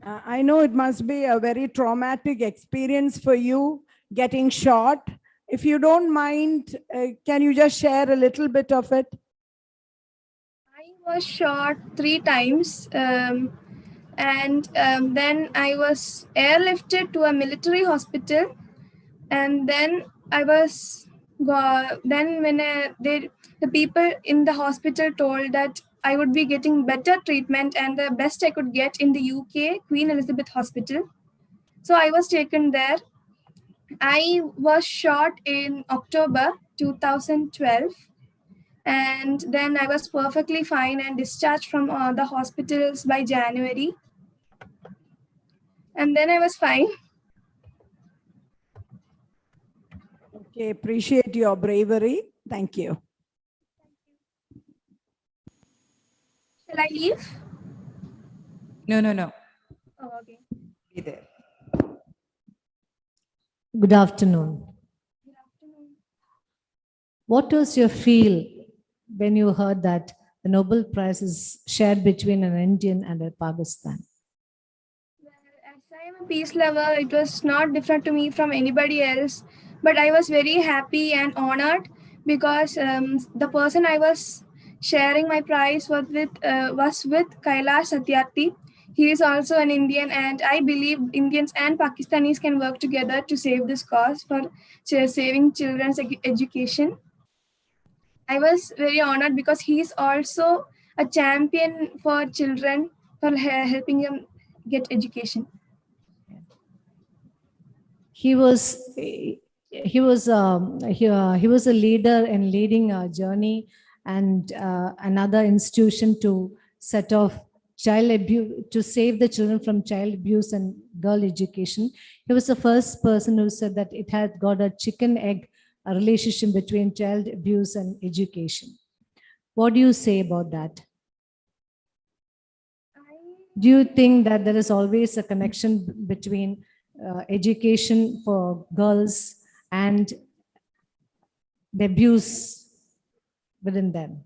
Speaker 13: I know it must be a very traumatic experience for you getting shot. If you don't mind, can you just share a little bit of it?
Speaker 9: I was shot 3 times. Then I was airlifted to a military hospital. And then I was, then when the people in the hospital told that I would be getting better treatment and the best I could get in the UK, Queen Elizabeth Hospital. So I was taken there. I was shot in October 2012, and then I was perfectly fine and discharged from the hospitals by January. And then I was fine.
Speaker 13: Okay, appreciate your bravery. Thank you.
Speaker 9: Shall I leave?
Speaker 22: No, no, no.
Speaker 9: Oh, okay.
Speaker 22: Be there.
Speaker 16: Good afternoon. What was your feel when you heard that the Nobel Prize is shared between an Indian and a Pakistan?
Speaker 9: As I am a peace lover, it was not different to me from anybody else. But I was very happy and honored because the person I was sharing my prize was with Kailash Satyarthi. He is also an Indian, and I believe Indians and Pakistanis can work together to save this cause for saving children's education. I was very honored because he is also a champion for children for helping them get education.
Speaker 16: He was he was a leader in leading a journey and another institution to set off child abuse, to save the children from child abuse and girl education. He was the first person who said that it had got a chicken egg a relationship between child abuse and education. What do you say about that? Do you think that there is always a connection between education for girls and the abuse within them?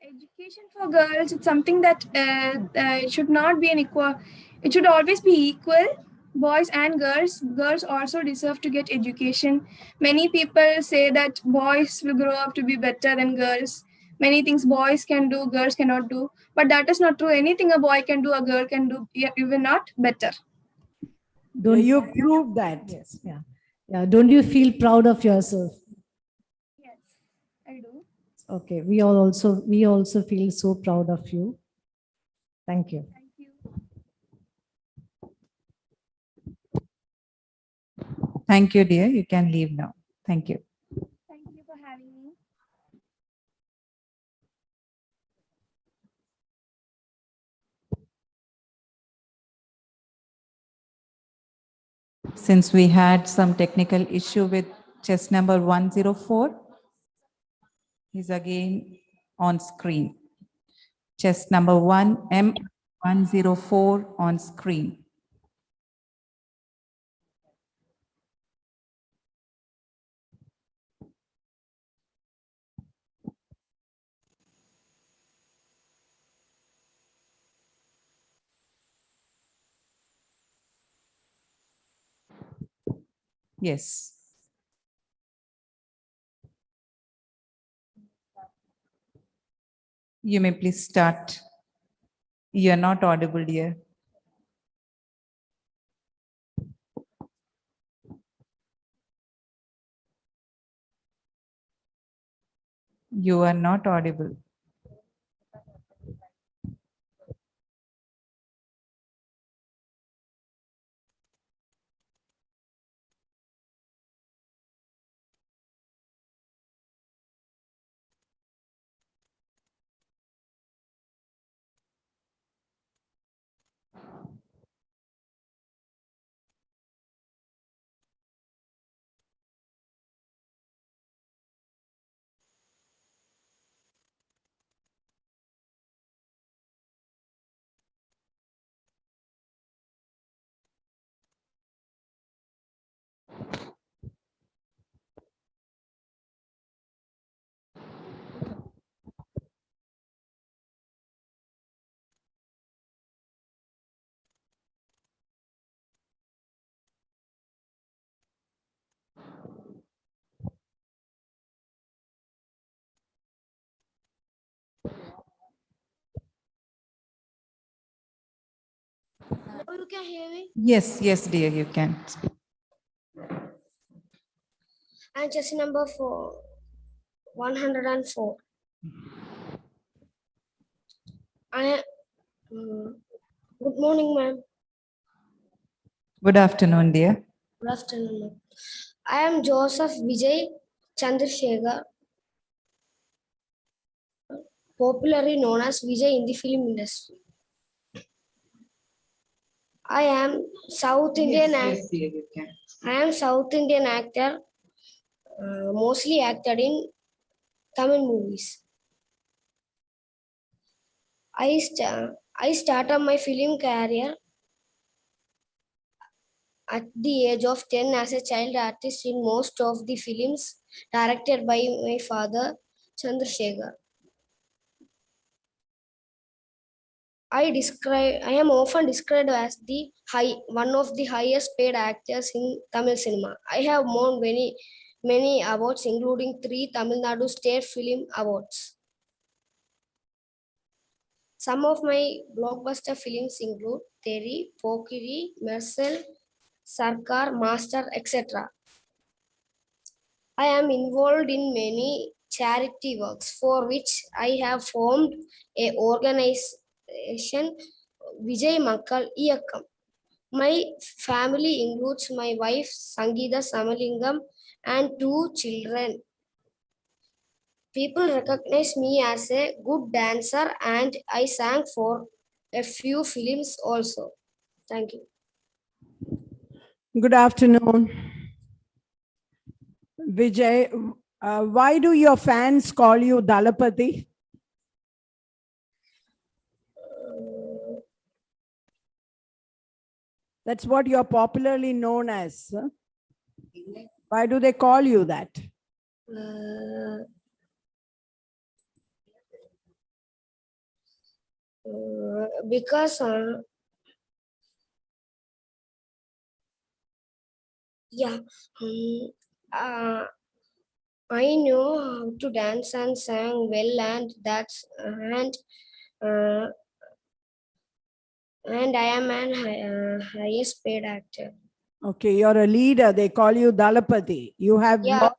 Speaker 9: Education for girls, it's something that it should not be an equal, it should always be equal. Boys and girls also deserve to get education. Many people say that boys will grow up to be better than girls. Many things boys can do, girls cannot do. But that is not true. Anything a boy can do, a girl can do, even not better.
Speaker 16: Don't
Speaker 13: you prove that?
Speaker 16: Yes, yeah. Yeah. Don't you feel proud of yourself?
Speaker 9: Yes, I do.
Speaker 16: Okay, we also feel so proud of you. Thank you.
Speaker 9: Thank you.
Speaker 22: Thank you, dear. You can leave now. Thank you.
Speaker 9: Thank you for having me.
Speaker 22: Since we had some technical issue with chest number 104, he's again on screen. Chest number M104 on screen. Yes. You may please start. You are not audible, dear. You are not audible.
Speaker 2: Now you can hear me.
Speaker 22: Yes, yes, dear, you can.
Speaker 2: And chassis number 104. Good morning, ma'am.
Speaker 22: Good afternoon, dear.
Speaker 2: Good afternoon, ma'am. I am Joseph Vijay Chandrasekhar, popularly known as Vijay in the film industry. I am South Indian
Speaker 22: Yes, dear, you can.
Speaker 2: I am South Indian actor, mostly acted in Tamil movies. I started my film career at the age of 10 as a child artist in most of the films directed by my father, Chandrasekhar. I am often described as one of the highest paid actors in Tamil cinema. I have won many awards, including 3 Tamil Nadu State Film Awards. Some of my blockbuster films include Teri, Pokiri, Marcel, Sarkar, Master, etc. I am involved in many charity works for which I have formed a organization, Vijay Makkal Iyakam. My family includes my wife Sangeeta Samalingam and 2 children. People recognize me as a good dancer and I sang for a few films also. Thank you.
Speaker 13: Good afternoon. Vijay, why do your fans call you Dalapati? That's what you're popularly known as. Huh? Why do they call you that?
Speaker 2: Because yeah, I know how to dance and sing well, and uh, and I am an highest paid actor.
Speaker 13: Okay, you're a leader. They call you Dalapati. You have
Speaker 2: Yeah,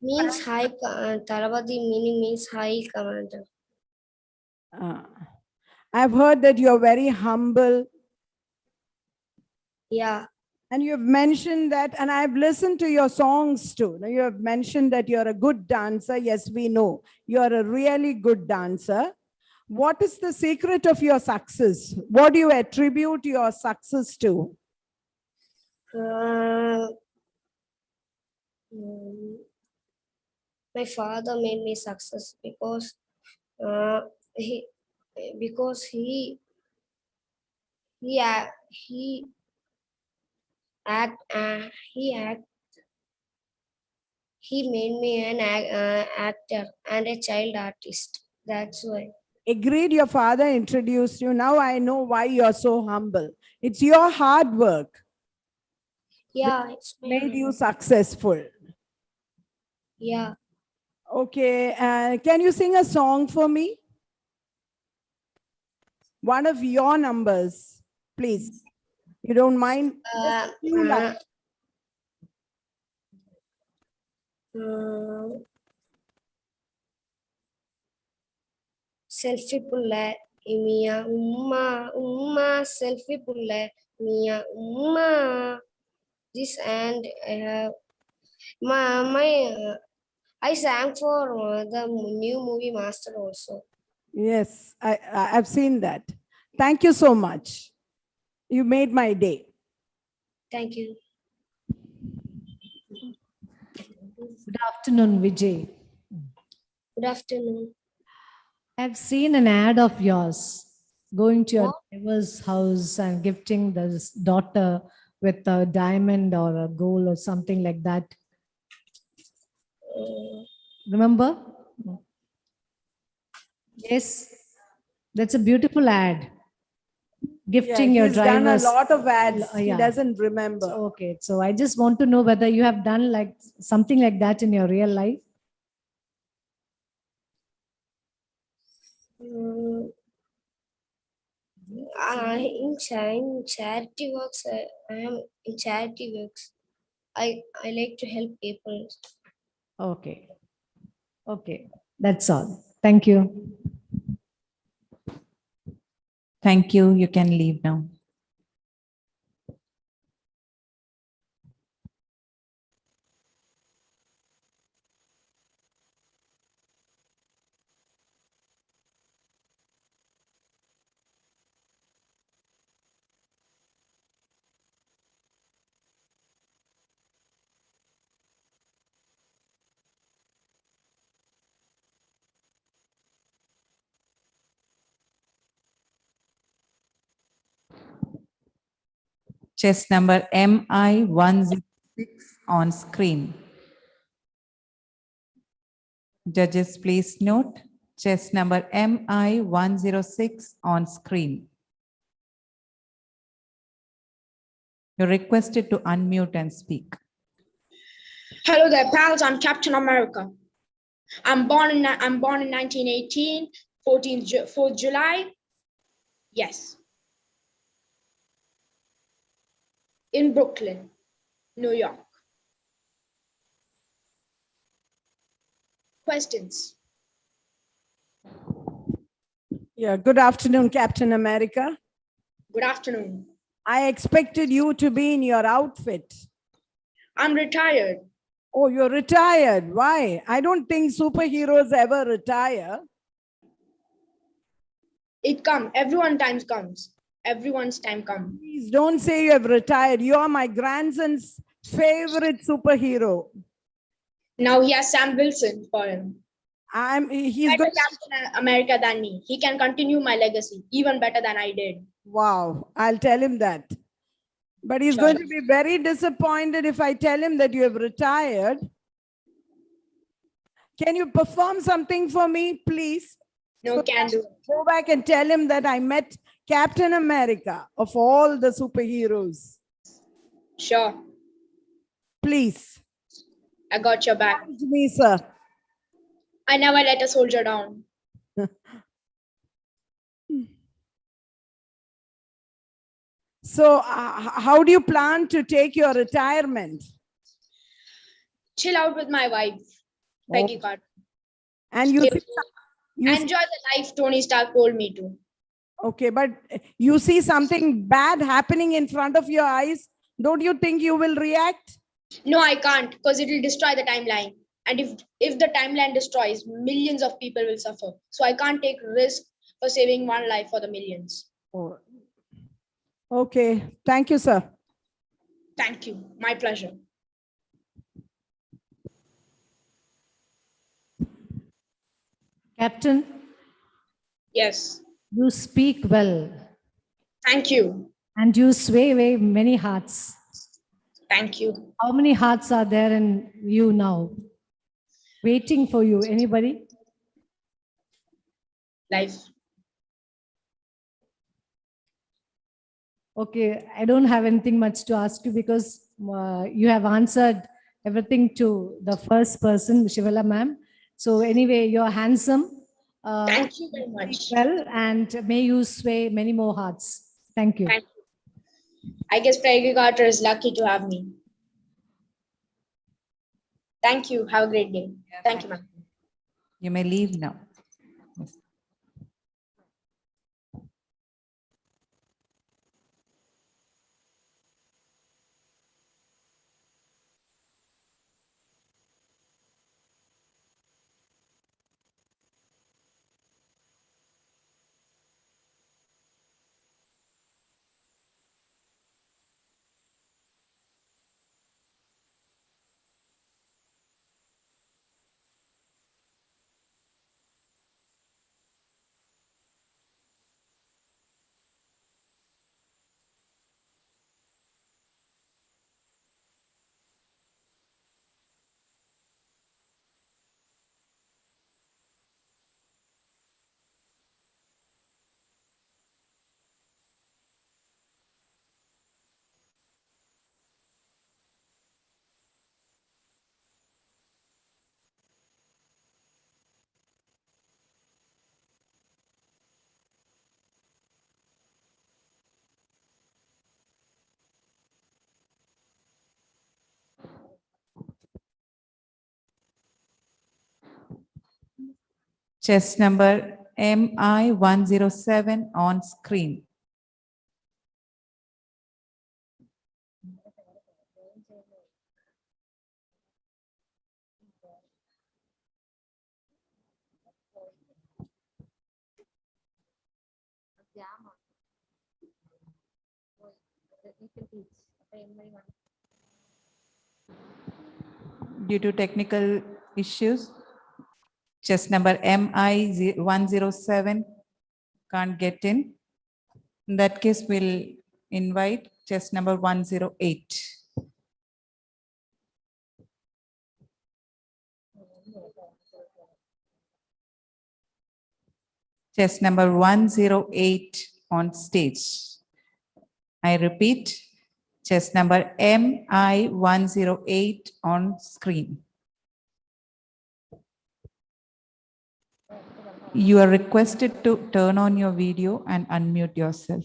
Speaker 2: means high. Talabadi meaning means high commander.
Speaker 13: I've heard that you're very humble.
Speaker 2: Yeah.
Speaker 13: And you've mentioned that, and I've listened to your songs too. Now, you have mentioned that you're a good dancer. Yes, we know. You're a really good dancer. What is the secret of your success? What do you attribute your success to?
Speaker 2: My father made me success because he because he act he made me an actor and a child artist. That's why.
Speaker 13: Agreed, your father introduced you. Now I know why you're so humble. It's your hard work.
Speaker 2: Yeah, it's
Speaker 13: made you successful.
Speaker 2: Yeah.
Speaker 13: Okay, can you sing a song for me? one of your numbers, please. You don't mind? Just few lines.
Speaker 2: Selfie pulla Mia Umma Umma selfie pulla Mia Umma. This and I have my I sang for the new movie Master also.
Speaker 13: Yes, I've seen that. Thank you so much. You made my day.
Speaker 2: Thank you.
Speaker 16: Good afternoon, Vijay.
Speaker 2: Good afternoon.
Speaker 16: I've seen an ad of yours going to your neighbor's house and gifting this daughter with a diamond or a gold or something like that. Remember? Yes. That's a beautiful ad. Gifting your
Speaker 13: He's
Speaker 16: drivers.
Speaker 13: done a lot of ads. He doesn't remember.
Speaker 16: Okay. So I just want to know whether you have done like something like that in your real life.
Speaker 2: In charity works, I am in charity works. I like to help people.
Speaker 16: Okay. Okay. That's all. Thank you.
Speaker 22: Thank you. You can leave now. Chest number MI106 on screen. Judges, please note, chest number MI106 on screen. You're requested to unmute and speak.
Speaker 21: Hello there, pals. I'm Captain America. I'm born in 1918, 4th July. Yes. In Brooklyn, New York. Questions?
Speaker 13: Yeah, good afternoon, Captain America.
Speaker 21: Good afternoon.
Speaker 13: I expected you to be in your outfit.
Speaker 21: I'm retired.
Speaker 13: Oh, you're retired. Why? I don't think superheroes ever retire.
Speaker 21: It comes. Everyone's time comes. Everyone's time comes.
Speaker 13: Please don't say you have retired. You are my grandson's favorite superhero.
Speaker 21: Now he has Sam Wilson for him.
Speaker 13: He's
Speaker 21: better
Speaker 13: good.
Speaker 21: Captain America than me. He can continue my legacy even better than I did.
Speaker 13: Wow, I'll tell him that. But he's going to be very disappointed if I tell him that you have retired. Can you perform something for me, please?
Speaker 21: No, can do.
Speaker 13: Go back and tell him that I met Captain America of all the superheroes.
Speaker 21: Sure.
Speaker 13: Please.
Speaker 21: I got your back.
Speaker 13: Thank me, sir.
Speaker 21: I never let a soldier down.
Speaker 13: So how do you plan to take your retirement?
Speaker 21: Chill out with my wife, Peggy Carter.
Speaker 13: And you
Speaker 21: enjoy the life Tony Stark told me to.
Speaker 13: Okay, but you see something bad happening in front of your eyes. Don't you think you will react?
Speaker 21: No, I can't, because it will destroy the timeline. And if the timeline destroys, millions of people will suffer. So I can't take risk for saving one life for the millions.
Speaker 13: Oh. Okay, thank you, sir.
Speaker 21: Thank you. My pleasure.
Speaker 16: Captain?
Speaker 21: Yes.
Speaker 16: You speak well.
Speaker 21: Thank you.
Speaker 16: And you sway away many hearts.
Speaker 21: Thank you.
Speaker 16: How many hearts are there in you now? Waiting for you. Anybody?
Speaker 21: Life.
Speaker 16: Okay, I don't have anything much to ask you because you have answered everything to the first person, Shivala ma'am. So anyway, you're handsome.
Speaker 21: Thank you very
Speaker 16: Speak
Speaker 21: much.
Speaker 16: well, and may you sway many more hearts. Thank you.
Speaker 21: Thank you. I guess Prairie Carter is lucky to have me. Thank you. Have a great day. Thank you, ma'am.
Speaker 22: You may leave now. Yes. Chess number MI107 on screen. Due to technical issues, chess number MI107 can't get in. In that case, we'll invite chess number 108. Chess number 108 on stage. I repeat, chess number MI108 on screen. You are requested to turn on your video and unmute yourself.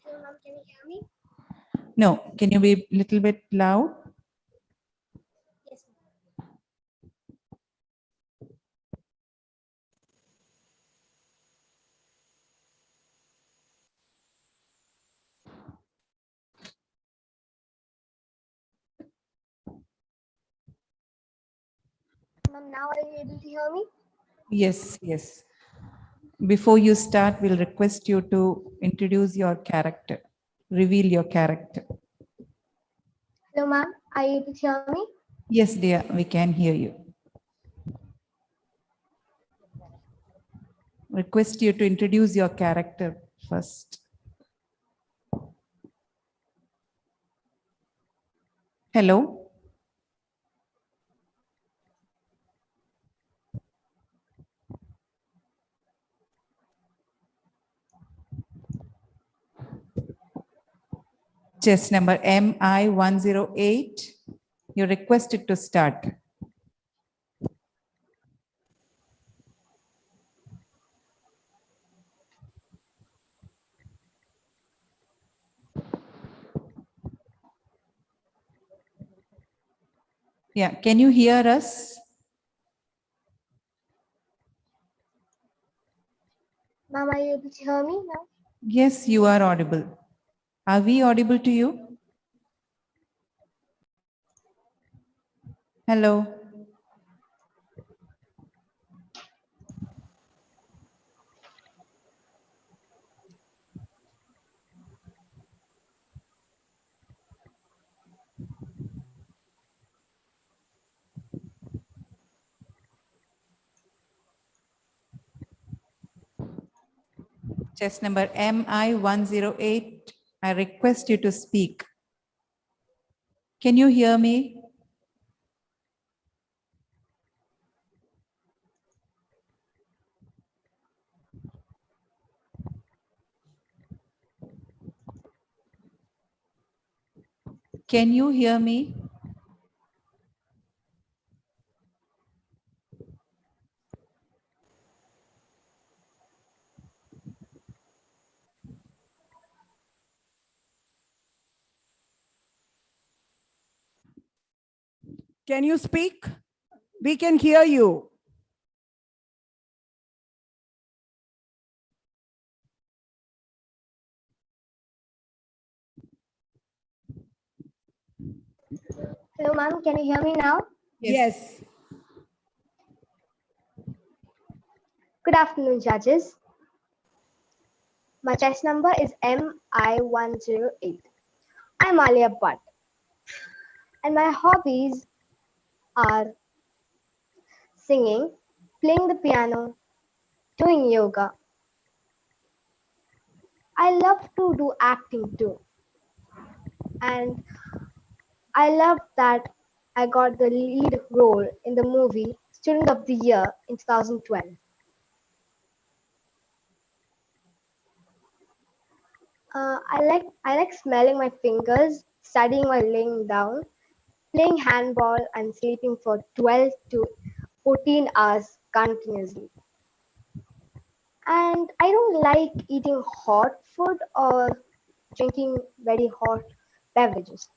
Speaker 2: Hello, ma'am. Can you hear me?
Speaker 22: No, can you be a little bit loud?
Speaker 2: Yes, ma'am. Ma'am, now are you able to hear me?
Speaker 22: Yes, yes. Before you start, we'll request you to introduce your character, reveal your character.
Speaker 2: Hello, ma'am. Are you able to hear me?
Speaker 22: Yes, dear, we can hear you. Request you to introduce your character first. Hello. Chess number MI108. You're requested to start. Yeah, can you hear us?
Speaker 2: Ma'am, are you able to hear me now?
Speaker 22: Yes, you are audible. Are we audible to you? Hello. Chess number MI108. I request you to speak. Can you hear me? Can you hear me?
Speaker 13: Can you speak? We can hear you.
Speaker 15: Hello, ma'am. Can you hear me now?
Speaker 13: Yes.
Speaker 15: Good afternoon, judges. My test number is MI108. I'm Alia Bhatt, and my hobbies are singing, playing the piano, doing yoga. I love to do acting too, and I love that I got the lead role in the movie Student of the Year in 2012. I like smelling my fingers, studying while laying down, playing handball, and sleeping for 12 to 14 hours continuously. And I don't like eating hot food or drinking very hot beverages.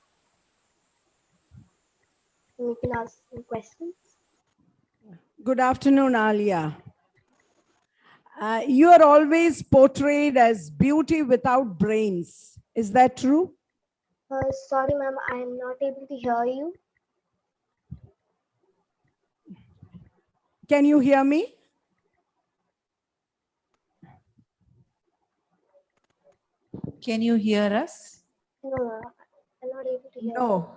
Speaker 15: You can ask some questions.
Speaker 13: Good afternoon, Alia. You are always portrayed as beauty without brains. Is that true?
Speaker 15: Sorry, ma'am, I am not able to hear you.
Speaker 13: Can you hear me?
Speaker 22: Can you hear us?
Speaker 15: No, I'm not able to hear you.
Speaker 13: No.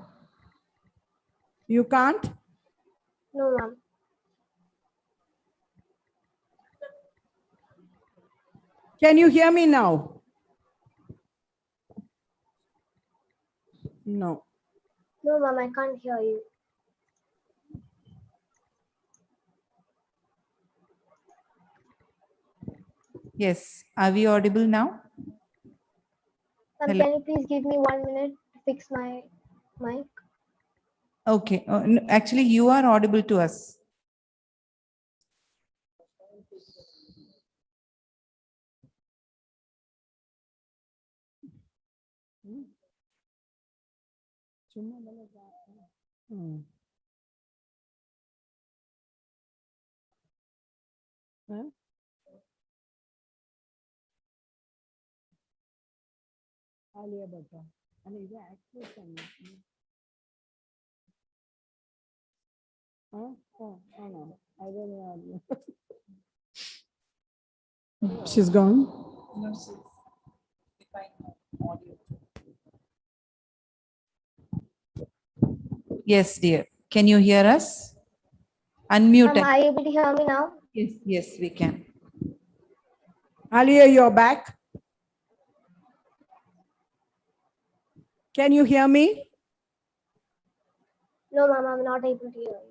Speaker 13: You can't?
Speaker 15: No, ma'am.
Speaker 13: Can you hear me now? No.
Speaker 15: No, ma'am, I can't hear you.
Speaker 22: Yes. Are we audible now?
Speaker 15: Ma'am,
Speaker 22: Hello?
Speaker 15: can you please give me 1 minute to fix my mic?
Speaker 22: Okay. No, actually, you are audible to us.
Speaker 13: Alia Bhatt. And is it actress? Oh, no. I don't know. She's gone.
Speaker 22: No, she's defining audio. Yes, dear. Can you hear us? Unmute.
Speaker 15: Ma'am, are you able to hear me now?
Speaker 22: Yes, yes, we can.
Speaker 13: Alia, you're back. Can you hear me?
Speaker 15: No, ma'am, I'm not able to hear you.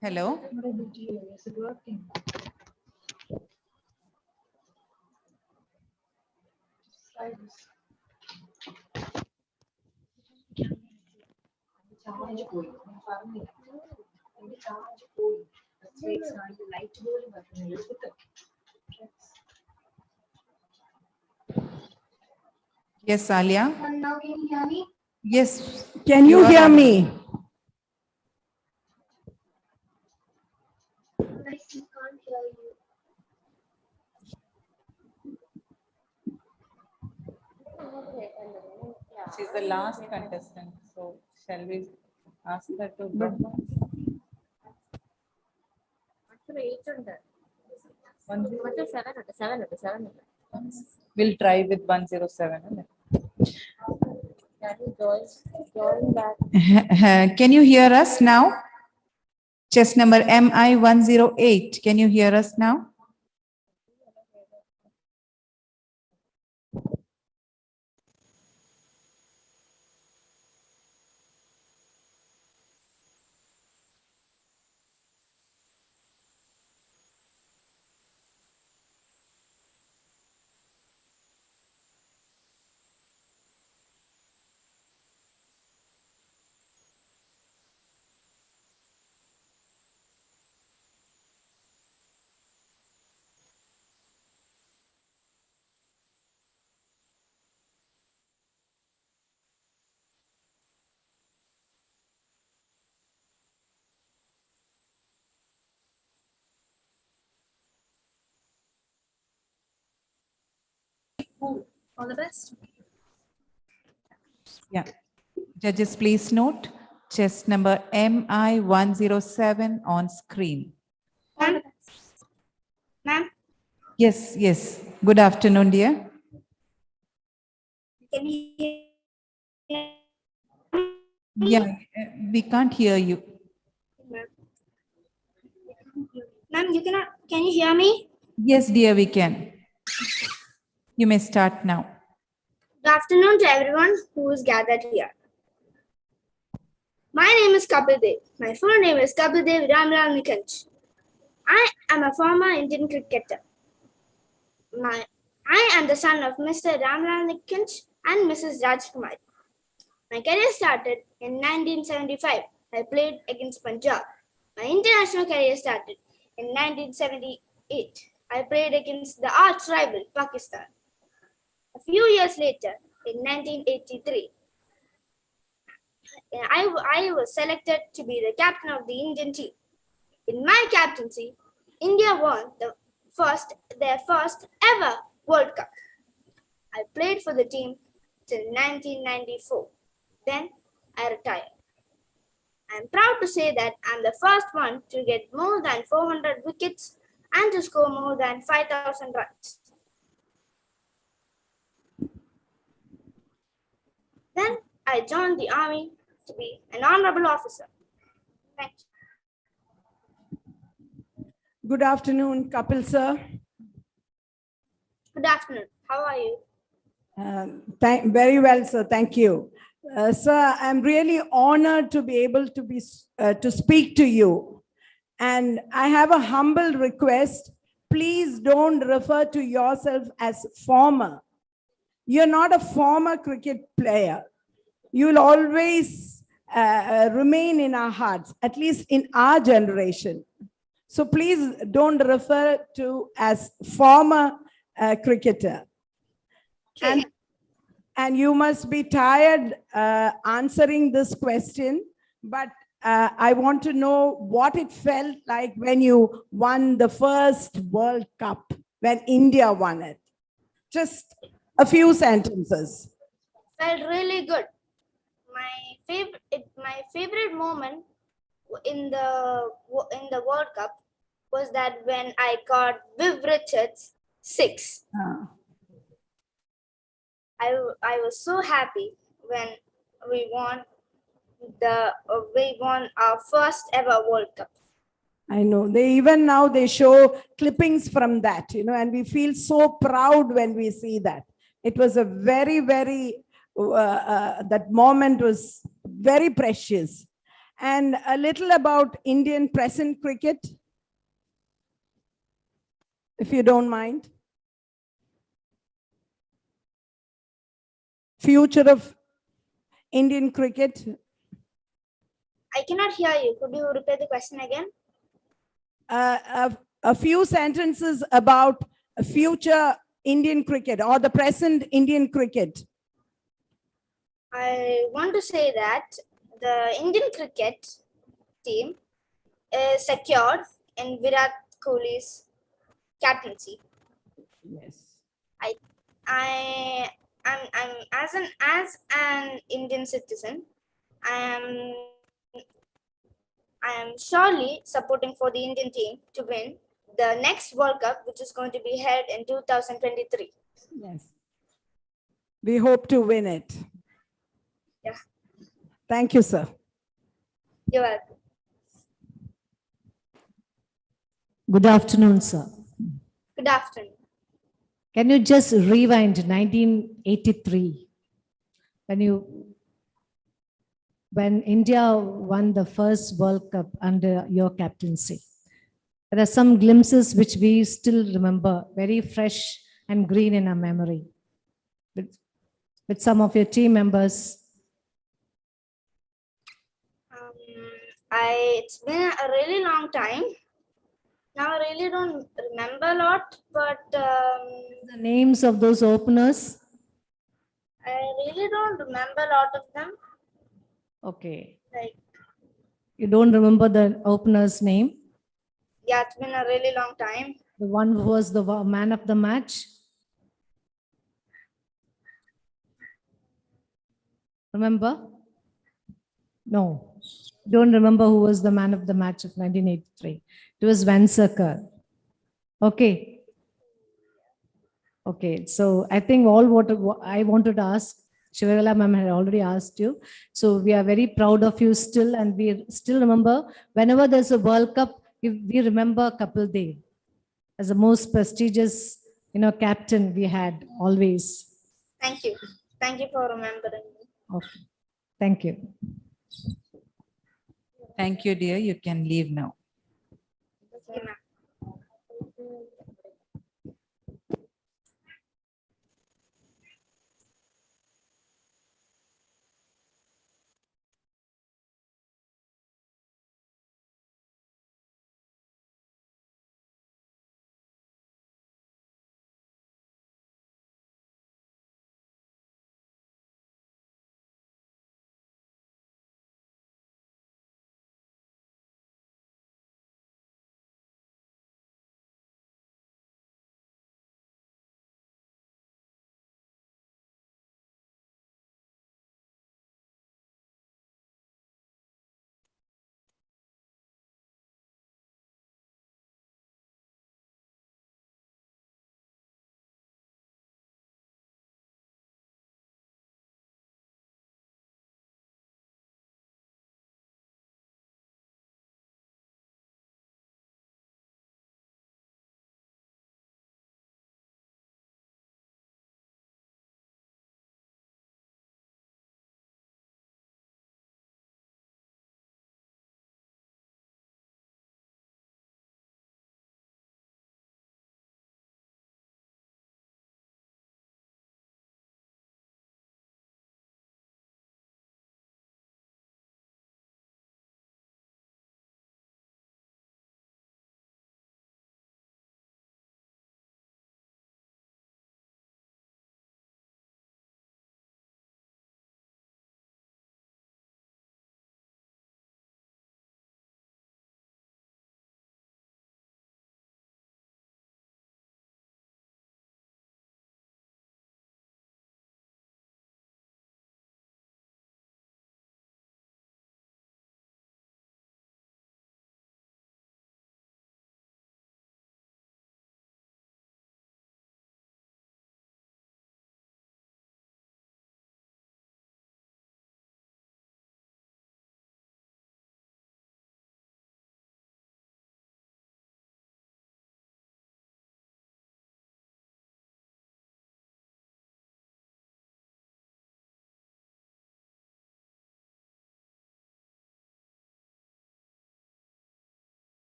Speaker 22: Hello?
Speaker 15: Is it working?
Speaker 19: Charge പോയി ഞാൻ പറഞ്ഞില്ല എന്റെ charge പോയി light പോലും പറ്റുന്നില്ല എടുത്തിട്ട്
Speaker 22: Yes, Alia.
Speaker 15: Now can you hear me?
Speaker 22: Yes.
Speaker 13: Can you
Speaker 22: are
Speaker 13: hear me?
Speaker 15: I still can't hear you.
Speaker 22: She's the last contestant. So shall we ask her to drop off? We'll try with 107. Can you hear us now? Chest number MI108. Can you hear us now?
Speaker 9: Cool. All the best.
Speaker 22: Yeah. Judges, please note chest number MI107 on screen.
Speaker 9: Ma'am,
Speaker 22: Yes, yes. Good afternoon, dear.
Speaker 9: can you hear
Speaker 22: Yeah, we can't hear you.
Speaker 9: Ma'am, can you hear me?
Speaker 22: Yes, dear, we can. You may start now.
Speaker 9: Good afternoon to everyone who is gathered here. My name is Kapil Dev. My full name is Kapil Dev Ramlal Nikanj. I am a former Indian cricketer. I am the son of Mr. Ramlal Nikanj and Mrs. Rajkumar. My career started in 1975. I played against Punjab. My international career started in 1978. I played against the arch rival Pakistan. A few years later, in 1983, I was selected to be the captain of the Indian team. In my captaincy, India won their first ever World Cup. I played for the team till 1994. Then I retired. I am proud to say that I am the first one to get more than 400 wickets and to score more than 5,000 runs. Then I joined the army to be an honorable officer. Thank you.
Speaker 13: Good afternoon, Kapil sir.
Speaker 9: Good afternoon. How are you?
Speaker 13: Very well, sir. Thank you. Sir, I'm really honored to be able to speak to you. And I have a humble request. Please don't refer to yourself as former. You're not a former cricket player. You'll always remain in our hearts, at least in our generation. So please don't refer to as former cricketer. And you must be tired answering this question, but I want to know what it felt like when you won the first World Cup, when India won it. Just a few sentences.
Speaker 9: Felt really good. My favorite moment in the World Cup was that when I caught Viv Richards 6. I was so happy when we won our first ever World Cup.
Speaker 13: I know even now they show clippings from that, and we feel so proud when we see that. It was a very, very, that moment was very precious. And a little about Indian present cricket, if you don't mind. Future of Indian cricket.
Speaker 9: I cannot hear you. Could you repeat the question again?
Speaker 13: A few sentences about future Indian cricket or the present Indian cricket.
Speaker 9: I want to say that the Indian cricket team is secured in Virat Kohli's captaincy.
Speaker 13: Yes.
Speaker 9: I'm as an Indian citizen, I am surely supporting for the Indian team to win the next World Cup, which is going to be held in 2023.
Speaker 13: Yes. We hope to win it.
Speaker 9: Yeah.
Speaker 13: Thank you, sir.
Speaker 9: You're welcome.
Speaker 16: Good afternoon, sir.
Speaker 9: Good afternoon.
Speaker 16: Can you just rewind 1983 when India won the first World Cup under your captaincy? There are some glimpses which we still remember, very fresh and green in our memory, with some of your team members.
Speaker 9: It's been a really long time. Now I really don't remember a lot, but
Speaker 16: The names of those openers?
Speaker 9: I really don't remember a lot of them.
Speaker 16: Okay.
Speaker 9: Like,
Speaker 16: You don't remember the opener's name?
Speaker 9: yeah, it's been a really long time.
Speaker 16: The one who was the man of the match? Remember? No. Don't remember who was the man of the match of 1983. It was Vansakar. Okay. Okay. So I think all what I wanted to ask, Shivagala ma'am had already asked you. So we are very proud of you still, and we still remember whenever there's a World Cup, we remember Kapil Dev as the most prestigious, captain we had always.
Speaker 5: Thank you. Thank you for remembering me.
Speaker 16: Okay. Thank you.
Speaker 22: Thank you, dear. You can leave now.
Speaker 5: Okay, ma'am.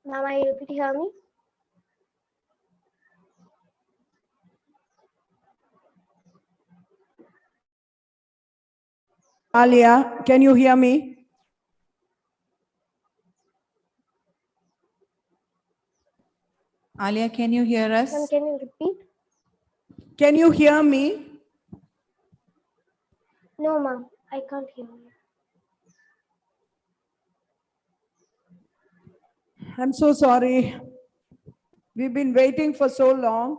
Speaker 15: Ma'am, are you able to hear me?
Speaker 13: Alia, can you hear me?
Speaker 22: Alia, can you hear
Speaker 15: Ma'am,
Speaker 22: us?
Speaker 15: can you repeat?
Speaker 13: Can you hear me?
Speaker 15: No, ma'am, I can't hear you.
Speaker 13: I'm so sorry. We've been waiting for so long.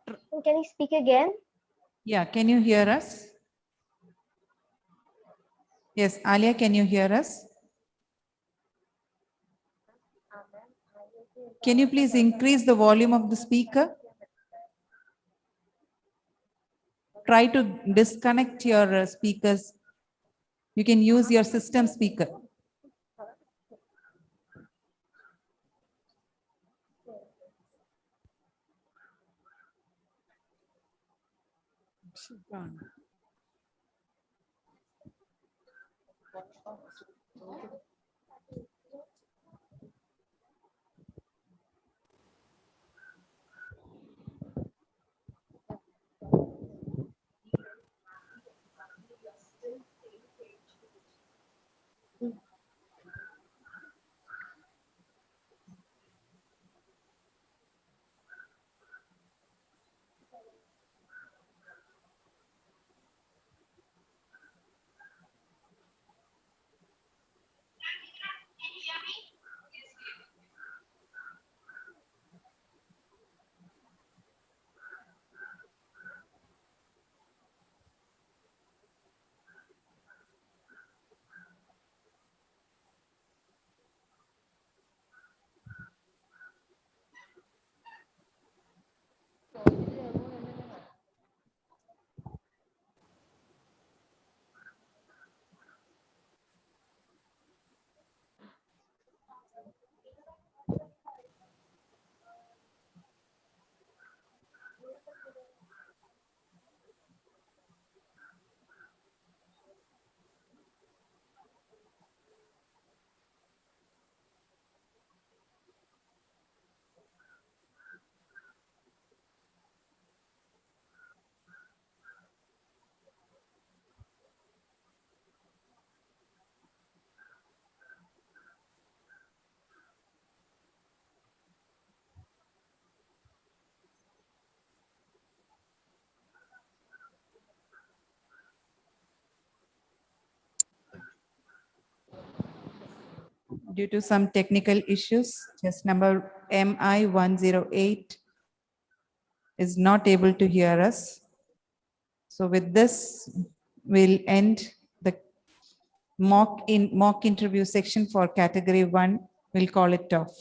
Speaker 15: Can you speak again?
Speaker 22: Yeah, can you hear us? Yes, Alia, can you hear us? Can you please increase the volume of the speaker? Try to disconnect your speakers. You can use your system speaker. Due to some technical issues, test number MI108 is not able to hear us. So with this, we'll end the mock interview section for category 1. We'll call it off.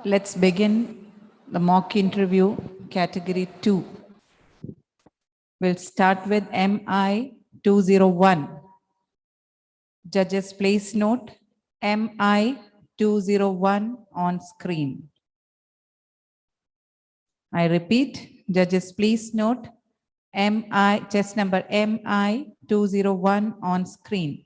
Speaker 22: Let's begin the mock interview category 2. We'll start with MI 201. Judges, please note MI 201 on screen. I repeat, judges, please note chess number MI 201 on screen.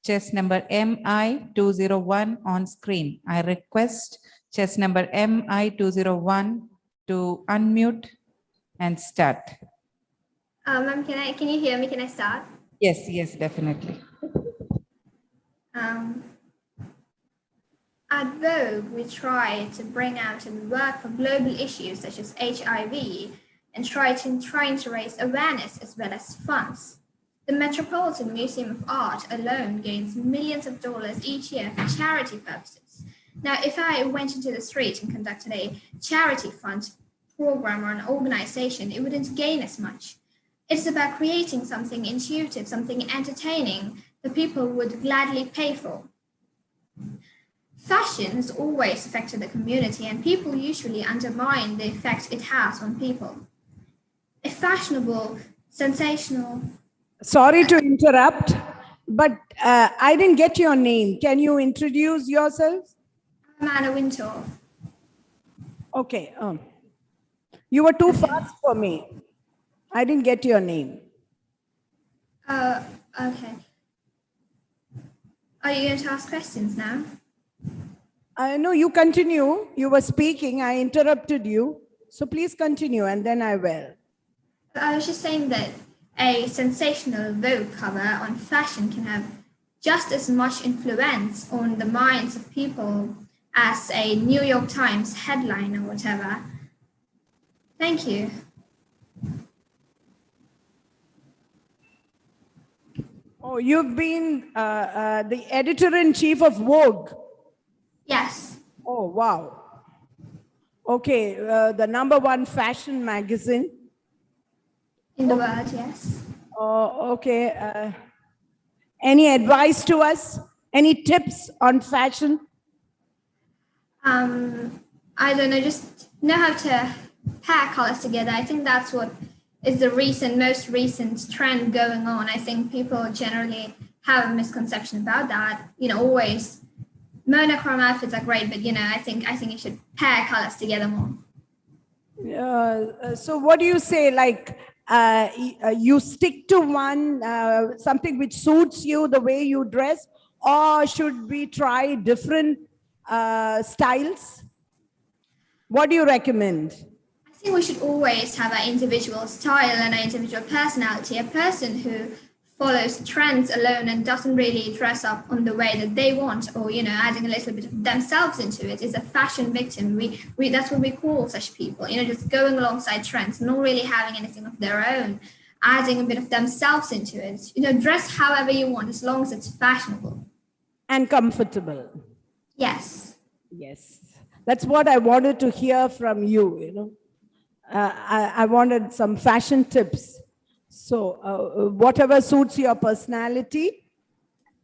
Speaker 22: Chess number MI 201 on screen. I request chess number MI 201 to unmute and start.
Speaker 4: Ma'am, can you hear me? Can I start?
Speaker 22: Yes, definitely.
Speaker 4: At Vogue, we try to bring out and work for global issues such as HIV and try to raise awareness as well as funds. The Metropolitan Museum of Art alone gains millions of dollars each year for charity purposes. Now, if I went into the street and conducted a charity fund program or an organization, it wouldn't gain as much. It's about creating something intuitive, something entertaining that people would gladly pay for. Fashion has always affected the community, and people usually undermine the effect it has on people. A fashionable, sensational...
Speaker 13: Sorry to interrupt, but I didn't get your name. Can you introduce yourself?
Speaker 4: I'm Anna Winter.
Speaker 13: Okay. You were too fast for me. I didn't get your name.
Speaker 4: Okay. Are you going to ask questions now?
Speaker 13: No, you continue. You were speaking. I interrupted you. So please continue and then I will.
Speaker 4: I was just saying that a sensational Vogue cover on fashion can have just as much influence on the minds of people as a New York Times headline or whatever. Thank you.
Speaker 13: Oh, you've been the editor-in-chief of Vogue.
Speaker 4: Yes.
Speaker 13: Oh, wow. Okay, the #1 fashion magazine.
Speaker 4: In the world, yes.
Speaker 13: Oh, okay. Any advice to us? Any tips on fashion?
Speaker 4: I don't know, just know how to pair colors together. I think that's what is the most recent trend going on. I think people generally have a misconception about that. Always monochrome outfits are great, but I think you should pair colors together more.
Speaker 13: So what do you say? Like you stick to one, something which suits you the way you dress, or should we try different styles? What do you recommend?
Speaker 4: I think we should always have our individual style and our individual personality. A person who follows trends alone and doesn't really dress up on the way that they want, or adding a little bit of themselves into it, is a fashion victim. We that's what we call such people. Just going alongside trends, not really having anything of their own, adding a bit of themselves into it. Dress however you want as long as it's fashionable
Speaker 13: and comfortable.
Speaker 4: Yes.
Speaker 13: Yes, that's what I wanted to hear from you. I wanted some fashion tips. So whatever suits your personality,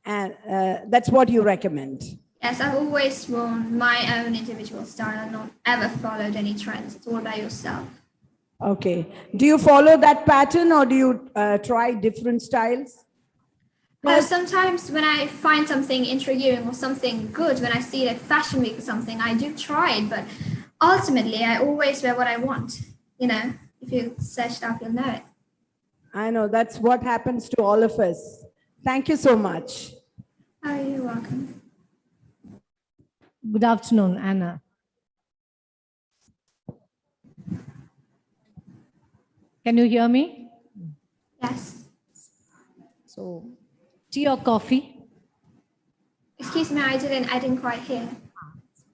Speaker 13: and that's what you recommend.
Speaker 4: Yes, I've always worn my own individual style and not ever followed any trends. It's all about yourself.
Speaker 13: Okay. Do you follow that pattern or do you try different styles?
Speaker 4: Sometimes when I find something intriguing or something good, when I see it at Fashion Week or something, I do try it. But ultimately, I always wear what I want. If you search it up, you'll know it.
Speaker 13: I know, that's what happens to all of us. Thank you so much.
Speaker 4: Oh, you're welcome.
Speaker 16: Good afternoon, Anna. Can you hear me?
Speaker 4: Yes.
Speaker 16: So, tea or coffee?
Speaker 4: Excuse me, I didn't quite hear.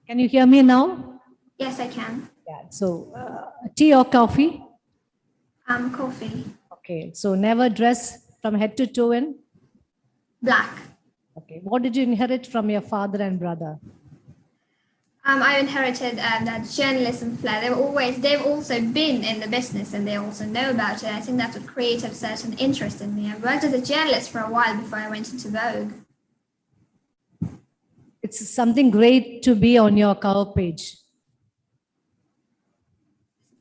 Speaker 16: Can you hear me now?
Speaker 4: Yes, I can.
Speaker 16: Yeah. So, tea or coffee?
Speaker 4: Coffee.
Speaker 16: Okay. So, never dress from head to toe in?
Speaker 4: Black.
Speaker 16: Okay. What did you inherit from your father and brother?
Speaker 4: I inherited that journalism flair. They've also been in the business and they also know about it. I think that's what created a certain interest in me. I worked as a journalist for a while before I went into Vogue.
Speaker 16: It's something great to be on your cover page.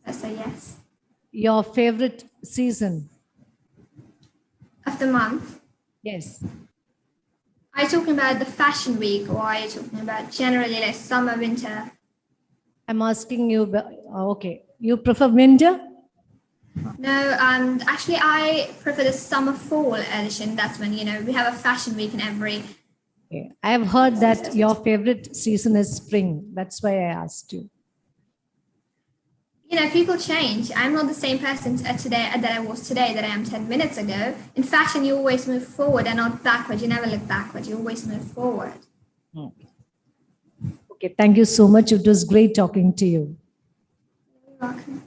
Speaker 4: I say yes.
Speaker 16: Your favorite season?
Speaker 4: Of the month?
Speaker 16: Yes.
Speaker 4: Are you talking about the fashion week or are you talking about generally like summer, winter?
Speaker 16: I'm asking you, okay. You prefer winter?
Speaker 4: No, actually I prefer the summer fall edition. That's when, we have a fashion week in every.
Speaker 16: Okay. I have heard that your favorite season is spring. That's why I asked you.
Speaker 4: People change. I'm not the same person today that I was today that I am 10 minutes ago. In fashion, you always move forward and not backward. You never look backward. You always move forward.
Speaker 16: Okay, thank you so much. It was great talking to you.
Speaker 4: You're welcome.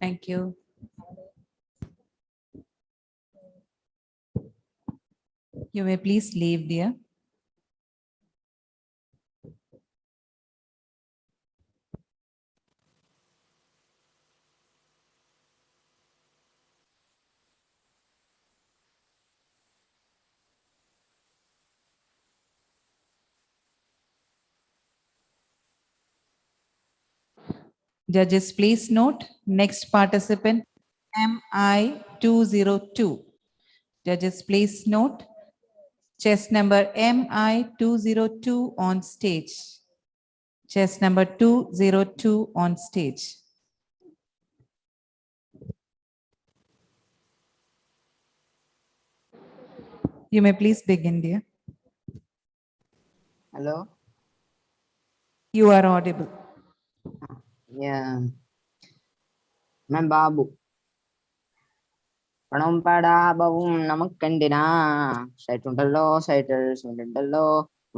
Speaker 22: Thank you. You may please leave, dear. Judges, please note, next participant, MI202. Judges, please note, chest number MI202 on stage. Chest number 202 on stage. You may please begin, dear.
Speaker 14: Hello?
Speaker 22: You are audible.
Speaker 14: Yeah. I'm Babu. പണം പാടാപവും നമുക്കെന്തിനാ സൈറ്റുണ്ടല്ലോ സൈറ്റുണ്ടല്ലോ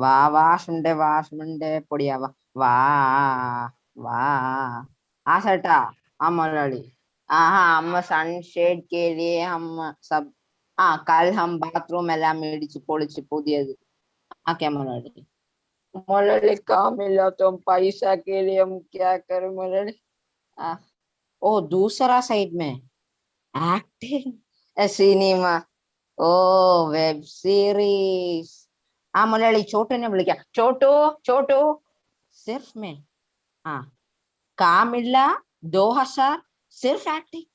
Speaker 14: വാ വാസുണ്ട് പൊടിയാവ വാ വാ ആ സൈട്ടാ ആ മലയാളി हम sunshade के लिए हम सब कल हम बाथरूम എല്ലാം മേടിച്ച് പൊളിച്ച് പുതിയത് क्या मलयाली मलयाली काम मिला तो हम पैसा के लिए हम क्या करें मलयाली ओ दूसरा साइड में एक्टिंग सिनेमा ओ वेब सीरीज मलयाली छोटू ने विളിക്കാം छोटू सिर्फ में काम मिला 2000 सिर्फ एक्टिंग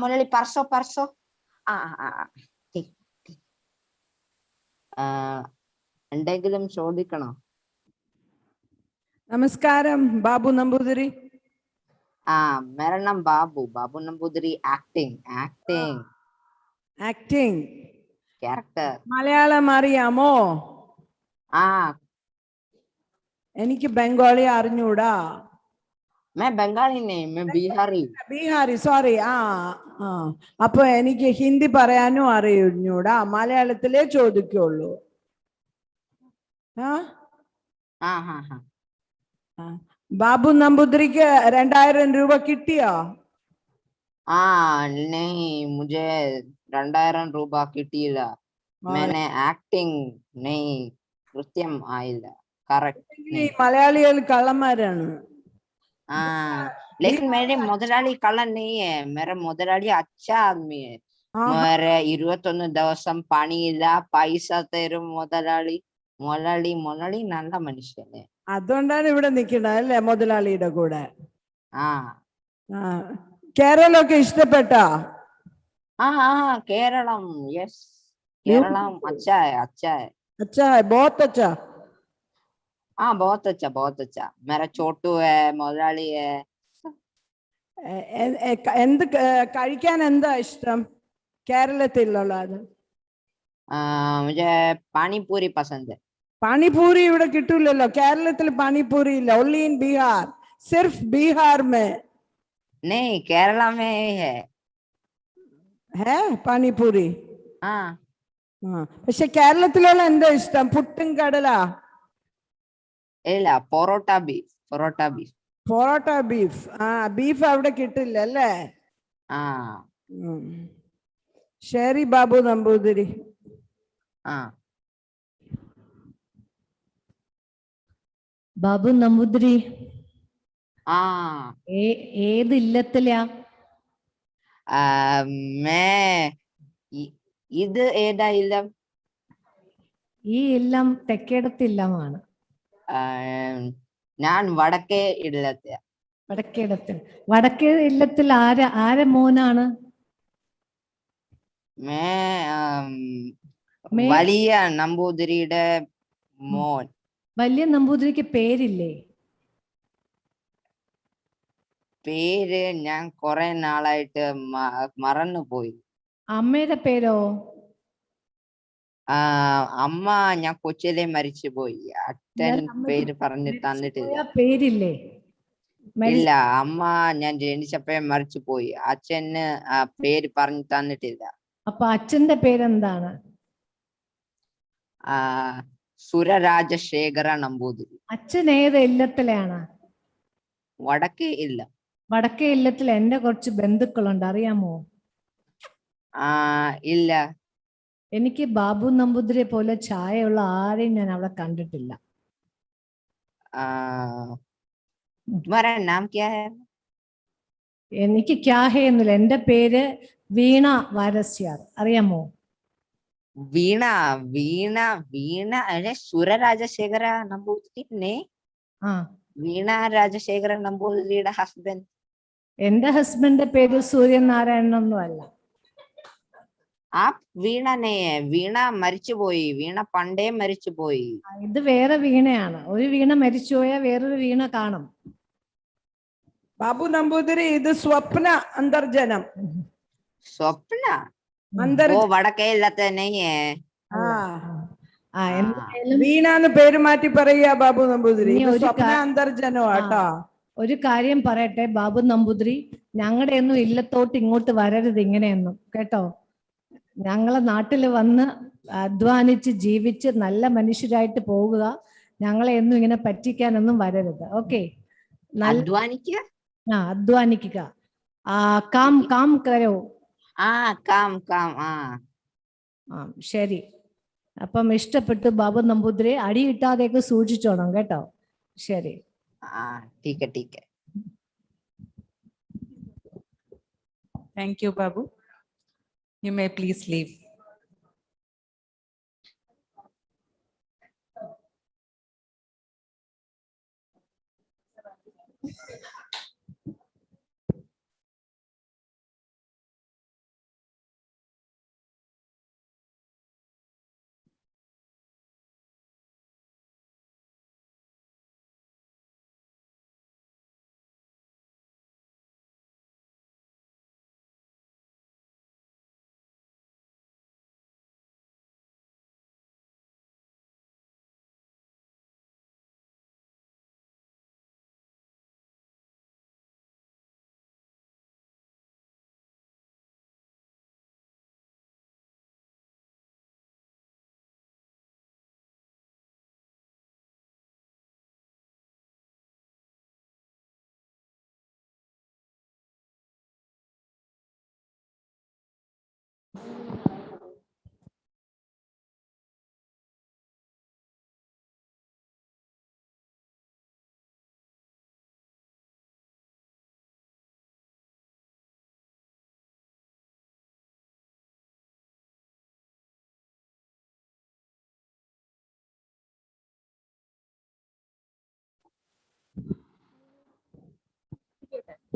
Speaker 14: मलयाली परसों എന്തെങ്കിലും ചോദിക്കണോ
Speaker 13: നമസ്കാരം ബാബു നമ്പൂതിരി
Speaker 14: मेरा नाम बाबू नंबूदरी एक्टिंग कैरेक्टर
Speaker 13: മലയാളം അറിയാമോ എനിക്ക് ബംഗാളി അറിഞ്ഞൂടാ
Speaker 14: मैं बंगाली नहीं मैं बिहारी
Speaker 13: ബീഹാറി സോറി അപ്പൊ എനിക്ക് ഹിന്ദി പറയാനും അറിഞ്ഞൂടാ മലയാളത്തിലേ ചോദിക്കുള്ളൂ ബാബു നമ്പൂതിരിക്ക് 2000 രൂപ കിട്ടിയോ
Speaker 14: नहीं मुझे 2000 രൂപ കിട്ടിയില്ല मैंने एक्टिंग नहीं കൃത്യം ആയില്ല കറക്റ്റ്
Speaker 13: മലയാളികൾ കള്ളന്മാരാണ്
Speaker 14: लेकिन मेरे मुदलाली कला नहीं है मेरा मुदलाली अच्छा आदमी है मेरे 21 ദിവസം പണിയില്ല പൈസ തരും മുതലാളി നല്ല മനുഷ്യനെ
Speaker 13: അതുകൊണ്ടാണ് ഇവിടെ നിൽക്കുന്നത് അല്ലേ മുതലാളിയുടെ കൂടെ കേരളമൊക്കെ ഇഷ്ടപ്പെട്ടോ
Speaker 14: കേരളം യെസ് കേരളം अच्छा है
Speaker 13: बहुत अच्छा
Speaker 14: बहुत अच्छा मेरा छोटू है मुदलाली है
Speaker 13: എന്ത് കഴിക്കാൻ എന്താ ഇഷ്ടം കേരളത്തിലുള്ളത്
Speaker 14: मुझे पानी पूरी पसंद है
Speaker 13: പാനിപൂരി ഇവിടെ കിട്ടൂലല്ലോ. കേരളത്തിൽ പാനിപൂരി ഇല്ല. only in Bihar. सिर्फ बिहार में
Speaker 14: नहीं, केरला में
Speaker 13: है പാനിപൂരി.
Speaker 14: हाँ.
Speaker 13: പക്ഷെ കേരളത്തിലുള്ള എന്താ ഇഷ്ടം? പുട്ടും കടല?
Speaker 14: ഇല്ല, parotta beef. Parotta beef.
Speaker 13: Parotta beef. Beef അവിടെ കിട്ടില്ല അല്ലേ? ശരി ബാബു നമ്പൂതിരി.
Speaker 16: ബാബു നമ്പൂതിരി
Speaker 14: हाँ.
Speaker 16: ഏത് ഇല്ലത്തിലാ?
Speaker 14: ഇത് ഏതാ ഇല്ലം?
Speaker 16: ഈ ഇല്ലം തെക്കേടത്തില്ലമാണ്.
Speaker 14: ഞാൻ വടക്കേ ഇല്ലത്തെ.
Speaker 16: വടക്കേടത്തിൽ. വടക്കേ ഇല്ലത്തിൽ ആരെ മോനാണ്?
Speaker 14: വലിയ നമ്പൂതിരിയുടെ മോൻ.
Speaker 16: വലിയ നമ്പൂതിരിക്ക് പേരില്ലേ?
Speaker 14: പേര് ഞാൻ കുറെ നാളായിട്ട് മറന്നുപോയി.
Speaker 16: അമ്മയുടെ പേരോ?
Speaker 14: അമ്മ ഞാൻ കൊച്ചിയിലെ മരിച്ചുപോയി. അച്ഛൻ പേര് പറഞ്ഞു തന്നിട്ടില്ല.
Speaker 16: പേരില്ലേ?
Speaker 14: ഇല്ല, അമ്മ ഞാൻ ജനിച്ചപ്പോഴേ മരിച്ചുപോയി. അച്ഛന് പേര് പറഞ്ഞു തന്നിട്ടില്ല.
Speaker 16: അപ്പൊ അച്ഛന്റെ പേരെന്താണ്?
Speaker 14: സുരരാജശേഖര നമ്പൂതിരി.
Speaker 16: അച്ഛൻ ഏത് ഇല്ലത്തിലാണ്?
Speaker 14: വടക്കേ ഇല്ല.
Speaker 16: വടക്കേ ഇല്ലത്തിൽ എന്റെ കുറച്ച് ബന്ധുക്കളുണ്ട്, അറിയാമോ?
Speaker 14: ഇല്ല.
Speaker 16: എനിക്ക് ബാബു നമ്പൂതിരിയെ പോലെ ചായയുള്ള ആരെയും ഞാൻ അവിടെ കണ്ടിട്ടില്ല. എനിക്ക് ക്യാഹേ എന്നില്ല. എന്റെ പേര് വീണ വാരസ്യാർ, അറിയാമോ?
Speaker 14: വീണ വീണ വീണ സുരരാജശേഖര നമ്പൂതിരി. വീണ രാജശേഖര നമ്പൂതിരിയുടെ ഹസ്ബൻഡ്.
Speaker 16: എന്റെ ഹസ്ബൻഡിന്റെ പേര് സൂര്യനാരായണൻ ഒന്നും അല്ല.
Speaker 14: വീണ മരിച്ചുപോയി. വീണ പണ്ടേ മരിച്ചുപോയി.
Speaker 16: ഇത് വേറെ വീണയാണ്. ഒരു വീണ മരിച്ചുപോയാ വേറൊരു വീണ കാണും.
Speaker 13: ബാബു നമ്പൂതിരി ഇത് സ്വപ്ന അന്തർജനം.
Speaker 14: സ്വപ്ന വടക്കേ ഇല്ലത്തെ
Speaker 13: വീണാന്ന് പേര് മാറ്റി പറയുക ബാബു നമ്പൂതിരി. സ്വപ്ന അന്തർജനം ആട്ടോ.
Speaker 16: ഒരു കാര്യം പറയട്ടെ ബാബു നമ്പൂതിരി, ഞങ്ങളുടെ ഒന്നും ഇല്ലത്തോട്ട് ഇങ്ങോട്ട് വരരുത് ഇങ്ങനെയൊന്നും, കേട്ടോ? ഞങ്ങളെ നാട്ടിൽ വന്ന് അധ്വാനിച്ച് ജീവിച്ച് നല്ല മനുഷ്യരായിട്ട് പോകുക. ഞങ്ങളെ ഒന്നും ഇങ്ങനെ പറ്റിക്കാനൊന്നും വരരുത്. ഓക്കെ?
Speaker 14: അധ്വാനിക്കുക.
Speaker 16: കാം കാം കരോ. ശരി. അപ്പം ഇഷ്ടപ്പെട്ടു ബാബു നമ്പൂതിരി. അടി കിട്ടാതെയൊക്കെ സൂക്ഷിച്ചോണം, കേട്ടോ? ശരി.
Speaker 22: Thank you, Babu. You may please leave.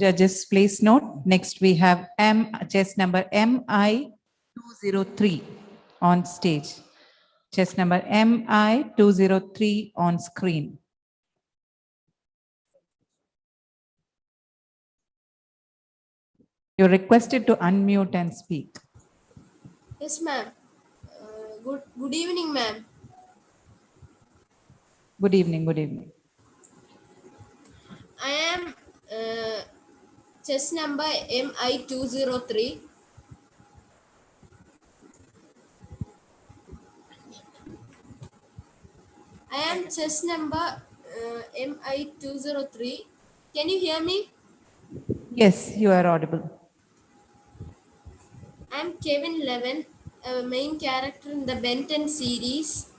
Speaker 22: Judges, please note, next we have chess number MI 203 on stage. Chess number MI 203 on screen. You're requested to unmute and speak.
Speaker 17: Yes, ma'am. Good evening, ma'am.
Speaker 22: Good evening. Good evening.
Speaker 17: I am chess number MI203. I am chess number MI203. Can you hear me?
Speaker 22: Yes, you are audible.
Speaker 17: I am Kevin Levin, a main character in the Ben 10 series.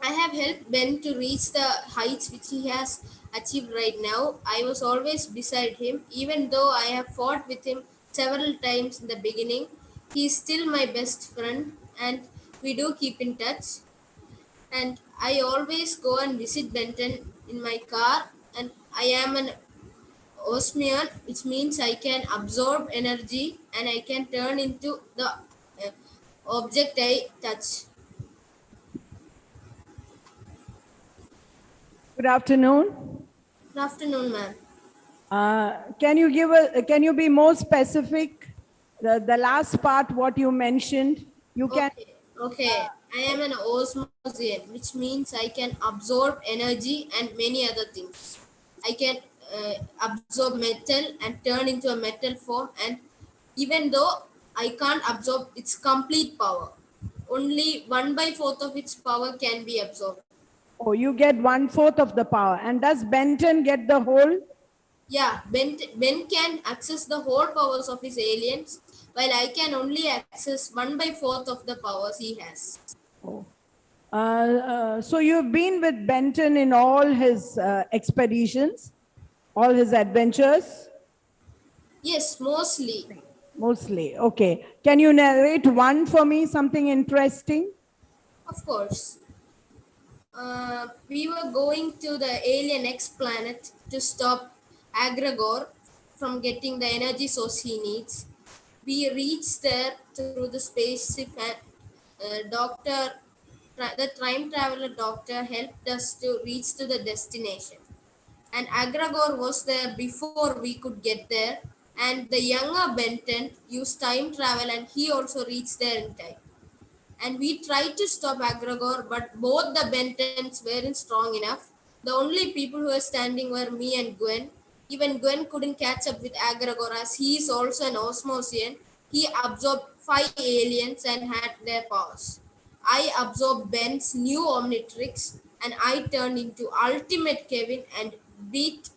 Speaker 17: I have helped Ben to reach the heights which he has achieved right now. I was always beside him, even though I have fought with him several times in the beginning. He is still my best friend, and we do keep in touch. And I always go and visit Benton in my car, and I am an osmium, which means I can absorb energy and I can turn into the object I touch.
Speaker 13: Good afternoon.
Speaker 17: Good afternoon, ma'am.
Speaker 13: Can you be more specific? The last part, what you mentioned, you can.
Speaker 17: Okay. I am an osmosis, which means I can absorb energy and many other things. I can absorb metal and turn into a metal form, and even though I can't absorb its complete power, only 1/4 of its power can be absorbed.
Speaker 13: Oh, you get 1/4 of the power. And does Benton get the whole?
Speaker 17: Yeah, Ben can access the whole powers of his aliens, while I can only access 1/4 of the powers he has.
Speaker 13: So you've been with Benton in all his expeditions, all his adventures?
Speaker 17: Yes, mostly.
Speaker 13: Mostly, okay. Can you narrate one for me, something interesting?
Speaker 17: Of course. We were going to the alien X planet to stop Agragor from getting the energy source he needs. We reached there through the spaceship, and the time traveler doctor helped us to reach to the destination. And Agragor was there before we could get there. And the younger Benton used time travel, and he also reached there in time. And we tried to stop Agragor, but both the Bentons weren't strong enough. The only people who were standing were me and Gwen. Even Gwen couldn't catch up with Agragor, as he is also an Osmosian. He absorbed 5 aliens and had their powers. I absorbed Ben's new Omnitrix, and I turned into Ultimate Kevin and beat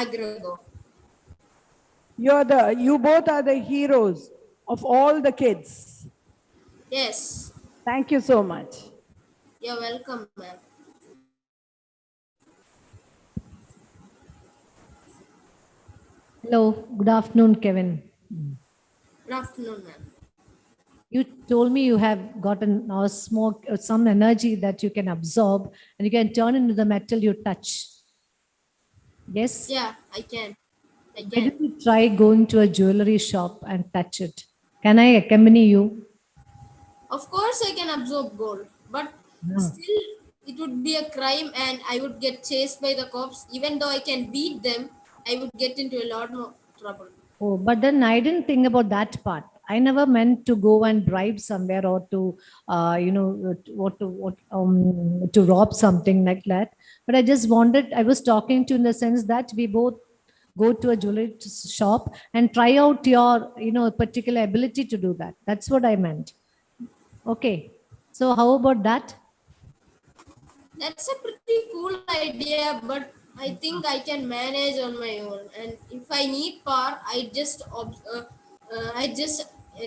Speaker 17: Agragor.
Speaker 13: You both are the heroes of all the kids.
Speaker 17: Yes.
Speaker 13: Thank you so much.
Speaker 17: You're welcome, ma'am.
Speaker 16: Hello, good afternoon, Kevin.
Speaker 17: Good afternoon, ma'am.
Speaker 16: You told me you have gotten some energy that you can absorb and you can turn into the metal you touch. Yes?
Speaker 17: Yeah, I can.
Speaker 16: Why don't you try going to a jewelry shop and touch it? Can I accompany you?
Speaker 17: Of course, I can absorb gold, but still, it would be a crime and I would get chased by the cops. Even though I can beat them, I would get into a lot more trouble.
Speaker 16: Oh, but then I didn't think about that part. I never meant to go and bribe somewhere or to, to rob something like that. But I just wanted, I was talking to in the sense that we both go to a jewelry shop and try out your, particular ability to do that. That's what I meant. Okay. So how about that?
Speaker 17: That's a pretty cool idea, but I think I can manage on my own. And if I need power, I just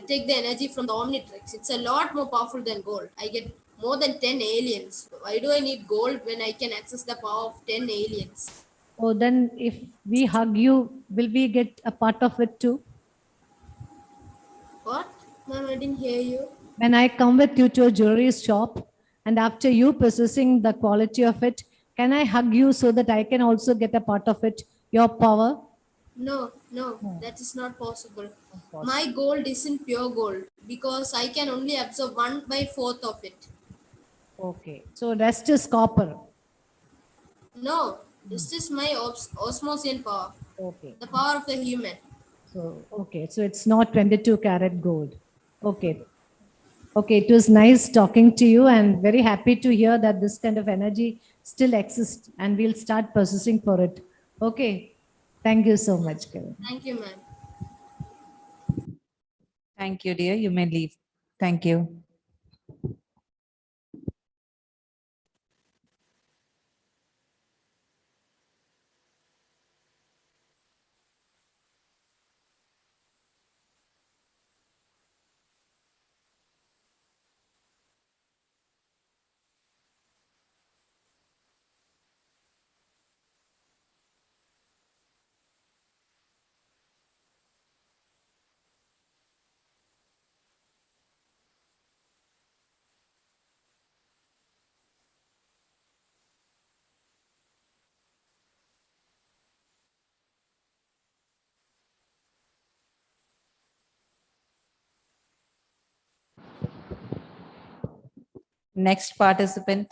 Speaker 17: take the energy from the Omnitrix. It's a lot more powerful than gold. I get more than 10 aliens. Why do I need gold when I can access the power of 10 aliens?
Speaker 16: Oh, then if we hug you, will we get a part of it too?
Speaker 17: What? Ma'am, I didn't hear you.
Speaker 16: When I come with you to a jewelry shop, and after you possessing the quality of it, can I hug you so that I can also get a part of it, your power?
Speaker 17: No, that is not possible. My gold isn't pure gold because I can only absorb 1/4 of it.
Speaker 16: Okay, so rest is copper.
Speaker 17: No, this is my osmosian power.
Speaker 16: Okay.
Speaker 17: The power of the human.
Speaker 16: So, okay, so it's not 22 karat gold. Okay, Okay, it was nice talking to you and very happy to hear that this kind of energy still exists and we'll start persisting for it. Okay, thank you so much, Kevin.
Speaker 17: Thank you, ma'am.
Speaker 22: Thank you, dear. You may leave. Thank you. Next participant,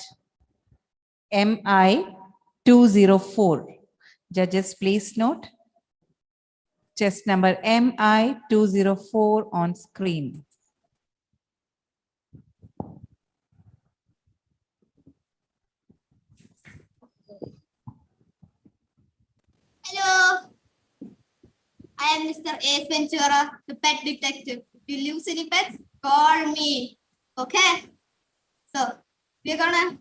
Speaker 22: MI 204. Judges, please note. Chest number MI 204 on screen.
Speaker 7: Hello, I am Mr. Ace Ventura, the pet detective. If you lose any pets, call me. Okay? So, we're gonna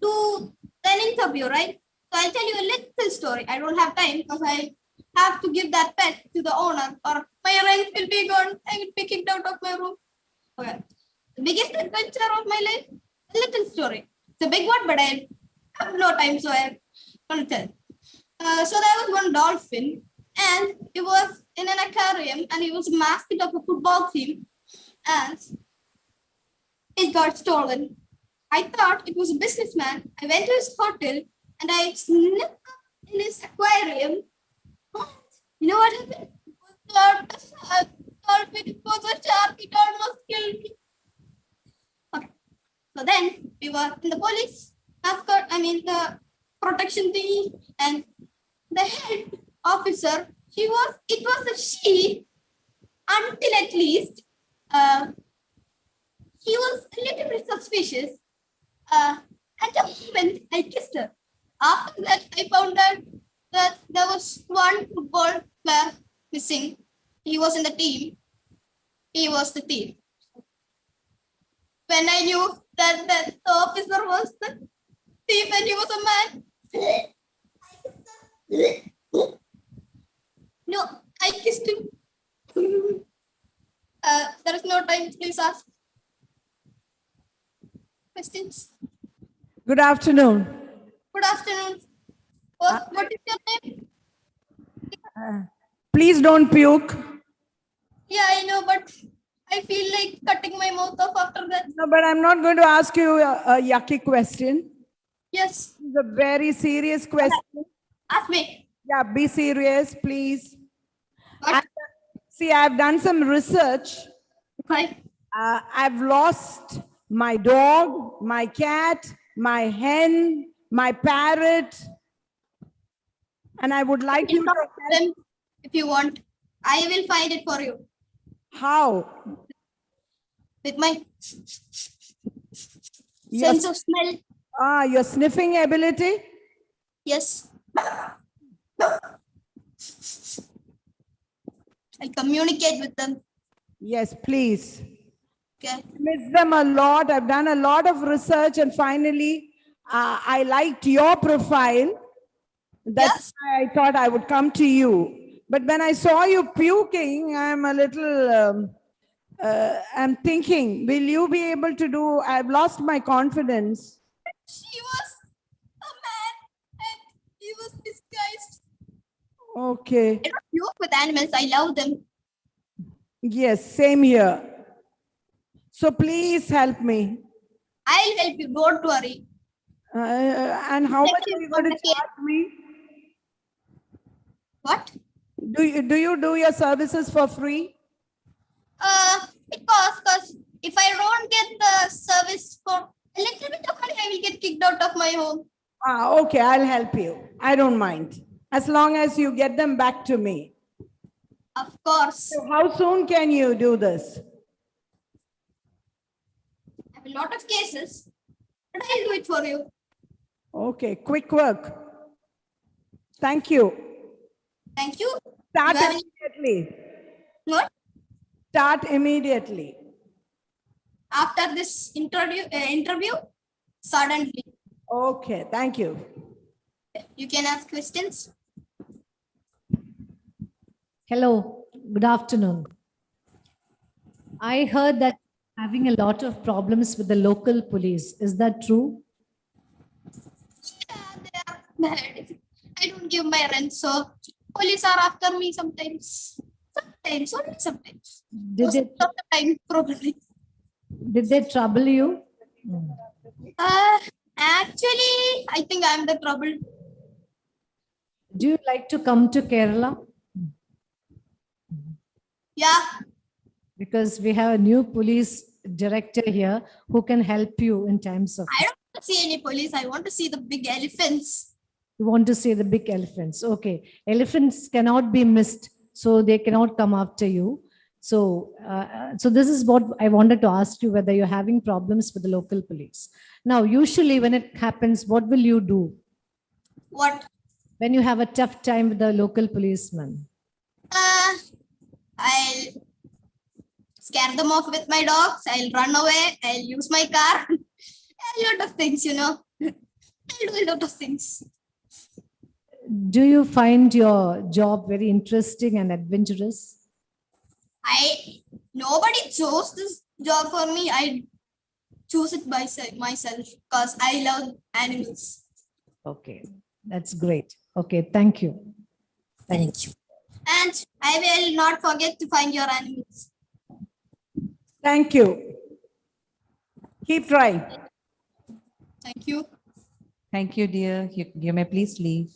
Speaker 7: do an interview, right? So, I'll tell you a little story. I don't have time because I have to give that pet to the owner or my rent will be gone. I will be kicked out of my room. Okay. The biggest adventure of my life, a little story. It's a big one, but I have no time, so I'm gonna tell. So there was one dolphin, and he was in an aquarium, and he was a mascot of a football team, and it got stolen. I thought it was a businessman. I went to his hotel, and I sniffed up in his aquarium. You know what happened? It was not a shark. Dolphin, it was a shark. It almost killed me. Okay. So then we were in the police mascot. The protection thingy, and the head officer, it was a she, until at least he was a little bit suspicious. At the moment I kissed her. After that, I found out that there was one football player missing. He was in the team. He was the thief. When I knew that the officer was the thief and he was a man, no, I kissed him. There is no time. Please ask questions.
Speaker 13: Good afternoon.
Speaker 7: Good afternoon. What is your name?
Speaker 13: Please don't puke.
Speaker 7: Yeah, I know, but I feel like cutting my mouth off after that.
Speaker 13: No, but I'm not going to ask you a yucky question.
Speaker 7: Yes.
Speaker 13: It's a very serious question.
Speaker 7: Ask me.
Speaker 13: Yeah, be serious, please. See, I've done some research.
Speaker 7: Okay.
Speaker 13: I've lost my dog, my cat, my hen, my parrot. And I would like you to
Speaker 7: them if you want. I will find it for you.
Speaker 13: How?
Speaker 7: With my sense of smell.
Speaker 13: Your sniffing ability?
Speaker 7: Yes. I communicate with them.
Speaker 13: Yes, please.
Speaker 7: Okay.
Speaker 13: Miss them a lot. I've done a lot of research and finally I liked your profile. That's why I thought I would come to you. But when I saw you puking, I'm a little, I'm thinking, will you be able to do, I've lost my confidence.
Speaker 7: She was a man and he was disguised.
Speaker 13: Okay.
Speaker 7: I don't joke with animals. I love them.
Speaker 13: Yes, same here. So please help me.
Speaker 7: I'll help you. Don't worry.
Speaker 13: And how much are you going to charge me?
Speaker 7: What?
Speaker 13: Do you do your services for free?
Speaker 7: It costs, because if I don't get the service for a little bit of money, I will get kicked out of my home.
Speaker 13: Okay, I'll help you. I don't mind. As long as you get them back to me.
Speaker 7: Of course.
Speaker 13: So how soon can you do this?
Speaker 7: a lot of cases, but I'll do it for you.
Speaker 13: Okay, quick work. Thank you.
Speaker 7: Thank you.
Speaker 13: Start
Speaker 7: You have any-
Speaker 13: immediately.
Speaker 7: What?
Speaker 13: Start immediately.
Speaker 7: After this interview, suddenly.
Speaker 13: Okay, thank you.
Speaker 7: You can ask questions.
Speaker 16: Hello, good afternoon. I heard that having a lot of problems with the local police. Is that true?
Speaker 7: Bad. I don't give my rent, so police are after me sometimes. Sometimes, only sometimes.
Speaker 16: Did
Speaker 7: Most
Speaker 16: they,
Speaker 7: of the time, probably.
Speaker 16: did they trouble you?
Speaker 7: Actually, I think I'm the trouble.
Speaker 16: Do you like to come to Kerala?
Speaker 7: Yeah.
Speaker 16: Because we have a new police director here who can help you in times of.
Speaker 7: I don't want to see any police. I want to see the big elephants.
Speaker 16: You want to see the big elephants. Okay. Elephants cannot be missed, so they cannot come after you. So, so this is what I wanted to ask you, whether you're having problems with the local police. Now, usually when it happens, what will you do?
Speaker 7: What?
Speaker 16: When you have a tough time with the local policeman?
Speaker 7: I'll scare them off with my dogs. I'll run away. I'll use my car. A lot of things, you know. I'll do a lot of things.
Speaker 16: Do you find your job very interesting and adventurous?
Speaker 7: Nobody chose this job for me. I choose it by myself because I love animals.
Speaker 16: Okay, that's great. Okay, thank you.
Speaker 7: Thank you. And I will not forget to find your animals.
Speaker 13: Thank you. Keep trying.
Speaker 7: Thank you.
Speaker 22: Thank you, dear. You may please leave.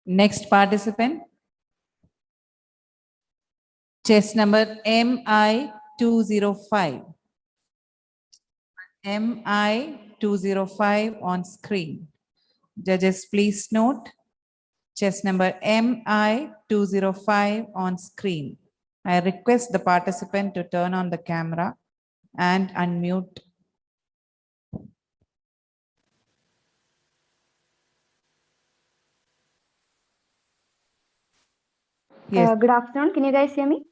Speaker 22: Next participant. Chess number MI205. MI205 on screen. Judges, please note. Chess number MI205 on screen. I request the participant to turn on the camera and unmute. Yes.
Speaker 8: Good afternoon. Can you guys hear me?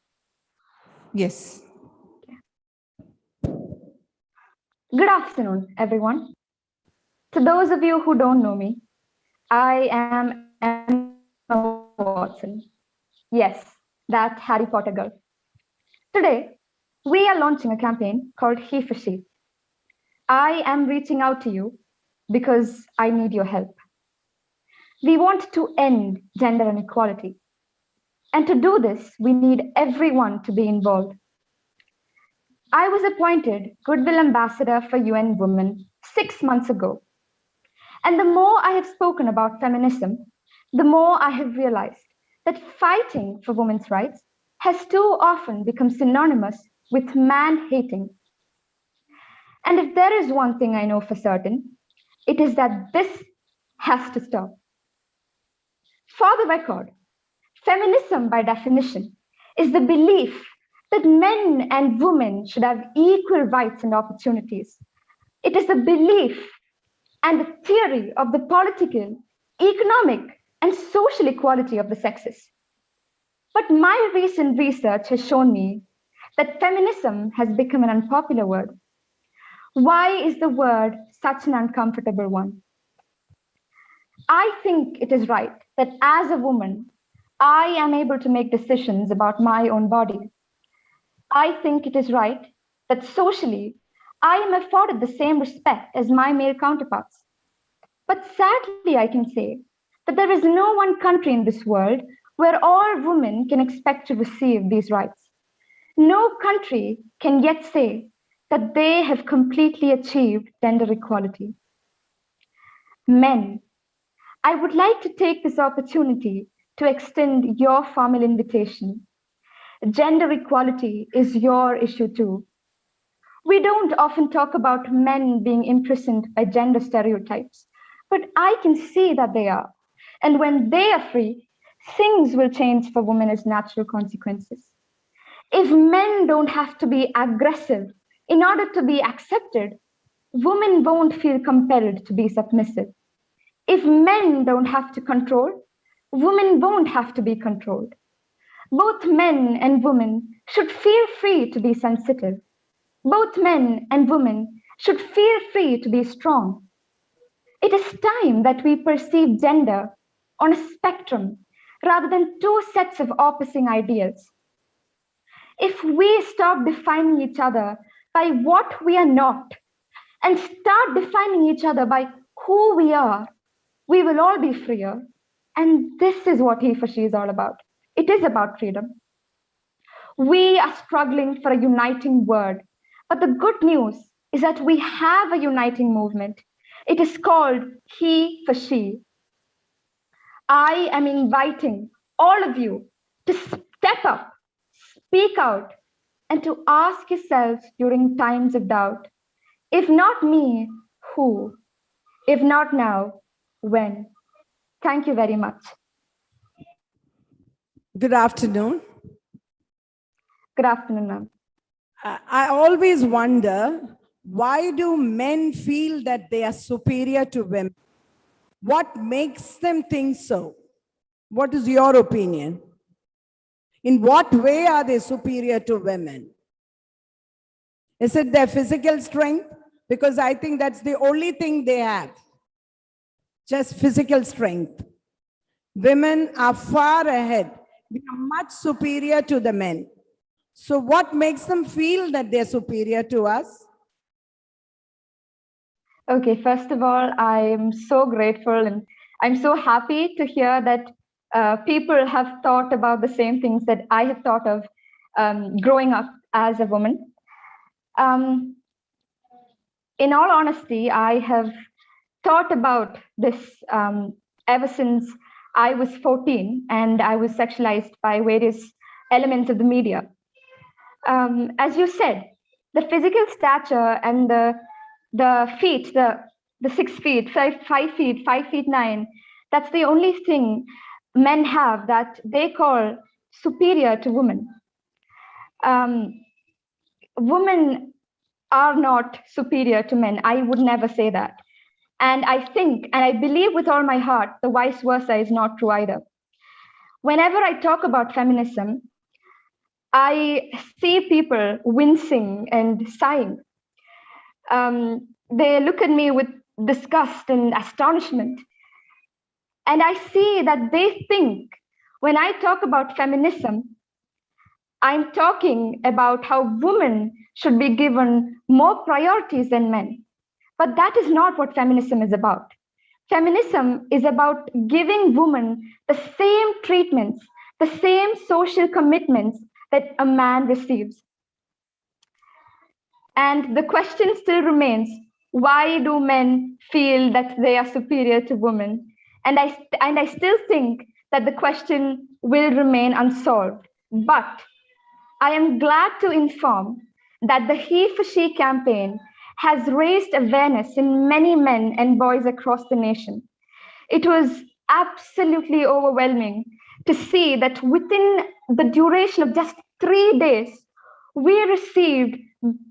Speaker 22: Yes.
Speaker 8: Good afternoon, everyone. To those of you who don't know me, I am Emma Watson. Yes, that Harry Potter girl. Today, we are launching a campaign called He for She. I am reaching out to you because I need your help. We want to end gender inequality. And to do this, we need everyone to be involved. I was appointed Goodwill Ambassador for UN Women 6 months ago. And the more I have spoken about feminism, the more I have realized that fighting for women's rights has too often become synonymous with man-hating. And if there is one thing I know for certain, it is that this has to stop. For the record, feminism by definition is the belief that men and women should have equal rights and opportunities. It is the belief and the theory of the political, economic, and social equality of the sexes. But my recent research has shown me that feminism has become an unpopular word. Why is the word such an uncomfortable one? I think it is right that as a woman, I am able to make decisions about my own body. I think it is right that socially, I am afforded the same respect as my male counterparts. But sadly, I can say that there is no one country in this world where all women can expect to receive these rights. No country can yet say that they have completely achieved gender equality. Men, I would like to take this opportunity to extend your formal invitation. Gender equality is your issue too. We don't often talk about men being imprisoned by gender stereotypes, but I can see that they are. And when they are free, things will change for women as natural consequences. If men don't have to be aggressive in order to be accepted, women won't feel compelled to be submissive. If men don't have to control, women won't have to be controlled. Both men and women should feel free to be sensitive. Both men and women should feel free to be strong. It is time that we perceive gender on a spectrum rather than two sets of opposing ideals. If we stop defining each other by what we are not and start defining each other by who we are, we will all be freer. And this is what he for she is all about. It is about freedom. We are struggling for a uniting word, but the good news is that we have a uniting movement. It is called he for she. I am inviting all of you to step up, speak out, and to ask yourselves during times of doubt, if not me, who? If not now, when? Thank you very much.
Speaker 13: Good afternoon.
Speaker 8: Good afternoon, ma'am.
Speaker 13: I always wonder, why do men feel that they are superior to women? What makes them think so? What is your opinion? In what way are they superior to women? Is it their physical strength? Because I think that's the only thing they have. Just physical strength. Women are far ahead. We are much superior to the men. So what makes them feel that they're superior to us?
Speaker 8: Okay, first of all, I'm so grateful and I'm so happy to hear that people have thought about the same things that I have thought of growing up as a woman. In all honesty, I have thought about this ever since I was 14 and I was sexualized by various elements of the media. As you said, the physical stature and the feet, the 6 feet, 5 feet, 5'9", that's the only thing men have that they call superior to women. Women are not superior to men. I would never say that. And I think, and I believe with all my heart, the vice versa is not true either. Whenever I talk about feminism, I see people wincing and sighing. They look at me with disgust and astonishment. And I see that they think when I talk about feminism, I'm talking about how women should be given more priorities than men. But that is not what feminism is about. Feminism is about giving women the same treatments, the same social commitments that a man receives. And the question still remains, why do men feel that they are superior to women? And I still think that the question will remain unsolved. But I am glad to inform that the He for She campaign has raised awareness in many men and boys across the nation. It was absolutely overwhelming to see that within the duration of just 3 days, we received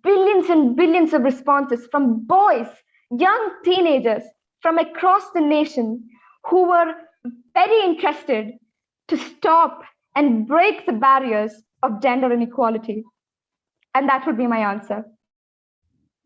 Speaker 8: billions and billions of responses from boys, young teenagers from across the nation who were very interested to stop and break the barriers of gender inequality. And that would be my answer.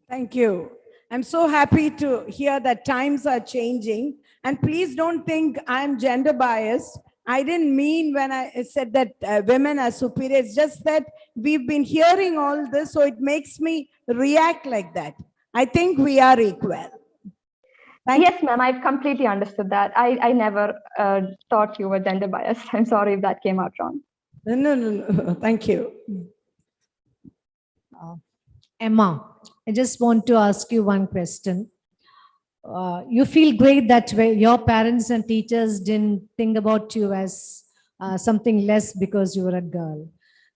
Speaker 13: Thank you. I'm so happy to hear that times are changing. And please don't think I'm gender biased. I didn't mean when I said that women are superior. It's just that we've been hearing all this, so it makes me react like that. I think we are equal.
Speaker 8: Yes, ma'am, I've completely understood that. I never thought you were gender biased. I'm sorry if that came out wrong.
Speaker 13: No. Thank you.
Speaker 16: Emma, I just want to ask you one question. You feel great that your parents and teachers didn't think about you as something less because you were a girl.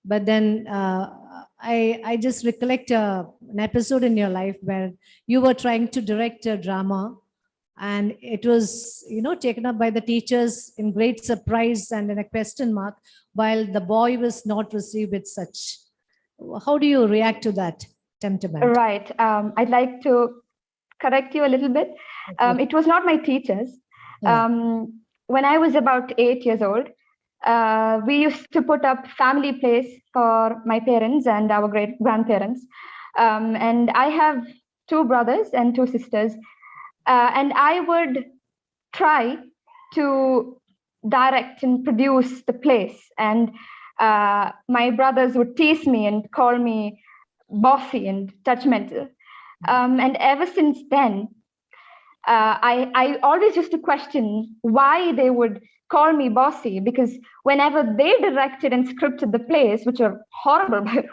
Speaker 16: But then I just recollect an episode in your life where you were trying to direct a drama, and it was, taken up by the teachers in great surprise and in a question mark, while the boy was not received with such. How do you react to that temperament?
Speaker 8: Right. I'd like to correct you a little bit. It was not my teachers. When I was about 8 years old, we used to put up family plays for my parents and our great grandparents. And I have 2 brothers and 2 sisters. And I would try to direct and produce the plays. And my brothers would tease me and call me bossy and judgmental. And ever since then, I always used to question why they would call me bossy, because whenever they directed and scripted the plays, which are horrible, by the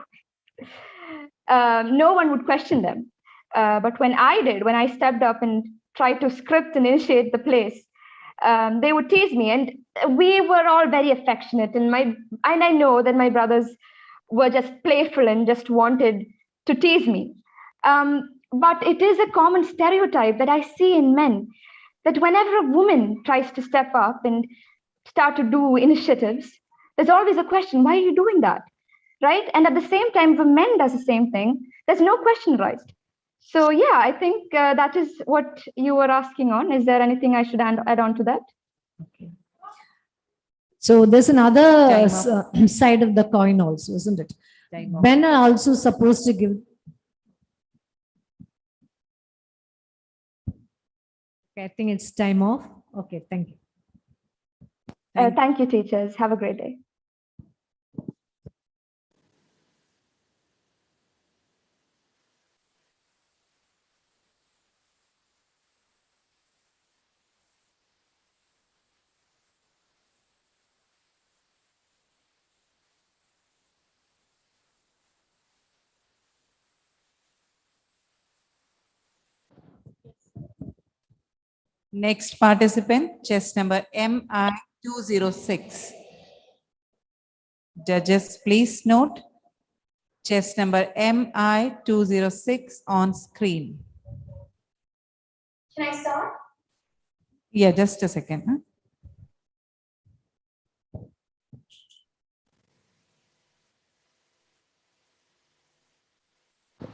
Speaker 8: way, no one would question them. But when I stepped up and tried to script and initiate the plays, they would tease me, and we were all very affectionate. And I know that my brothers were just playful and just wanted to tease me. But it is a common stereotype that I see in men, that whenever a woman tries to step up and start to do initiatives, there's always a question, why are you doing that? Right? And at the same time, if a man does the same thing, there's no question raised. So yeah, I think that is what you were asking on. Is there anything I should add on to that?
Speaker 16: Okay. So there's another side of the coin also, isn't it? Men are also supposed to give. Okay, I think it's time off. Okay, thank you.
Speaker 8: Thank you, teachers. Have a great day.
Speaker 22: Next participant, chest number MI206. Judges, please note chest number MI206 on screen.
Speaker 6: Can I start?
Speaker 22: Yeah, just a second. Huh?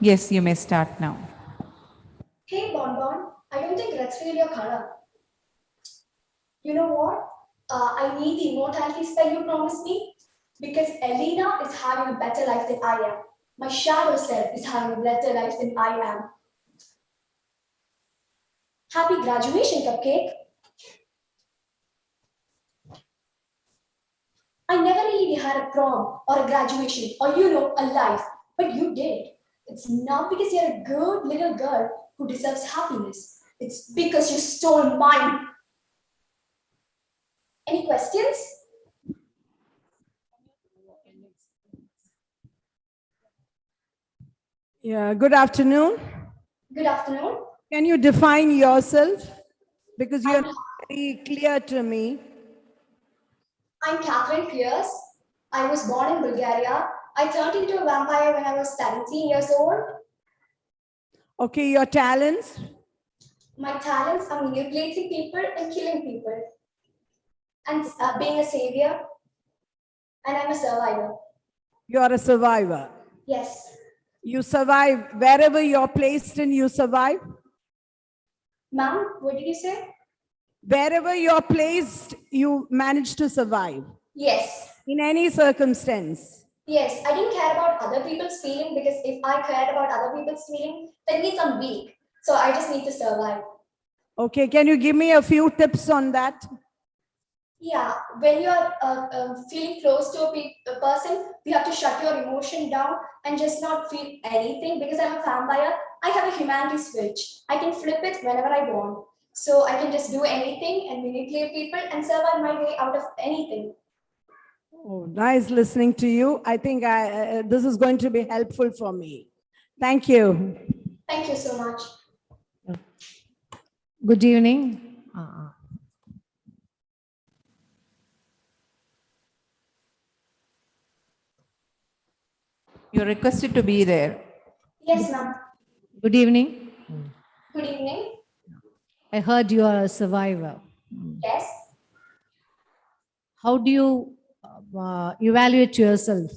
Speaker 22: Yes, you may start now.
Speaker 6: Hey, Bonbon, I don't think let's reveal your color. You know what? I need the immortality spell you promised me, because Elena is having a better life than I am. My shadow self is having a better life than I am. Happy graduation, Cupcake. I never really had a prom or a graduation or, a life, but you did. It's not because you're a good little girl who deserves happiness. It's because you stole mine. Any questions?
Speaker 13: Yeah, good afternoon.
Speaker 6: Good afternoon.
Speaker 13: Can you define yourself? Because you're not very clear to me.
Speaker 6: I'm Catherine Pierce. I was born in Bulgaria. I turned into a vampire when I was 17 years old.
Speaker 13: Okay, your talents?
Speaker 6: My talents are manipulating people and killing people. And being a savior. And I'm a survivor.
Speaker 13: You're a survivor.
Speaker 6: Yes.
Speaker 13: You survive wherever you're placed in, you survive?
Speaker 6: Ma'am, what did you say?
Speaker 13: Wherever you're placed, you manage to survive?
Speaker 6: Yes.
Speaker 13: In any circumstance?
Speaker 6: Yes, I didn't care about other people's feeling because if I cared about other people's feeling, that means I'm weak. So I just need to survive.
Speaker 13: Okay, can you give me a few tips on that?
Speaker 6: Yeah, when you're feeling close to a person, you have to shut your emotion down and just not feel anything. Because I'm a vampire, I have a humanity switch. I can flip it whenever I want. So I can just do anything and manipulate people and survive my way out of anything.
Speaker 13: Oh, nice listening to you. I think this is going to be helpful for me. Thank you.
Speaker 6: Thank you so much.
Speaker 16: Good evening.
Speaker 22: You're requested to be there.
Speaker 6: Yes, ma'am.
Speaker 16: Good evening.
Speaker 6: Good evening.
Speaker 16: I heard you are a survivor.
Speaker 6: Yes.
Speaker 16: How do you evaluate yourself?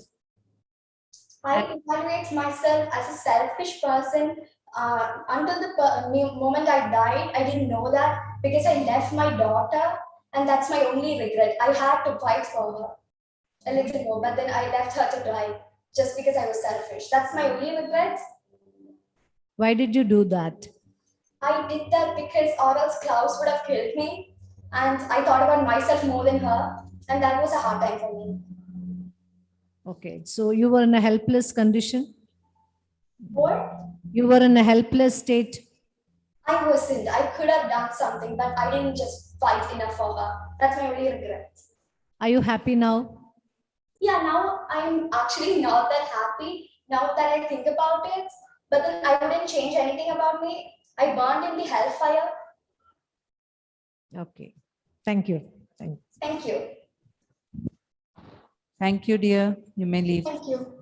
Speaker 6: I evaluate myself as a selfish person. Until the moment I died, I didn't know that because I left my daughter, and that's my only regret. I had to fight for her a little more, but then I left her to die just because I was selfish. That's my only regret.
Speaker 16: Why did you do that?
Speaker 6: I did that because or else Klaus would have killed me, and I thought about myself more than her, and that was a hard time for me.
Speaker 16: Okay, so you were in a helpless condition?
Speaker 6: What?
Speaker 16: You were in a helpless state?
Speaker 6: I wasn't. I could have done something, but I didn't just fight enough for her. That's my only regret.
Speaker 16: Are you happy now?
Speaker 6: Yeah, now I'm actually not that happy now that I think about it. But then I wouldn't change anything about me. I burned in the hellfire.
Speaker 16: Okay, thank you.
Speaker 6: Thank you.
Speaker 22: Thank you, dear. You may leave.
Speaker 6: Thank you.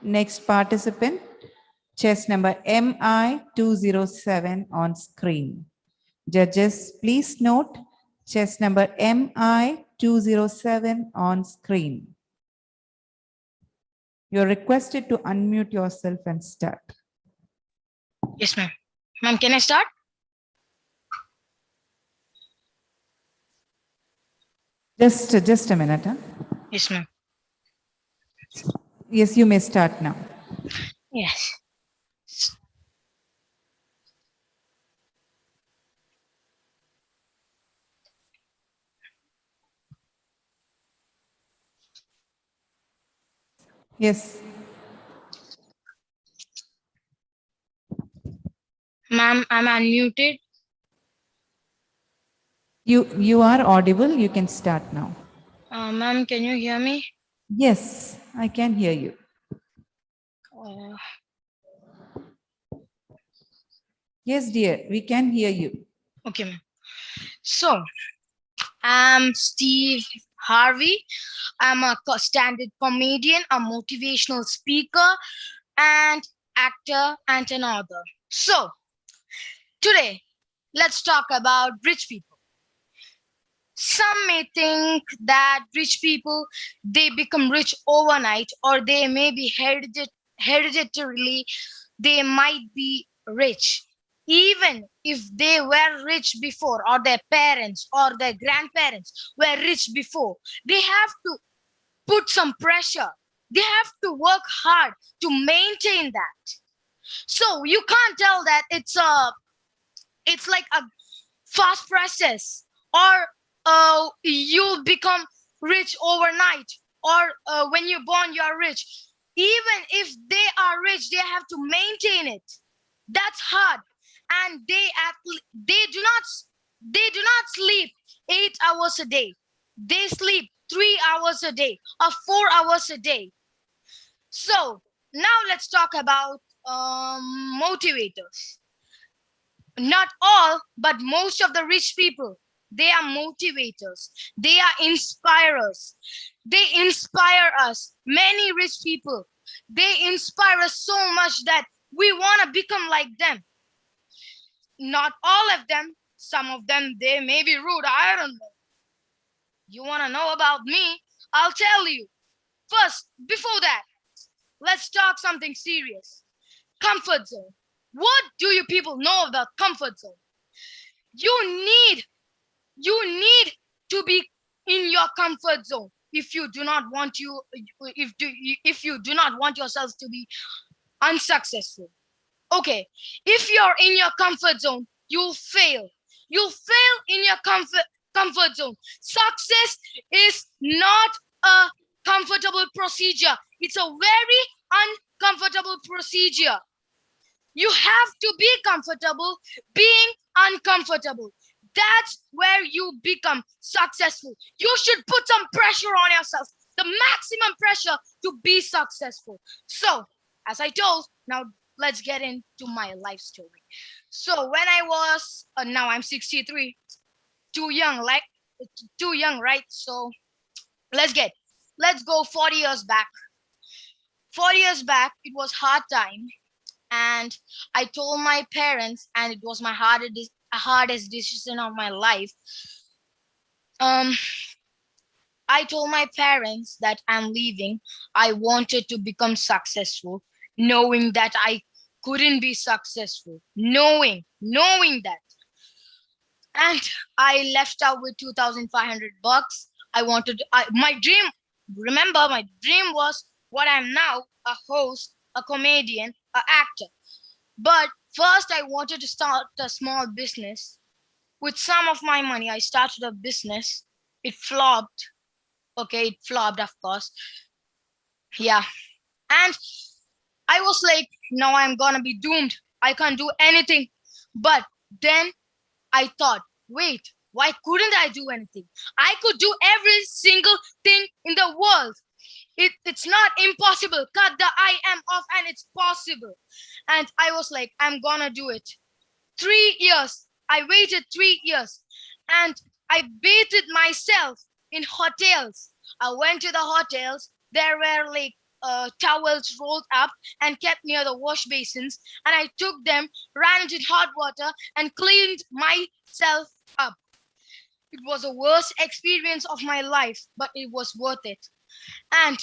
Speaker 22: Next participant, chess number MI207 on screen. Judges, please note chess number MI207 on screen. You're requested to unmute yourself and start.
Speaker 3: Yes, ma'am. Ma'am, can I start?
Speaker 22: Just a minute. Huh?
Speaker 3: Yes, ma'am.
Speaker 22: Yes, you may start now.
Speaker 3: Yes.
Speaker 22: Yes.
Speaker 3: Ma'am, I'm unmuted.
Speaker 22: You are audible. You can start now.
Speaker 3: Ma'am, can you hear me?
Speaker 22: Yes, I can hear you. Yes, dear, we can hear you.
Speaker 3: Okay, ma'am. So, I'm Steve Harvey. I'm a stand-up comedian, a motivational speaker, and actor and an author. So, today, let's talk about rich people. Some may think that rich people, they become rich overnight, or they may be hereditarily, they might be rich. Even if they were rich before, or their parents or their grandparents were rich before, they have to put some pressure. They have to work hard to maintain that. So you can't tell that it's like a fast process, or you become rich overnight, or when you're born you're rich. Even if they are rich, they have to maintain it. That's hard. And they do not sleep 8 hours a day. They sleep 3 hours a day or 4 hours a day. So now let's talk about motivators. not all, but most of the rich people, they are motivators. They are inspirers. They inspire us. Many rich people, they inspire us so much that we want to become like them. Not all of them. Some of them, they may be rude. I don't know. You want to know about me? I'll tell you. First, before that, let's talk something serious. Comfort zone. What do you people know about comfort zone? You need to be in your comfort zone if you do not want yourselves to be unsuccessful. Okay, if you're in your comfort zone, you'll fail. You'll fail in your comfort zone. Success is not a comfortable procedure. It's a very uncomfortable procedure. You have to be comfortable being uncomfortable. That's where you become successful. You should put some pressure on yourself, the maximum pressure to be successful. So, as I told, now let's get into my life story. So, when I was, now I'm 63, too young, right? So, let's go 40 years back. 40 years back, it was hard time. And I told my parents, and it was my hardest decision of my life. I told my parents that I'm leaving. I wanted to become successful, knowing that I couldn't be successful, knowing that. And I left out with $2,500. My dream was what I'm now, a host, a comedian, an actor. But first, I wanted to start a small business. With some of my money, I started a business. It flopped. Okay, it flopped, of course. Yeah. And I was like, now I'm gonna be doomed. I can't do anything. But then I thought, wait, why couldn't I do anything? I could do every single thing in the world. It's not impossible. Cut the I am off and it's possible. And I was like, I'm gonna do it. 3 years. I waited 3 years. And I bathed myself in hotels. I went to the hotels. There were like towels rolled up and kept near the wash basins. And I took them, ran it in hot water, and cleaned myself up. It was the worst experience of my life, but it was worth it. And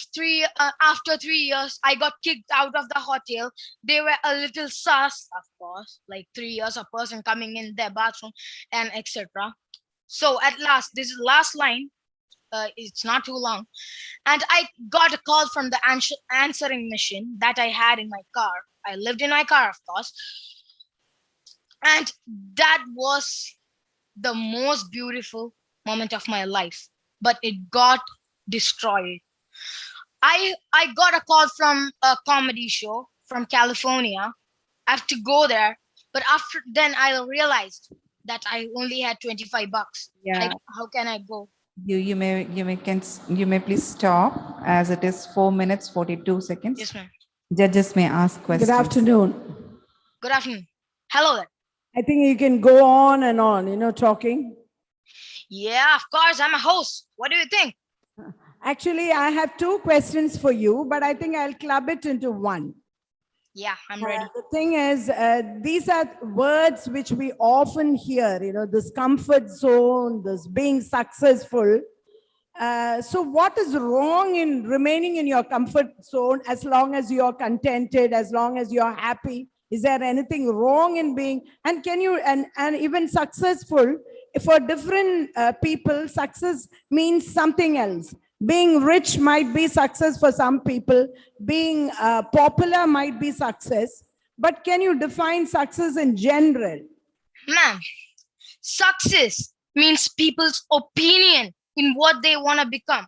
Speaker 3: after 3 years, I got kicked out of the hotel. They were a little sus, of course, like 3 years, a person coming in their bathroom and etc. So at last, this is the last line. It's not too long. And I got a call from the answering machine that I had in my car. I lived in my car, of course. And that was the most beautiful moment of my life, but it got destroyed. I got a call from a comedy show from California. I have to go there, but after then I realized that I only had $25.
Speaker 22: Yeah.
Speaker 3: How can I go?
Speaker 22: You may please stop, as it is 4 minutes 42 seconds.
Speaker 3: Yes, ma'am.
Speaker 22: Judges may ask questions.
Speaker 13: Good afternoon.
Speaker 3: Good afternoon. Hello there.
Speaker 13: I think you can go on and on, talking.
Speaker 3: Yeah, of course. I'm a host. What do you think?
Speaker 13: Actually, I have 2 questions for you, but I think I'll club it into one.
Speaker 3: Yeah, I'm ready.
Speaker 13: The thing is, these are words which we often hear, this comfort zone, this being successful. So what is wrong in remaining in your comfort zone as long as you're contented, as long as you're happy? Is there anything wrong in being, and can you, and even successful, for different people, success means something else. Being rich might be success for some people. Being popular might be success. But can you define success in general?
Speaker 3: Ma'am, success means people's opinion in what they want to become.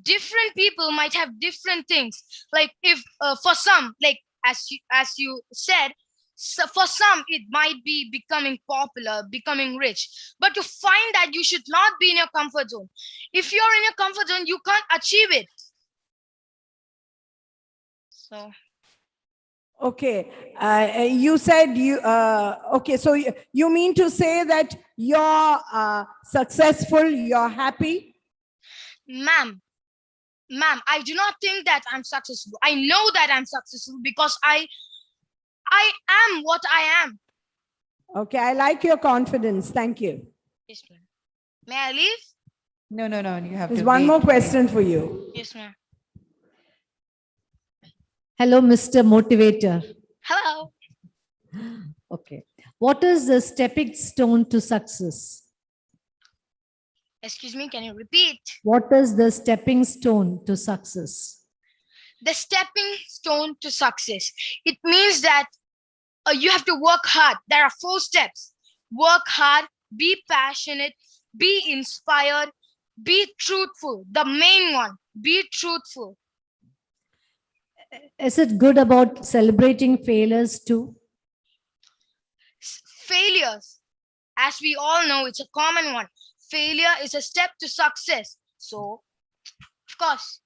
Speaker 3: Different people might have different things. Like if for some, like as you said, so for some it might be becoming popular, becoming rich. But to find that, you should not be in your comfort zone. If you're in your comfort zone, you can't achieve it. So
Speaker 13: Okay, you said you, okay, so you mean to say that you're successful, you're happy?
Speaker 3: Ma'am, I do not think that I'm successful. I know that I'm successful because I am what I am.
Speaker 13: Okay, I like your confidence. Thank you.
Speaker 3: Yes, ma'am. May I leave?
Speaker 22: No, you have
Speaker 13: There's
Speaker 22: to
Speaker 13: one
Speaker 22: wait.
Speaker 13: more question for you.
Speaker 3: Yes, ma'am.
Speaker 16: Hello, Mr. Motivator.
Speaker 3: Hello.
Speaker 16: Okay. What is the stepping stone to success?
Speaker 3: Excuse me, can you repeat?
Speaker 16: What is the stepping stone to success?
Speaker 3: The stepping stone to success. It means that you have to work hard. There are 4 steps. Work hard, be passionate, be inspired, be truthful. The main one, be truthful.
Speaker 16: Is it good about celebrating failures too?
Speaker 3: Failures, as we all know, it's a common one. Failure is a step to success. So, of course.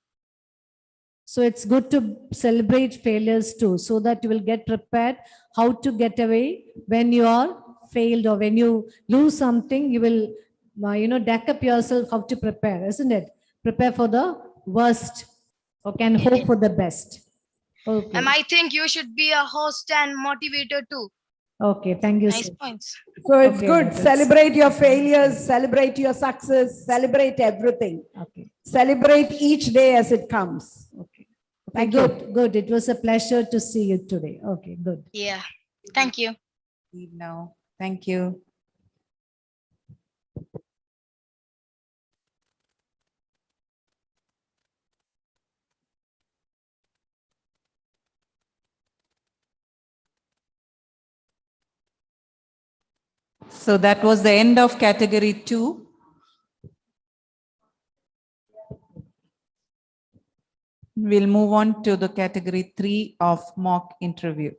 Speaker 16: So it's good to celebrate failures too, so that you will get prepared how to get away when you are failed, or when you lose something, you will, deck up yourself how to prepare, isn't it? Prepare for the worst, or can hope for the best. Okay.
Speaker 3: And I think you should be a host and motivator too.
Speaker 16: Okay, thank you.
Speaker 3: Nice
Speaker 16: Sir.
Speaker 3: points.
Speaker 13: So it's
Speaker 16: Okay,
Speaker 13: good.
Speaker 16: that's-
Speaker 13: Celebrate your failures, celebrate your success, celebrate everything.
Speaker 16: Okay.
Speaker 13: Celebrate each day as it comes.
Speaker 16: Okay.
Speaker 13: Thank
Speaker 16: good,
Speaker 13: you.
Speaker 16: good. It was a pleasure to see you today. Okay, good.
Speaker 3: Yeah. Thank you.
Speaker 22: Leave now. Thank you. So that was the end of category 2. We'll move on to the category 3 of mock interview.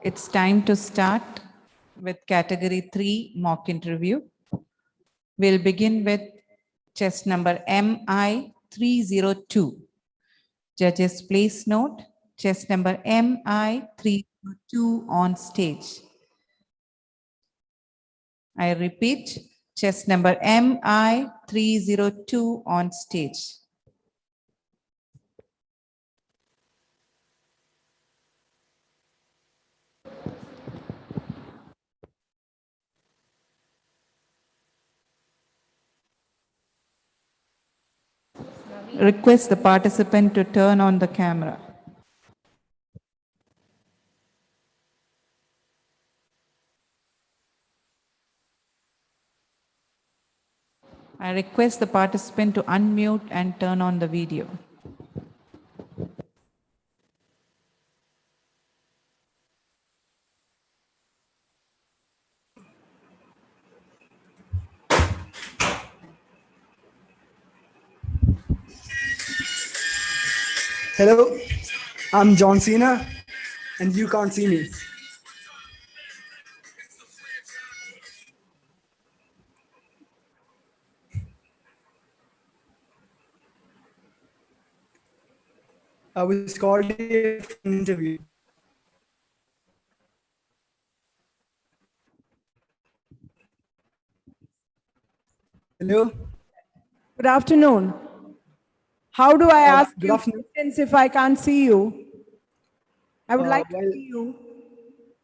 Speaker 22: it's time to start with category 3 mock interview. We'll begin with chest number MI 302. Judges, please note chest number MI 302 on stage. I repeat, chest number MI 302 on stage. Request the participant to turn on the camera. I request the participant to unmute and turn on the video.
Speaker 10: Hello, I'm John Cena, and you can't see me. I was called here for an interview. Hello.
Speaker 13: Good afternoon. How do I ask
Speaker 10: good
Speaker 13: you
Speaker 10: afternoon.
Speaker 13: questions if I can't see you? I would like to see you.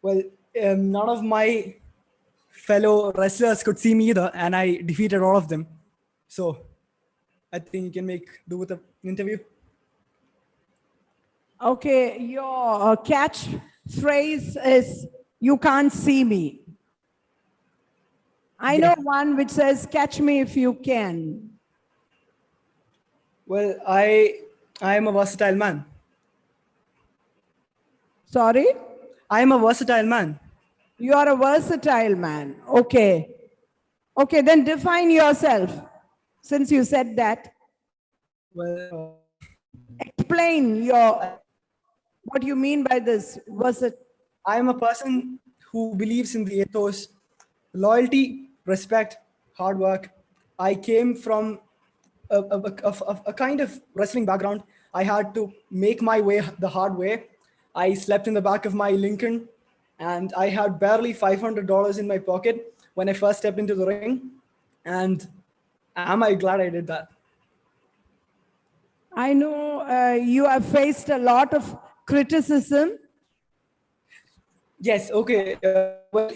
Speaker 10: Well, none of my fellow wrestlers could see me either, and I defeated all of them. So I think you can make do with the interview.
Speaker 13: Okay, your catchphrase is "you can't see me." I know one which says "catch me if you can."
Speaker 10: Well, I am a versatile man.
Speaker 13: Sorry?
Speaker 10: I am a versatile man.
Speaker 13: You are a versatile man. Okay. Okay, then define yourself since you said that.
Speaker 10: Well,
Speaker 13: explain what you mean by this.
Speaker 10: I am a person who believes in the ethos, loyalty, respect, hard work. I came from a kind of wrestling background. I had to make my way the hard way. I slept in the back of my Lincoln, and I had barely $500 in my pocket when I first stepped into the ring. And am I glad I did that?
Speaker 13: I know you have faced a lot of criticism.
Speaker 10: Yes, okay. Well,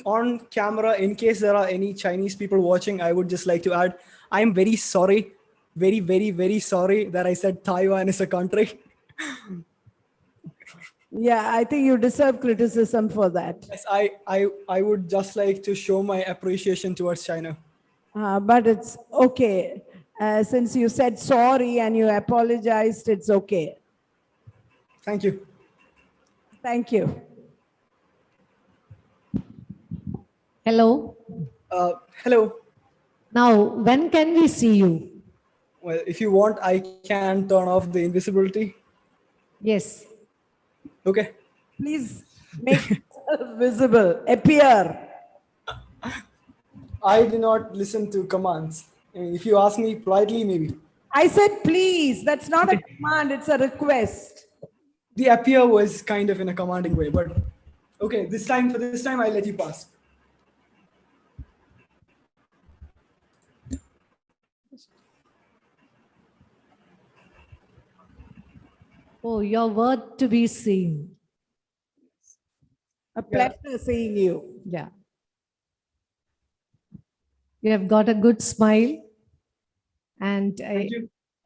Speaker 10: on camera, in case there are any Chinese people watching, I would just like to add, I'm very sorry, very, very, very sorry that I said Taiwan is a country.
Speaker 13: Yeah, I think you deserve criticism for that.
Speaker 10: Yes, I would just like to show my appreciation towards China.
Speaker 13: But it's okay. Since you said sorry and you apologized, it's okay.
Speaker 10: Thank you.
Speaker 13: Thank you.
Speaker 16: Hello.
Speaker 10: Hello.
Speaker 16: Now, when can we see you?
Speaker 10: Well, if you want, I can turn off the invisibility.
Speaker 16: Yes.
Speaker 10: Okay.
Speaker 13: Please make it visible, appear.
Speaker 10: I do not listen to commands. I mean, if you ask me politely, maybe.
Speaker 13: I said please. That's not a command, it's a request.
Speaker 10: The appear was kind of in a commanding way, but okay, for this time, I'll let you pass.
Speaker 16: Oh, your word to be seen.
Speaker 13: A pleasure seeing you.
Speaker 16: Yeah. You have got a good smile, and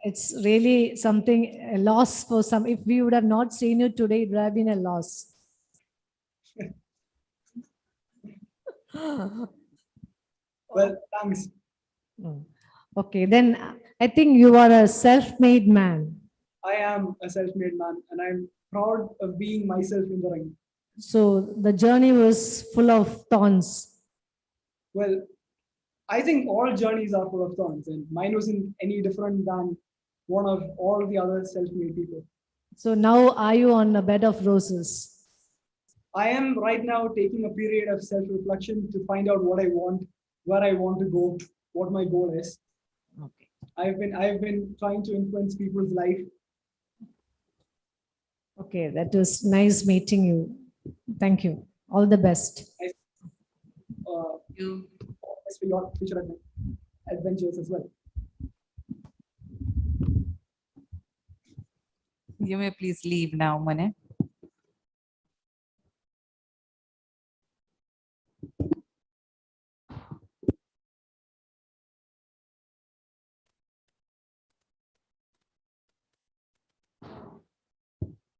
Speaker 16: it's really something, a loss for some. If we would have not seen you today, it would have been a loss.
Speaker 10: Well, thanks.
Speaker 16: Okay, then I think you are a self-made man.
Speaker 10: I am a self-made man, and I'm proud of being myself in the ring.
Speaker 16: So the journey was full of thorns.
Speaker 10: Well, I think all journeys are full of thorns, and mine wasn't any different than one of all the other self-made people.
Speaker 16: So now are you on a bed of roses?
Speaker 10: I am right now taking a period of self-reflection to find out what I want, where I want to go, what my goal is.
Speaker 16: Okay.
Speaker 10: I've been trying to influence people's life.
Speaker 16: Okay, that was nice meeting you. Thank you. All the best.
Speaker 10: All the best for your future adventures as well.
Speaker 22: You may please leave now, Mane.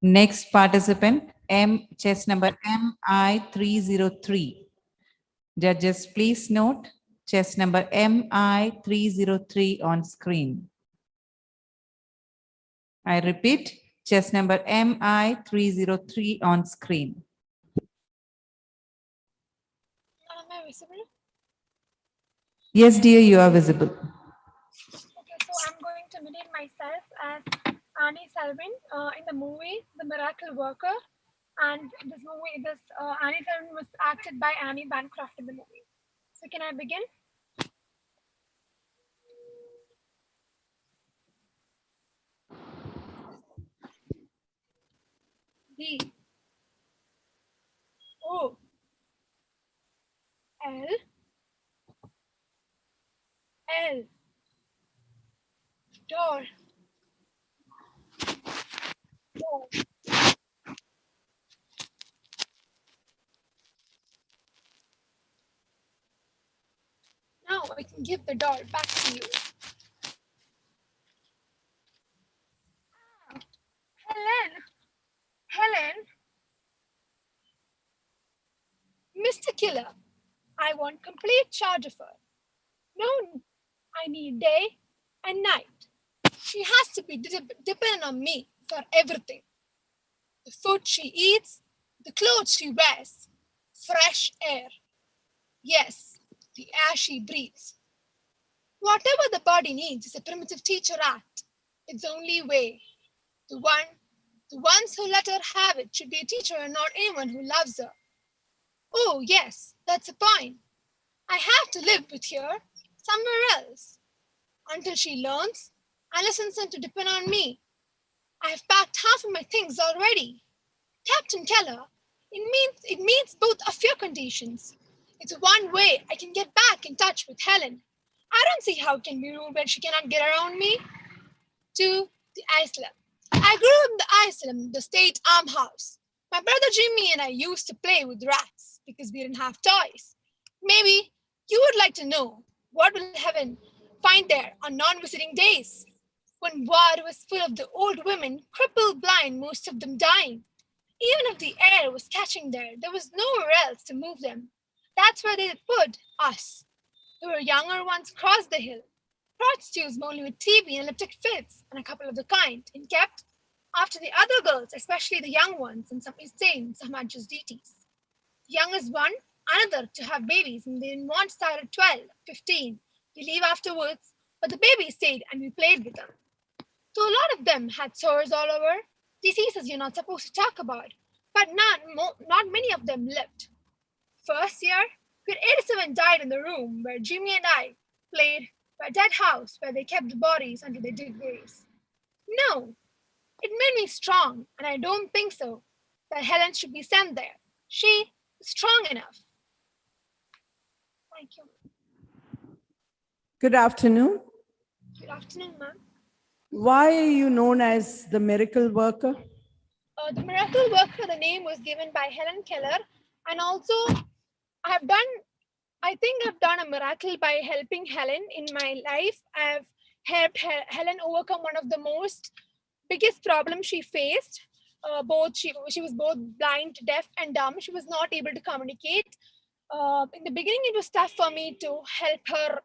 Speaker 22: Next participant, chess number MI303. Judges, please note chess number MI303 on screen. I repeat, chess number MI303 on screen.
Speaker 18: Am I visible?
Speaker 22: Yes, dear, you are visible.
Speaker 18: Okay, so I'm going to imitate myself as Annie Selvin in the movie The Miracle Worker. And this Annie Selvin was acted by Annie Bancroft in the movie. So can I begin? D O L L door. Door. Now I can give the doll back to you. Helen! Helen! Mr. Killer, I want complete charge of her. No, I need day and night. She has to be dependent on me for everything. The food she eats, the clothes she wears, fresh air. Yes, the air she breathes. Whatever the body needs is a primitive teacher act. Its only way. The ones who let her have it should be a teacher and not anyone who loves her. Oh, yes, that's a point. I have to live with her somewhere else until she learns and listens to depend on me. I have packed half of my things already. Captain Keller, it means both of your conditions. It's one way I can get back in touch with Helen. I don't see how it can be rude when she cannot get around me. To the Iceland. I grew up in the Iceland, the state armhouse. My brother Jimmy and I used to play with rats because we didn't have toys. Maybe you would like to know what will Heaven find there on non-visiting days. When ward was full of the old women, crippled blind, most of them dying. Even if the air was catching there was nowhere else to move them. That's where they put us. There were younger ones across the hill. Prostitutes only with TB and epileptic fits, and a couple of the kind, and kept after the other girls, especially the young ones, and some insane, some had just deities. The youngest one, another to have babies, and they didn't want to start at 12, 15. We leave afterwards, but the babies stayed and we played with them. So a lot of them had sores all over, diseases you're not supposed to talk about, but not many of them lived. First year, we had 87 died in the room where Jimmy and I played a dead house where they kept the bodies until they dig graves. No, it made me strong, and I don't think so that Helen should be sent there. She is strong enough. Thank you.
Speaker 13: Good afternoon.
Speaker 18: Good afternoon, ma'am.
Speaker 13: Why are you known as the miracle worker?
Speaker 18: The miracle worker, the name was given by Helen Keller, and also I think I've done a miracle by helping Helen in my life. I've helped Helen overcome one of the biggest problems she faced. She was both blind, deaf, and dumb. She was not able to communicate. In the beginning, it was tough for me to help her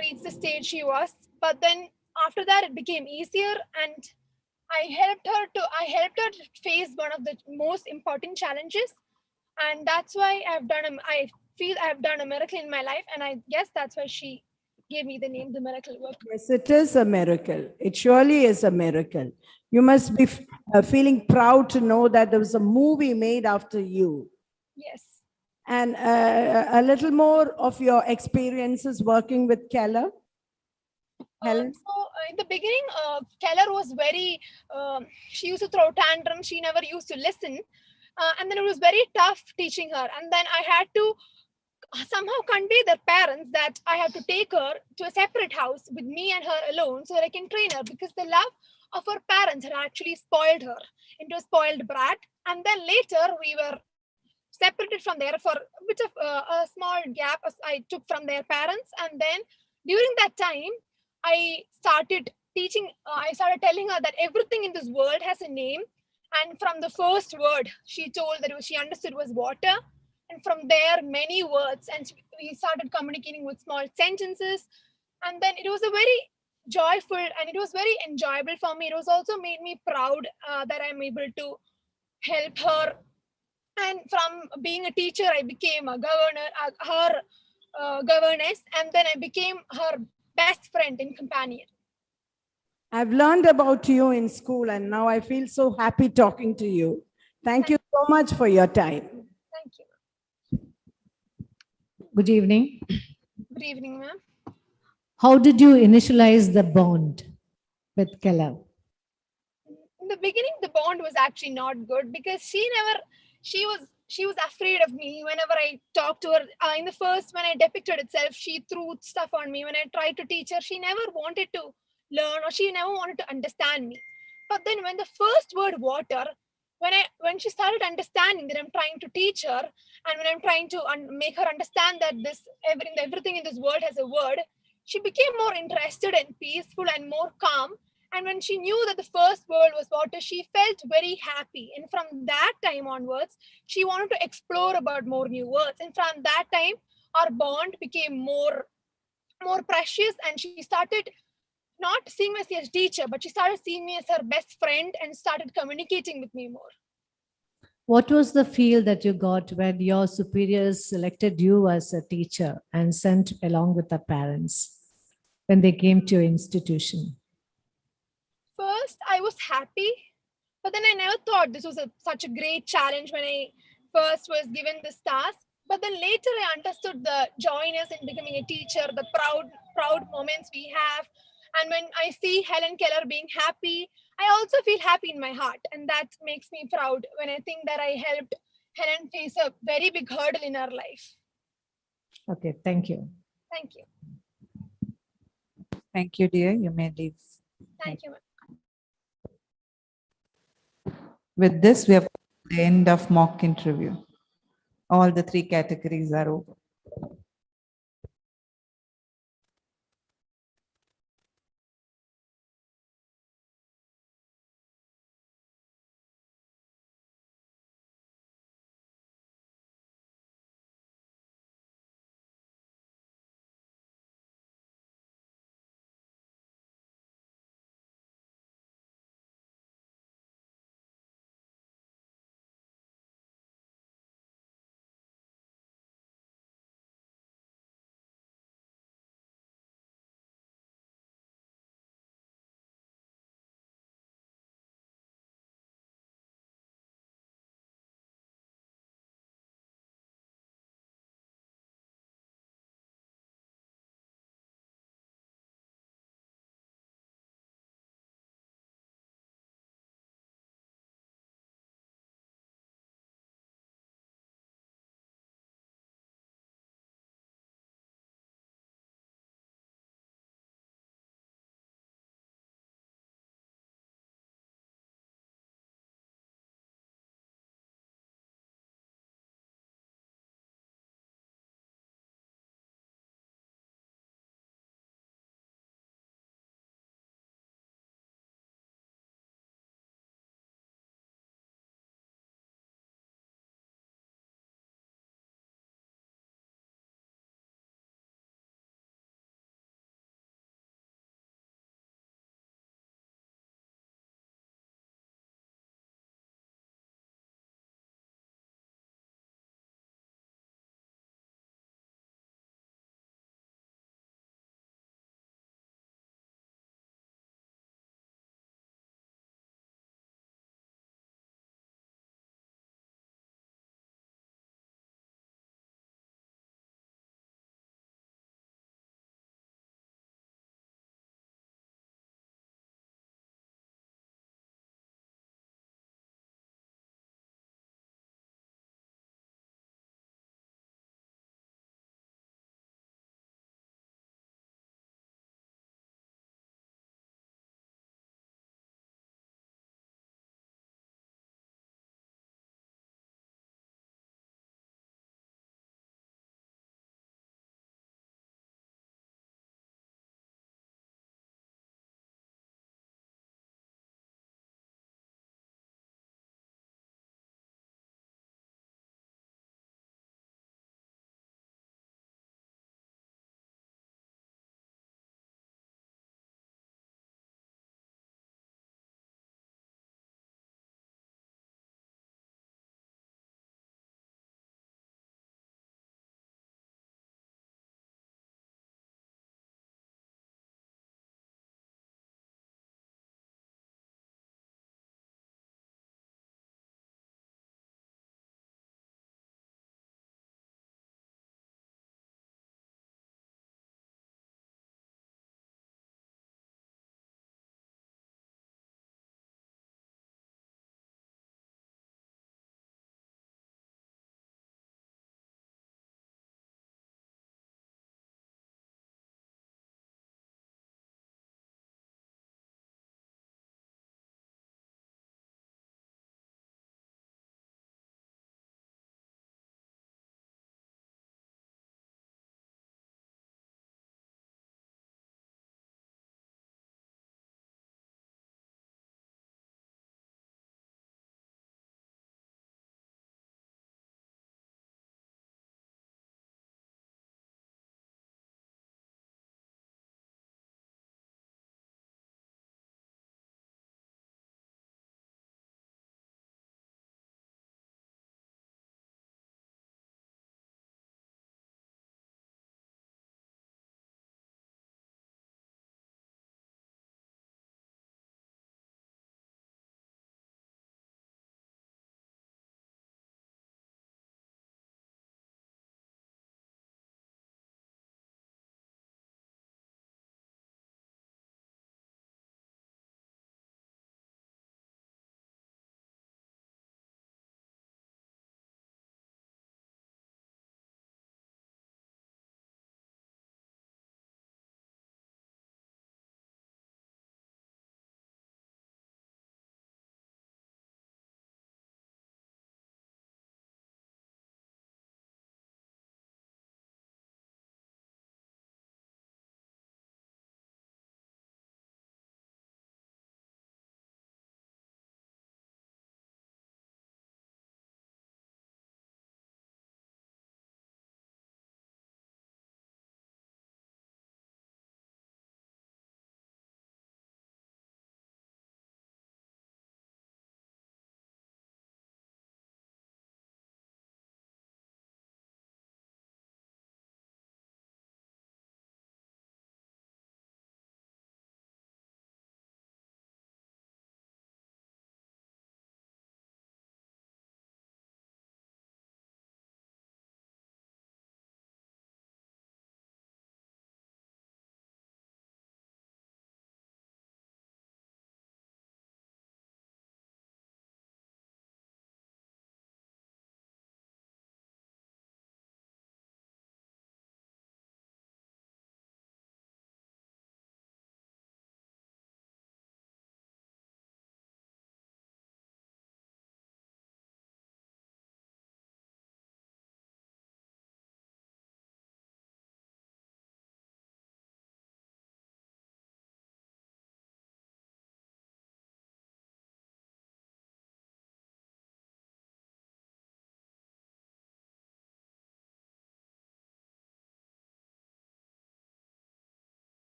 Speaker 18: reach the stage she was, but then after that, it became easier, and I helped her to face one of the most important challenges, and that's why I feel I've done a miracle in my life, and I guess that's why she gave me the name the miracle worker.
Speaker 13: Yes, it is a miracle. It surely is a miracle. You must be feeling proud to know that there was a movie made after you.
Speaker 18: Yes.
Speaker 13: And a little more of your experiences working with Keller. Helen?
Speaker 18: In the beginning, Keller was very, she used to throw tantrums. She never used to listen. And then it was very tough teaching her. And then I had to somehow convey their parents that I have to take her to a separate house with me and her alone so that I can train her, because the love of her parents had actually spoiled her into a spoiled brat. And then later we were separated from there for a bit of a small gap as I took from their parents. And then during that time, I started teaching, I started telling her that everything in this world has a name. And from the first word she told that she understood was water. And from there, many words. And we started communicating with small sentences. And then it was a very joyful and it was very enjoyable for me. It was also made me proud that I'm able to help her. And from being a teacher, I became a governor, her governess, and then I became her best friend and companion.
Speaker 13: I've learned about you in school, and now I feel so happy talking to you. Thank you so much for your time.
Speaker 18: Thank you.
Speaker 16: Good evening.
Speaker 18: Good evening, ma'am.
Speaker 16: How did you initialize the bond with Keller?
Speaker 18: In the beginning, the bond was actually not good because she was afraid of me whenever I talked to her. In the first, when I depicted itself, she threw stuff on me. When I tried to teach her, she never wanted to learn or she never wanted to understand me. But then when the first word water, when she started understanding that I'm trying to teach her and when I'm trying to make her understand that everything in this world has a word, she became more interested and peaceful and more calm. And when she knew that the first word was water, she felt very happy. And from that time onwards, she wanted to explore about more new words. And from that time, our bond became more precious. And she started not seeing me as a teacher, but she started seeing me as her best friend and started communicating with me more.
Speaker 16: What was the feel that you got when your superiors selected you as a teacher and sent along with the parents when they came to your institution?
Speaker 18: First, I was happy, but then I never thought this was such a great challenge when I first was given this task. But then later I understood the joyness in becoming a teacher, the proud moments we have. And when I see Helen Keller being happy, I also feel happy in my heart. And that makes me proud when I think that I helped Helen face a very big hurdle in her life.
Speaker 16: Okay, thank you.
Speaker 18: Thank you.
Speaker 22: Thank you, dear. You may leave.
Speaker 18: Thank you, ma'am.
Speaker 22: With this, we have the end of mock interview. All the three categories are over.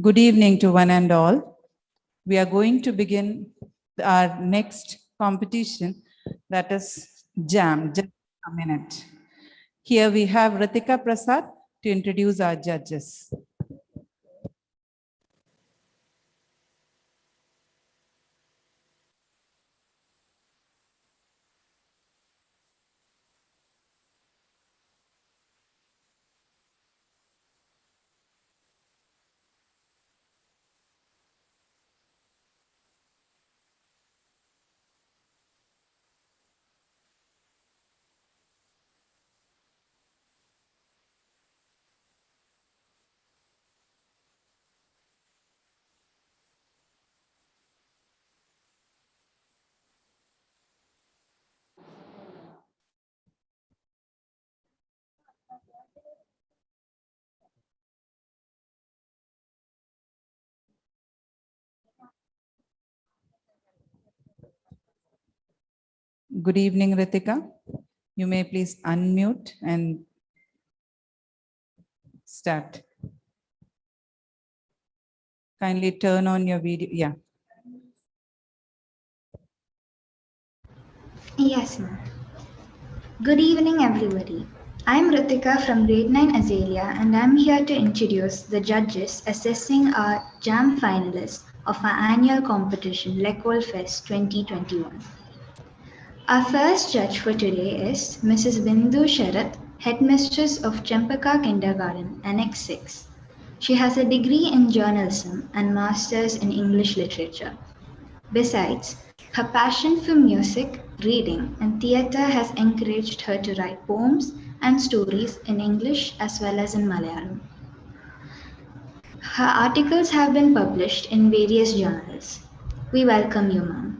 Speaker 22: Good evening to one and all. We are going to begin our next competition, that is JAM, just a minute. Here we have Ritika Prasad to introduce our judges. Good evening, Ritika. You may please unmute and start. Kindly turn on your video. Yeah.
Speaker 11: Yes, ma'am. Good evening, everybody. I'm Ritika from Grade 9 Azalea, and I'm here to introduce the judges assessing our JAM finalists of our annual competition, ECOLE Fest 2021. Our first judge for today is Mrs. Bindu Sharath, Headmistress of Chempaka Kindergarten, Annex 6. She has a degree in journalism and master's in English literature. Besides, her passion for music, reading, and theatre has encouraged her to write poems and stories in English as well as in Malayalam. Her articles have been published in various journals. We welcome you, ma'am.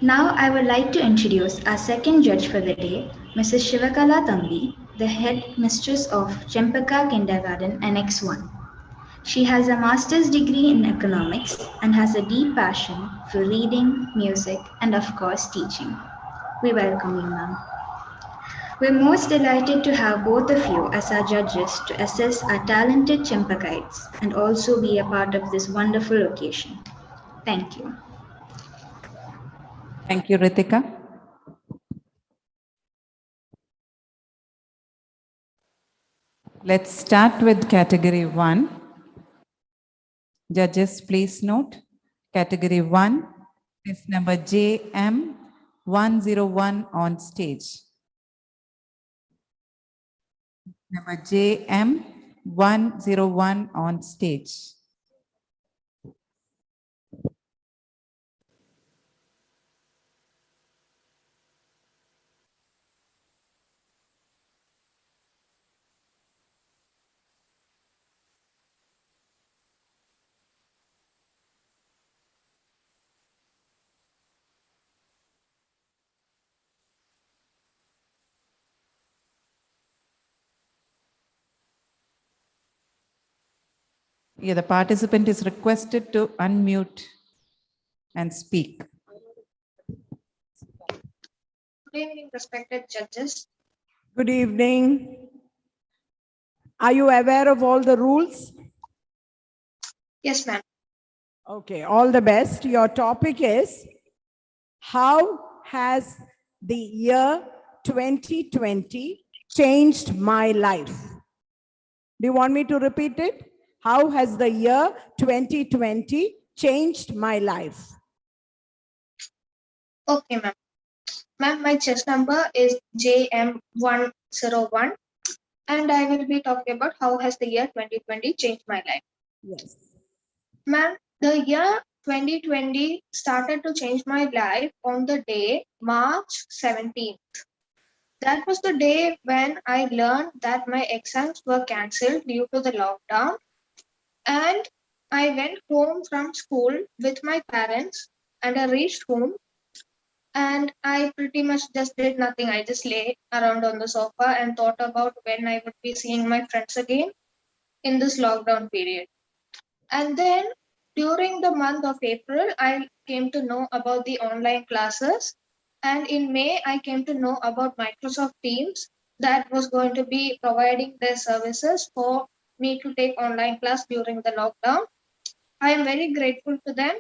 Speaker 11: Now I would like to introduce our second judge for the day, Mrs. Shivakala Thambi, the head mistress of Chempaka Kindergarten, Annex 1. She has a master's degree in economics and has a deep passion for reading, music, and of course teaching. We welcome you, ma'am. We're most delighted to have both of you as our judges to assess our talented Chempakaites and also be a part of this wonderful occasion. Thank you.
Speaker 22: Thank you, Ritika. Let's start with category 1. Judges, please note, category 1 is number JM101 on stage. Number JM101 on stage. Yeah, the participant is requested to unmute and speak.
Speaker 20: Good evening, respected judges.
Speaker 13: Good evening. Are you aware of all the rules?
Speaker 20: Yes, ma'am.
Speaker 13: Okay, all the best. Your topic is, how has the year 2020 changed my life? Do you want me to repeat it? How has the year 2020 changed my life?
Speaker 20: Okay, ma'am. Ma'am, my chess number is JM101, and I will be talking about how has the year 2020 changed my life.
Speaker 13: Yes.
Speaker 20: Ma'am, the year 2020 started to change my life on the day March 17th. That was the day when I learned that my exams were cancelled due to the lockdown, and I went home from school with my parents, and I reached home and I pretty much just did nothing. I just lay around on the sofa and thought about when I would be seeing my friends again in this lockdown period. And then during the month of April, I came to know about the online classes. And in May, I came to know about Microsoft Teams that was going to be providing their services for me to take online class during the lockdown. I am very grateful to them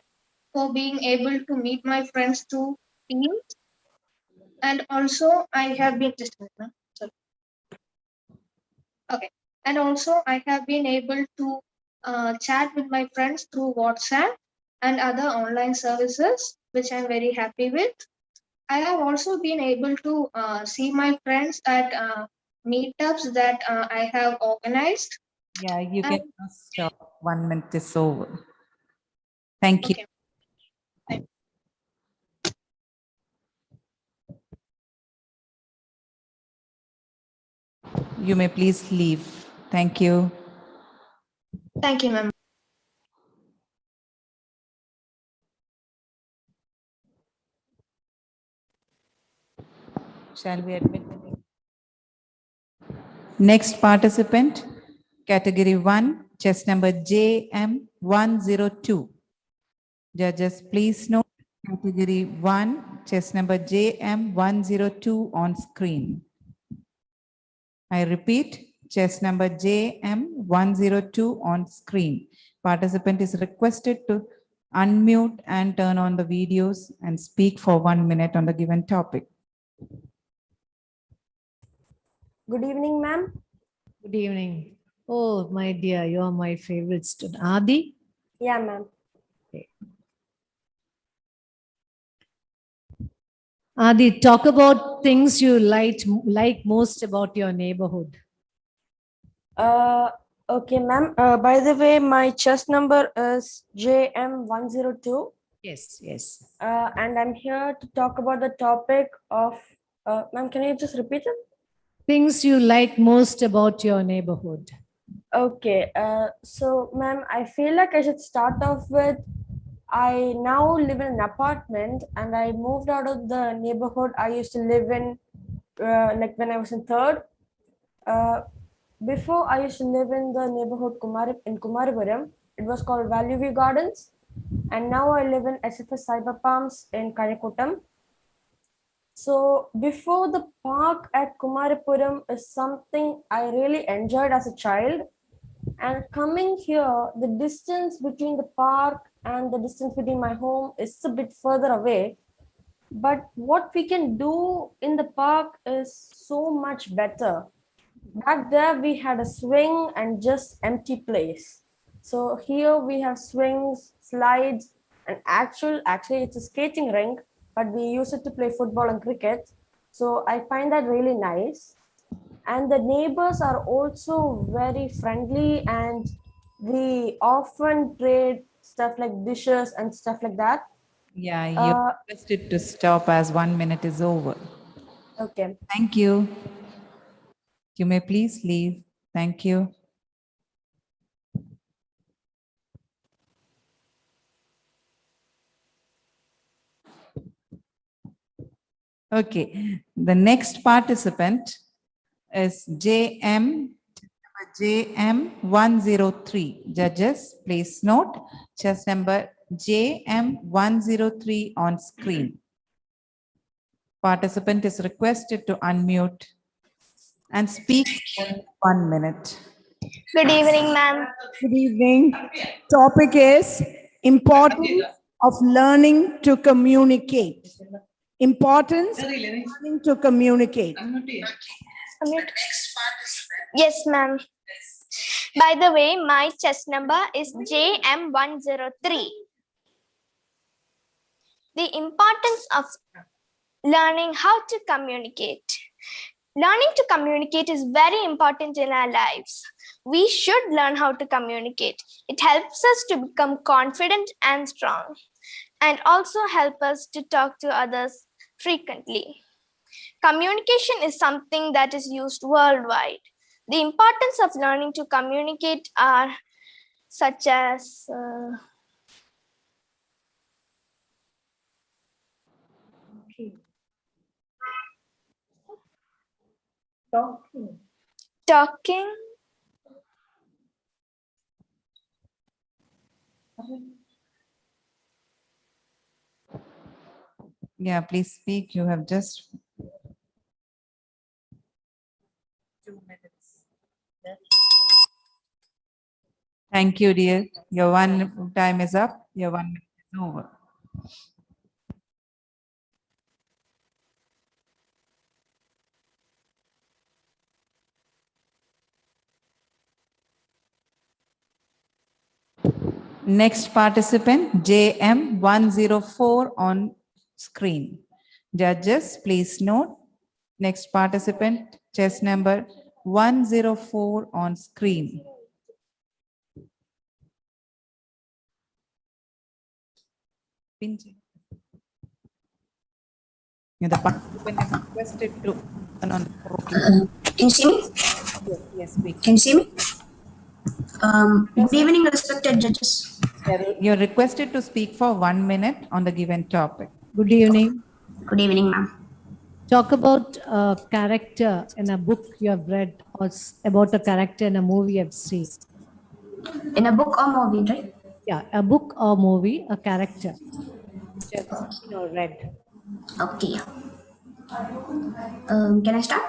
Speaker 20: for being able to meet my friends through Teams. And also I have been okay. And also I have been able to chat with my friends through WhatsApp and other online services, which I'm very happy with. I have also been able to see my friends at meetups that I have organized.
Speaker 22: Yeah, you
Speaker 20: And,
Speaker 22: can now stop. 1 minute is over. Thank you.
Speaker 20: okay.
Speaker 22: You may please leave. Thank you.
Speaker 20: Thank you, ma'am.
Speaker 22: Shall we admit the next participant? Category 1, chest number JM102. Judges, please note category 1, chest number JM102 on screen. I repeat, chest number JM102 on screen. Participant is requested to unmute and turn on the videos and speak for 1 minute on the given topic.
Speaker 1: Good evening, ma'am.
Speaker 16: Good evening. Oh, my dear, you are my favorite student. Adi?
Speaker 1: Yeah, ma'am.
Speaker 16: Adi, talk about things you like most about your neighborhood.
Speaker 1: Okay, ma'am. By the way, my chest number is JM102.
Speaker 16: Yes, yes.
Speaker 1: And I'm here to talk about the topic of, ma'am, can you just repeat it?
Speaker 16: Things you like most about your neighborhood.
Speaker 1: Okay, so ma'am, I feel like I should start off with, I now live in an apartment and I moved out of the neighborhood I used to live in like when I was in third. Before I used to live in the neighborhood in Kumaripuram. It was called Value View Gardens. And now I live in SFS Cyber Palms in Karikuttam. So before, the park at Kumaripuram is something I really enjoyed as a child. And coming here, the distance between the park and the distance between my home is a bit further away. But what we can do in the park is so much better. Back there, we had a swing and just empty place. So here we have swings, slides, and actually it's a skating rink, but we use it to play football and cricket. So I find that really nice. And the neighbors are also very friendly, and we often trade stuff like dishes and stuff like that.
Speaker 22: Yeah, you're requested to stop as 1 minute is over.
Speaker 1: Okay.
Speaker 22: Thank you. You may please leave. Thank you. Okay, the next participant is JM103. Judges, please note chest number JM103 on screen. Participant is requested to unmute and speak for 1 minute.
Speaker 12: Good evening, ma'am.
Speaker 13: Good evening. Topic is importance of learning to communicate. Importance of learning to communicate.
Speaker 12: Yes, ma'am. By the way, my chest number is JM103. The importance of learning how to communicate. Learning to communicate is very important in our lives. We should learn how to communicate. It helps us to become confident and strong, and also help us to talk to others frequently. Communication is something that is used worldwide. The importance of learning to communicate are such as talking,
Speaker 22: Yeah, please speak. You have just 2 minutes. Thank you, dear. Your one time is up. Your 1 minute is over. Next participant, JM104 on screen. Judges, please note. Next participant, chess number 104 on screen. The participant is requested to turn on.
Speaker 2: Can you see me?
Speaker 22: Yes, we
Speaker 2: Can you see me? Good evening, respected judges.
Speaker 22: You're requested to speak for 1 minute on the given topic.
Speaker 16: Good evening.
Speaker 2: Good evening, ma'am.
Speaker 16: Talk about a character in a book you have read or about a character in a movie you have seen.
Speaker 2: In a book or movie, right?
Speaker 16: Yeah, a book or movie, a character you have seen or read.
Speaker 2: Okay. Can I start?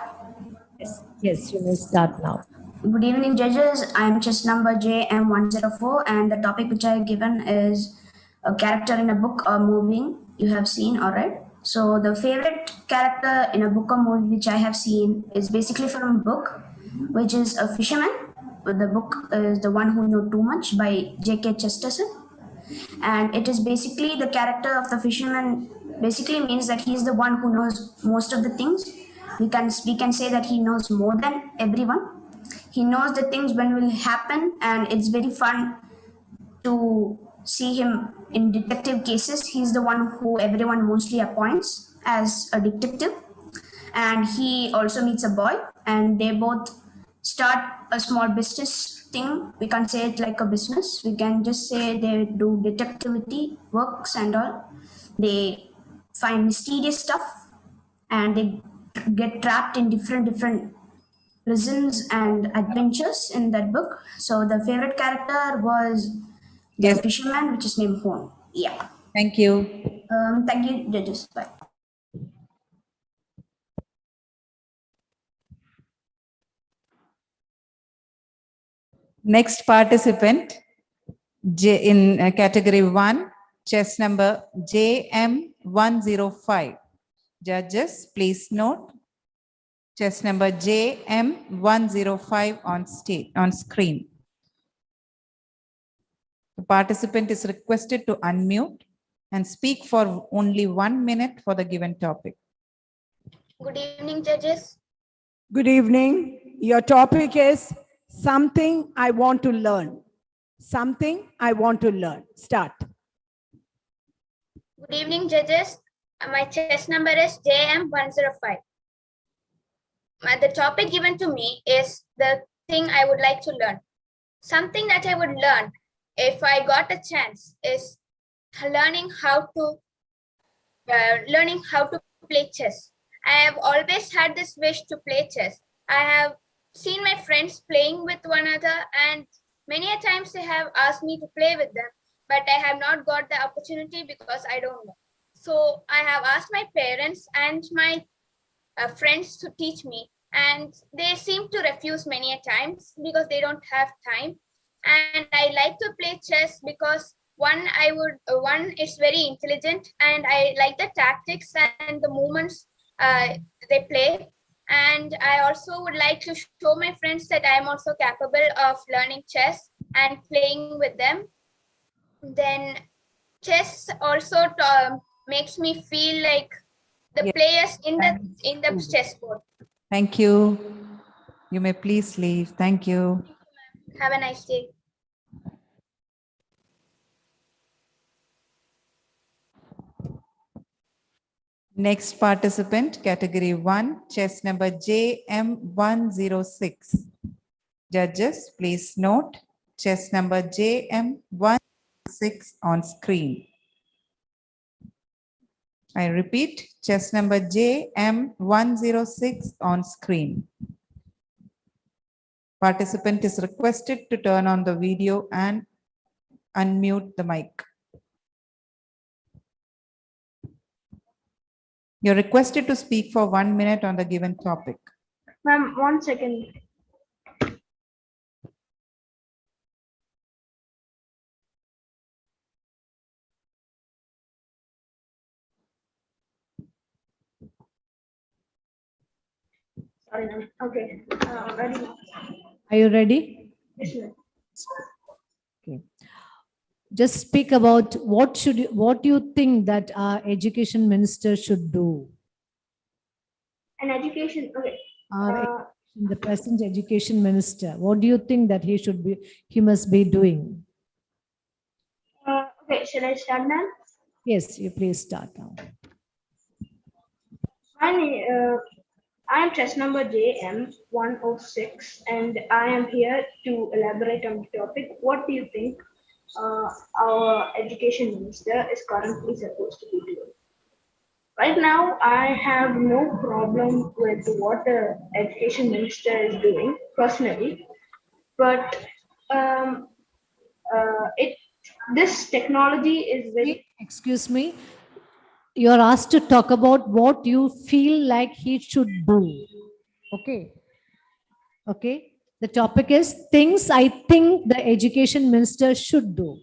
Speaker 16: Yes, you may start now.
Speaker 2: Good evening, judges. I'm chess number JM104, and the topic which I have given is a character in a book or movie you have seen or read. So, the favorite character in a book or movie which I have seen is basically from a book, which is a fisherman. The book is The One Who Knew Too Much by J.K. Chesterton. And it is basically the character of the fisherman basically means that he is the one who knows most of the things. We can say that he knows more than everyone. He knows the things when will happen, and it's very fun to see him in detective cases. He's the one who everyone mostly appoints as a detective, and he also meets a boy, and they both start a small business thing. We can't say it like a business. We can just say they do detectivity works and all. They find mysterious stuff, and they get trapped in different prisons and adventures in that book. So the favorite character was the fisherman, which is named Horn. Yeah.
Speaker 22: Thank you.
Speaker 2: Thank you, judges. Bye.
Speaker 22: Next participant, in category 1, chess number JM105. Judges, please note. Chess number JM105 on screen. The participant is requested to unmute and speak for only 1 minute for the given topic.
Speaker 21: Good evening, judges.
Speaker 13: Good evening. Your topic is something I want to learn. Something I want to learn. Start.
Speaker 21: Good evening, judges. My chess number is JM105. The topic given to me is the thing I would like to learn. Something that I would learn if I got a chance is learning how to play chess. I have always had this wish to play chess. I have seen my friends playing with one another, and many a times they have asked me to play with them, but I have not got the opportunity because I don't know. So I have asked my parents and my friends to teach me, and they seem to refuse many a times because they don't have time. And I like to play chess because one, it's very intelligent, and I like the tactics and the movements they play. And I also would like to show my friends that I am also capable of learning chess and playing with them. Then chess also makes me feel like the players in the chessboard.
Speaker 22: Thank you. You may please leave. Thank you.
Speaker 21: Have a nice day.
Speaker 22: Next participant, category 1, chess number JM106. Judges, please note, chess number JM106 on screen. I repeat, chess number JM106 on screen. Participant is requested to turn on the video and unmute the mic. You're requested to speak for 1 minute on the given topic.
Speaker 23: Ma'am, 1 second.
Speaker 15: Sorry, ma'am. Okay. Ready?
Speaker 16: Are you ready?
Speaker 15: Yes, ma'am.
Speaker 16: Okay. Just speak about what you think that our education minister should do.
Speaker 15: And education. Okay.
Speaker 16: The present education minister, what do you think that he must be doing?
Speaker 15: Okay. Should I start, ma'am?
Speaker 16: Yes, you please start now.
Speaker 15: I am test number JM106, and I am here to elaborate on the topic. What do you think our education minister is currently supposed to be doing? Right now, I have no problem with what the education minister is doing personally, but um, this technology is very.
Speaker 16: Excuse me. You're asked to talk about what you feel like he should do. Okay. Okay. The topic is things I think the education minister should do.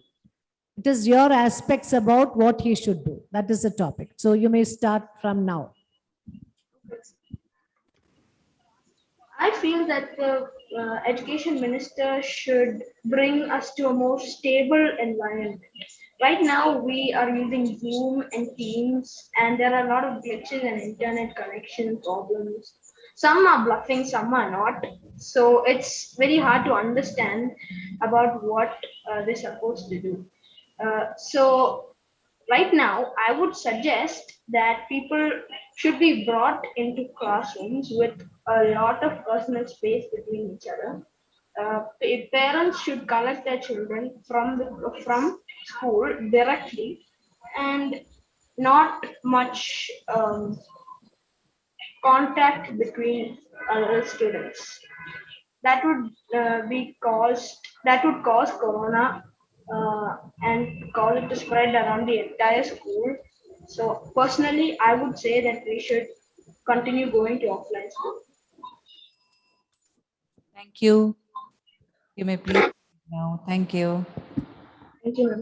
Speaker 16: It is your aspects about what he should do. That is the topic. So you may start from now.
Speaker 15: I feel that the education minister should bring us to a more stable environment. Right now, we are using Zoom and Teams, and there are a lot of glitches and internet connection problems. Some are bluffing, some are not. So it's very hard to understand about what they're supposed to do. So right now, I would suggest that people should be brought into classrooms with a lot of personal space between each other. Parents should collect their children from school directly, and not much contact between students. That would that would cause corona and cause it to spread around the entire school. So personally, I would say that we should continue going to offline school.
Speaker 22: Thank you. You may please now. Thank you.
Speaker 15: Thank you, ma'am.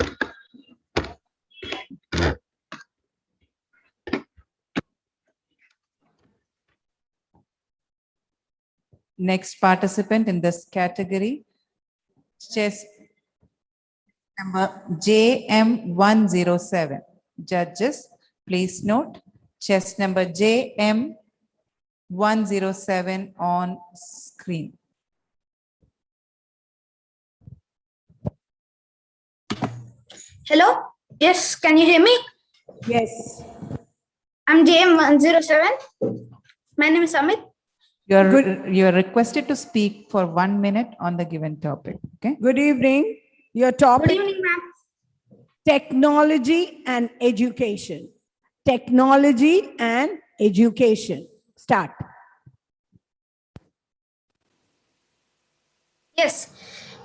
Speaker 22: Next participant in this category, chess number JM107. Judges, please note chess number JM107 on screen.
Speaker 9: Hello? Yes, can you hear me?
Speaker 13: Yes.
Speaker 9: I'm JM107. My name is Amit.
Speaker 22: You're requested to speak for 1 minute on the given topic. Okay.
Speaker 13: Good evening. Your topic.
Speaker 9: Good evening, ma'am.
Speaker 13: Technology and education. Technology and education. Start.
Speaker 9: Yes.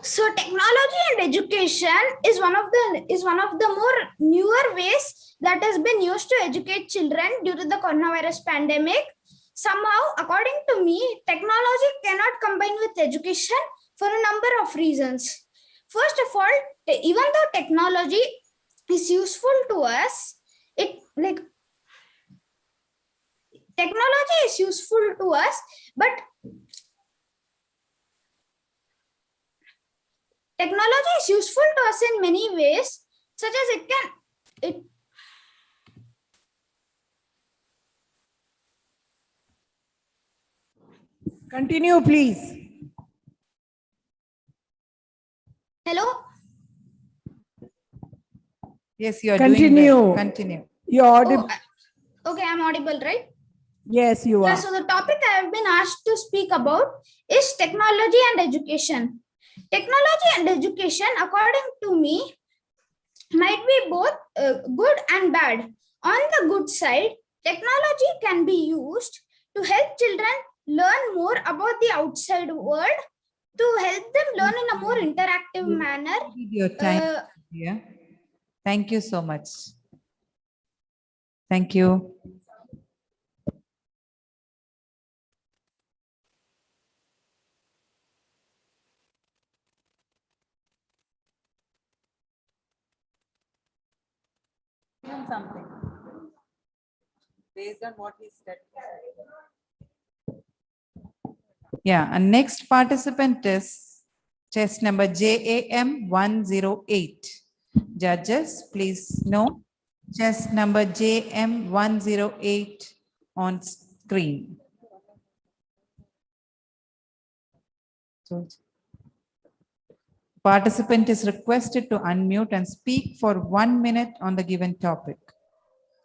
Speaker 9: So technology and education is one of the more newer ways that has been used to educate children due to the coronavirus pandemic. Somehow, according to me, technology cannot combine with education for a number of reasons. First of all, even though technology is useful to us, technology is useful to us, but technology is useful to us in many ways, such as
Speaker 13: Continue, please.
Speaker 9: Hello?
Speaker 22: Yes, you are
Speaker 13: Continue.
Speaker 22: doing well. Continue.
Speaker 13: You're audible.
Speaker 9: Oh, okay, I'm audible, right?
Speaker 13: Yes, you are.
Speaker 9: So the topic I have been asked to speak about is technology and education. Technology and education, according to me, might be both good and bad. On the good side, technology can be used to help children learn more about the outside world, to help them learn in a more interactive manner.
Speaker 22: Your time. Yeah. Thank you so much. Thank you. Something based on what he said. Yeah, and next participant is chest number JAM 108. Judges, please note chest number JM 108 on screen. So, participant is requested to unmute and speak for 1 minute on the given topic.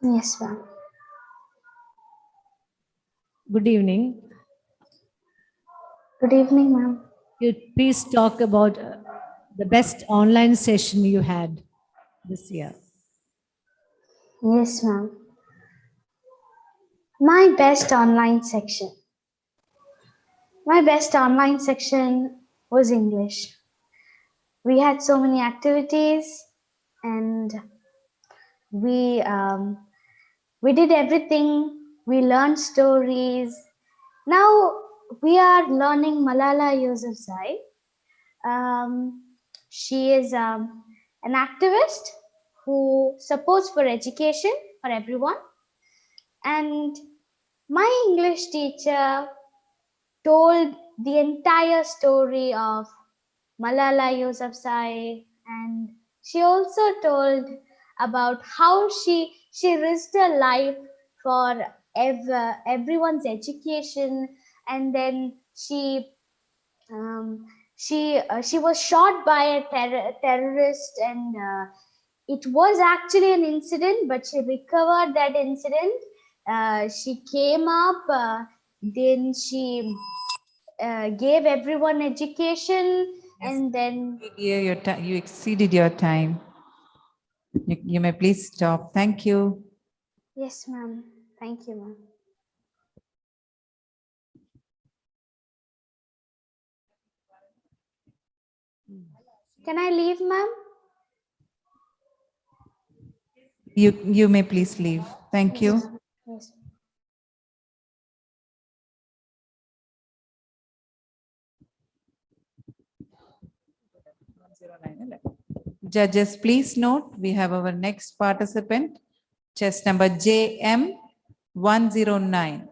Speaker 11: Yes, ma'am.
Speaker 16: Good evening.
Speaker 11: Good evening, ma'am.
Speaker 16: You please talk about the best online session you had this year.
Speaker 11: Yes, ma'am. My best online section. My best online section was English. We had so many activities and we did everything. We learned stories. Now we are learning Malala Yousafzai. She is an activist who supports for education for everyone. And my English teacher told the entire story of Malala Yousafzai, and she also told about how she risked her life for everyone's education, and then she was shot by a terrorist, and it was actually an incident, but she recovered that incident. She came up, then she gave everyone education, and then
Speaker 22: You exceeded your time. You may please stop. Thank you.
Speaker 11: yes, ma'am. Thank you, ma'am. Can I leave, ma'am?
Speaker 22: You may please leave. Thank you.
Speaker 11: Yes.
Speaker 22: Judges, please note we have our next participant, chest number JM 109.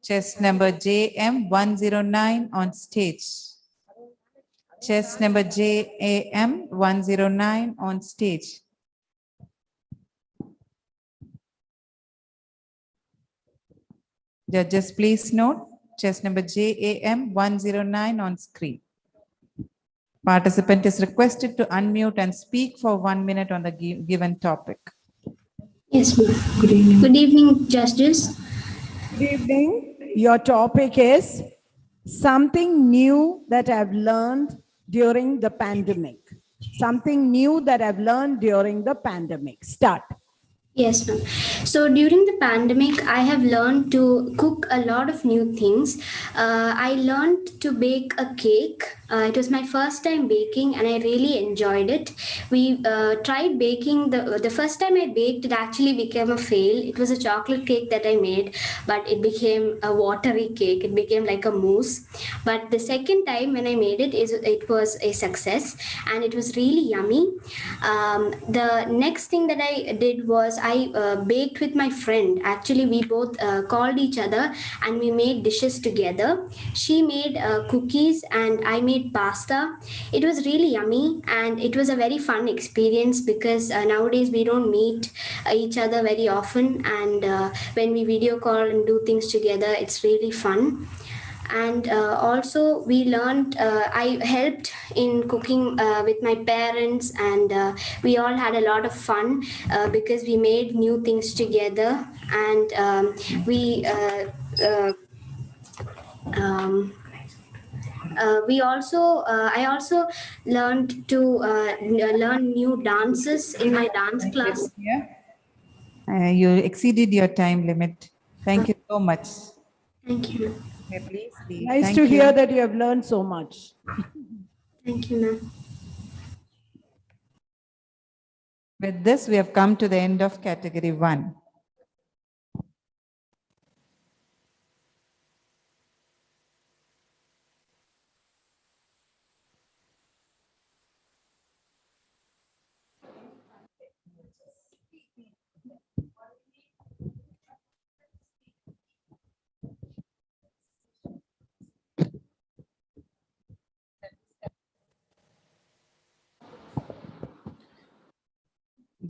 Speaker 22: Chest number JM 109 on stage. Chest number JAM 109 on stage. Judges, please note chest number JAM 109 on screen. Participant is requested to unmute and speak for 1 minute on the given topic.
Speaker 5: Yes, ma'am. Good evening. Good evening, judges.
Speaker 13: Good evening. Your topic is something new that I've learned during the pandemic. Something new that I've learned during the pandemic. Start.
Speaker 5: Yes, ma'am. So during the pandemic, I have learned to cook a lot of new things. I learned to bake a cake. It was my first time baking, and I really enjoyed it. We tried baking the first time I baked. It actually became a fail. It was a chocolate cake that I made, but it became a watery cake. It became like a mousse. But the second time when I made it, it was a success, and it was really yummy. The next thing that I did was I baked with my friend. Actually, we both called each other and we made dishes together. She made cookies and I made pasta. It was really yummy and it was a very fun experience because nowadays we don't meet each other very often, and when we video call and do things together, it's really fun. And also we learned, I helped in cooking with my parents, and we all had a lot of fun because we made new things together, and we also I also learned to learn new dances in my dance class.
Speaker 22: You exceeded your time limit. Thank you so much.
Speaker 5: Thank you.
Speaker 22: May please leave.
Speaker 13: Nice
Speaker 22: Thank
Speaker 13: to
Speaker 22: you.
Speaker 13: hear that you have learned so much.
Speaker 5: Thank you, ma'am.
Speaker 22: With this, we have come to the end of category 1.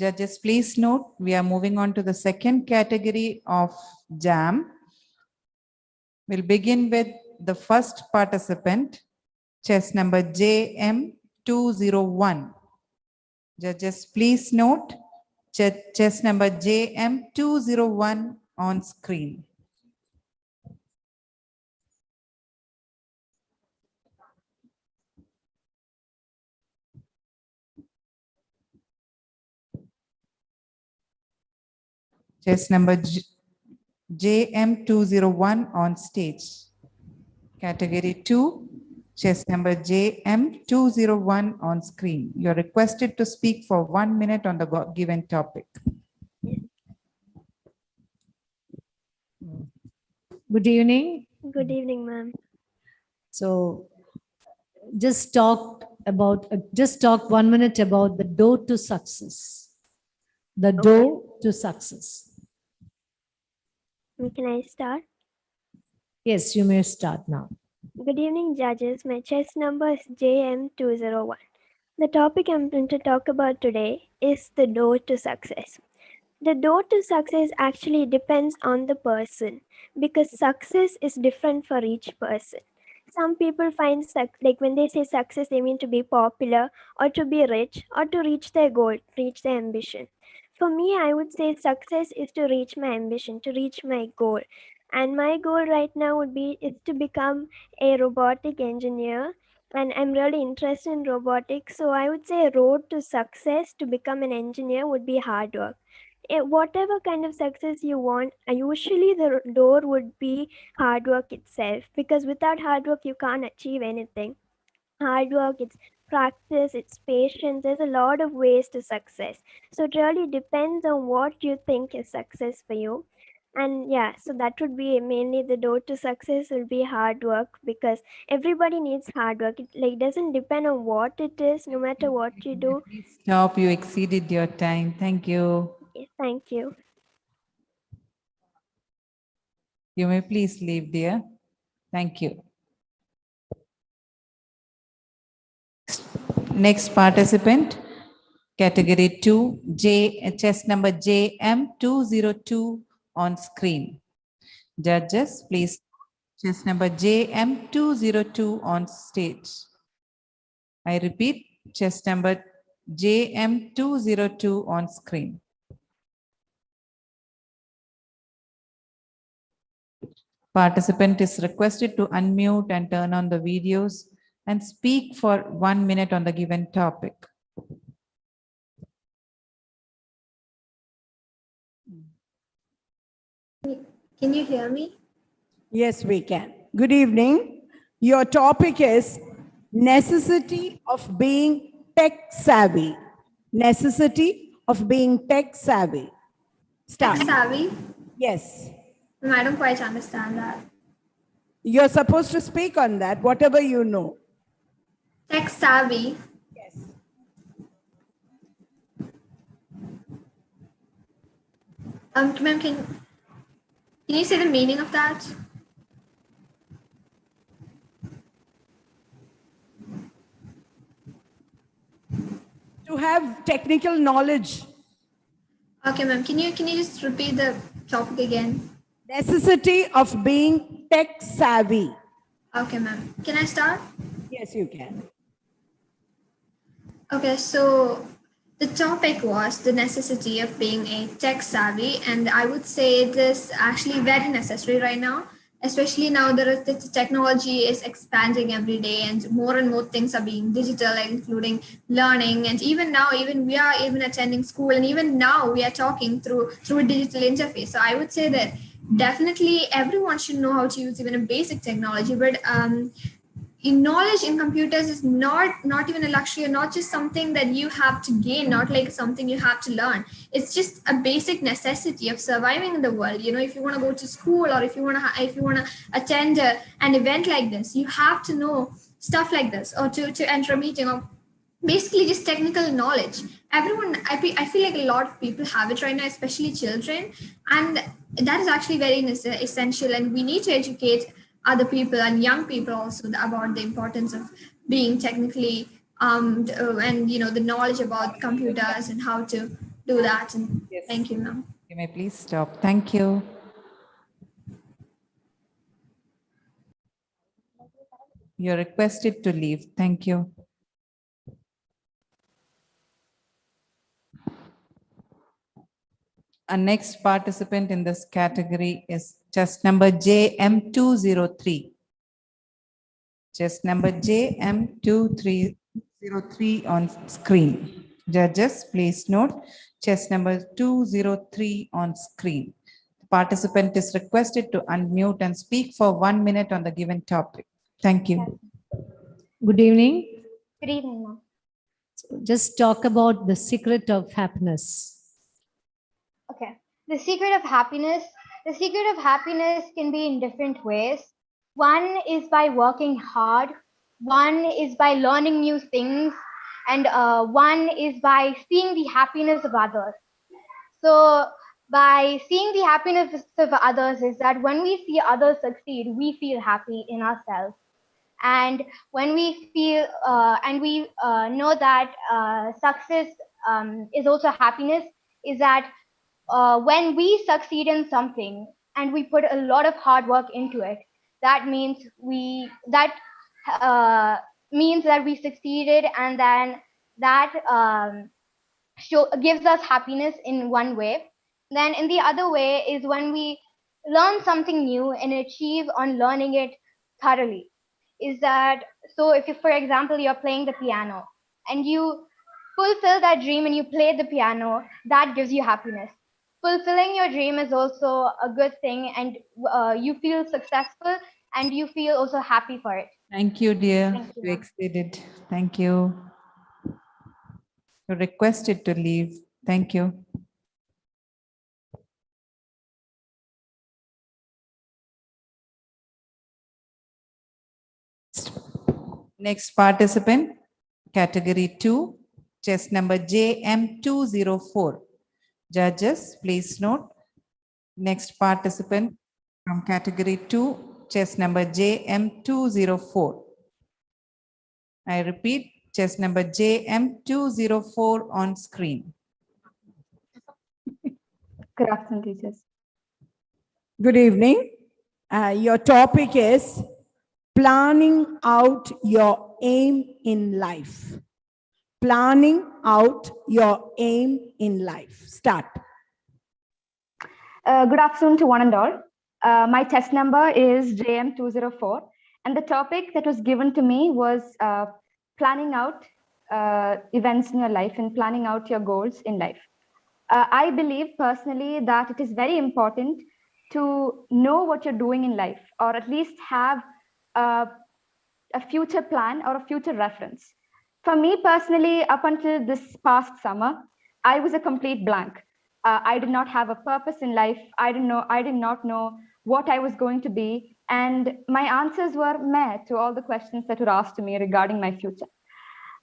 Speaker 22: Judges, please note, we are moving on to the second category of jam. We'll begin with the first participant, chess number JM201. Judges, please note, chess number JM201 on screen. Chess number JM201 on stage. Category 2, chess number JM201 on screen. You're requested to speak for 1 minute on the given topic.
Speaker 16: Good evening.
Speaker 4: Good evening, ma'am.
Speaker 16: So just talk 1 minute about the door to success. The door to success.
Speaker 4: Can I start?
Speaker 16: Yes, you may start now.
Speaker 4: Good evening, judges. My chess number is JM201. The topic I'm going to talk about today is the door to success. The door to success actually depends on the person because success is different for each person. Some people find like when they say success, they mean to be popular or to be rich or to reach their goal, reach their ambition. For me, I would say success is to reach my ambition, to reach my goal. And my goal right now would be is to become a robotic engineer. And I'm really interested in robotics. So I would say road to success to become an engineer would be hard work. Whatever kind of success you want, usually the door would be hard work itself, because without hard work you can't achieve anything. Hard work, it's practice, it's patience. There's a lot of ways to success, so it really depends on what you think is success for you. And yeah, so that would be mainly the door to success will be hard work, because everybody needs hard work. It like doesn't depend on what it is, no matter what you do.
Speaker 22: Stop, you exceeded your time. Thank you.
Speaker 4: Yes, thank you.
Speaker 22: You may please leave, dear. Thank you. Next participant, category 2, chess number JM202 on screen. Judges, please, chess number JM202 on stage. I repeat, chess number JM202 on screen. Participant is requested to unmute and turn on the videos and speak for 1 minute on the given topic.
Speaker 9: Can you hear me?
Speaker 13: Yes, we can. Good evening. Your topic is necessity of being tech savvy. Necessity of being tech savvy. Start.
Speaker 9: Tech savvy?
Speaker 13: Yes.
Speaker 9: No, I don't quite understand that.
Speaker 13: You're supposed to speak on that, whatever you know.
Speaker 9: Tech savvy?
Speaker 13: Yes.
Speaker 9: Ma'am, can you say the meaning of that?
Speaker 13: To have technical knowledge.
Speaker 9: Okay, ma'am. Can you just repeat the topic again?
Speaker 13: Necessity of being tech savvy.
Speaker 9: Okay, ma'am. Can I start?
Speaker 13: Yes, you can.
Speaker 9: Okay, so the topic was the necessity of being a tech savvy, and I would say it is actually very necessary right now, especially now that the technology is expanding every day and more things are being digital, including learning. And even now, even we are even attending school, and even now we are talking through a digital interface. So I would say that definitely everyone should know how to use even a basic technology, but knowledge in computers is not even a luxury, or not just something that you have to gain, not like something you have to learn. It's just a basic necessity of surviving in the world. You know, if you want to go to school, or if you want to attend an event like this, you have to know stuff like this, or to enter a meeting, or basically just technical knowledge. Everyone, I feel like a lot of people have it right now, especially children, and that is actually very essential, and we need to educate other people and young people also about the importance of being technically and the knowledge about computers and how to do that.
Speaker 22: Yes.
Speaker 9: Thank you, ma'am.
Speaker 22: You may please stop. Thank you. You're requested to leave. Thank you. Our next participant in this category is chest number JM203. Chest number JM2303 on screen. Judges, please note chest number 203 on screen. The participant is requested to unmute and speak for 1 minute on the given topic. Thank you.
Speaker 16: Good evening.
Speaker 15: Good evening, ma'am.
Speaker 16: Just talk about the secret of happiness.
Speaker 15: Okay. The secret of happiness. The secret of happiness can be in different ways. One is by working hard. One is by learning new things. And one is by seeing the happiness of others. So by seeing the happiness of others is that when we see others succeed, we feel happy in ourselves. And when we feel and we know that success is also happiness, is that when we succeed in something and we put a lot of hard work into it, that means that we succeeded, and then that gives us happiness in one way. Then in the other way is when we learn something new and achieve on learning it thoroughly. Is that so? If you, for example, you're playing the piano and you fulfill that dream and you play the piano, that gives you happiness. Fulfilling your dream is also a good thing, and you feel successful and you feel also happy for it.
Speaker 22: Thank you, dear.
Speaker 15: Thank you,
Speaker 22: You
Speaker 15: ma'am.
Speaker 22: exceeded. Thank you. You're requested to leave. Thank you. Next participant, category 2, chest number JM204. Judges, please note. Next participant from category 2, chest number JM204. I repeat, chest number JM204 on screen.
Speaker 8: Good afternoon, teachers.
Speaker 13: Good evening. Your topic is planning out your aim in life. Planning out your aim in life. Start.
Speaker 8: Good afternoon to one and all. My test number is JM204, and the topic that was given to me was planning out events in your life and planning out your goals in life. I believe personally that it is very important to know what you're doing in life, or at least have a future plan or a future reference. For me personally, up until this past summer, I was a complete blank. I did not have a purpose in life. I did not know what I was going to be. And my answers were meh to all the questions that were asked to me regarding my future.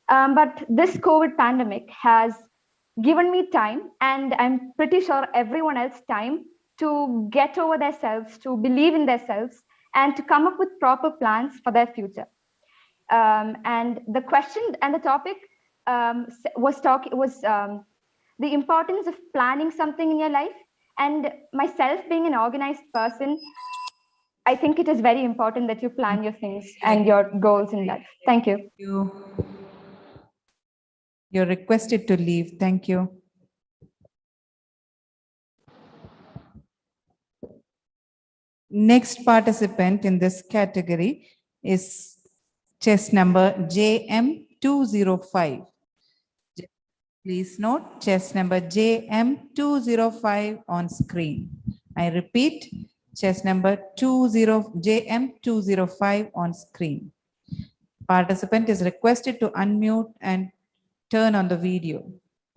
Speaker 8: But this COVID pandemic has given me time, and I'm pretty sure everyone else time, to get over themselves, to believe in themselves, and to come up with proper plans for their future. And the question and the topic was the importance of planning something in your life. And myself being an organized person, I think it is very important that you plan your things and your goals in life. Thank you.
Speaker 22: You're requested to leave. Thank you. Next participant in this category is chest number JM205. Please note chest number JM205 on screen. I repeat, chest number JM205 on screen. Participant is requested to unmute and turn on the video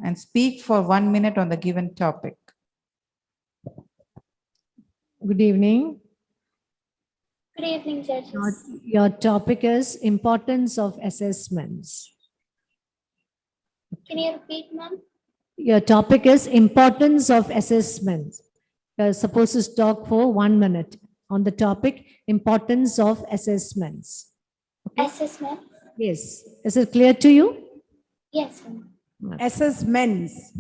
Speaker 22: and speak for 1 minute on the given topic.
Speaker 16: Good evening.
Speaker 14: Good evening, judges.
Speaker 16: Your topic is importance of assessments.
Speaker 14: Can you repeat, ma'am?
Speaker 16: Your topic is importance of assessments. You're supposed to talk for 1 minute on the topic importance of assessments. Okay?
Speaker 14: Assessments?
Speaker 16: Yes. Is it clear to you?
Speaker 14: Yes, ma'am.
Speaker 13: Assessments.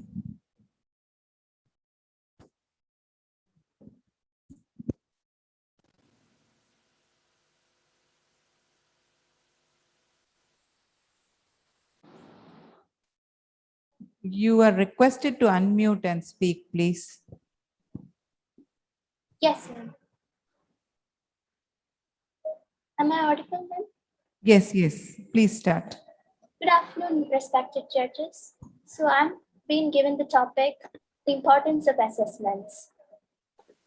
Speaker 22: You are requested to unmute and speak, please.
Speaker 14: Yes, ma'am. Am I audible, ma'am?
Speaker 22: Yes, yes, please start.
Speaker 14: Good afternoon, respected judges. So I'm being given the topic, the importance of assessments.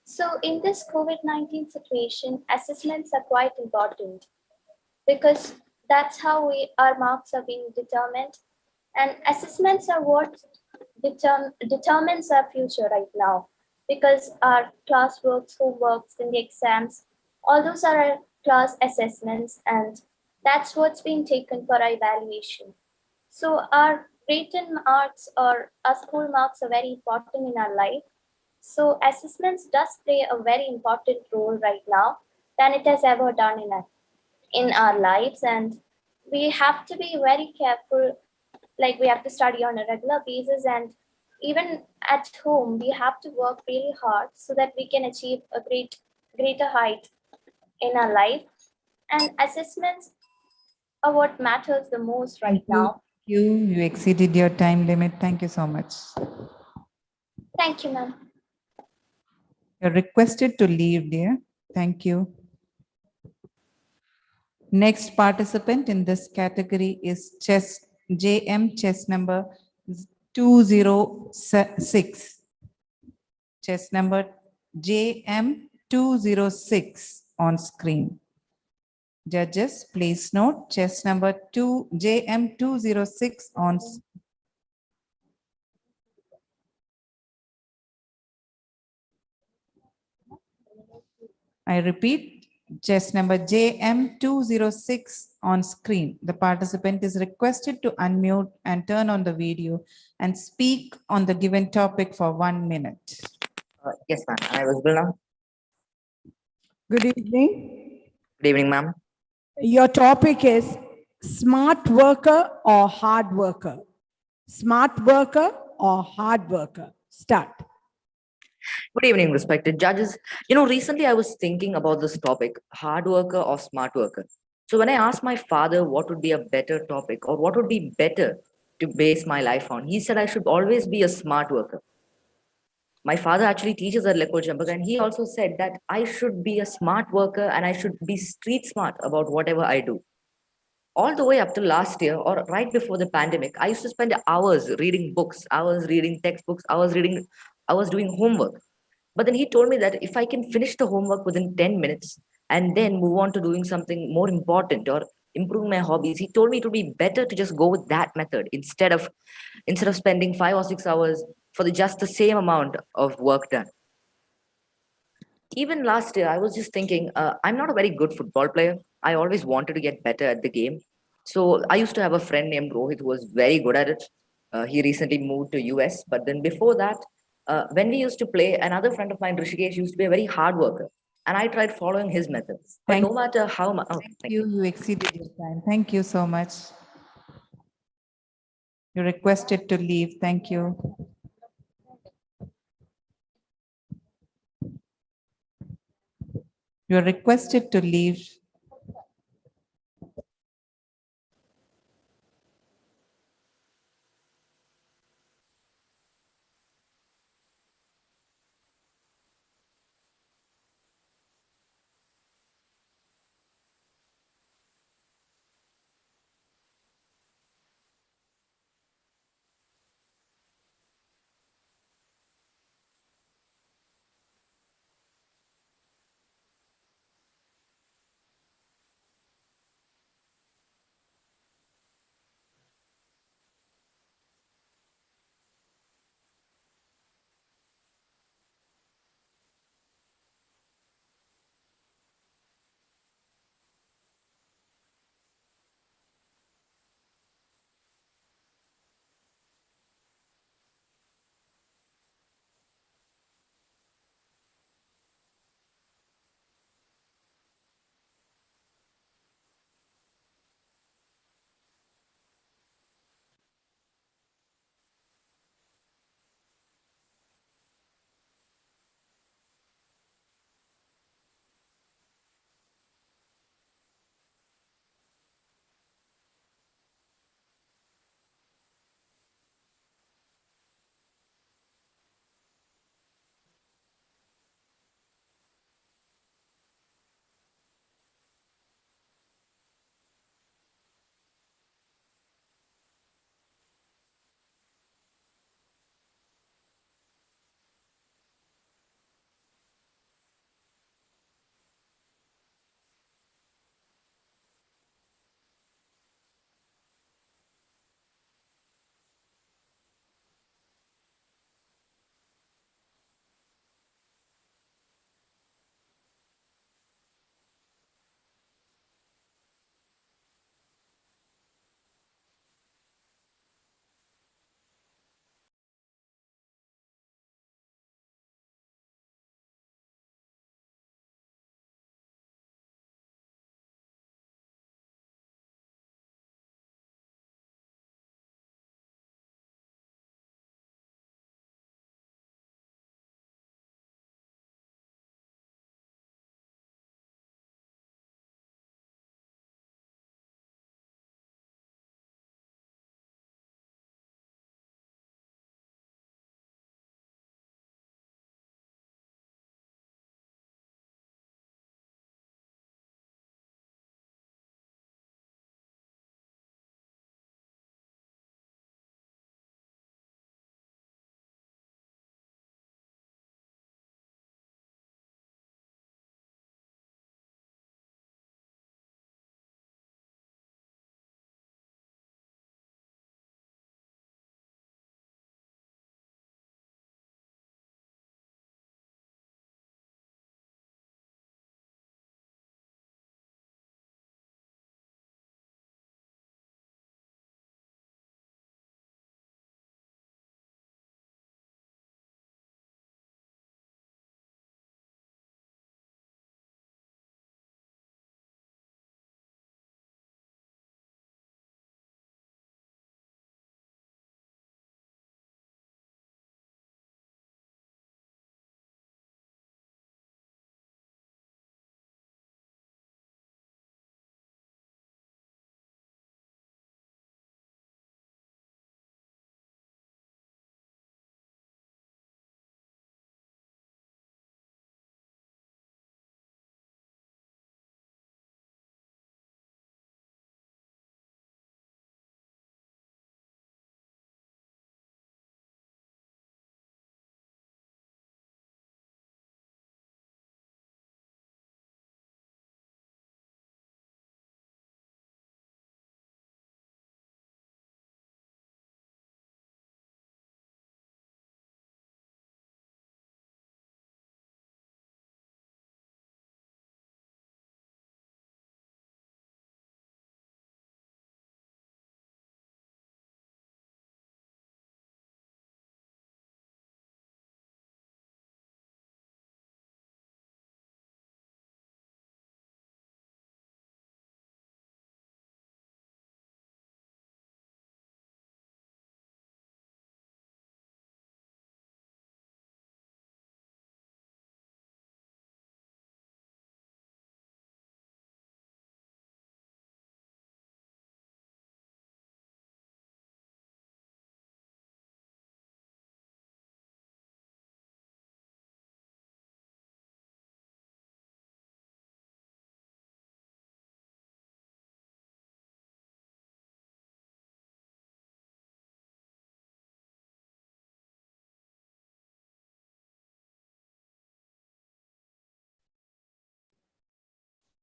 Speaker 14: So in this COVID-19 situation, assessments are quite important because that's how our marks are being determined. And assessments are what determines our future right now, because our classworks, homeworks, and the exams, all those are our class assessments, and that's what's being taken for our evaluation. So our written marks or our school marks are very important in our life. So assessments does play a very important role right now than it has ever done in our lives, and we have to be very careful. Like, we have to study on a regular basis, and even at home we have to work really hard so that we can achieve a greater height in our life. And assessments are what matters the most right now.
Speaker 22: You exceeded your time limit. Thank you so much.
Speaker 14: Thank you, ma'am.
Speaker 22: You're requested to leave, dear. Thank you. Next participant in this category is JM chess number 206. Chess number JM 206 on screen. Judges, please note chess number JM 206 on screen. I repeat, chess number JM206 on screen. The participant is requested to unmute and turn on the video and speak on the given topic for 1 minute.
Speaker 17: Yes, ma'am. Am I visible now?
Speaker 13: Good evening.
Speaker 17: Good evening, ma'am.
Speaker 13: Your topic is smart worker or hard worker? Smart worker or hard worker? Start.
Speaker 17: Good evening, respected judges. Recently I was thinking about this topic, hard worker or smart worker. So when I asked my father what would be a better topic or what would be better to base my life on, he said I should always be a smart worker. My father actually teaches at ECOLE Chempaka, and he also said that I should be a smart worker and I should be street smart about whatever I do. All the way up to last year or right before the pandemic, I used to spend hours reading books, hours reading textbooks, hours doing homework. But then he told me that if I can finish the homework within 10 minutes and then move on to doing something more important or improve my hobbies, he told me it would be better to just go with that method instead of spending 5 or 6 hours for just the same amount of work done. Even last year, I was just thinking, I'm not a very good football player. I always wanted to get better at the game. So I used to have a friend named Rohit who was very good at it. He recently moved to US. But then before that, when we used to play, another friend of mine, Rishikesh, used to be a very hard worker. And I tried following his methods. But no matter how much... Oh,
Speaker 22: thank you. You exceeded your time. Thank you so much. You're requested to leave. Thank you. You're requested to leave.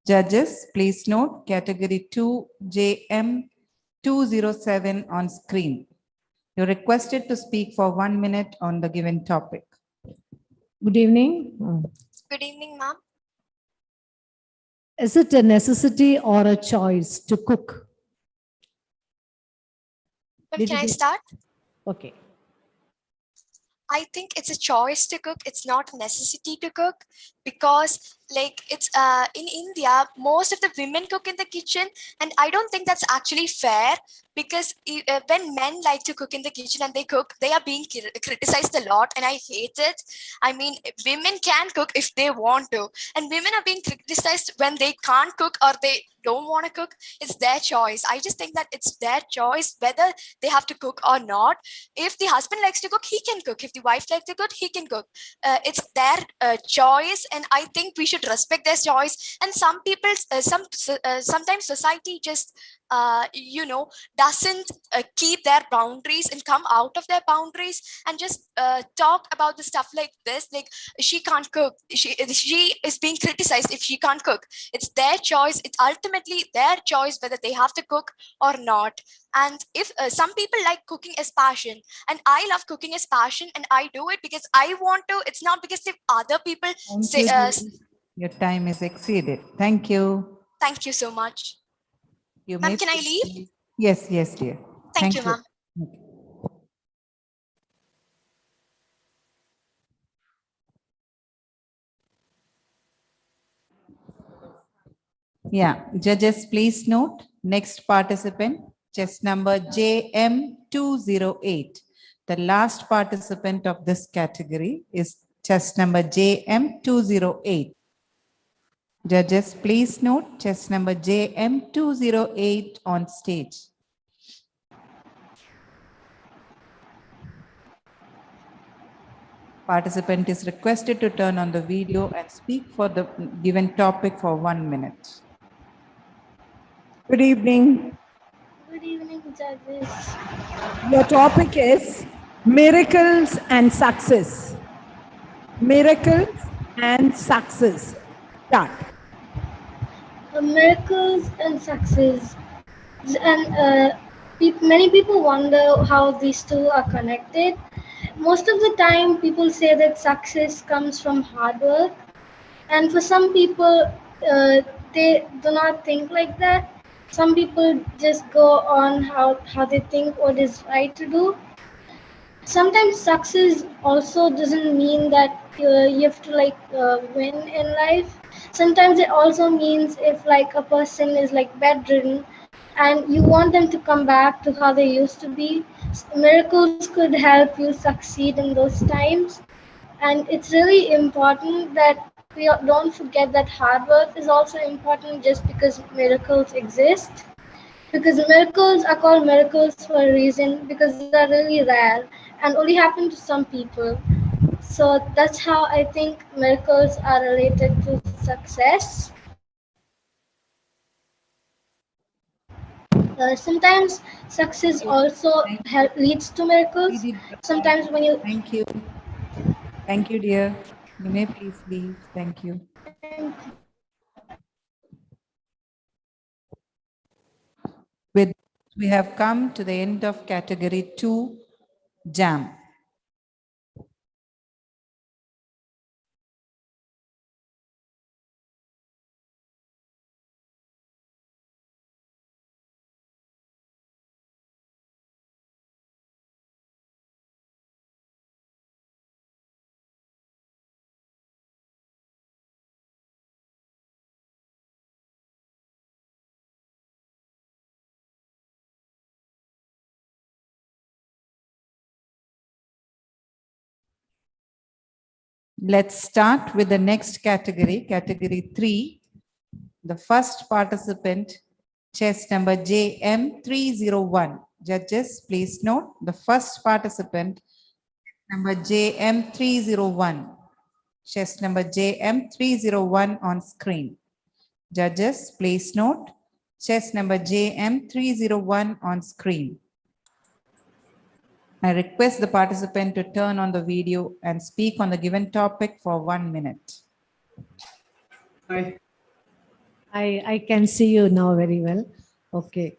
Speaker 22: Judges, please note category 2 JM207 on screen. You're requested to speak for 1 minute on the given topic.
Speaker 16: Good evening.
Speaker 7: Good evening, ma'am.
Speaker 16: Is it a necessity or a choice to cook?
Speaker 7: Ma'am, can I start?
Speaker 16: Okay.
Speaker 7: I think it's a choice to cook. It's not a necessity to cook because like it's in India, most of the women cook in the kitchen, and I don't think that's actually fair because when men like to cook in the kitchen and they cook, they are being criticized a lot, and I hate it. I mean, women can cook if they want to, and women are being criticized when they can't cook or they don't want to cook. It's their choice. I just think that it's their choice whether they have to cook or not. If the husband likes to cook, he can cook. If the wife likes to cook, he can cook. It's their choice, and I think we should respect their choice. And some people, sometimes society just doesn't keep their boundaries and come out of their boundaries and just talk about the stuff like this, like she can't cook, she is being criticized if she can't cook. It's their choice. It's ultimately their choice whether they have to cook or not. And if some people like cooking as passion, and I love cooking as passion, and I do it because I want to. It's not because if other people say
Speaker 22: Your time is exceeded. Thank you.
Speaker 7: thank you so much.
Speaker 22: You
Speaker 7: Ma'am,
Speaker 22: may
Speaker 7: can I leave?
Speaker 22: Yes, yes, dear.
Speaker 7: Thank you, ma'am.
Speaker 22: Yeah, judges, please note next participant, chest number JM208. The last participant of this category is chest number JM208. Judges, please note chest number JM208 on stage. Participant is requested to turn on the video and speak for the given topic for 1 minute.
Speaker 13: Good evening.
Speaker 14: Good evening, judges.
Speaker 13: Your topic is miracles and success. Miracles and success. Start.
Speaker 14: Miracles and success. And many people wonder how these two are connected. Most of the time, people say that success comes from hard work. And for some people, they do not think like that. Some people just go on how they think what is right to do. Sometimes success also doesn't mean that you have to win in life. Sometimes it also means if like a person is like bedridden and you want them to come back to how they used to be, miracles could help you succeed in those times. And it's really important that we don't forget that hard work is also important just because miracles exist. Because miracles are called miracles for a reason because they're really rare and only happen to some people. So that's how I think miracles are related to success. Sometimes success also leads to miracles. Sometimes when you
Speaker 22: Thank you. Thank you, dear. You may please leave. Thank you. With we have come to the end of category 2, JAM. Let's start with the next category, category 3. The first participant, chest number JM301. Judges, please note the first participant, number JM301. Chest number JM301 on screen. Judges, please note chest number JM301 on screen. I request the participant to turn on the video and speak on the given topic for 1 minute.
Speaker 10: Hi.
Speaker 16: I can see you now very well. Okay.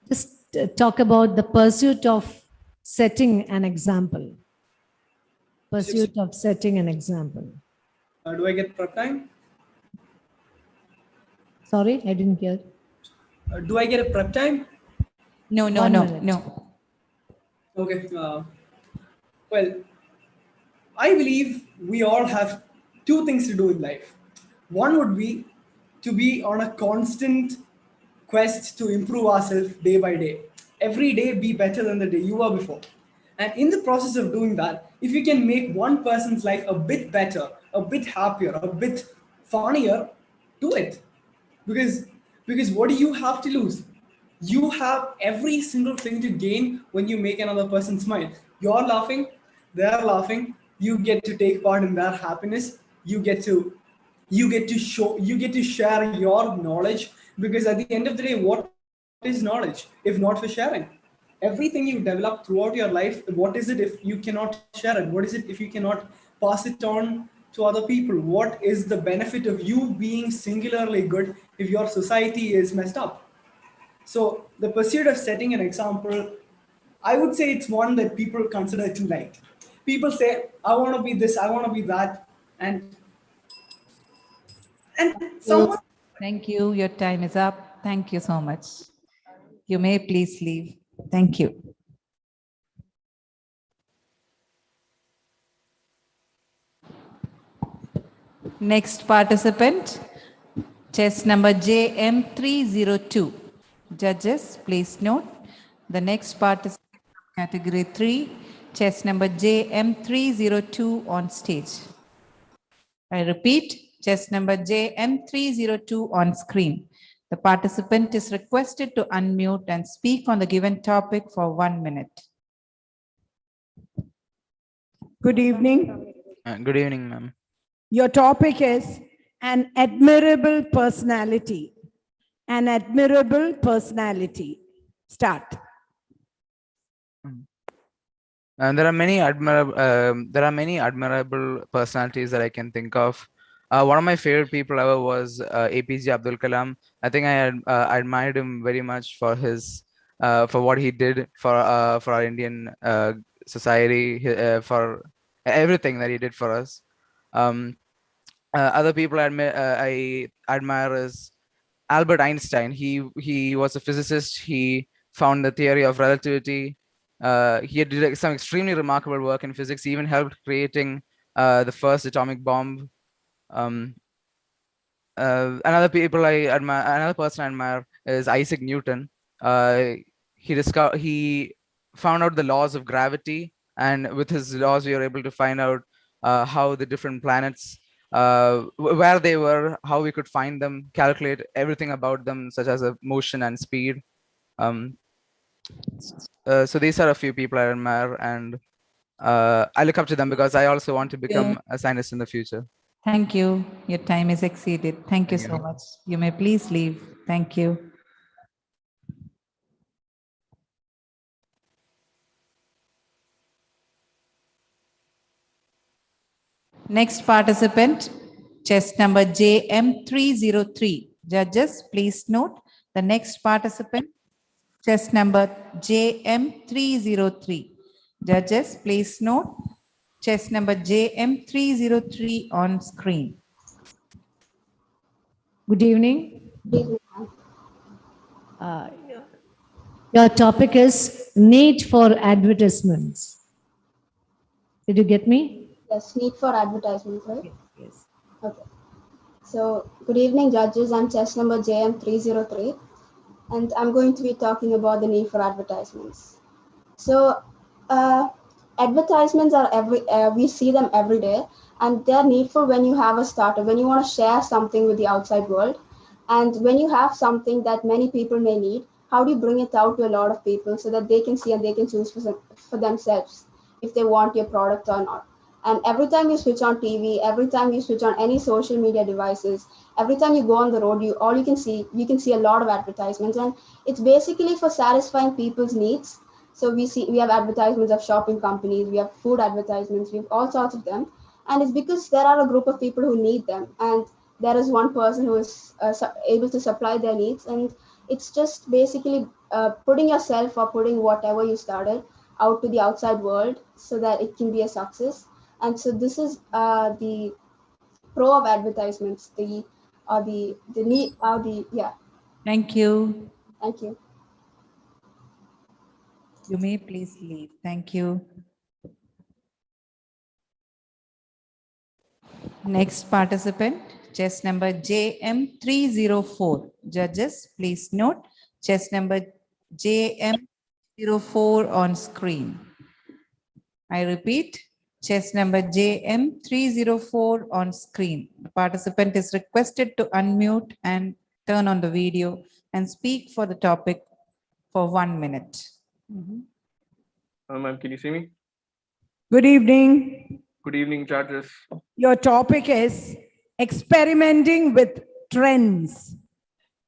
Speaker 16: Just talk about the pursuit of setting an example. Pursuit of setting an example.
Speaker 10: Do I get prep time?
Speaker 16: Sorry, I didn't hear.
Speaker 10: Do I get a prep time?
Speaker 22: No.
Speaker 10: Okay. Well, I believe we all have two things to do in life. One would be to be on a constant quest to improve ourselves day by day. Every day be better than the day you were before. And in the process of doing that, if you can make one person's life a bit better, a bit happier, a bit funnier, do it. Because what do you have to lose? You have every single thing to gain when you make another person smile. You're laughing, they're laughing, you get to take part in their happiness, you get to share your knowledge, because at the end of the day, what is knowledge if not for sharing? Everything you develop throughout your life, what is it if you cannot share it? What is it if you cannot pass it on to other people? What is the benefit of you being singularly good if your society is messed up? So the pursuit of setting an example, I would say it's one that people consider too light. People say, I want to be this, I want to be that, and someone.
Speaker 22: Thank you. Your time is up. Thank you so much. You may please leave. Thank you. Next participant, chess number JM302. Judges, please note. The next participant, category 3, chess number JM302 on stage. I repeat, chess number JM302 on screen. The participant is requested to unmute and speak on the given topic for 1 minute.
Speaker 13: Good evening.
Speaker 6: Good evening, ma'am.
Speaker 13: Your topic is an admirable personality. An admirable personality. Start.
Speaker 6: And there are many admirable personalities that I can think of. One of my favorite people ever was APJ Abdul Kalam. I think I admired him very much for his for what he did for our Indian society, for everything that he did for us. Other people I admire is Albert Einstein. He was a physicist. He found the theory of relativity. He did some extremely remarkable work in physics. He even helped creating the first atomic bomb. Another person I admire is Isaac Newton. He found out the laws of gravity, and with his laws, we were able to find out how the different planets, where they were, how we could find them, calculate everything about them, such as motion and speed. So these are a few people I admire, and I look up to them because I also want to become a scientist in the future.
Speaker 22: Thank you. Your time is exceeded. Thank you so much. You may please leave. Thank you. Next participant, chess number JM303. Judges, please note the next participant, chess number JM303. Judges, please note chess number JM303 on screen.
Speaker 16: Good evening. Your topic is need for advertisements. Did you get me?
Speaker 19: Yes, need for advertisements, right?
Speaker 16: Yes.
Speaker 19: Okay. So, good evening, judges. I'm chess number JM303, and I'm going to be talking about the need for advertisements. So, advertisements are we see them every day, and they're needful when you have a startup, when you want to share something with the outside world, and when you have something that many people may need. How do you bring it out to a lot of people so that they can see and they can choose for themselves if they want your product or not? And every time you switch on TV, every time you switch on any social media devices, every time you go on the road, you can see a lot of advertisements, and it's basically for satisfying people's needs. So we have advertisements of shopping companies, we have food advertisements, we have all sorts of them, and it's because there are a group of people who need them, and there is one person who is able to supply their needs. And it's just basically putting yourself or putting whatever you started out to the outside world so that it can be a success. And so this is the pro of advertisements, the need, yeah.
Speaker 22: Thank you.
Speaker 19: Thank you.
Speaker 22: You may please leave. Thank you. Next participant, chess number JM304. Judges, please note chess number JM04 on screen. I repeat, chess number JM304 on screen. The participant is requested to unmute and turn on the video and speak for the topic for 1 minute.
Speaker 3: Ma'am, can you see me?
Speaker 13: Good evening.
Speaker 3: Good evening, judges.
Speaker 13: Your topic is experimenting with trends.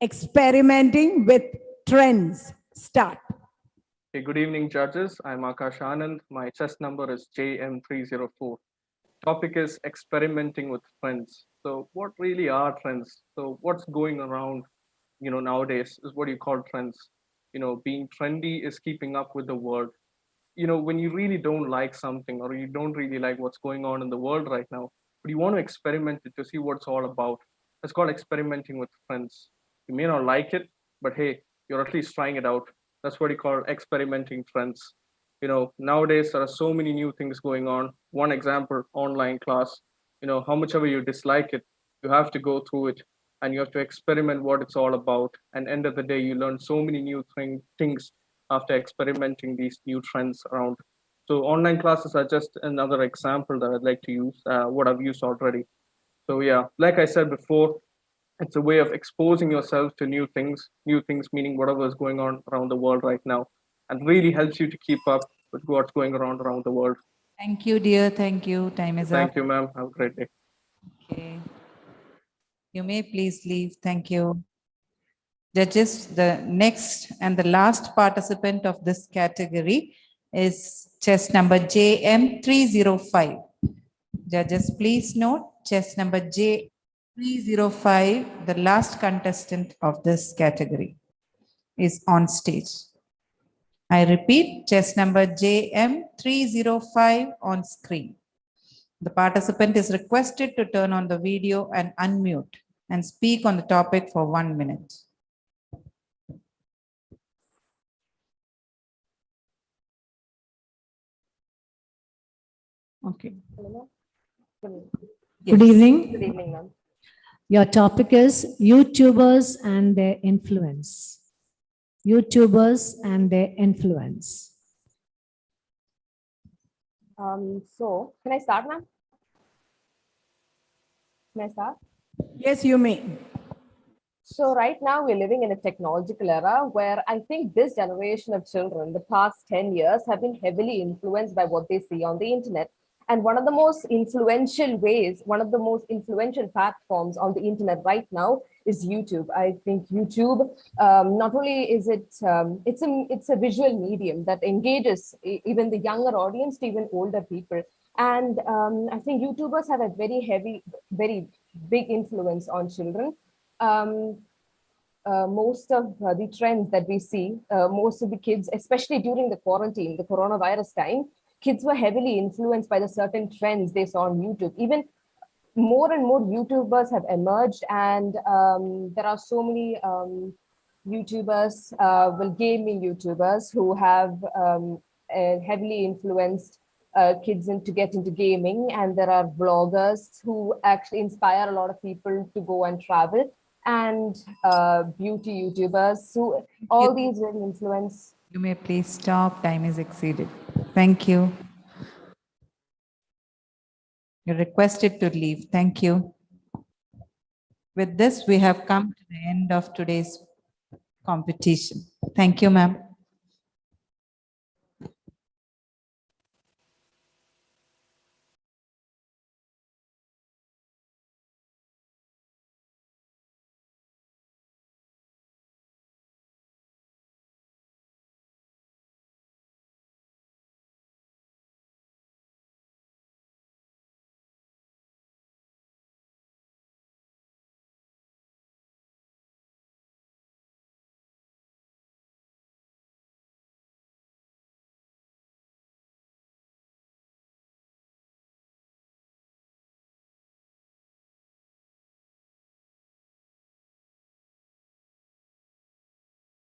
Speaker 13: Experimenting with trends. Start.
Speaker 3: Hey, good evening, judges. I'm Akash Anand. My chess number is JM304. Topic is experimenting with trends. So what really are trends? So what's going around, nowadays is what you call trends. Being trendy is keeping up with the world. When you really don't like something or you don't really like what's going on in the world right now, but you want to experiment it to see what it's all about. It's called experimenting with trends. You may not like it, but hey, you're at least trying it out. That's what you call experimenting trends. Nowadays there are so many new things going on. One example, online class. How much ever you dislike it, you have to go through it and you have to experiment what it's all about. And end of the day, you learn so many new things after experimenting these new trends around. So online classes are just another example that I'd like to use, what I've used already. So yeah, like I said before, it's a way of exposing yourself to new things meaning whatever is going on around the world right now, and really helps you to keep up with what's going around the world.
Speaker 22: Thank you, dear. Thank you. Time is up.
Speaker 3: Thank you, ma'am. Have a great day.
Speaker 22: Okay. You may please leave. Thank you. Judges, the next and the last participant of this category is chess number JM305. Judges, please note chess number J305, the last contestant of this category, is on stage. I repeat, chess number JM305 on screen. The participant is requested to turn on the video and unmute and speak on the topic for 1 minute.
Speaker 16: Okay.
Speaker 1: Yes.
Speaker 16: Good evening.
Speaker 1: Good evening, ma'am.
Speaker 16: Your topic is YouTubers and their influence. YouTubers and their influence.
Speaker 1: So, can I start, ma'am? Can I start?
Speaker 13: Yes, you may.
Speaker 1: So right now we're living in a technological era where I think this generation of children, the past 10 years, have been heavily influenced by what they see on the internet. And one of the most influential ways, one of the most influential platforms on the internet right now is YouTube. I think YouTube, not only is it, it's a visual medium that engages even the younger audience to even older people. And I think YouTubers have a very big influence on children. Most of the trends that we see, most of the kids, especially during the quarantine, the coronavirus time, kids were heavily influenced by the certain trends they saw on YouTube. Even more and more YouTubers have emerged, and there are so many YouTubers, gaming YouTubers who have heavily influenced kids to get into gaming, and there are vloggers who actually inspire a lot of people to go and travel, and beauty YouTubers who all these will influence.
Speaker 22: You may please stop. Time is exceeded. Thank you. You're requested to leave. Thank you. With this, we have come to the end of today's competition. Thank you, ma'am.